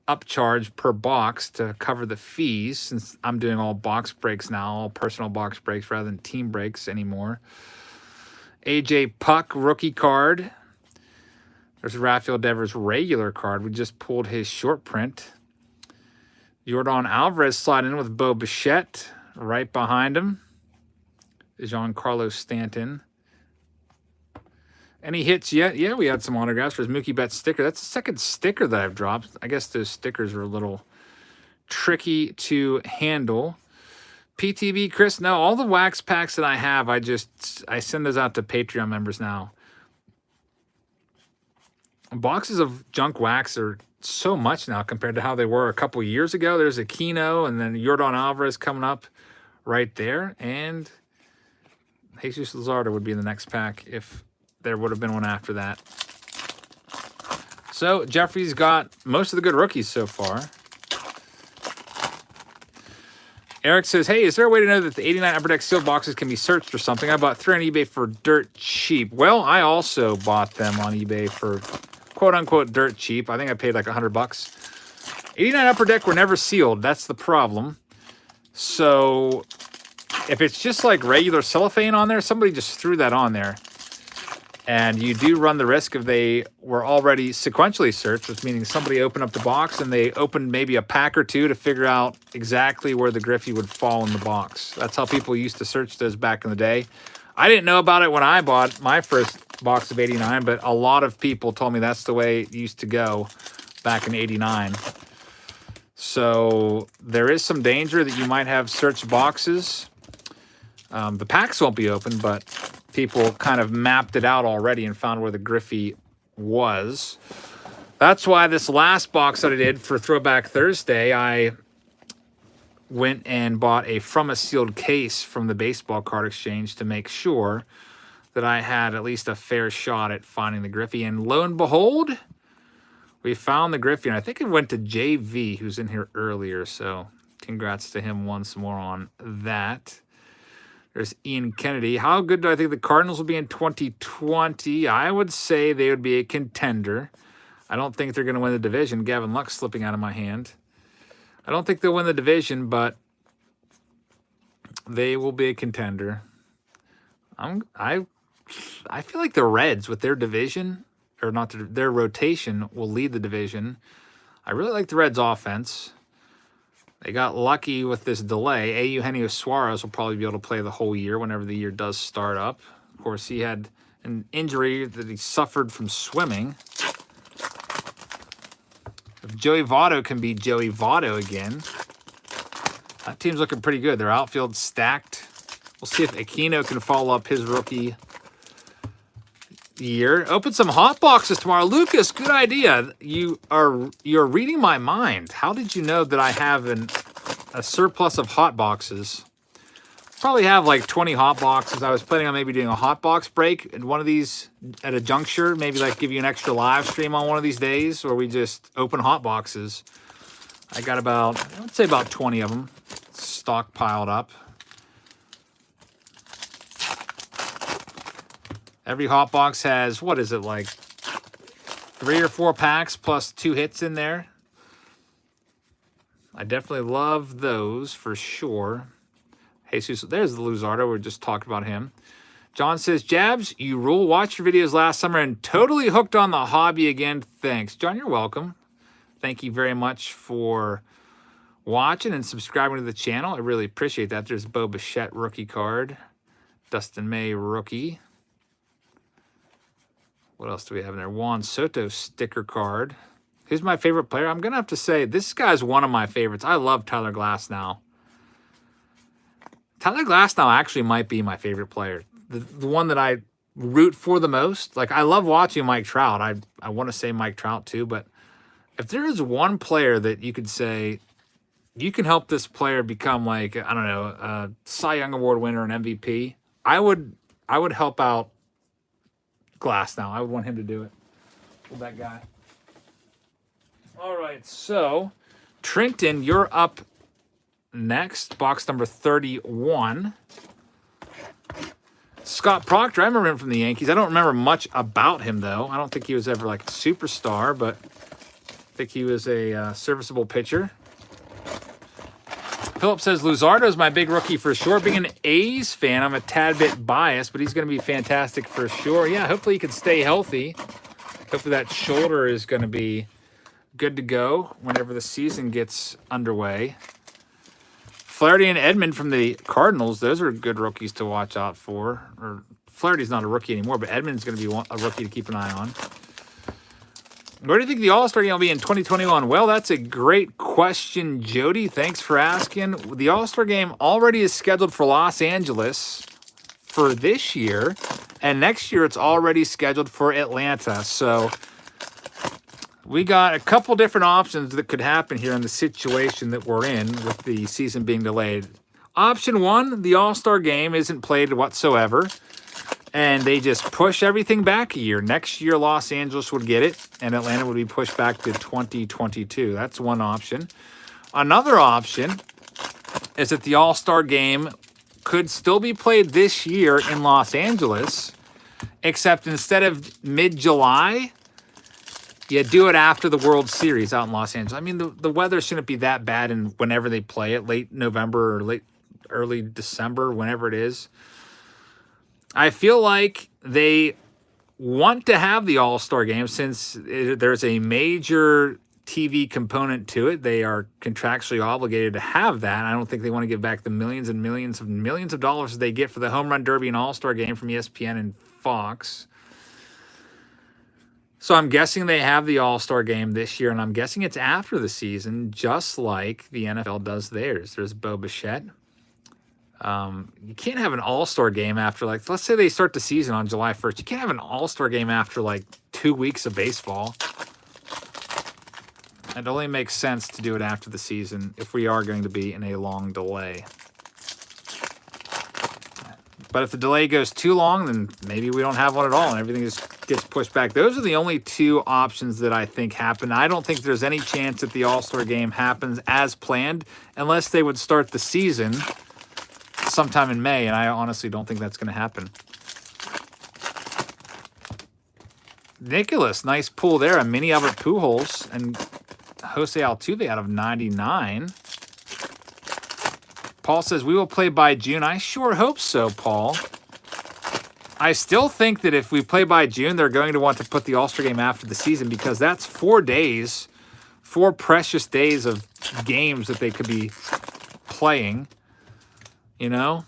upcharge per box to cover the fees, since I'm doing all box breaks now, all personal box breaks rather than team breaks anymore. AJ Puck rookie card. There's Rafael Devers regular card. We just pulled his short print. Jordan Alvarez slide in with Bo Bichette. Right behind him is Giancarlo Stanton. Any hits yet? Yeah, we had some autographs. There's Mookie Betts sticker. That's the second sticker that I've dropped. I guess those stickers are a little tricky to handle. PTB, Chris, no, all the wax packs that I have, I send those out to Patreon members now. Boxes of junk wax are so much now compared to how they were a couple years ago. There's Aquino and then Jordan Alvarez coming up right there. And Jesus Luzardo would be in the next pack if there would have been one after that. So Jeffrey's got most of the good rookies so far. Eric says, hey, is there a way to know that the 89 Upper Deck sealed boxes can be searched or something? I bought 3 on eBay for dirt cheap. Well, I also bought them on eBay for quote-unquote dirt cheap. I think I paid like $100. 89 Upper Deck were never sealed. That's the problem. So if it's just like regular cellophane on there, somebody just threw that on there. And you do run the risk if they were already sequentially searched, which meaning somebody opened up the box and they opened maybe a pack or two to figure out exactly where the Griffey would fall in the box. That's how people used to search those back in the day. I didn't know about it when I bought my first box of 89, but a lot of people told me that's the way it used to go back in 89. So there is some danger that you might have searched boxes. The packs won't be open, but people kind of mapped it out already and found where the Griffey was. That's why this last box that I did for Throwback Thursday, I went and bought a From a Sealed case from the Baseball Card Exchange to make sure that I had at least a fair shot at finding the Griffey. And lo and behold, we found the Griffey. And I think it went to JV, who's in here earlier. So congrats to him once more on that. There's Ian Kennedy. How good do I think the Cardinals will be in 2020? I would say they would be a contender. I don't think they're going to win the division. Gavin Lux slipping out of my hand. I don't think they'll win the division, but they will be a contender. I feel like the Reds with their division, or not their rotation, will lead the division. I really like the Reds' offense. They got lucky with this delay. A. Eugenio Suarez will probably be able to play the whole year whenever the year does start up. Of course, he had an injury that he suffered from swimming. If Joey Votto can be Joey Votto again, that team's looking pretty good. Their outfield's stacked. We'll see if Aquino can follow up his rookie year. Open some hot boxes tomorrow. Lucas, good idea. You're reading my mind. How did you know that I have a surplus of hot boxes. Probably have like 20 hot boxes. I was planning on maybe doing a hot box break at one of these at a juncture. Maybe like give you an extra live stream on one of these days where we just open hot boxes. I got about, I would say about 20 of them stockpiled up. Every hot box has, what is it, like 3 or 4 packs plus 2 hits in there. I definitely love those for sure. Jesus, there's the Luzardo. We just talked about him. John says, Jabs, you rule. Watch your videos last summer and totally hooked on the hobby again. Thanks. John, you're welcome. Thank you very much for watching and subscribing to the channel. I really appreciate that. There's Bo Bichette rookie card. Dustin May rookie. What else do we have in there? Juan Soto sticker card. Who's my favorite player? I'm going to have to say this guy's one of my favorites. I love Tyler Glasnow. Tyler Glasnow actually might be my favorite player. The one that I root for the most. Like, I love watching Mike Trout. I want to say Mike Trout too, but if there is one player that you could say, you can help this player become like, I don't know, a Cy Young Award winner, an MVP, I would help out Glasnow. I would want him to do it. With that guy. All right, so Trenton, you're up next, box number 31. Scott Proctor, I remember him from the Yankees. I don't remember much about him, though. I don't think he was ever like a superstar, but I think he was a serviceable pitcher. Philip says, Luzardo is my big rookie for sure. Being an A's fan, I'm a tad bit biased, but he's going to be fantastic for sure. Yeah, hopefully he can stay healthy. Hopefully that shoulder is going to be good to go whenever the season gets underway. Flaherty and Edman from the Cardinals, those are good rookies to watch out for. Or Flaherty's not a rookie anymore, but Edman's going to be a rookie to keep an eye on. Where do you think the All-Star Game will be in 2021? Well, that's a great question, Jody. Thanks for asking. The All-Star Game already is scheduled for Los Angeles for this year, and next year it's already scheduled for Atlanta. So we got a couple different options that could happen here in the situation that we're in with the season being delayed. Option one, the All-Star Game isn't played whatsoever, and they just push everything back a year. Next year, Los Angeles would get it, and Atlanta would be pushed back to 2022. That's one option. Another option is that the All-Star Game could still be played this year in Los Angeles, except instead of mid-July, you do it after the World Series out in Los Angeles. I mean, the weather shouldn't be that bad in whenever they play it, late November or early December, whenever it is. I feel like they want to have the All-Star Game since there's a major TV component to it. They are contractually obligated to have that. I don't think they want to give back the millions and millions of dollars that they get for the Home Run Derby and All-Star Game from ESPN and Fox. So I'm guessing they have the All-Star Game this year, and I'm guessing it's after the season, just like the NFL does theirs. There's Bo Bichette. You can't have an All-Star Game after, like, let's say they start the season on July 1st. You can't have an All-Star Game after, like, 2 weeks of baseball. It only makes sense to do it after the season if we are going to be in a long delay. But if the delay goes too long, then maybe we don't have one at all and everything just gets pushed back. Those are the only two options that I think happen. I don't think there's any chance that the All-Star Game happens as planned unless they would start the season sometime in May, and I honestly don't think that's going to happen. Nicholas, nice pull there. A mini Albert Pujols and Jose Altuve out of 99. Paul says, we will play by June. I sure hope so, Paul. I still think that if we play by June, they're going to want to put the All-Star Game after the season because that's 4 days, 4 precious days of games that they could be playing, you know?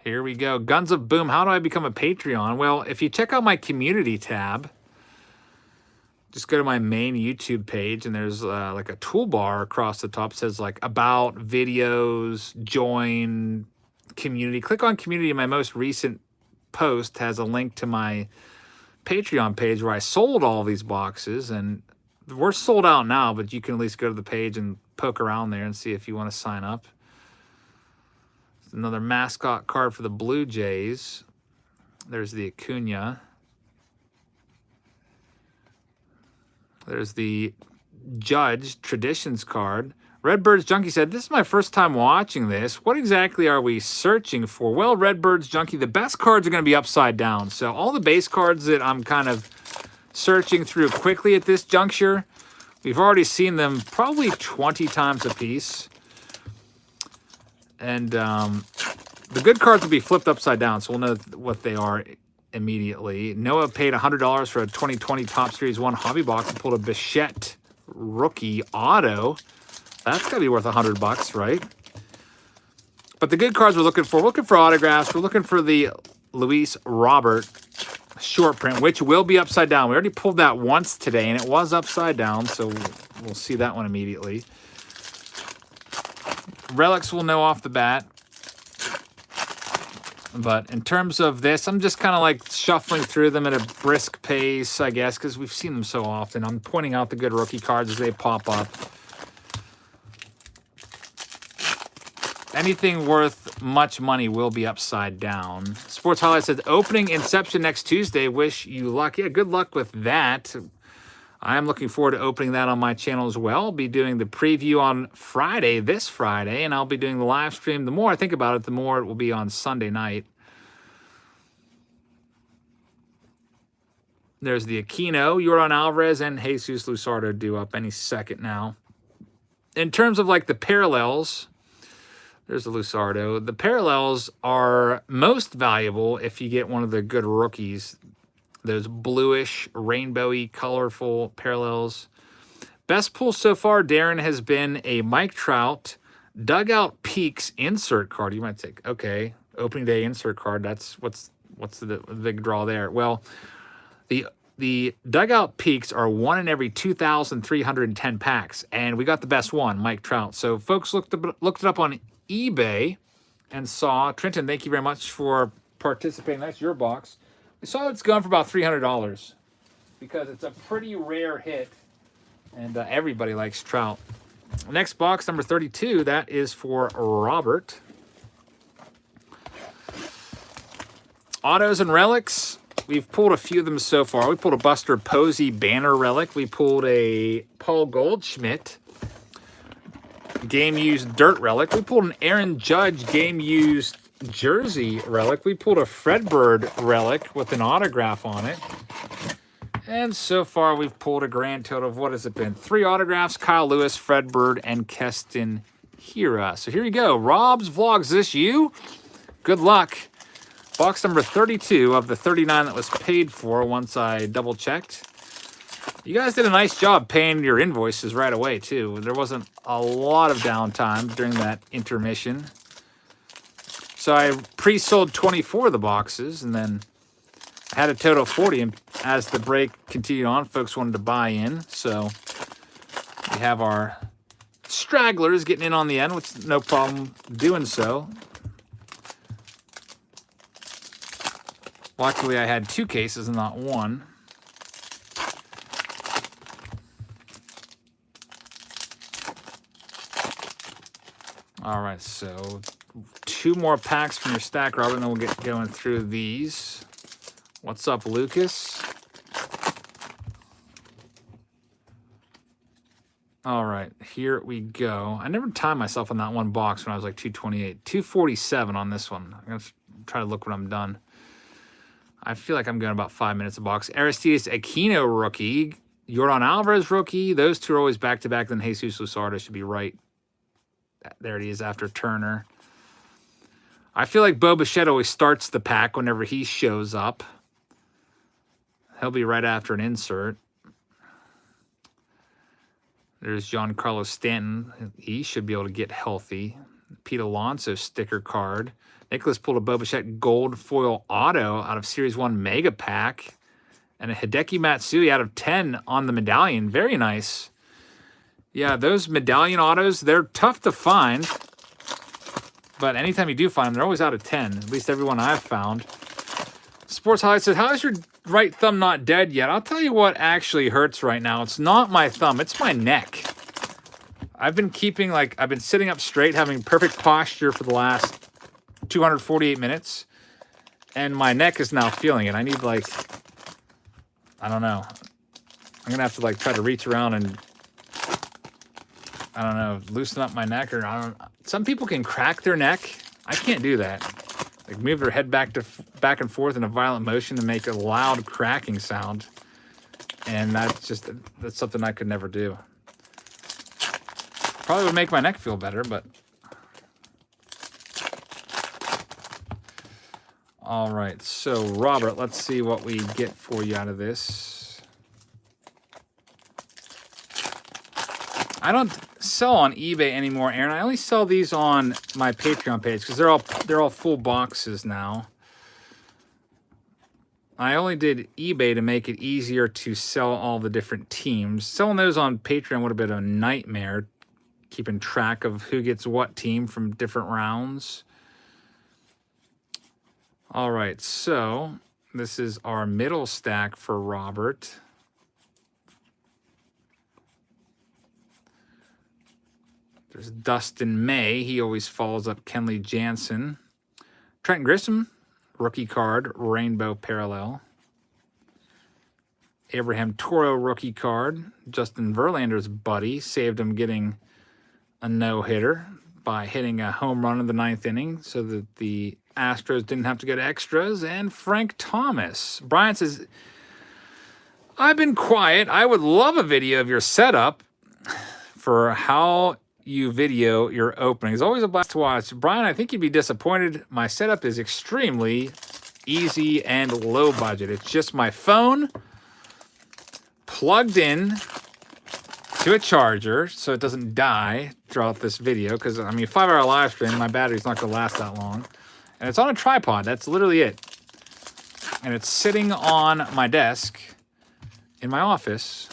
Here we go. Guns of Boom. How do I become a Patreon? Well, if you check out my community tab, just go to my main YouTube page, and there's like a toolbar across the top. It says like about, videos, join, community. Click on community. My most recent post has a link to my Patreon page where I sold all these boxes, and We're sold out now, but you can at least go to the page and poke around there and see if you want to sign up. Another mascot card for the Blue Jays. There's the Acuna. There's the Judge Traditions card. Redbirds Junkie said, this is my first time watching this. What exactly are we searching for? Well, Redbirds Junkie, the best cards are going to be upside down. So all the base cards that I'm kind of searching through quickly at this juncture, we've already seen them probably 20 times a piece. And the good cards will be flipped upside down, so we'll know what they are immediately. Noah paid $100 for a 2020 Top Series 1 hobby box and pulled a Bichette rookie auto. That's got to be worth $100, right? But the good cards we're looking for autographs. We're looking for the Luis Robert short print, which will be upside down. We already pulled that once today, and it was upside down, so we'll see that one immediately. Relics we'll know off the bat. But in terms of this, I'm just kind of like shuffling through them at a brisk pace, I guess, because we've seen them so often. I'm pointing out the good rookie cards as they pop up. Anything worth much money will be upside down. Sports Highlights says, opening Inception next Tuesday. Wish you luck. Yeah, good luck with that. I am looking forward to opening that on my channel as well. I'll be doing the preview on Friday, this Friday, and I'll be doing the live stream. The more I think about it, the more it will be on Sunday night. There's the Aquino, Yordan Alvarez, and Jesus Luzardo due up any second now. In terms of like the parallels, there's the Luzardo. The parallels are most valuable if you get one of the good rookies. Those bluish, rainbowy, colorful parallels. Best pull so far, Darren, has been a Mike Trout Dugout Peaks insert card. You might think, okay, opening day insert card. That's what's the big draw there? Well, the Dugout Peaks are one in every 2,310 packs, and we got the best one, Mike Trout. So folks looked it up on eBay and saw. Trenton, thank you very much for participating. That's your box. We saw it's going for about $300 because it's a pretty rare hit, and everybody likes Trout. Next box, number 32, that is for Robert. Autos and relics. We've pulled a few of them so far. We pulled a Buster Posey banner relic. We pulled a Paul Goldschmidt game-used dirt relic. We pulled an Aaron Judge game-used jersey relic. We pulled a Fredbird relic with an autograph on it. And so far, we've pulled a grand total of, what has it been? 3 autographs, Kyle Lewis, Fredbird, and Keston Hiura. So here you go. Rob's Vlogs, is this you? Good luck. Box number 32 of the 39 that was paid for once I double-checked. You guys did a nice job paying your invoices right away, too. There wasn't a lot of downtime during that intermission. So I pre-sold 24 of the boxes, and then I had a total of 40. And as the break continued on, folks wanted to buy in. So we have our stragglers getting in on the end, which is no problem doing so. Luckily, I had 2 cases and not 1. All right, so 2 more packs from your stack, Robert, and then we'll get going through these. What's up, Lucas? All right, here we go. I never timed myself on that one box when I was like 228. 247 on this one. I'm going to try to look when I'm done. I feel like I'm going about 5 minutes a box. Aristides Aquino rookie. Yordan Alvarez rookie. Those 2 are always back-to-back. Then Jesus Luzardo should be right. There it is after Turner. I feel like Bo Bichette always starts the pack whenever he shows up. He'll be right after an insert. There's Giancarlo Stanton. He should be able to get healthy. Pete Alonso sticker card. Nicholas pulled a Bo Bichette gold foil auto out of Series 1 Mega Pack. And a Hideki Matsui out of 10 on the medallion. Very nice. Yeah, those medallion autos, they're tough to find. But anytime you do find them, they're always out of 10. At least everyone I've found. Sports Highlights says, how is your right thumb not dead yet. I'll tell you what actually hurts right now. It's not my thumb, it's my neck. I've been sitting up straight, having perfect posture for the last 248 minutes. And my neck is now feeling it. I need I don't know. I'm going to have to try to reach around and, I don't know, loosen up my neck some people can crack their neck. I can't do that. Move their head back and forth in a violent motion to make a loud cracking sound. And that's something I could never do. Probably would make my neck feel better, but. All right, so Robert, let's see what we get for you out of this. I don't sell on eBay anymore, Aaron. I only sell these on my Patreon page because they're all full boxes now. I only did eBay to make it easier to sell all the different teams. Selling those on Patreon would have been a nightmare, keeping track of who gets what team from different rounds. All right, so this is our middle stack for Robert. There's Dustin May. He always follows up Kenley Jansen. Trent Grissom, rookie card, rainbow parallel. Abraham Toro, rookie card. Justin Verlander's buddy saved him getting a no-hitter by hitting a home run in the 9th inning so that the Astros didn't have to go to extras. And Frank Thomas. Brian says, I've been quiet. I would love a video of your setup for how you video your opening. It's always a blast to watch. Brian, I think you'd be disappointed. My setup is extremely easy and low budget. It's just my phone plugged in to a charger so it doesn't die throughout this video. Because, 5-hour live stream, my battery's not going to last that long. And it's on a tripod. That's literally it. And it's sitting on my desk in my office.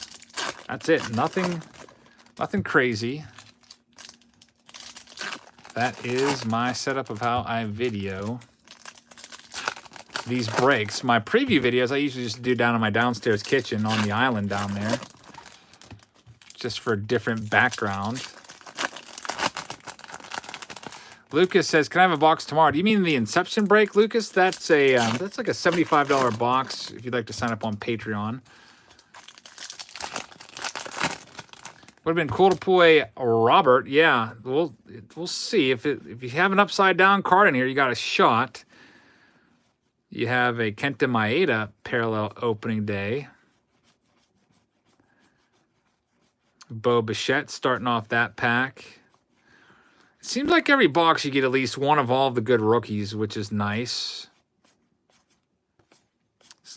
That's it. Nothing crazy. That is my setup of how I video these breaks. My preview videos I usually just do down in my downstairs kitchen on the island down there. Just for a different background. Lucas says, can I have a box tomorrow? Do you mean the Inception break, Lucas? That's like a $75 box if you'd like to sign up on Patreon. Would have been cool to pull a Robert. Yeah, we'll see. If you have an upside down card in here, you got a shot. You have a Kenta Maeda parallel opening day. Bo Bichette starting off that pack. It seems like every box you get at least one of all the good rookies, which is nice.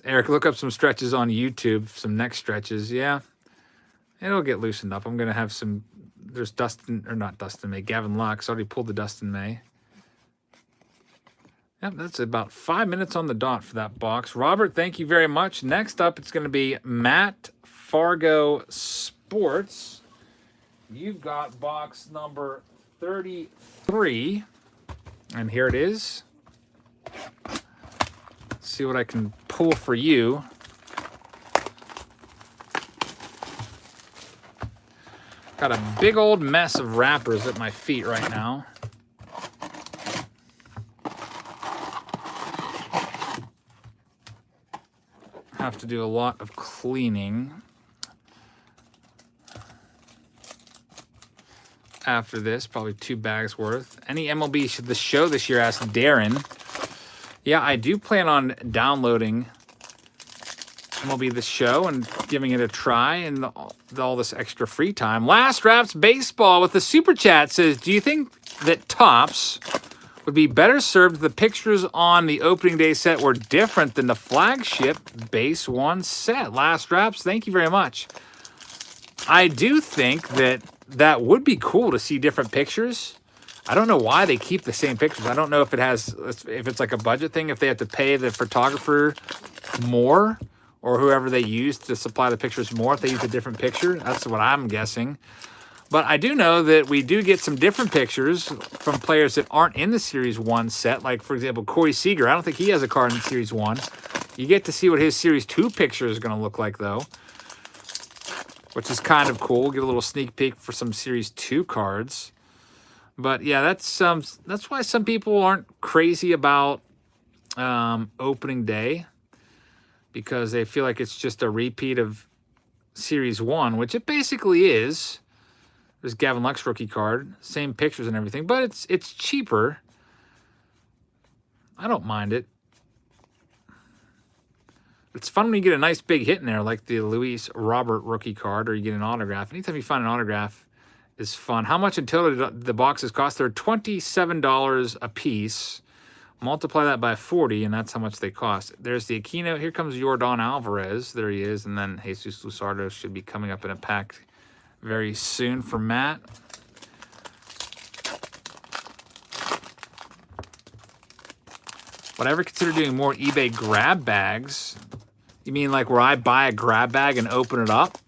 Eric, look up some stretches on YouTube, some neck stretches. Yeah. It'll get loosened up. I'm going to have some... There's not Dustin May. Gavin Lux. Already pulled the Dustin May. Yep, that's about 5 minutes on the dot for that box. Robert, thank you very much. Next up, it's going to be Matt Fargo Sports. You've got box number 33. And here it is. Let's see what I can pull for you. Got a big old mess of wrappers at my feet right now. Have to do a lot of cleaning after this, probably 2 bags worth. Any MLB should the show this year, asked Darren. Yeah, I do plan on downloading MLB The Show and giving it a try and all this extra free time. Last Raps Baseball with the Super Chat says, do you think that Topps would be better served if the pictures on the opening day set were different than the flagship base 1 set? Last Raps, thank you very much. I do think that would be cool to see different pictures. I don't know why they keep the same pictures. I don't know if it's like a budget thing, if they have to pay the photographer more, or whoever they use to supply the pictures more, if they use a different picture. That's what I'm guessing. But I do know that we do get some different pictures from players that aren't in the Series 1 set. Like, for example, Corey Seager. I don't think he has a card in Series 1. You get to see what his Series 2 picture is going to look like, though, which is kind of cool. We'll get a little sneak peek for some Series 2 cards. But yeah, that's why some people aren't crazy about opening day, because they feel like it's just a repeat of Series 1, which it basically is. There's Gavin Lux rookie card, same pictures and everything, but it's cheaper. I don't mind it. It's fun when you get a nice big hit in there, like the Luis Robert rookie card, or you get an autograph. Anytime you find an autograph is fun. How much until the boxes cost? They're $27 a piece. Multiply that by 40, and that's how much they cost. There's the Aquino. Here comes Yordan Alvarez. There he is. And then Jesus Luzardo should be coming up in a pack very soon for Matt. Would I ever consider doing more eBay grab bags? You mean like where I buy a grab bag and open it up?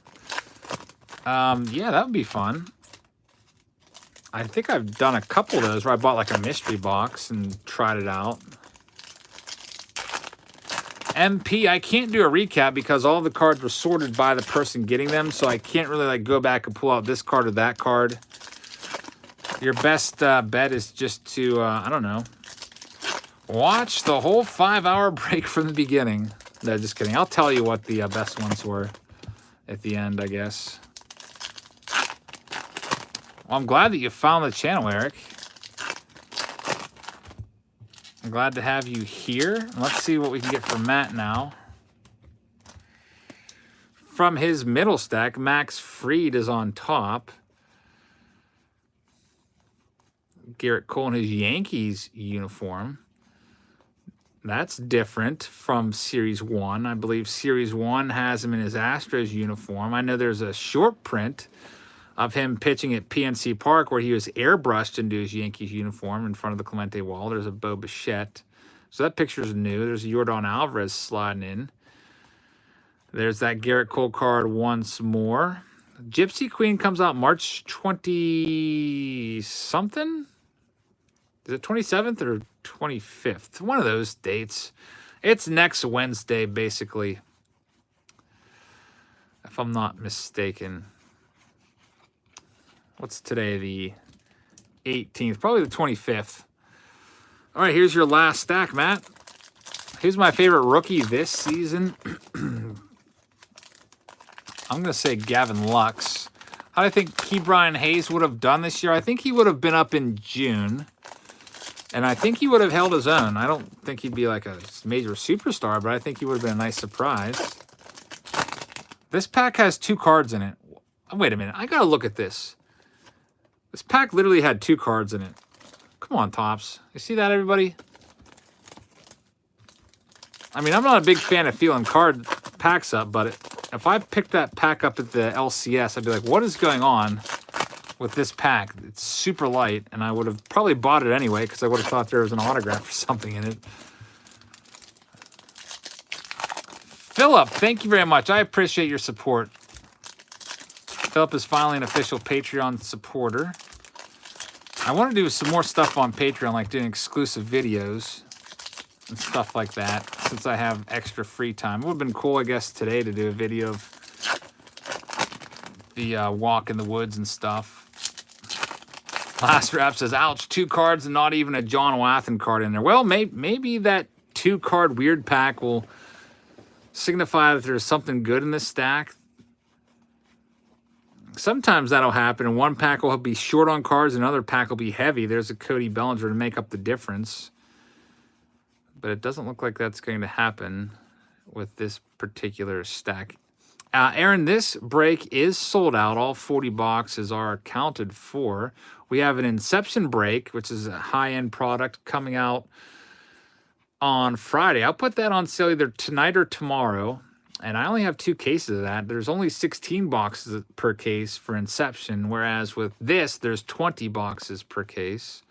Yeah, that would be fun. I think I've done a couple of those where I bought like a mystery box and tried it out. MP, I can't do a recap because all the cards were sorted by the person getting them, so I can't really like go back and pull out this card or that card. Your best bet is just to, I don't know, watch the whole 5-hour break from the beginning. No, just kidding. I'll tell you what the best ones were at the end, I guess. Well, I'm glad that you found the channel, Eric. I'm glad to have you here. Let's see what we can get from Matt now. From his middle stack, Max Fried is on top. Garrett Cole in his Yankees uniform. That's different from Series 1. I believe Series 1 has him in his Astros uniform. I know there's a short print of him pitching at PNC Park where he was airbrushed into his Yankees uniform in front of the Clemente wall. There's a Bo Bichette. So that picture's new. There's a Yordan Alvarez sliding in. There's that Garrett Cole card once more. Gypsy Queen comes out March 20-something? Is it 27th or 25th? One of those dates. It's next Wednesday, basically, if I'm not mistaken. What's today? The 18th. Probably the 25th. All right, here's your last stack, Matt. Who's my favorite rookie this season? I'm going to say Gavin Lux. How do I think Ke'Bryan Hayes would have done this year? I think he would have been up in June. And I think he would have held his own. I don't think he'd be like a major superstar, but I think he would have been a nice surprise. This pack has 2 cards in it. Wait a minute. I got to look at this. This pack literally had 2 cards in it. Come on, Topps. You see that, everybody? I mean, I'm not a big fan of filling card packs up, but if I picked that pack up at the LCS, I'd be like, what is going on with this pack? It's super light, and I would have probably bought it anyway because I would have thought there was an autograph or something in it. Philip, thank you very much. I appreciate your support. Philip is finally an official Patreon supporter. I want to do some more stuff on Patreon, like doing exclusive videos and stuff like that, since I have extra free time. It would have been cool, I guess, today to do a video of the walk in the woods and stuff. Last Rap says, ouch, 2 cards and not even a John Wathan card in there. Well, maybe that 2-card weird pack will signify that there's something good in this stack. Sometimes that'll happen, and one pack will be short on cards, and another pack will be heavy. There's a Cody Bellinger to make up the difference. But it doesn't look like that's going to happen with this particular stack. Aaron, this break is sold out. All 40 boxes are accounted for. We have an Inception break, which is a high-end product coming out on Friday. I'll put that on sale either tonight or tomorrow. And I only have 2 cases of that. There's only 16 boxes per case for Inception, whereas with this, there's 20 boxes per case.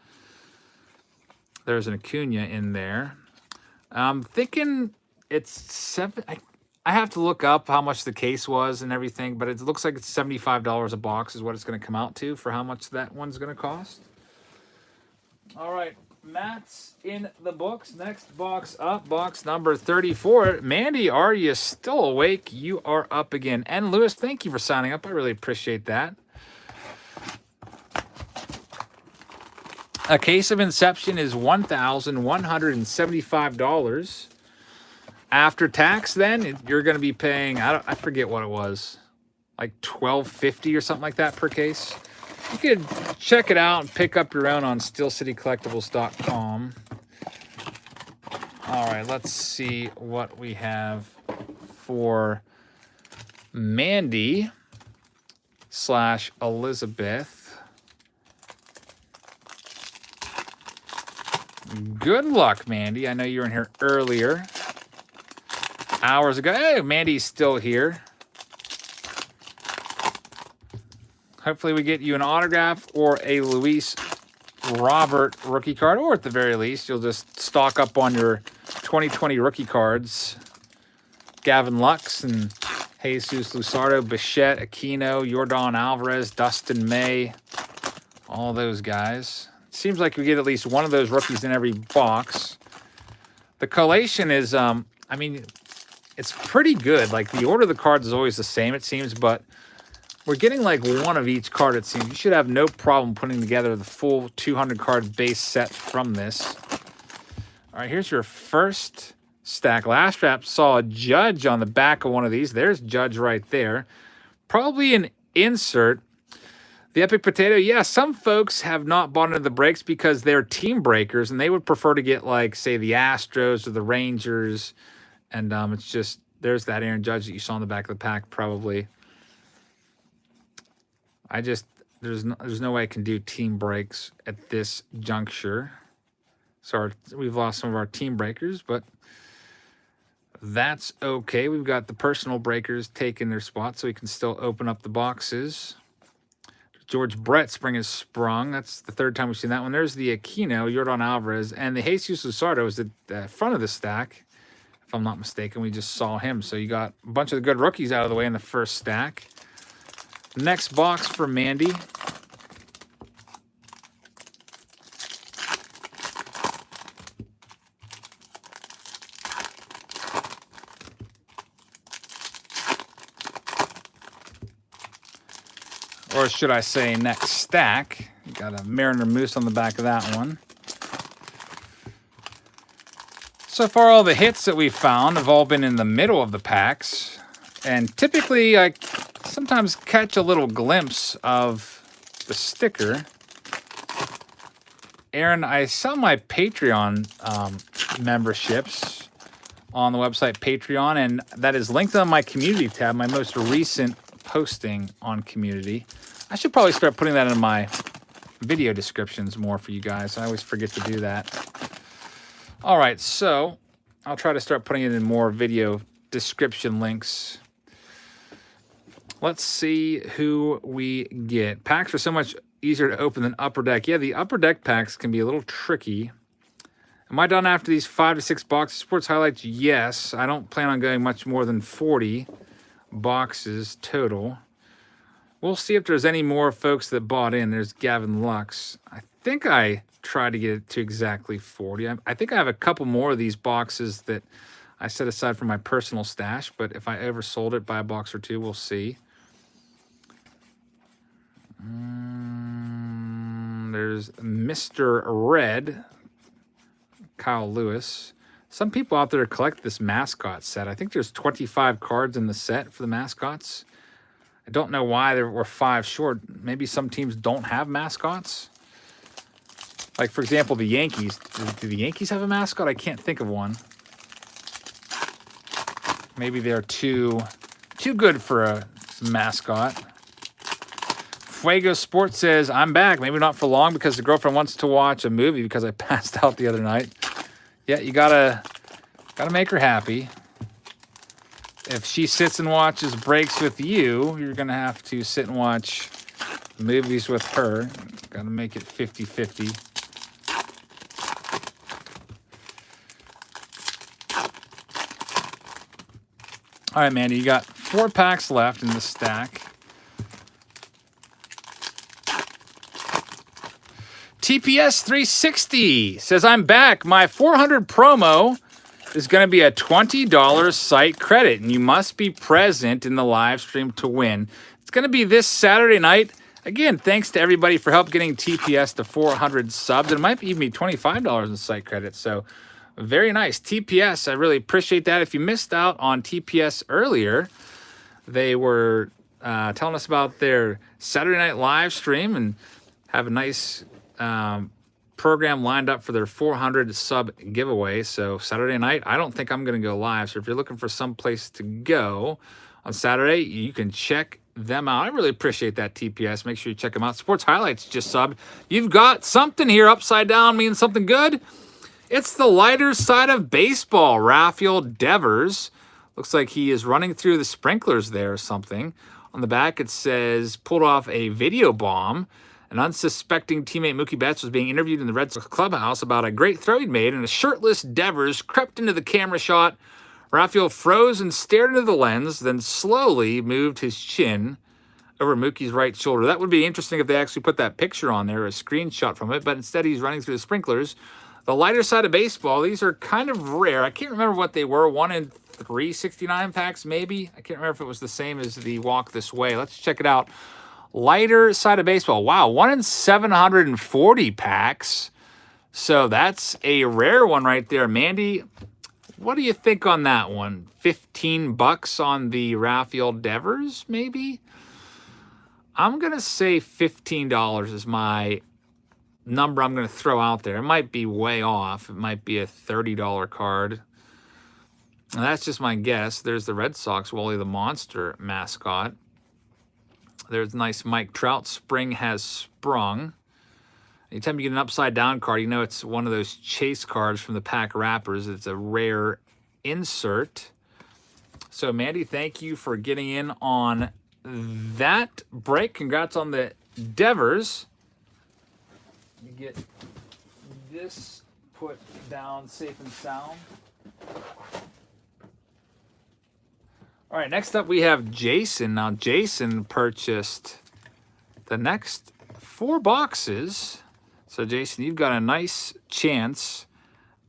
There's an Acuna in there. I'm thinking it's 7... I have to look up how much the case was and everything, but it looks like it's $75 a box is what it's going to come out to for how much that one's going to cost. All right. Matt's in the books. Next box up, box number 34. Mandy, are you still awake? You are up again. And Lewis, thank you for signing up. I really appreciate that. A case of Inception is $1,175. After tax, then you're going to be paying, I forget what it was, like $12.50 or something like that per case. You could check it out and pick up your own on steelcitycollectibles.com. All right, let's see what we have for Mandy / Elizabeth. Good luck, Mandy. I know you were in here earlier, hours ago. Hey, Mandy's still here. Hopefully we get you an autograph or a Luis Robert rookie card, or at the very least, you'll just stock up on your 2020 rookie cards. Gavin Lux and Jesus Luzardo, Bichette, Aquino, Yordan Alvarez, Dustin May, all those guys. It seems like we get at least one of those rookies in every box. The collation is, I mean, it's pretty good. Like, the order of the cards is always the same, it seems, but we're getting like one of each card, it seems. You should have no problem putting together the full 200 card base set from this. All right, here's your first stack. Last wrap saw a Judge on the back of one of these. There's Judge right there. Probably an insert. The Epic Potato, yeah, some folks have not bought into the breaks because they're team breakers, and they would prefer to get, like, say, the Astros or the Rangers. And it's just, there's that Aaron Judge that you saw in the back of the pack, probably. There's no way I can do team breaks at this juncture. So we've lost some of our team breakers, but that's okay. We've got the personal breakers taking their spot, so we can still open up the boxes. George Brett Spring has sprung. That's the third time we've seen that one. There's the Aquino, Yordan Alvarez, and the Jesus Luzardo is at the front of the stack. If I'm not mistaken, we just saw him. So you got a bunch of the good rookies out of the way in the first stack. Next box for Mandy. Or should I say next stack. Got a Mariner Moose on the back of that one. So far, all the hits that we've found have all been in the middle of the packs. And typically, I sometimes catch a little glimpse of the sticker. Aaron, I sell my Patreon memberships on the website Patreon, and that is linked on my community tab, my most recent posting on community. I should probably start putting that in my video descriptions more for you guys. I always forget to do that. All right, so I'll try to start putting it in more video description links. Let's see who we get. Packs are so much easier to open than Upper Deck. Yeah, the Upper Deck packs can be a little tricky. Am I done after these 5 to 6 boxes? Sports highlights, yes. I don't plan on going much more than 40 boxes total. We'll see if there's any more folks that bought in. There's Gavin Lux. I think I tried to get it to exactly 40. I think I have a couple more of these boxes that I set aside for my personal stash, but if I oversold it by a box or two, we'll see. There's Mr. Red, Kyle Lewis. Some people out there collect this mascot set. I think there's 25 cards in the set for the mascots. I don't know why there were 5 short. Maybe some teams don't have mascots. Like, for example, the Yankees. Do the Yankees have a mascot? I can't think of one. Maybe they're too good for a mascot. Fuego Sports says, I'm back. Maybe not for long because the girlfriend wants to watch a movie because I passed out the other night. Yeah, you gotta make her happy. If she sits and watches breaks with you, you're gonna have to sit and watch movies with her. Gotta make it 50-50. All right, Mandy, you got 4 packs left in the stack. TPS 360 says, I'm back. My 400 promo is going to be a $20 site credit, and you must be present in the live stream to win. It's going to be this Saturday night. Again, thanks to everybody for help getting TPS to 400 subs. It might even be $25 in site credit. So very nice. TPS, I really appreciate that. If you missed out on TPS earlier, they were telling us about their Saturday night live stream and have a nice program lined up for their 400 sub giveaway. So Saturday night, I don't think I'm going to go live. So if you're looking for some place to go on Saturday, you can check them out. I really appreciate that, TPS. Make sure you check them out. Sports Highlights just subbed. You've got something here upside down meaning something good. It's the lighter side of baseball. Rafael Devers. Looks like he is running through the sprinklers there or something. On the back, it says, pulled off a video bomb. An unsuspecting teammate, Mookie Betts, was being interviewed in the Red Sox clubhouse about a great throw he'd made, and a shirtless Devers crept into the camera shot. Rafael froze and stared into the lens, then slowly moved his chin over Mookie's right shoulder. That would be interesting if they actually put that picture on there, a screenshot from it, but instead he's running through the sprinklers. The lighter side of baseball, these are kind of rare. I can't remember what they were, 1 in 369 packs maybe. I can't remember if it was the same as the Walk This Way. Let's check it out. Lighter side of baseball. Wow, 1 in 740 packs. So that's a rare one right there. Mandy, what do you think on that one? $15 on the Rafael Devers, maybe? I'm going to say $15 is my number I'm going to throw out there. It might be way off. It might be a $30 card. And that's just my guess. There's the Red Sox, Wally the Monster mascot. There's nice Mike Trout. Spring has sprung. Anytime you get an upside-down card, you know it's one of those chase cards from the pack wrappers. It's a rare insert. So, Mandy, thank you for getting in on that break. Congrats on the Devers. You get this put down safe and sound. All right, next up we have Jason. Now, Jason purchased the next 4 boxes. So, Jason, you've got a nice chance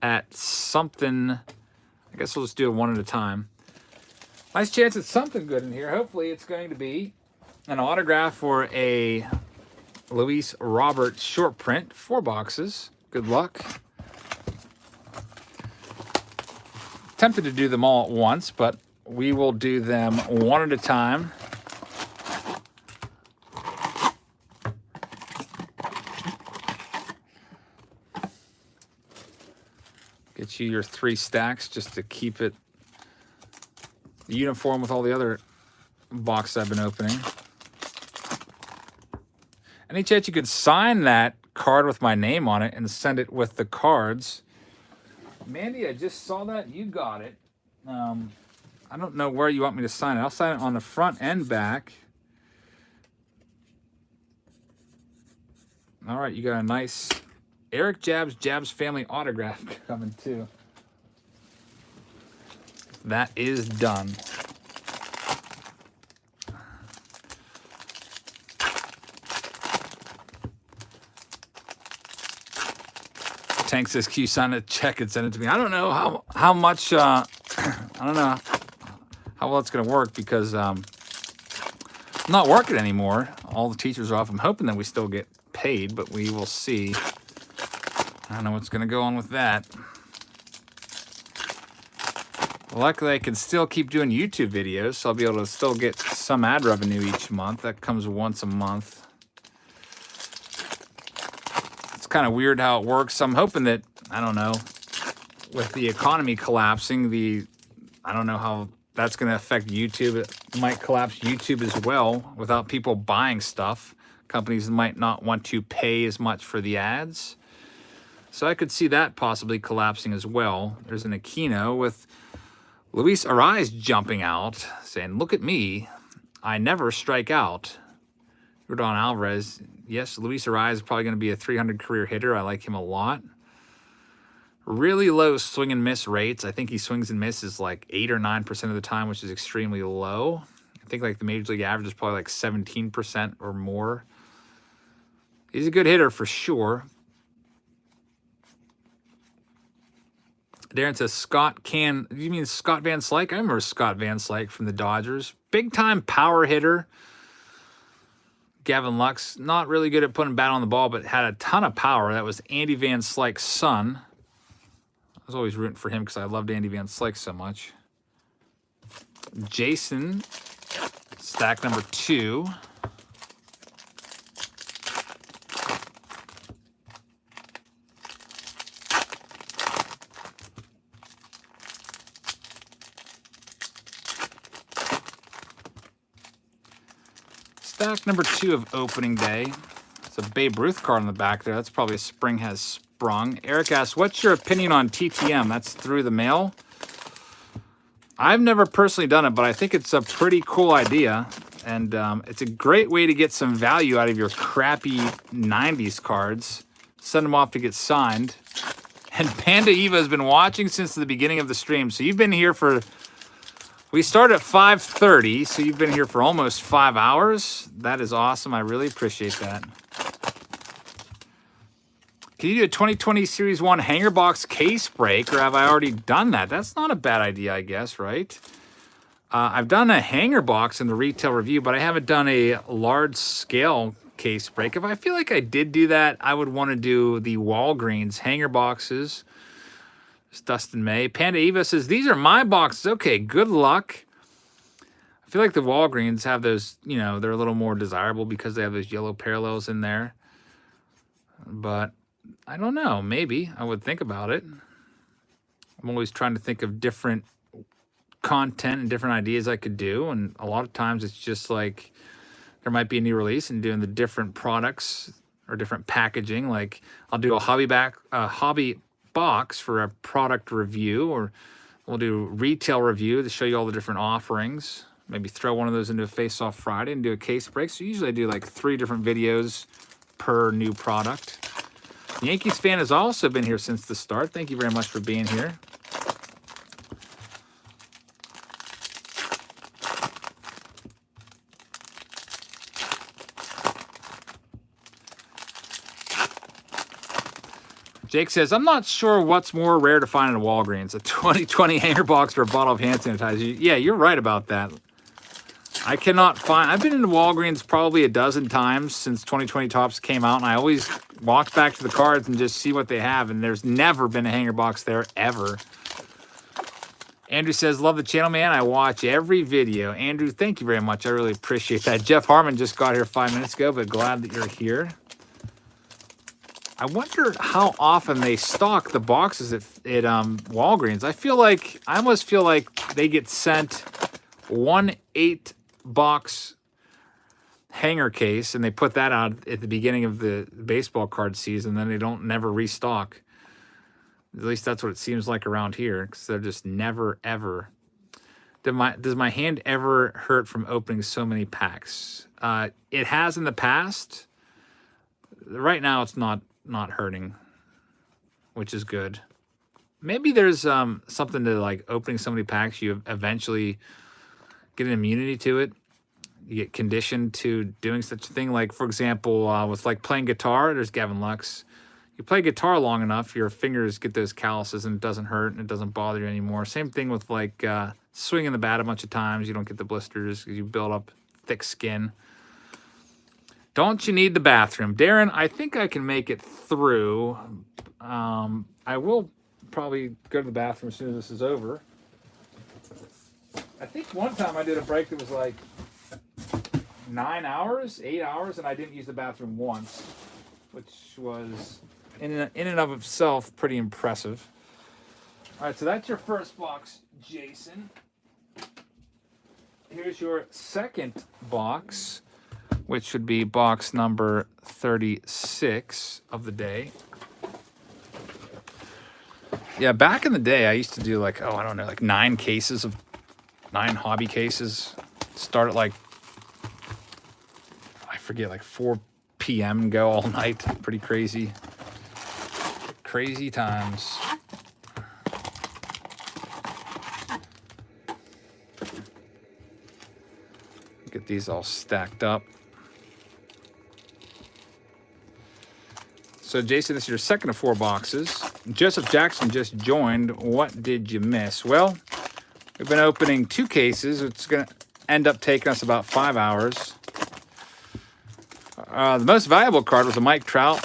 at something. I guess we'll just do it one at a time. Nice chance at something good in here. Hopefully, it's going to be an autograph for a Luis Robert short print. 4 boxes. Good luck. Tempted to do them all at once, but we will do them one at a time. Get you your 3 stacks just to keep it uniform with all the other boxes I've been opening. Any chance you could sign that card with my name on it and send it with the cards? Mandy, I just saw that. You got it. I don't know where you want me to sign it. I'll sign it on the front and back. All right, you got a nice Eric Jabs family autograph coming too. That is done. Tank says, "Q, sign a check and send it to me." I don't know how much. I don't know how well it's going to work because I'm not working anymore. All the teachers are off. I'm hoping that we still get paid, but we will see. I don't know what's going to go on with that. Luckily, I can still keep doing YouTube videos, so I'll be able to still get some ad revenue each month. That comes once a month. It's kind of weird how it works. I'm hoping that, I don't know, with the economy collapsing, I don't know how that's going to affect YouTube. It might collapse YouTube as well without people buying stuff. Companies might not want to pay as much for the ads. So I could see that possibly collapsing as well. There's an Aquino with Luis Ariz jumping out, saying, "Look at me. I never strike out." Rodon Alvarez. Yes, Luis Ariz is probably going to be a 300 career hitter. I like him a lot. Really low swing and miss rates. I think he swings and misses like 8 or 9% of the time, which is extremely low. I think like the Major League average is probably like 17% or more. He's a good hitter for sure. Darren says you mean Scott Van Slyke? I remember Scott Van Slyke from the Dodgers. Big time power hitter. Gavin Lux, not really good at putting bat on the ball, but had a ton of power. That was Andy Van Slyke's son. I was always rooting for him because I loved Andy Van Slyke so much. Jason, stack number 2. Stack number 2 of opening day. It's a Babe Ruth card on the back there. That's probably a spring has sprung. Eric asks, what's your opinion on TTM? That's through the mail. I've never personally done it, but I think it's a pretty cool idea. And it's a great way to get some value out of your crappy 90s cards. Send them off to get signed. And Panda Eva has been watching since the beginning of the stream. So you've been here for... We started at 5:30, so you've been here for almost 5 hours. That is awesome. I really appreciate that. Can you do a 2020 Series 1 hanger box case break, or have I already done that? That's not a bad idea, I guess, right? I've done a hanger box in the retail review, but I haven't done a large-scale case break. If I feel like I did do that, I would want to do the Walgreens hanger boxes. Dustin May. Panda Eva says, these are my boxes. Okay, good luck. I feel like the Walgreens have those, you know, they're a little more desirable because they have those yellow parallels in there. But I don't know. Maybe I would think about it. I'm always trying to think of different content and different ideas I could do. And a lot of times it's just like there might be a new release and doing the different products or different packaging. Like I'll do a hobby box for a product review, or we'll do retail review to show you all the different offerings. Maybe throw one of those into a Face-Off Friday and do a case break. So usually I do like 3 different videos per new product. Yankees fan has also been here since the start. Thank you very much for being here. Jake says, I'm not sure what's more rare to find in a Walgreens, a 2020 hanger box or a bottle of hand sanitizer. Yeah, you're right about that. I cannot find... I've been into Walgreens probably a dozen times since 2020 Topps came out, and I always walk back to the cards and just see what they have, and there's never been a hanger box there, ever. Andrew says, love the channel, man. I watch every video. Andrew, thank you very much. I really appreciate that. Jeff Harmon just got here 5 minutes ago, but glad that you're here. I wonder how often they stock the boxes at Walgreens. I almost feel like they get sent 1 8-box hanger case, and they put that out at the beginning of the baseball card season. Then they don't never restock. At least that's what it seems like around here, because they're just never ever. Does my hand ever hurt from opening so many packs? It has in the past. Right now, it's not hurting, which is good. Maybe there's something to like opening so many packs, you eventually get an immunity to it. You get conditioned to doing such a thing. Like, for example, with like playing guitar, there's Gavin Lux. You play guitar long enough, your fingers get those calluses and it doesn't hurt and it doesn't bother you anymore. Same thing with like swinging the bat a bunch of times. You don't get the blisters because you build up thick skin. Don't you need the bathroom? Darren, I think I can make it through. I will probably go to the bathroom as soon as this is over. I think one time I did a break that was like 9 hours, 8 hours, and I didn't use the bathroom once, which was in and of itself pretty impressive. All right, so that's your first box, Jason. Here's your second box, which should be box number 36 of the day. Yeah, back in the day, I used to do like, I don't know, like 9 hobby cases. Start at like, I forget, like 4 p.m. and go all night. Pretty crazy. Crazy times. Get these all stacked up. So, Jason, this is your second of 4 boxes. Joseph Jackson just joined. What did you miss? Well, we've been opening 2 cases. It's going to end up taking us about 5 hours. The most valuable card was a Mike Trout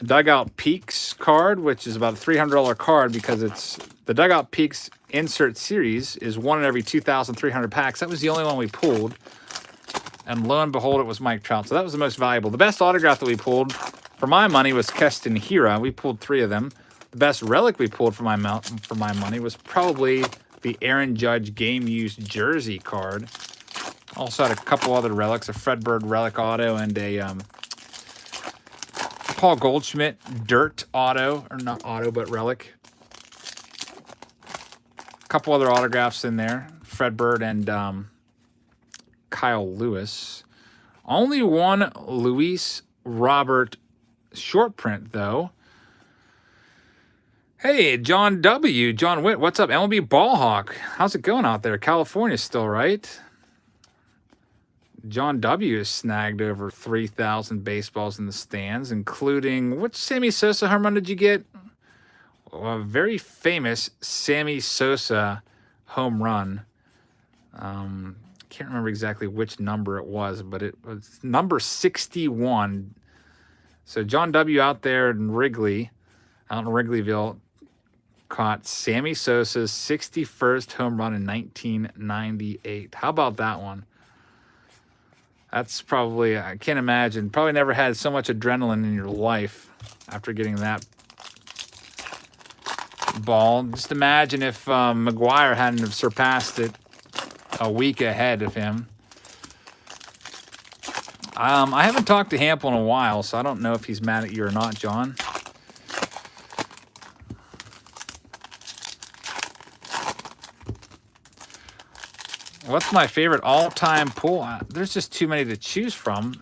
Dugout Peaks card, which is about a $300 card because it's the Dugout Peaks insert series is 1 in every 2,300 packs. That was the only one we pulled. And lo and behold, it was Mike Trout. So that was the most valuable. The best autograph that we pulled, for my money, was Keston Hiura. We pulled 3 of them. The best relic we pulled for my money was probably the Aaron Judge game-used jersey card. Also had a couple other relics, a Fred Bird relic auto and a Paul Goldschmidt dirt auto, or not auto, but relic. A couple other autographs in there, Fred Bird and Kyle Lewis. Only one Luis Robert short print, though. Hey, John W. John Witt, what's up? MLB Ballhawk. How's it going out there? California still, right? John W. has snagged over 3,000 baseballs in the stands, including, which Sammy Sosa home run did you get? A very famous Sammy Sosa home run. Can't remember exactly which number it was, but it was number 61. So John W. out there in Wrigley, out in Wrigleyville, caught Sammy Sosa's 61st home run in 1998. How about that one? That's probably, I can't imagine, probably never had so much adrenaline in your life after getting that ball. Just imagine if McGuire hadn't have surpassed it a week ahead of him. I haven't talked to Hampel in a while, so I don't know if he's mad at you or not, John. What's my favorite all-time pull? There's just too many to choose from.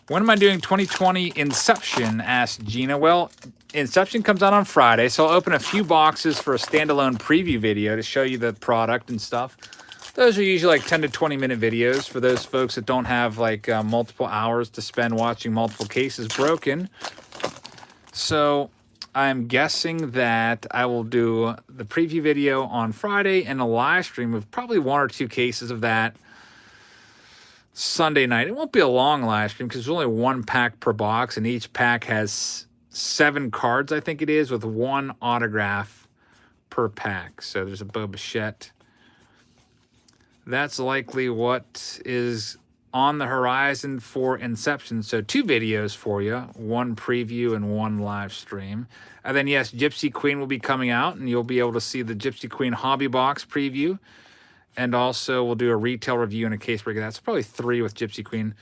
When am I doing 2020 Inception? Asked Gina. Well, Inception comes out on Friday, so I'll open a few boxes for a standalone preview video to show you the product and stuff. Those are usually like 10 to 20 minute videos for those folks that don't have like multiple hours to spend watching multiple cases broken. So I'm guessing that I will do the preview video on Friday and a live stream of probably 1 or 2 cases of that Sunday night. It won't be a long live stream because there's only 1 pack per box, and each pack has 7 cards, I think it is, with 1 autograph per pack. So there's a Bo Bichette. That's likely what is on the horizon for Inception. So 2 videos for you, 1 preview and 1 live stream. And then, yes, Gypsy Queen will be coming out, and you'll be able to see the Gypsy Queen Hobby Box preview. And also we'll do a retail review and a case break. That's probably 3 with Gypsy Queen.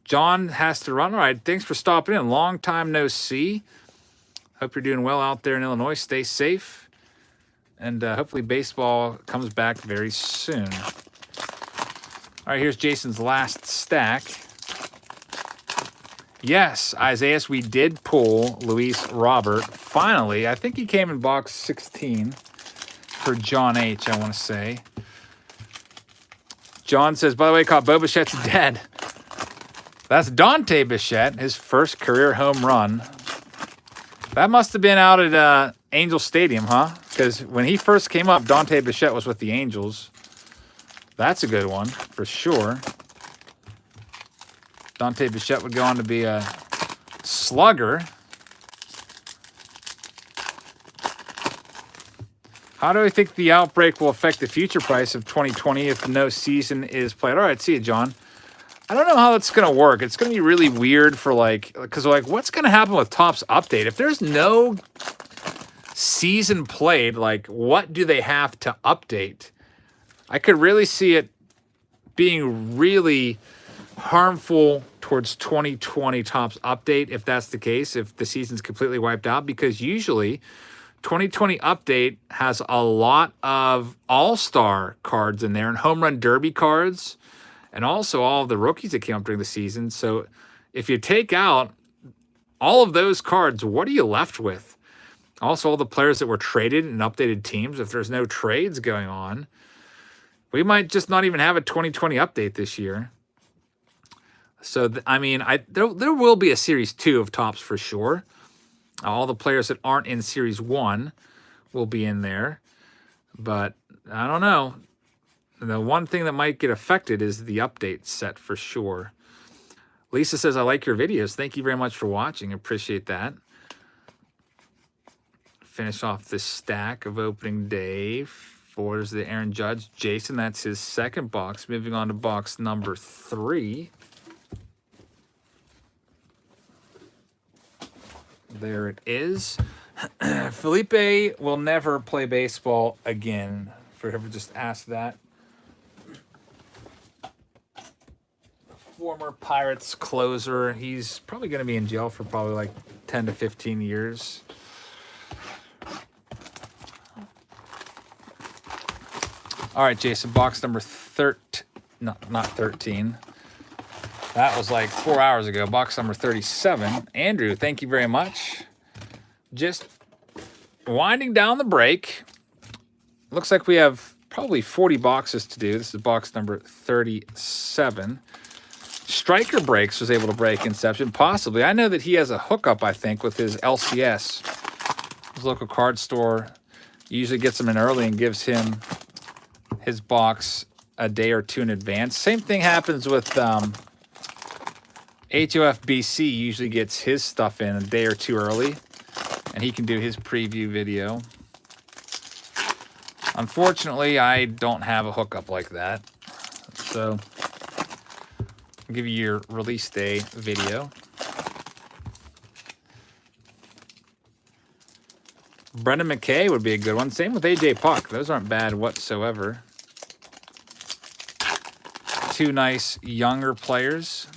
John has to run. All right, thanks for stopping in. Long time no see. Hope you're doing well out there in Illinois. Stay safe. And hopefully baseball comes back very soon. All right, here's Jason's last stack. Yes, Isaiah, we did pull Luis Robert. Finally, I think he came in box 16 for John H., I want to say. John says, by the way, caught Bo Bichette's dead. That's Dante Bichette, his first career home run. That must have been out at Angel Stadium, huh? Because when he first came up, Dante Bichette was with the Angels. That's a good one, for sure. Dante Bichette would go on to be a slugger. How do I think the outbreak will affect the future price of 2020 if no season is played? All right, see you, John. I don't know how that's going to work. It's going to be really weird for because what's going to happen with Topps Update? If there's no season played, what do they have to update? I could really see it being really harmful towards 2020 Topps Update if that's the case, if the season's completely wiped out, because usually 2020 Update has a lot of all-star cards in there and home run derby cards and also all of the rookies that came up during the season. So if you take out all of those cards, what are you left with? Also, all the players that were traded in updated teams, if there's no trades going on, we might just not even have a 2020 update this year. So, I mean, there will be a Series 2 of Topps for sure. All the players that aren't in Series 1 will be in there. But I don't know. The one thing that might get affected is the update set for sure. Lisa says, I like your videos. Thank you very much for watching. Appreciate that. Finish off this stack of opening day. There's the Aaron Judge. Jason, that's his second box. Moving on to box number 3. There it is. Felipe will never play baseball again. For whoever just asked that. Former Pirates closer. He's probably going to be in jail for probably like 10 to 15 years. All right, Jason, box number 13. No, not 13. That was like 4 hours ago. Box number 37. Andrew, thank you very much. Just winding down the break. Looks like we have probably 40 boxes to do. This is box number 37. Striker Breaks was able to break Inception, possibly. I know that he has a hookup, I think, with his LCS. His local card store usually gets him in early and gives him his box a day or two in advance. Same thing happens with HOFBC usually gets his stuff in a day or two early, and he can do his preview video. Unfortunately, I don't have a hookup like that, so I'll give you your release day video. Brendan McKay would be a good one. Same with AJ Puck. Those aren't bad whatsoever. Two nice younger players.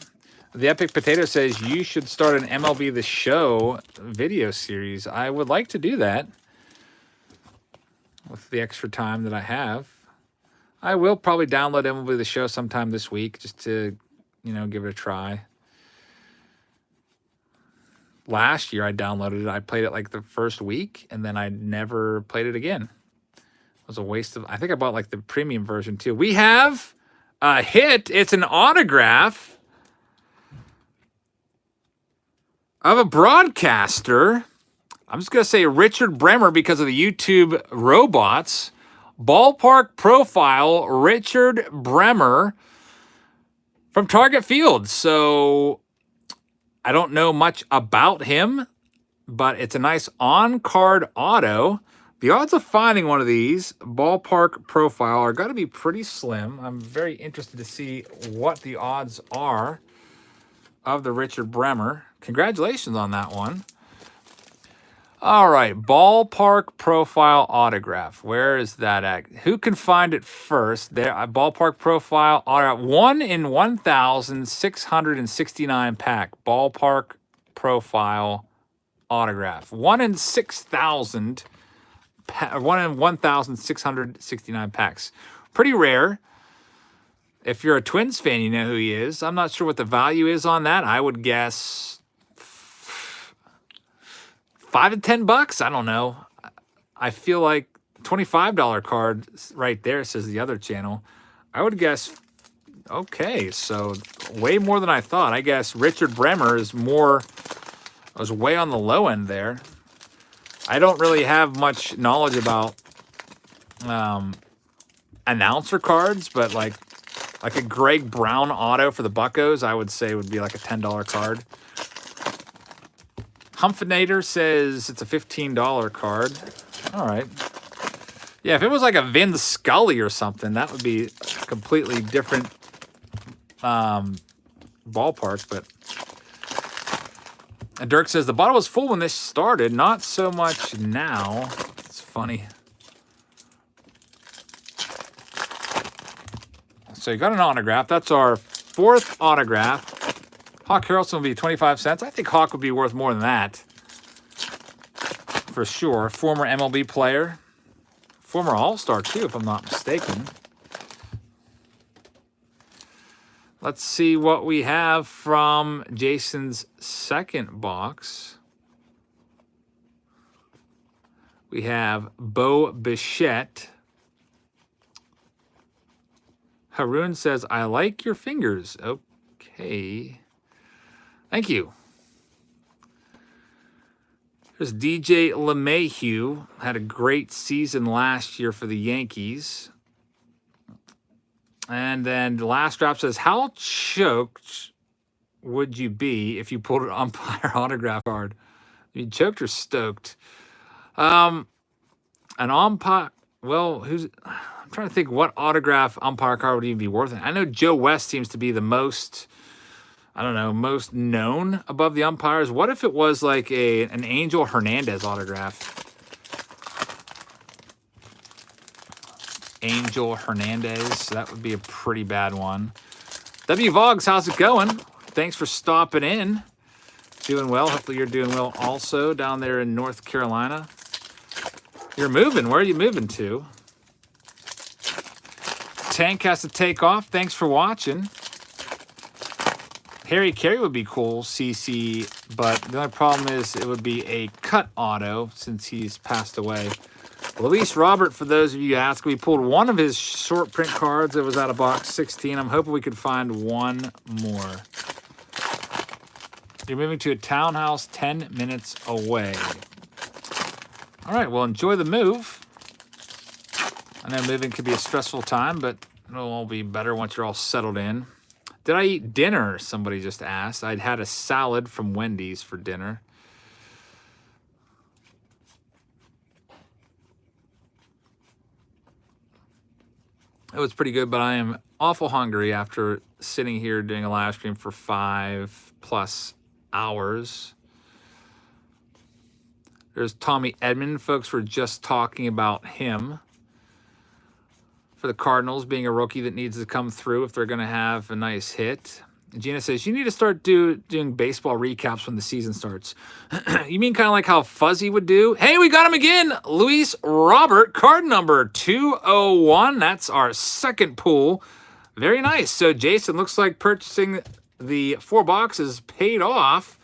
The Epic Potato says you should start an MLB The Show video series. I would like to do that with the extra time that I have. I will probably download MLB The Show sometime this week just to, give it a try. Last year I downloaded it. I played it like the first week, and then I never played it again. It was a waste of... I think I bought like the premium version too. We have a hit. It's an autograph of a broadcaster. I'm just going to say Richard Bremer because of the YouTube robots. Ballpark profile, Richard Bremer from Target Field. So I don't know much about him, but it's a nice on-card auto. The odds of finding one of these ballpark profile are going to be pretty slim. I'm very interested to see what the odds are of the Richard Bremer. Congratulations on that one. All right, ballpark profile autograph. Where is that at? Who can find it first? There, ballpark profile autograph. 1 in 1,669 pack. Ballpark profile autograph. 1 in 6,000. 1 in 1,669 packs. Pretty rare. If you're a Twins fan, you know who he is. I'm not sure what the value is on that. I would guess $5 to $10. I don't know. I feel like $25 card right there, says the other channel. I would guess, okay, so way more than I thought. I guess Richard Bremer is more, I was way on the low end there. I don't really have much knowledge about announcer cards, but like a Greg Brown auto for the Buccos, I would say would be like a $10 card. Humpfinator says it's a $15 card. All right. Yeah, if it was like a Vin Scully or something, that would be a completely different ballpark, but... And Dirk says, the bottle was full when this started. Not so much now. It's funny. So you got an autograph. That's our 4th autograph. Hawk Harrelson will be 25 cents. I think Hawk would be worth more than that. For sure. Former MLB player. Former All-Star, too, if I'm not mistaken. Let's see what we have from Jason's second box. We have Bo Bichette. Haroon says, I like your fingers. Okay. Okay. Thank you. There's DJ LeMahieu. Had a great season last year for the Yankees. And then the last drop says, how choked would you be if you pulled an umpire autograph card? You choked or stoked? An umpire. Well, I'm trying to think what autograph umpire card would even be worth it. I know Joe West seems to be the most, I don't know, most known above the umpires. What if it was like an Angel Hernandez autograph? Angel Hernandez. That would be a pretty bad one. W. Vogs, how's it going? Thanks for stopping in. Doing well. Hopefully you're doing well also down there in North Carolina. You're moving. Where are you moving to? Tank has to take off. Thanks for watching. Harry Carey would be cool, CC, but the only problem is it would be a cut auto since he's passed away. Luis Robert, for those of you who ask, we pulled one of his short print cards that was out of box 16. I'm hoping we could find one more. You're moving to a townhouse 10 minutes away. All right, well, enjoy the move. I know moving could be a stressful time, but it'll all be better once you're all settled in. Did I eat dinner? Somebody just asked. I'd had a salad from Wendy's for dinner. It was pretty good, but I am awful hungry after sitting here doing a live stream for 5+ hours. There's Tommy Edman. Folks were just talking about him. For the Cardinals, being a rookie that needs to come through if they're going to have a nice hit. Gina says, you need to start doing baseball recaps when the season starts. You mean kind of like how Fuzzy would do? Hey, we got him again. Luis Robert, card number 201. That's our second pull. Very nice. So, Jason, looks like purchasing the 4 boxes paid off.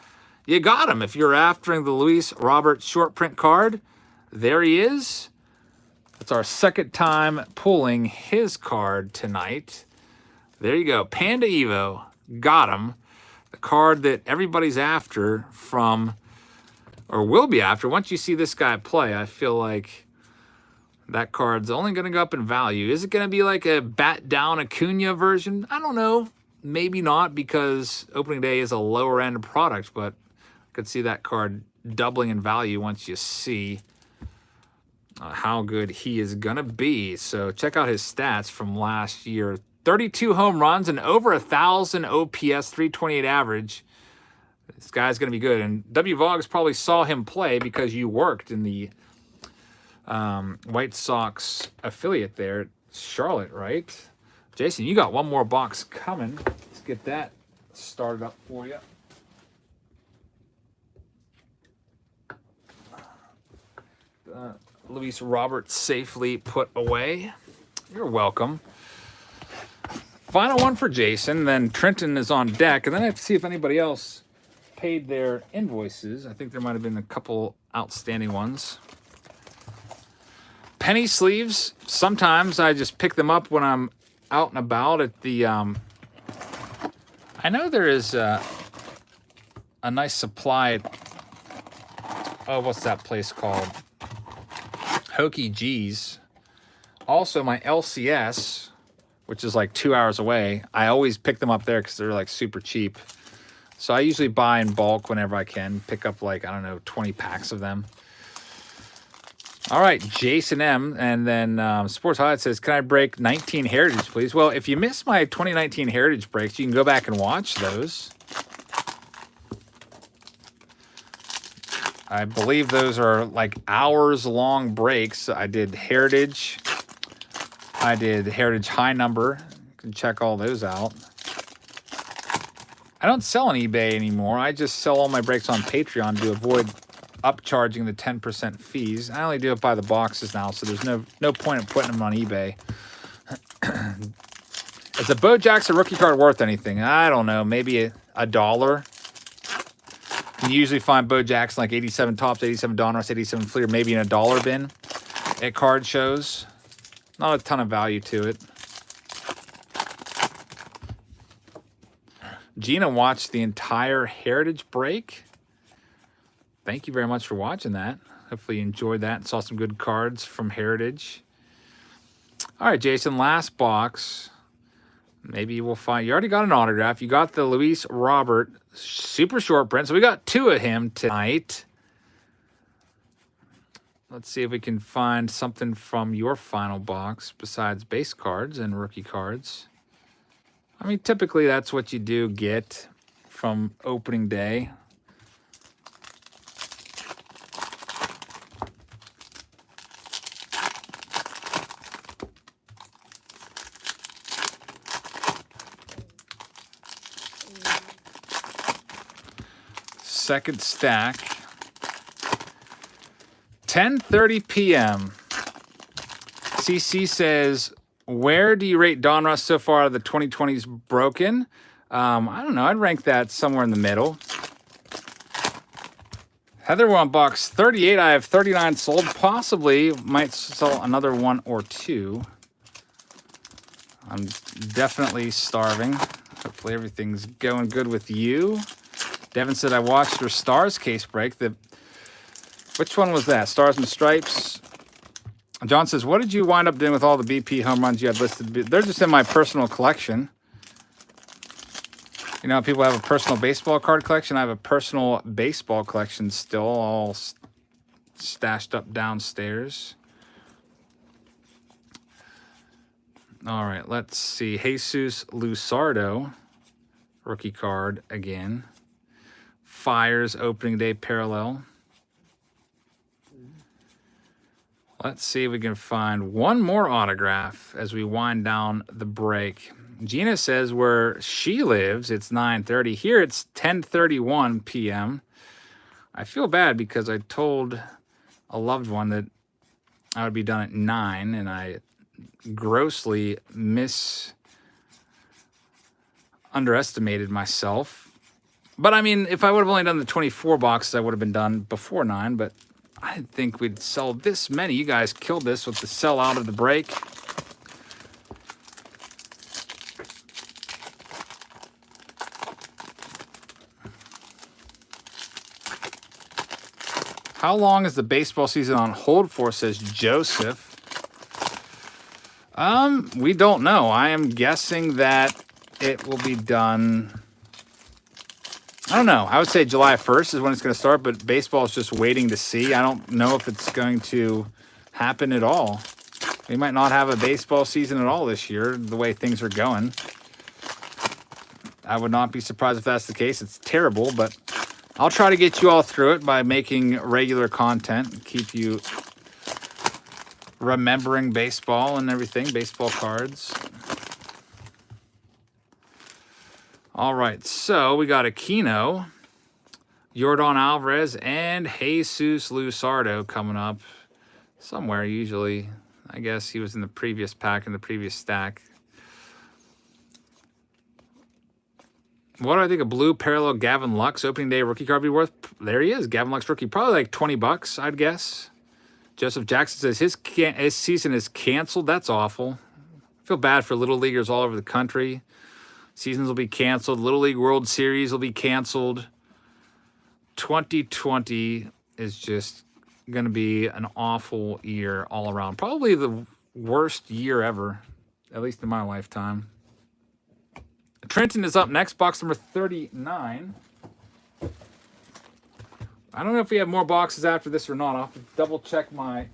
You got him. If you're after the Luis Robert short print card, there he is. That's our second time pulling his card tonight. There you go. Panda Evo. Got him. The card that everybody's after from, or will be after. Once you see this guy play, I feel like that card's only going to go up in value. Is it going to be like a bat down Acuna version? I don't know. Maybe not, because opening day is a lower end product, but I could see that card doubling in value once you see how good he is going to be. So check out his stats from last year. 32 home runs and over 1,000 OPS, 328 average. This guy's going to be good. And W. Vogs probably saw him play because you worked in the White Sox affiliate there at Charlotte, right? Jason, you got one more box coming. Let's get that started up for you. Luis Robert safely put away. You're welcome. Final one for Jason, then Trenton is on deck, and then I have to see if anybody else paid their invoices. I think there might have been a couple outstanding ones. Penny sleeves, sometimes I just pick them up when I'm out and about at the, I know there is a nice supply, oh, what's that place called? Hokey G's. Also, my LCS, which is like 2 hours away, I always pick them up there because they're like super cheap. So I usually buy in bulk whenever I can. Pick up like, I don't know, 20 packs of them. All right, Jason M. And then Sports Highlight says, can I break 19 Heritage, please? Well, if you missed my 2019 Heritage breaks, you can go back and watch those. I believe those are like hours-long breaks. I did Heritage. I did Heritage High Number. You can check all those out. I don't sell on eBay anymore. I just sell all my breaks on Patreon to avoid upcharging the 10% fees. I only do it by the boxes now, so there's no point in putting them on eBay. Is a Bo Jackson rookie card worth anything? I don't know. Maybe a dollar. You usually find Bo Jackson like 87 tops, 87 Donruss, 87 Fleer, maybe in a dollar bin at card shows. Not a ton of value to it. Gina watched the entire Heritage break. Thank you very much for watching that. Hopefully you enjoyed that and saw some good cards from Heritage. All right, Jason, last box. Maybe we'll find... You already got an autograph. You got the Luis Robert super short print. So we got 2 of him tonight. Let's see if we can find something from your final box besides base cards and rookie cards. I mean, typically that's what you do get from opening day. Second stack. 10:30 p.m. CC says, where do you rate Donruss so far out of the 2020s broken? I don't know. I'd rank that somewhere in the middle. Heather, we're on box 38. I have 39 sold. Possibly might sell another 1 or 2. I'm definitely starving. Hopefully everything's going good with you. Devin said, I watched your Stars case break. Which one was that? Stars and Stripes? John says, what did you wind up doing with all the BP home runs you had listed? They're just in my personal collection. You know, people have a personal baseball card collection. I have a personal baseball collection still, all stashed up downstairs. All right, let's see. Jesus Luzardo, rookie card again. Fires opening day parallel. Let's see if we can find one more autograph as we wind down the break. Gina says where she lives, it's 9:30. Here it's 10:31 p.m. I feel bad because I told a loved one that I would be done at 9, and I grossly underestimated myself. But I mean, if I would have only done the 24 boxes, I would have been done before 9, but I didn't think we'd sell this many. You guys killed this with the sell out of the break. How long is the baseball season on hold for, says Joseph. We don't know. I am guessing that it will be done... I don't know. I would say July 1st is when it's going to start, but baseball is just waiting to see. I don't know if it's going to happen at all. We might not have a baseball season at all this year, the way things are going. I would not be surprised if that's the case. It's terrible, but I'll try to get you all through it by making regular content, keep you remembering baseball and everything, baseball cards. All right, so we got Aquino, Yordan Alvarez, and Jesus Luzardo coming up somewhere usually. I guess he was in the previous pack, in the previous stack. What do I think a blue parallel Gavin Lux opening day rookie card be worth? There he is, Gavin Lux rookie. Probably like $20, I'd guess. Joseph Jackson says his season is canceled. That's awful. I feel bad for little leaguers all over the country. Seasons will be canceled. Little League World Series will be canceled. 2020 is just going to be an awful year all around. Probably the worst year ever, at least in my lifetime. Trenton is up next, box number 39. I don't know if we have more boxes after this or not. I'll have to double check my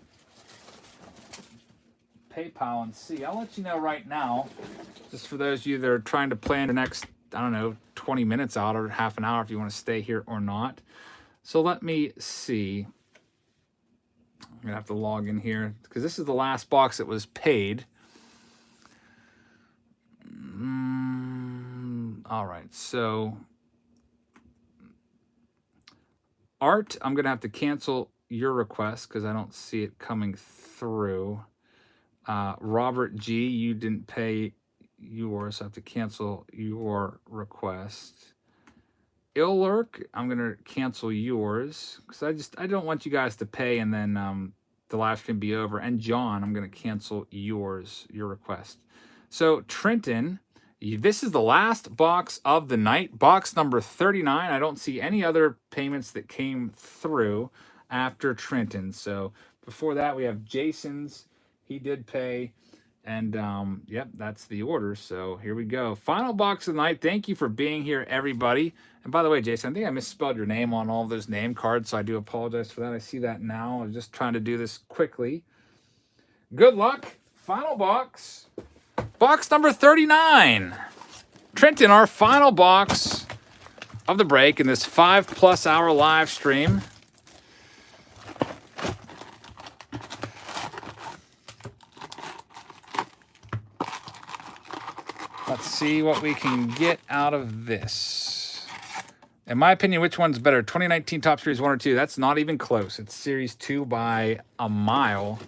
PayPal and see. I'll let you know right now, just for those of you that are trying to plan the next, I don't know, 20 minutes out or half an hour if you want to stay here or not. So let me see. I'm going to have to log in here because this is the last box that was paid. All right, so Art, I'm going to have to cancel your request because I don't see it coming through. Robert G, you didn't pay yours, so I have to cancel your request. Illurk, I'm going to cancel yours because I don't want you guys to pay and then the live stream be over. And John, I'm going to cancel your request. So Trenton, This is the last box of the night, box number 39. I don't see any other payments that came through after Trenton. So before that, we have Jason's. He did pay. And yep, that's the order. So here we go. Final box of the night. Thank you for being here, everybody. And by the way, Jason, I think I misspelled your name on all those name cards, so I do apologize for that. I see that now. I'm just trying to do this quickly. Good luck. Final box. Box number 39. Trenton, our final box of the break in this 5+ hour live stream. Let's see what we can get out of this. In my opinion, which one's better? 2019 Top Series 1 or 2? That's not even close. It's Series 2 by a mile.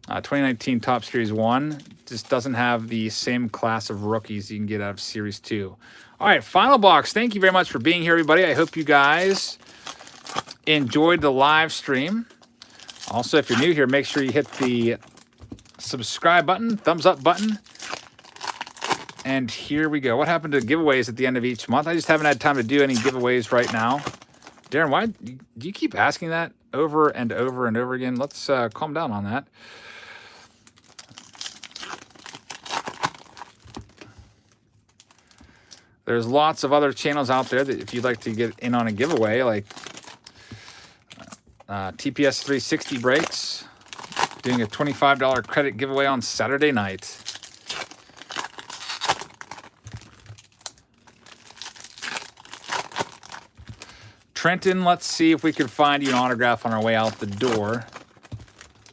2019 Top Series 1 just doesn't have the same class of rookies you can get out of Series 2. All right, final box. Thank you very much for being here, everybody. I hope you guys enjoyed the live stream. Also, if you're new here, make sure you hit the subscribe button, thumbs up button. And here we go. What happened to giveaways at the end of each month? I just haven't had time to do any giveaways right now. Darren, why do you keep asking that over and over and over again? Let's calm down on that. There's lots of other channels out there that if you'd like to get in on a giveaway, like TPS 360 Breaks, doing a $25 credit giveaway on Saturday night. Trenton, let's see if we can find you an autograph on our way out the door.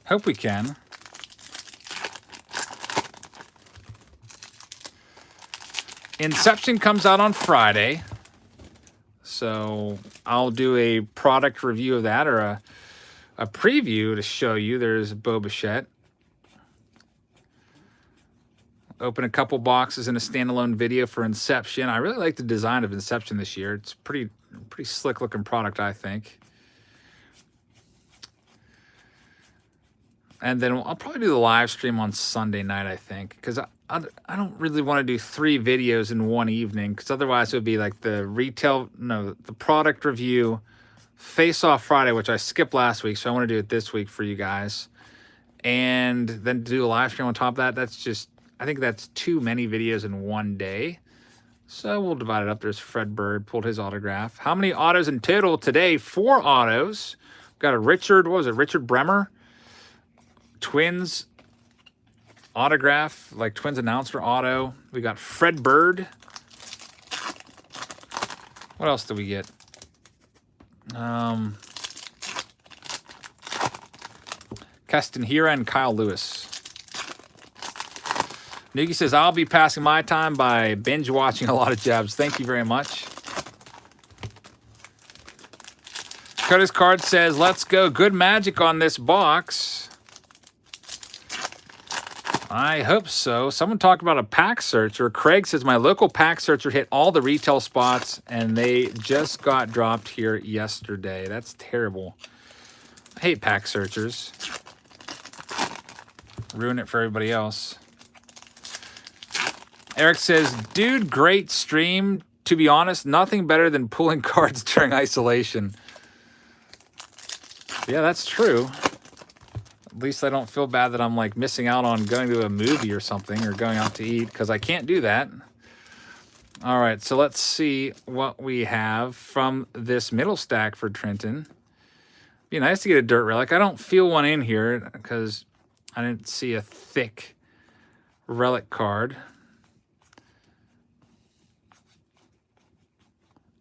Hope we can. Inception comes out on Friday. So I'll do a product review of that, or a preview to show you. There's Bo Bichette. Open a couple boxes in a standalone video for Inception. I really like the design of Inception this year. It's pretty slick looking product, I think. And then I'll probably do the live stream on Sunday night, I think, because I don't really want to do 3 videos in one evening, because otherwise it would be like the product review, Face Off Friday, which I skipped last week, so I want to do it this week for you guys. And then do a live stream on top of that. I think that's too many videos in one day. So we'll divide it up. There's Fred Bird, pulled his autograph. How many autos in total today? 4 autos. Got a Richard Bremer? Twins autograph, like Twins announcer auto. We got Fred Bird. What else do we get? Castanheira and Kyle Lewis. Nuki says, I'll be passing my time by binge watching a lot of jabs. Thank you very much. Curtis Card says, let's go. Good magic on this box. I hope so. Someone talked about a pack searcher. Craig says, my local pack searcher hit all the retail spots, and they just got dropped here yesterday. That's terrible. I hate pack searchers. Ruin it for everybody else. Eric says, dude, great stream. To be honest, nothing better than pulling cards during isolation. Yeah, that's true. At least I don't feel bad that I'm like missing out on going to a movie or something, or going out to eat, because I can't do that. All right, so let's see what we have from this middle stack for Trenton. Be nice to get a dirt relic. I don't feel one in here because I didn't see a thick relic card.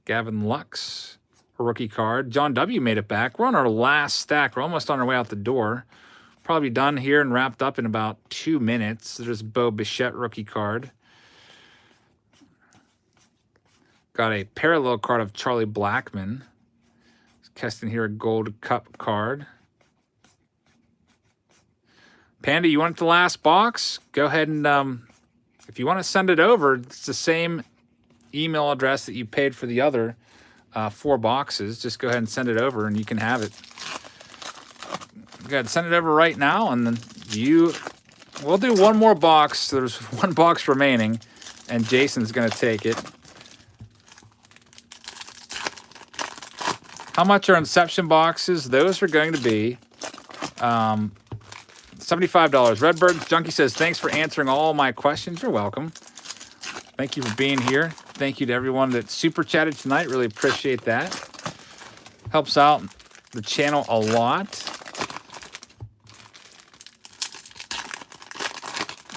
Gavin Lux, a rookie card. John W. made it back. We're on our last stack. We're almost on our way out the door. Probably done here and wrapped up in about 2 minutes. There's Bo Bichette rookie card. Got a parallel card of Charlie Blackmon. Keston here, a gold cup card. Panda, you want the last box? Go ahead and, if you want to send it over, it's the same email address that you paid for the other 4 boxes. Just go ahead and send it over and you can have it. Go ahead, send it over right now, and then we'll do one more box. There's 1 box remaining, and Jason's going to take it. How much are Inception boxes? Those are going to be $75. Redbird Junkie says, thanks for answering all my questions. You're welcome. Thank you for being here. Thank you to everyone that super chatted tonight. Really appreciate that. Helps out the channel a lot.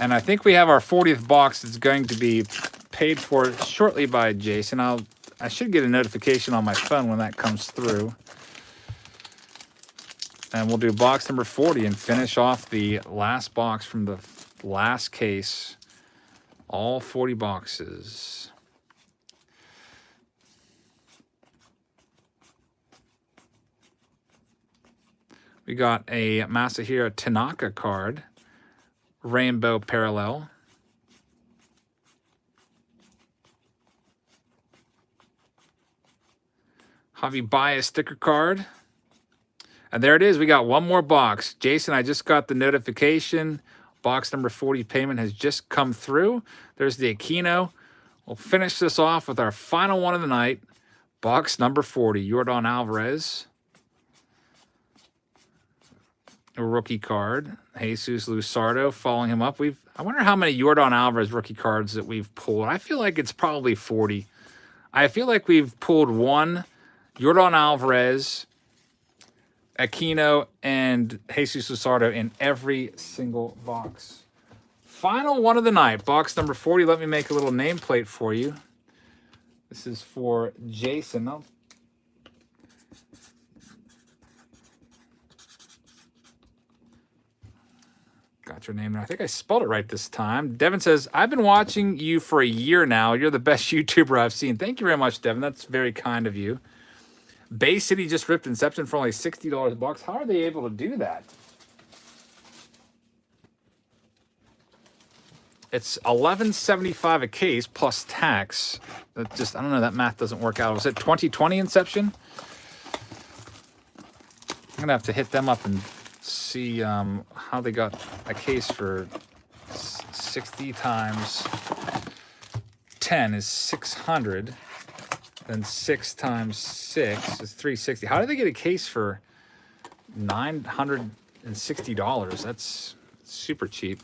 And I think we have our 40th box that's going to be paid for shortly by Jason. I should get a notification on my phone when that comes through. And we'll do box number 40 and finish off the last box from the last case. All 40 boxes. We got a Masahiro Tanaka card. Rainbow Parallel. Javi Baez sticker card. And there it is. We got one more box. Jason, I just got the notification. Box number 40 payment has just come through. There's the Aquino. We'll finish this off with our final one of the night. Box number 40. Yordan Alvarez. A rookie card. Jesus Luzardo following him up. I wonder how many Yordan Alvarez rookie cards that we've pulled. I feel like it's probably 40. I feel like we've pulled one Yordan Alvarez, Aquino, and Jesus Luzardo in every single box. Final one of the night, box number 40. Let me make a little nameplate for you. This is for Jason. Got your name. I think I spelled it right this time. Devin says, I've been watching you for a year now. You're the best YouTuber I've seen. Thank you very much, Devin. That's very kind of you. Bay City just ripped Inception for only $60 a box. How are they able to do that? It's $11.75 a case plus tax. That just, I don't know, that math doesn't work out. Was it 2020 Inception? I'm going to have to hit them up and see how they got a case for 60 times 10 is 600. Then 6 times 6 is 360. How did they get a case for $960? That's super cheap.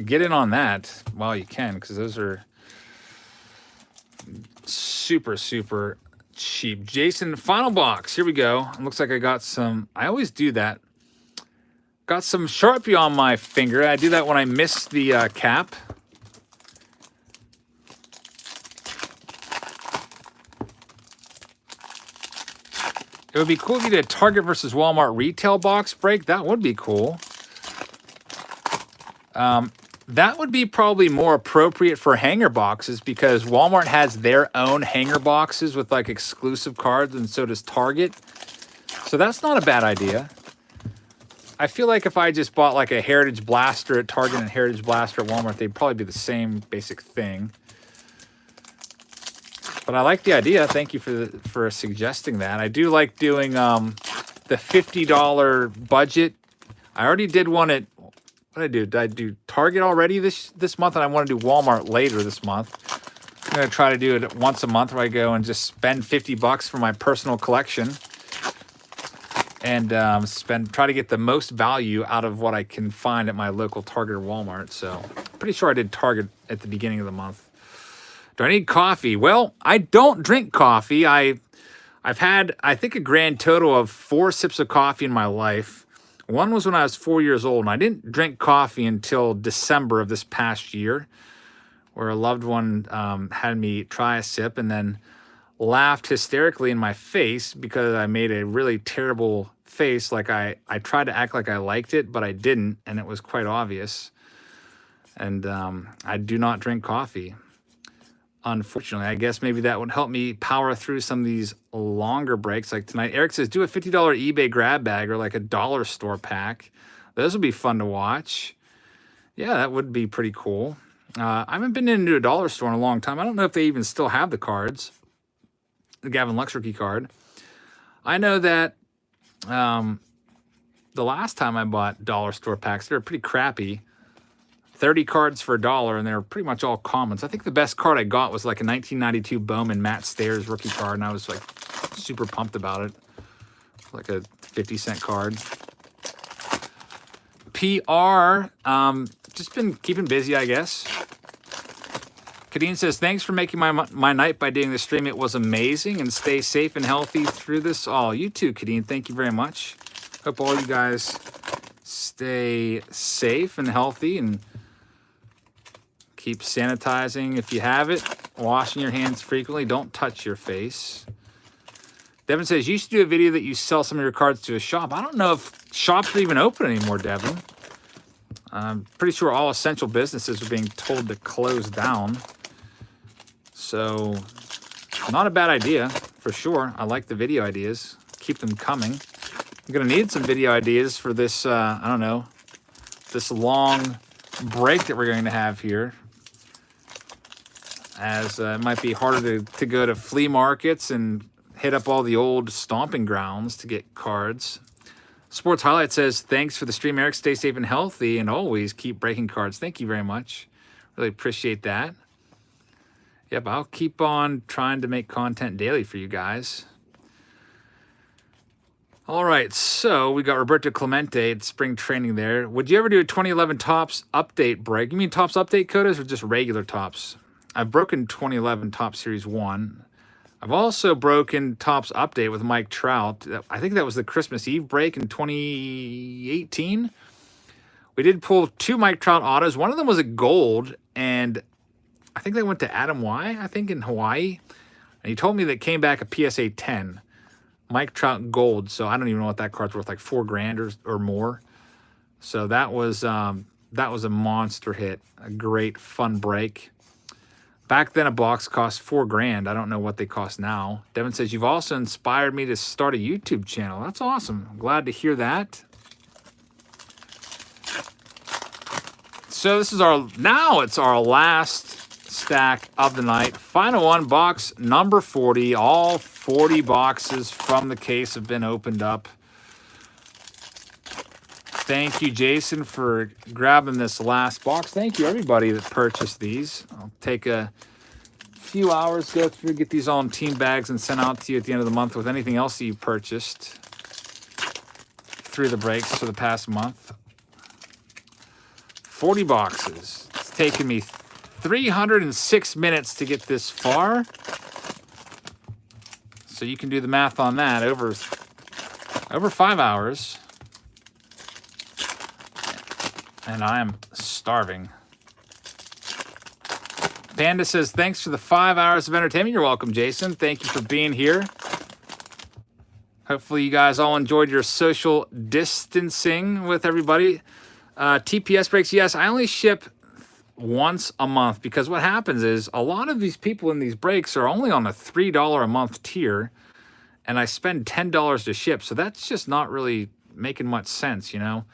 Get in on that while you can, because those are super, super cheap. Jason, final box. Here we go. It looks like I got some. I always do that. Got some Sharpie on my finger. I do that when I miss the cap. It would be cool if you did a Target versus Walmart retail box break. That would be cool. That would be probably more appropriate for hanger boxes, because Walmart has their own hanger boxes with like exclusive cards, and so does Target. So that's not a bad idea. I feel like if I just bought like a Heritage Blaster at Target and Heritage Blaster at Walmart, they'd probably be the same basic thing. But I like the idea. Thank you for suggesting that. I do like doing the $50 budget. I already did one at, what did I do? Did I do Target already this month? And I want to do Walmart later this month. I'm going to try to do it once a month where I go and just spend $50 for my personal collection. And try to get the most value out of what I can find at my local Target or Walmart. So pretty sure I did Target at the beginning of the month. Do I need coffee? Well, I don't drink coffee. I've had, I think, a grand total of 4 sips of coffee in my life. One was when I was 4 years old, and I didn't drink coffee until December of this past year, where a loved one had me try a sip and then laughed hysterically in my face because I made a really terrible face. Like I tried to act like I liked it, but I didn't, and it was quite obvious. And I do not drink coffee. Unfortunately, I guess maybe that would help me power through some of these longer breaks like tonight. Eric says, do a $50 eBay grab bag or like a dollar store pack. Those would be fun to watch. Yeah, that would be pretty cool. I haven't been into a dollar store in a long time. I don't know if they even still have the cards. The Gavin Lux rookie card. I know that the last time I bought dollar store packs, they were pretty crappy. 30 cards for $1, and they're pretty much all commons. I think the best card I got was like a 1992 Bowman Matt Stairs rookie card, and I was like super pumped about it. Like a 50-cent card. PR, just been keeping busy, I guess. Kadeen says, thanks for making my night by doing this stream. It was amazing, and stay safe and healthy through this all. You too, Kadeen. Thank you very much. Hope all you guys stay safe and healthy, and keep sanitizing if you have it. Washing your hands frequently. Don't touch your face. Devin says, you used to do a video that you sell some of your cards to a shop. I don't know if shops are even open anymore, Devin. I'm pretty sure all essential businesses are being told to close down. So, not a bad idea, for sure. I like the video ideas. Keep them coming. I'm going to need some video ideas for this, I don't know, this long break that we're going to have here. As it might be harder to go to flea markets and hit up all the old stomping grounds to get cards. Sports Highlight says, thanks for the stream, Eric. Stay safe and healthy, and always keep breaking cards. Thank you very much. Really appreciate that. Yep, I'll keep on trying to make content daily for you guys. All right, so we got Roberto Clemente at spring training there. Would you ever do a 2011 Topps update break? You mean Topps update codas or just regular Topps? I've broken 2011 Topps Series 1. I've also broken Topps update with Mike Trout. I think that was the Christmas Eve break in 2018. We did pull 2 Mike Trout autos. One of them was a gold, and I think they went to Adam Y, I think, in Hawaii. And he told me that it came back a PSA 10. Mike Trout gold. So I don't even know what that card's worth, like $4,000 or more. So that was a monster hit. A great, fun break. Back then, a box cost $4,000. I don't know what they cost now. Devin says, you've also inspired me to start a YouTube channel. That's awesome. I'm glad to hear that. So this is it's our last stack of the night. Final one, box number 40. All 40 boxes from the case have been opened up. Thank you, Jason, for grabbing this last box. Thank you, everybody that purchased these. I'll take a few hours, go through, get these all in team bags, and send out to you at the end of the month with anything else that you purchased through the breaks for the past month. 40 boxes. It's taken me 306 minutes to get this far. So you can do the math on that. Over 5 hours. And I am starving. Panda says, thanks for the 5 hours of entertainment. You're welcome, Jason. Thank you for being here. Hopefully you guys all enjoyed your social distancing with everybody. TPS breaks, yes, I only ship once a month because what happens is a lot of these people in these breaks are only on a $3 a month tier, and I spend $10 to ship. So that's just not really making much sense, you know?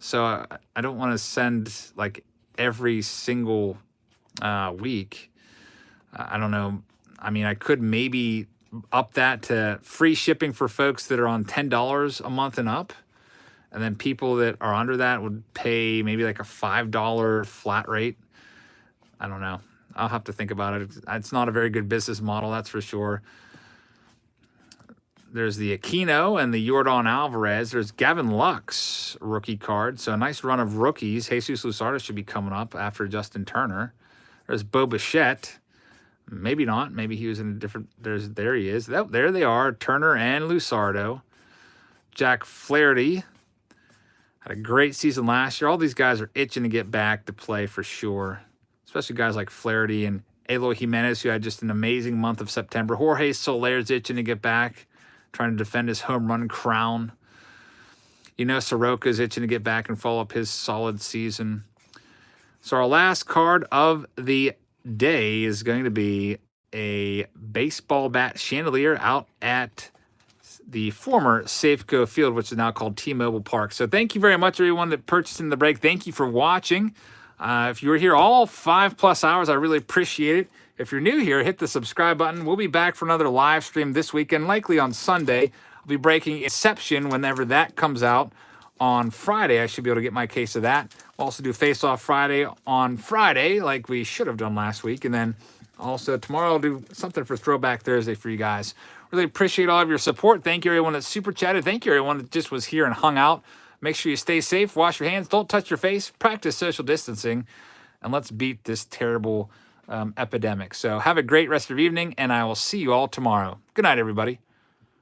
So I don't want to send like every single week. I don't know. I mean, I could maybe up that to free shipping for folks that are on $10 a month and up. And then people that are under that would pay maybe like a $5 flat rate. I don't know. I'll have to think about it. It's not a very good business model, that's for sure. There's the Aquino and the Yordan Alvarez. There's Gavin Lux rookie card. So a nice run of rookies. Jesus Luzardo should be coming up after Justin Turner. There's Bo Bichette. Maybe not. Maybe he was in a different... There he is. There they are. Turner and Luzardo. Jack Flaherty had a great season last year. All these guys are itching to get back to play for sure. Especially guys like Flaherty and Eloy Jimenez, who had just an amazing month of September. Jorge Soler's itching to get back, trying to defend his home run crown. You know, Soroka's itching to get back and follow up his solid season. So our last card of the day is going to be a baseball bat chandelier out at the former Safeco Field, which is now called T-Mobile Park. So thank you very much, everyone that purchased in the break. Thank you for watching. If you were here all 5+ hours, I really appreciate it. If you're new here, hit the subscribe button. We'll be back for another live stream this weekend, likely on Sunday. I'll be breaking Inception whenever that comes out on Friday. I should be able to get my case of that. Also do Face Off Friday on Friday, like we should have done last week. And then also tomorrow I'll do something for Throwback Thursday for you guys. Really appreciate all of your support. Thank you everyone that super chatted. Thank you everyone that just was here and hung out. Make sure you stay safe, wash your hands, don't touch your face, practice social distancing, and let's beat this terrible epidemic. So have a great rest of your evening, and I will see you all tomorrow. Good night, everybody.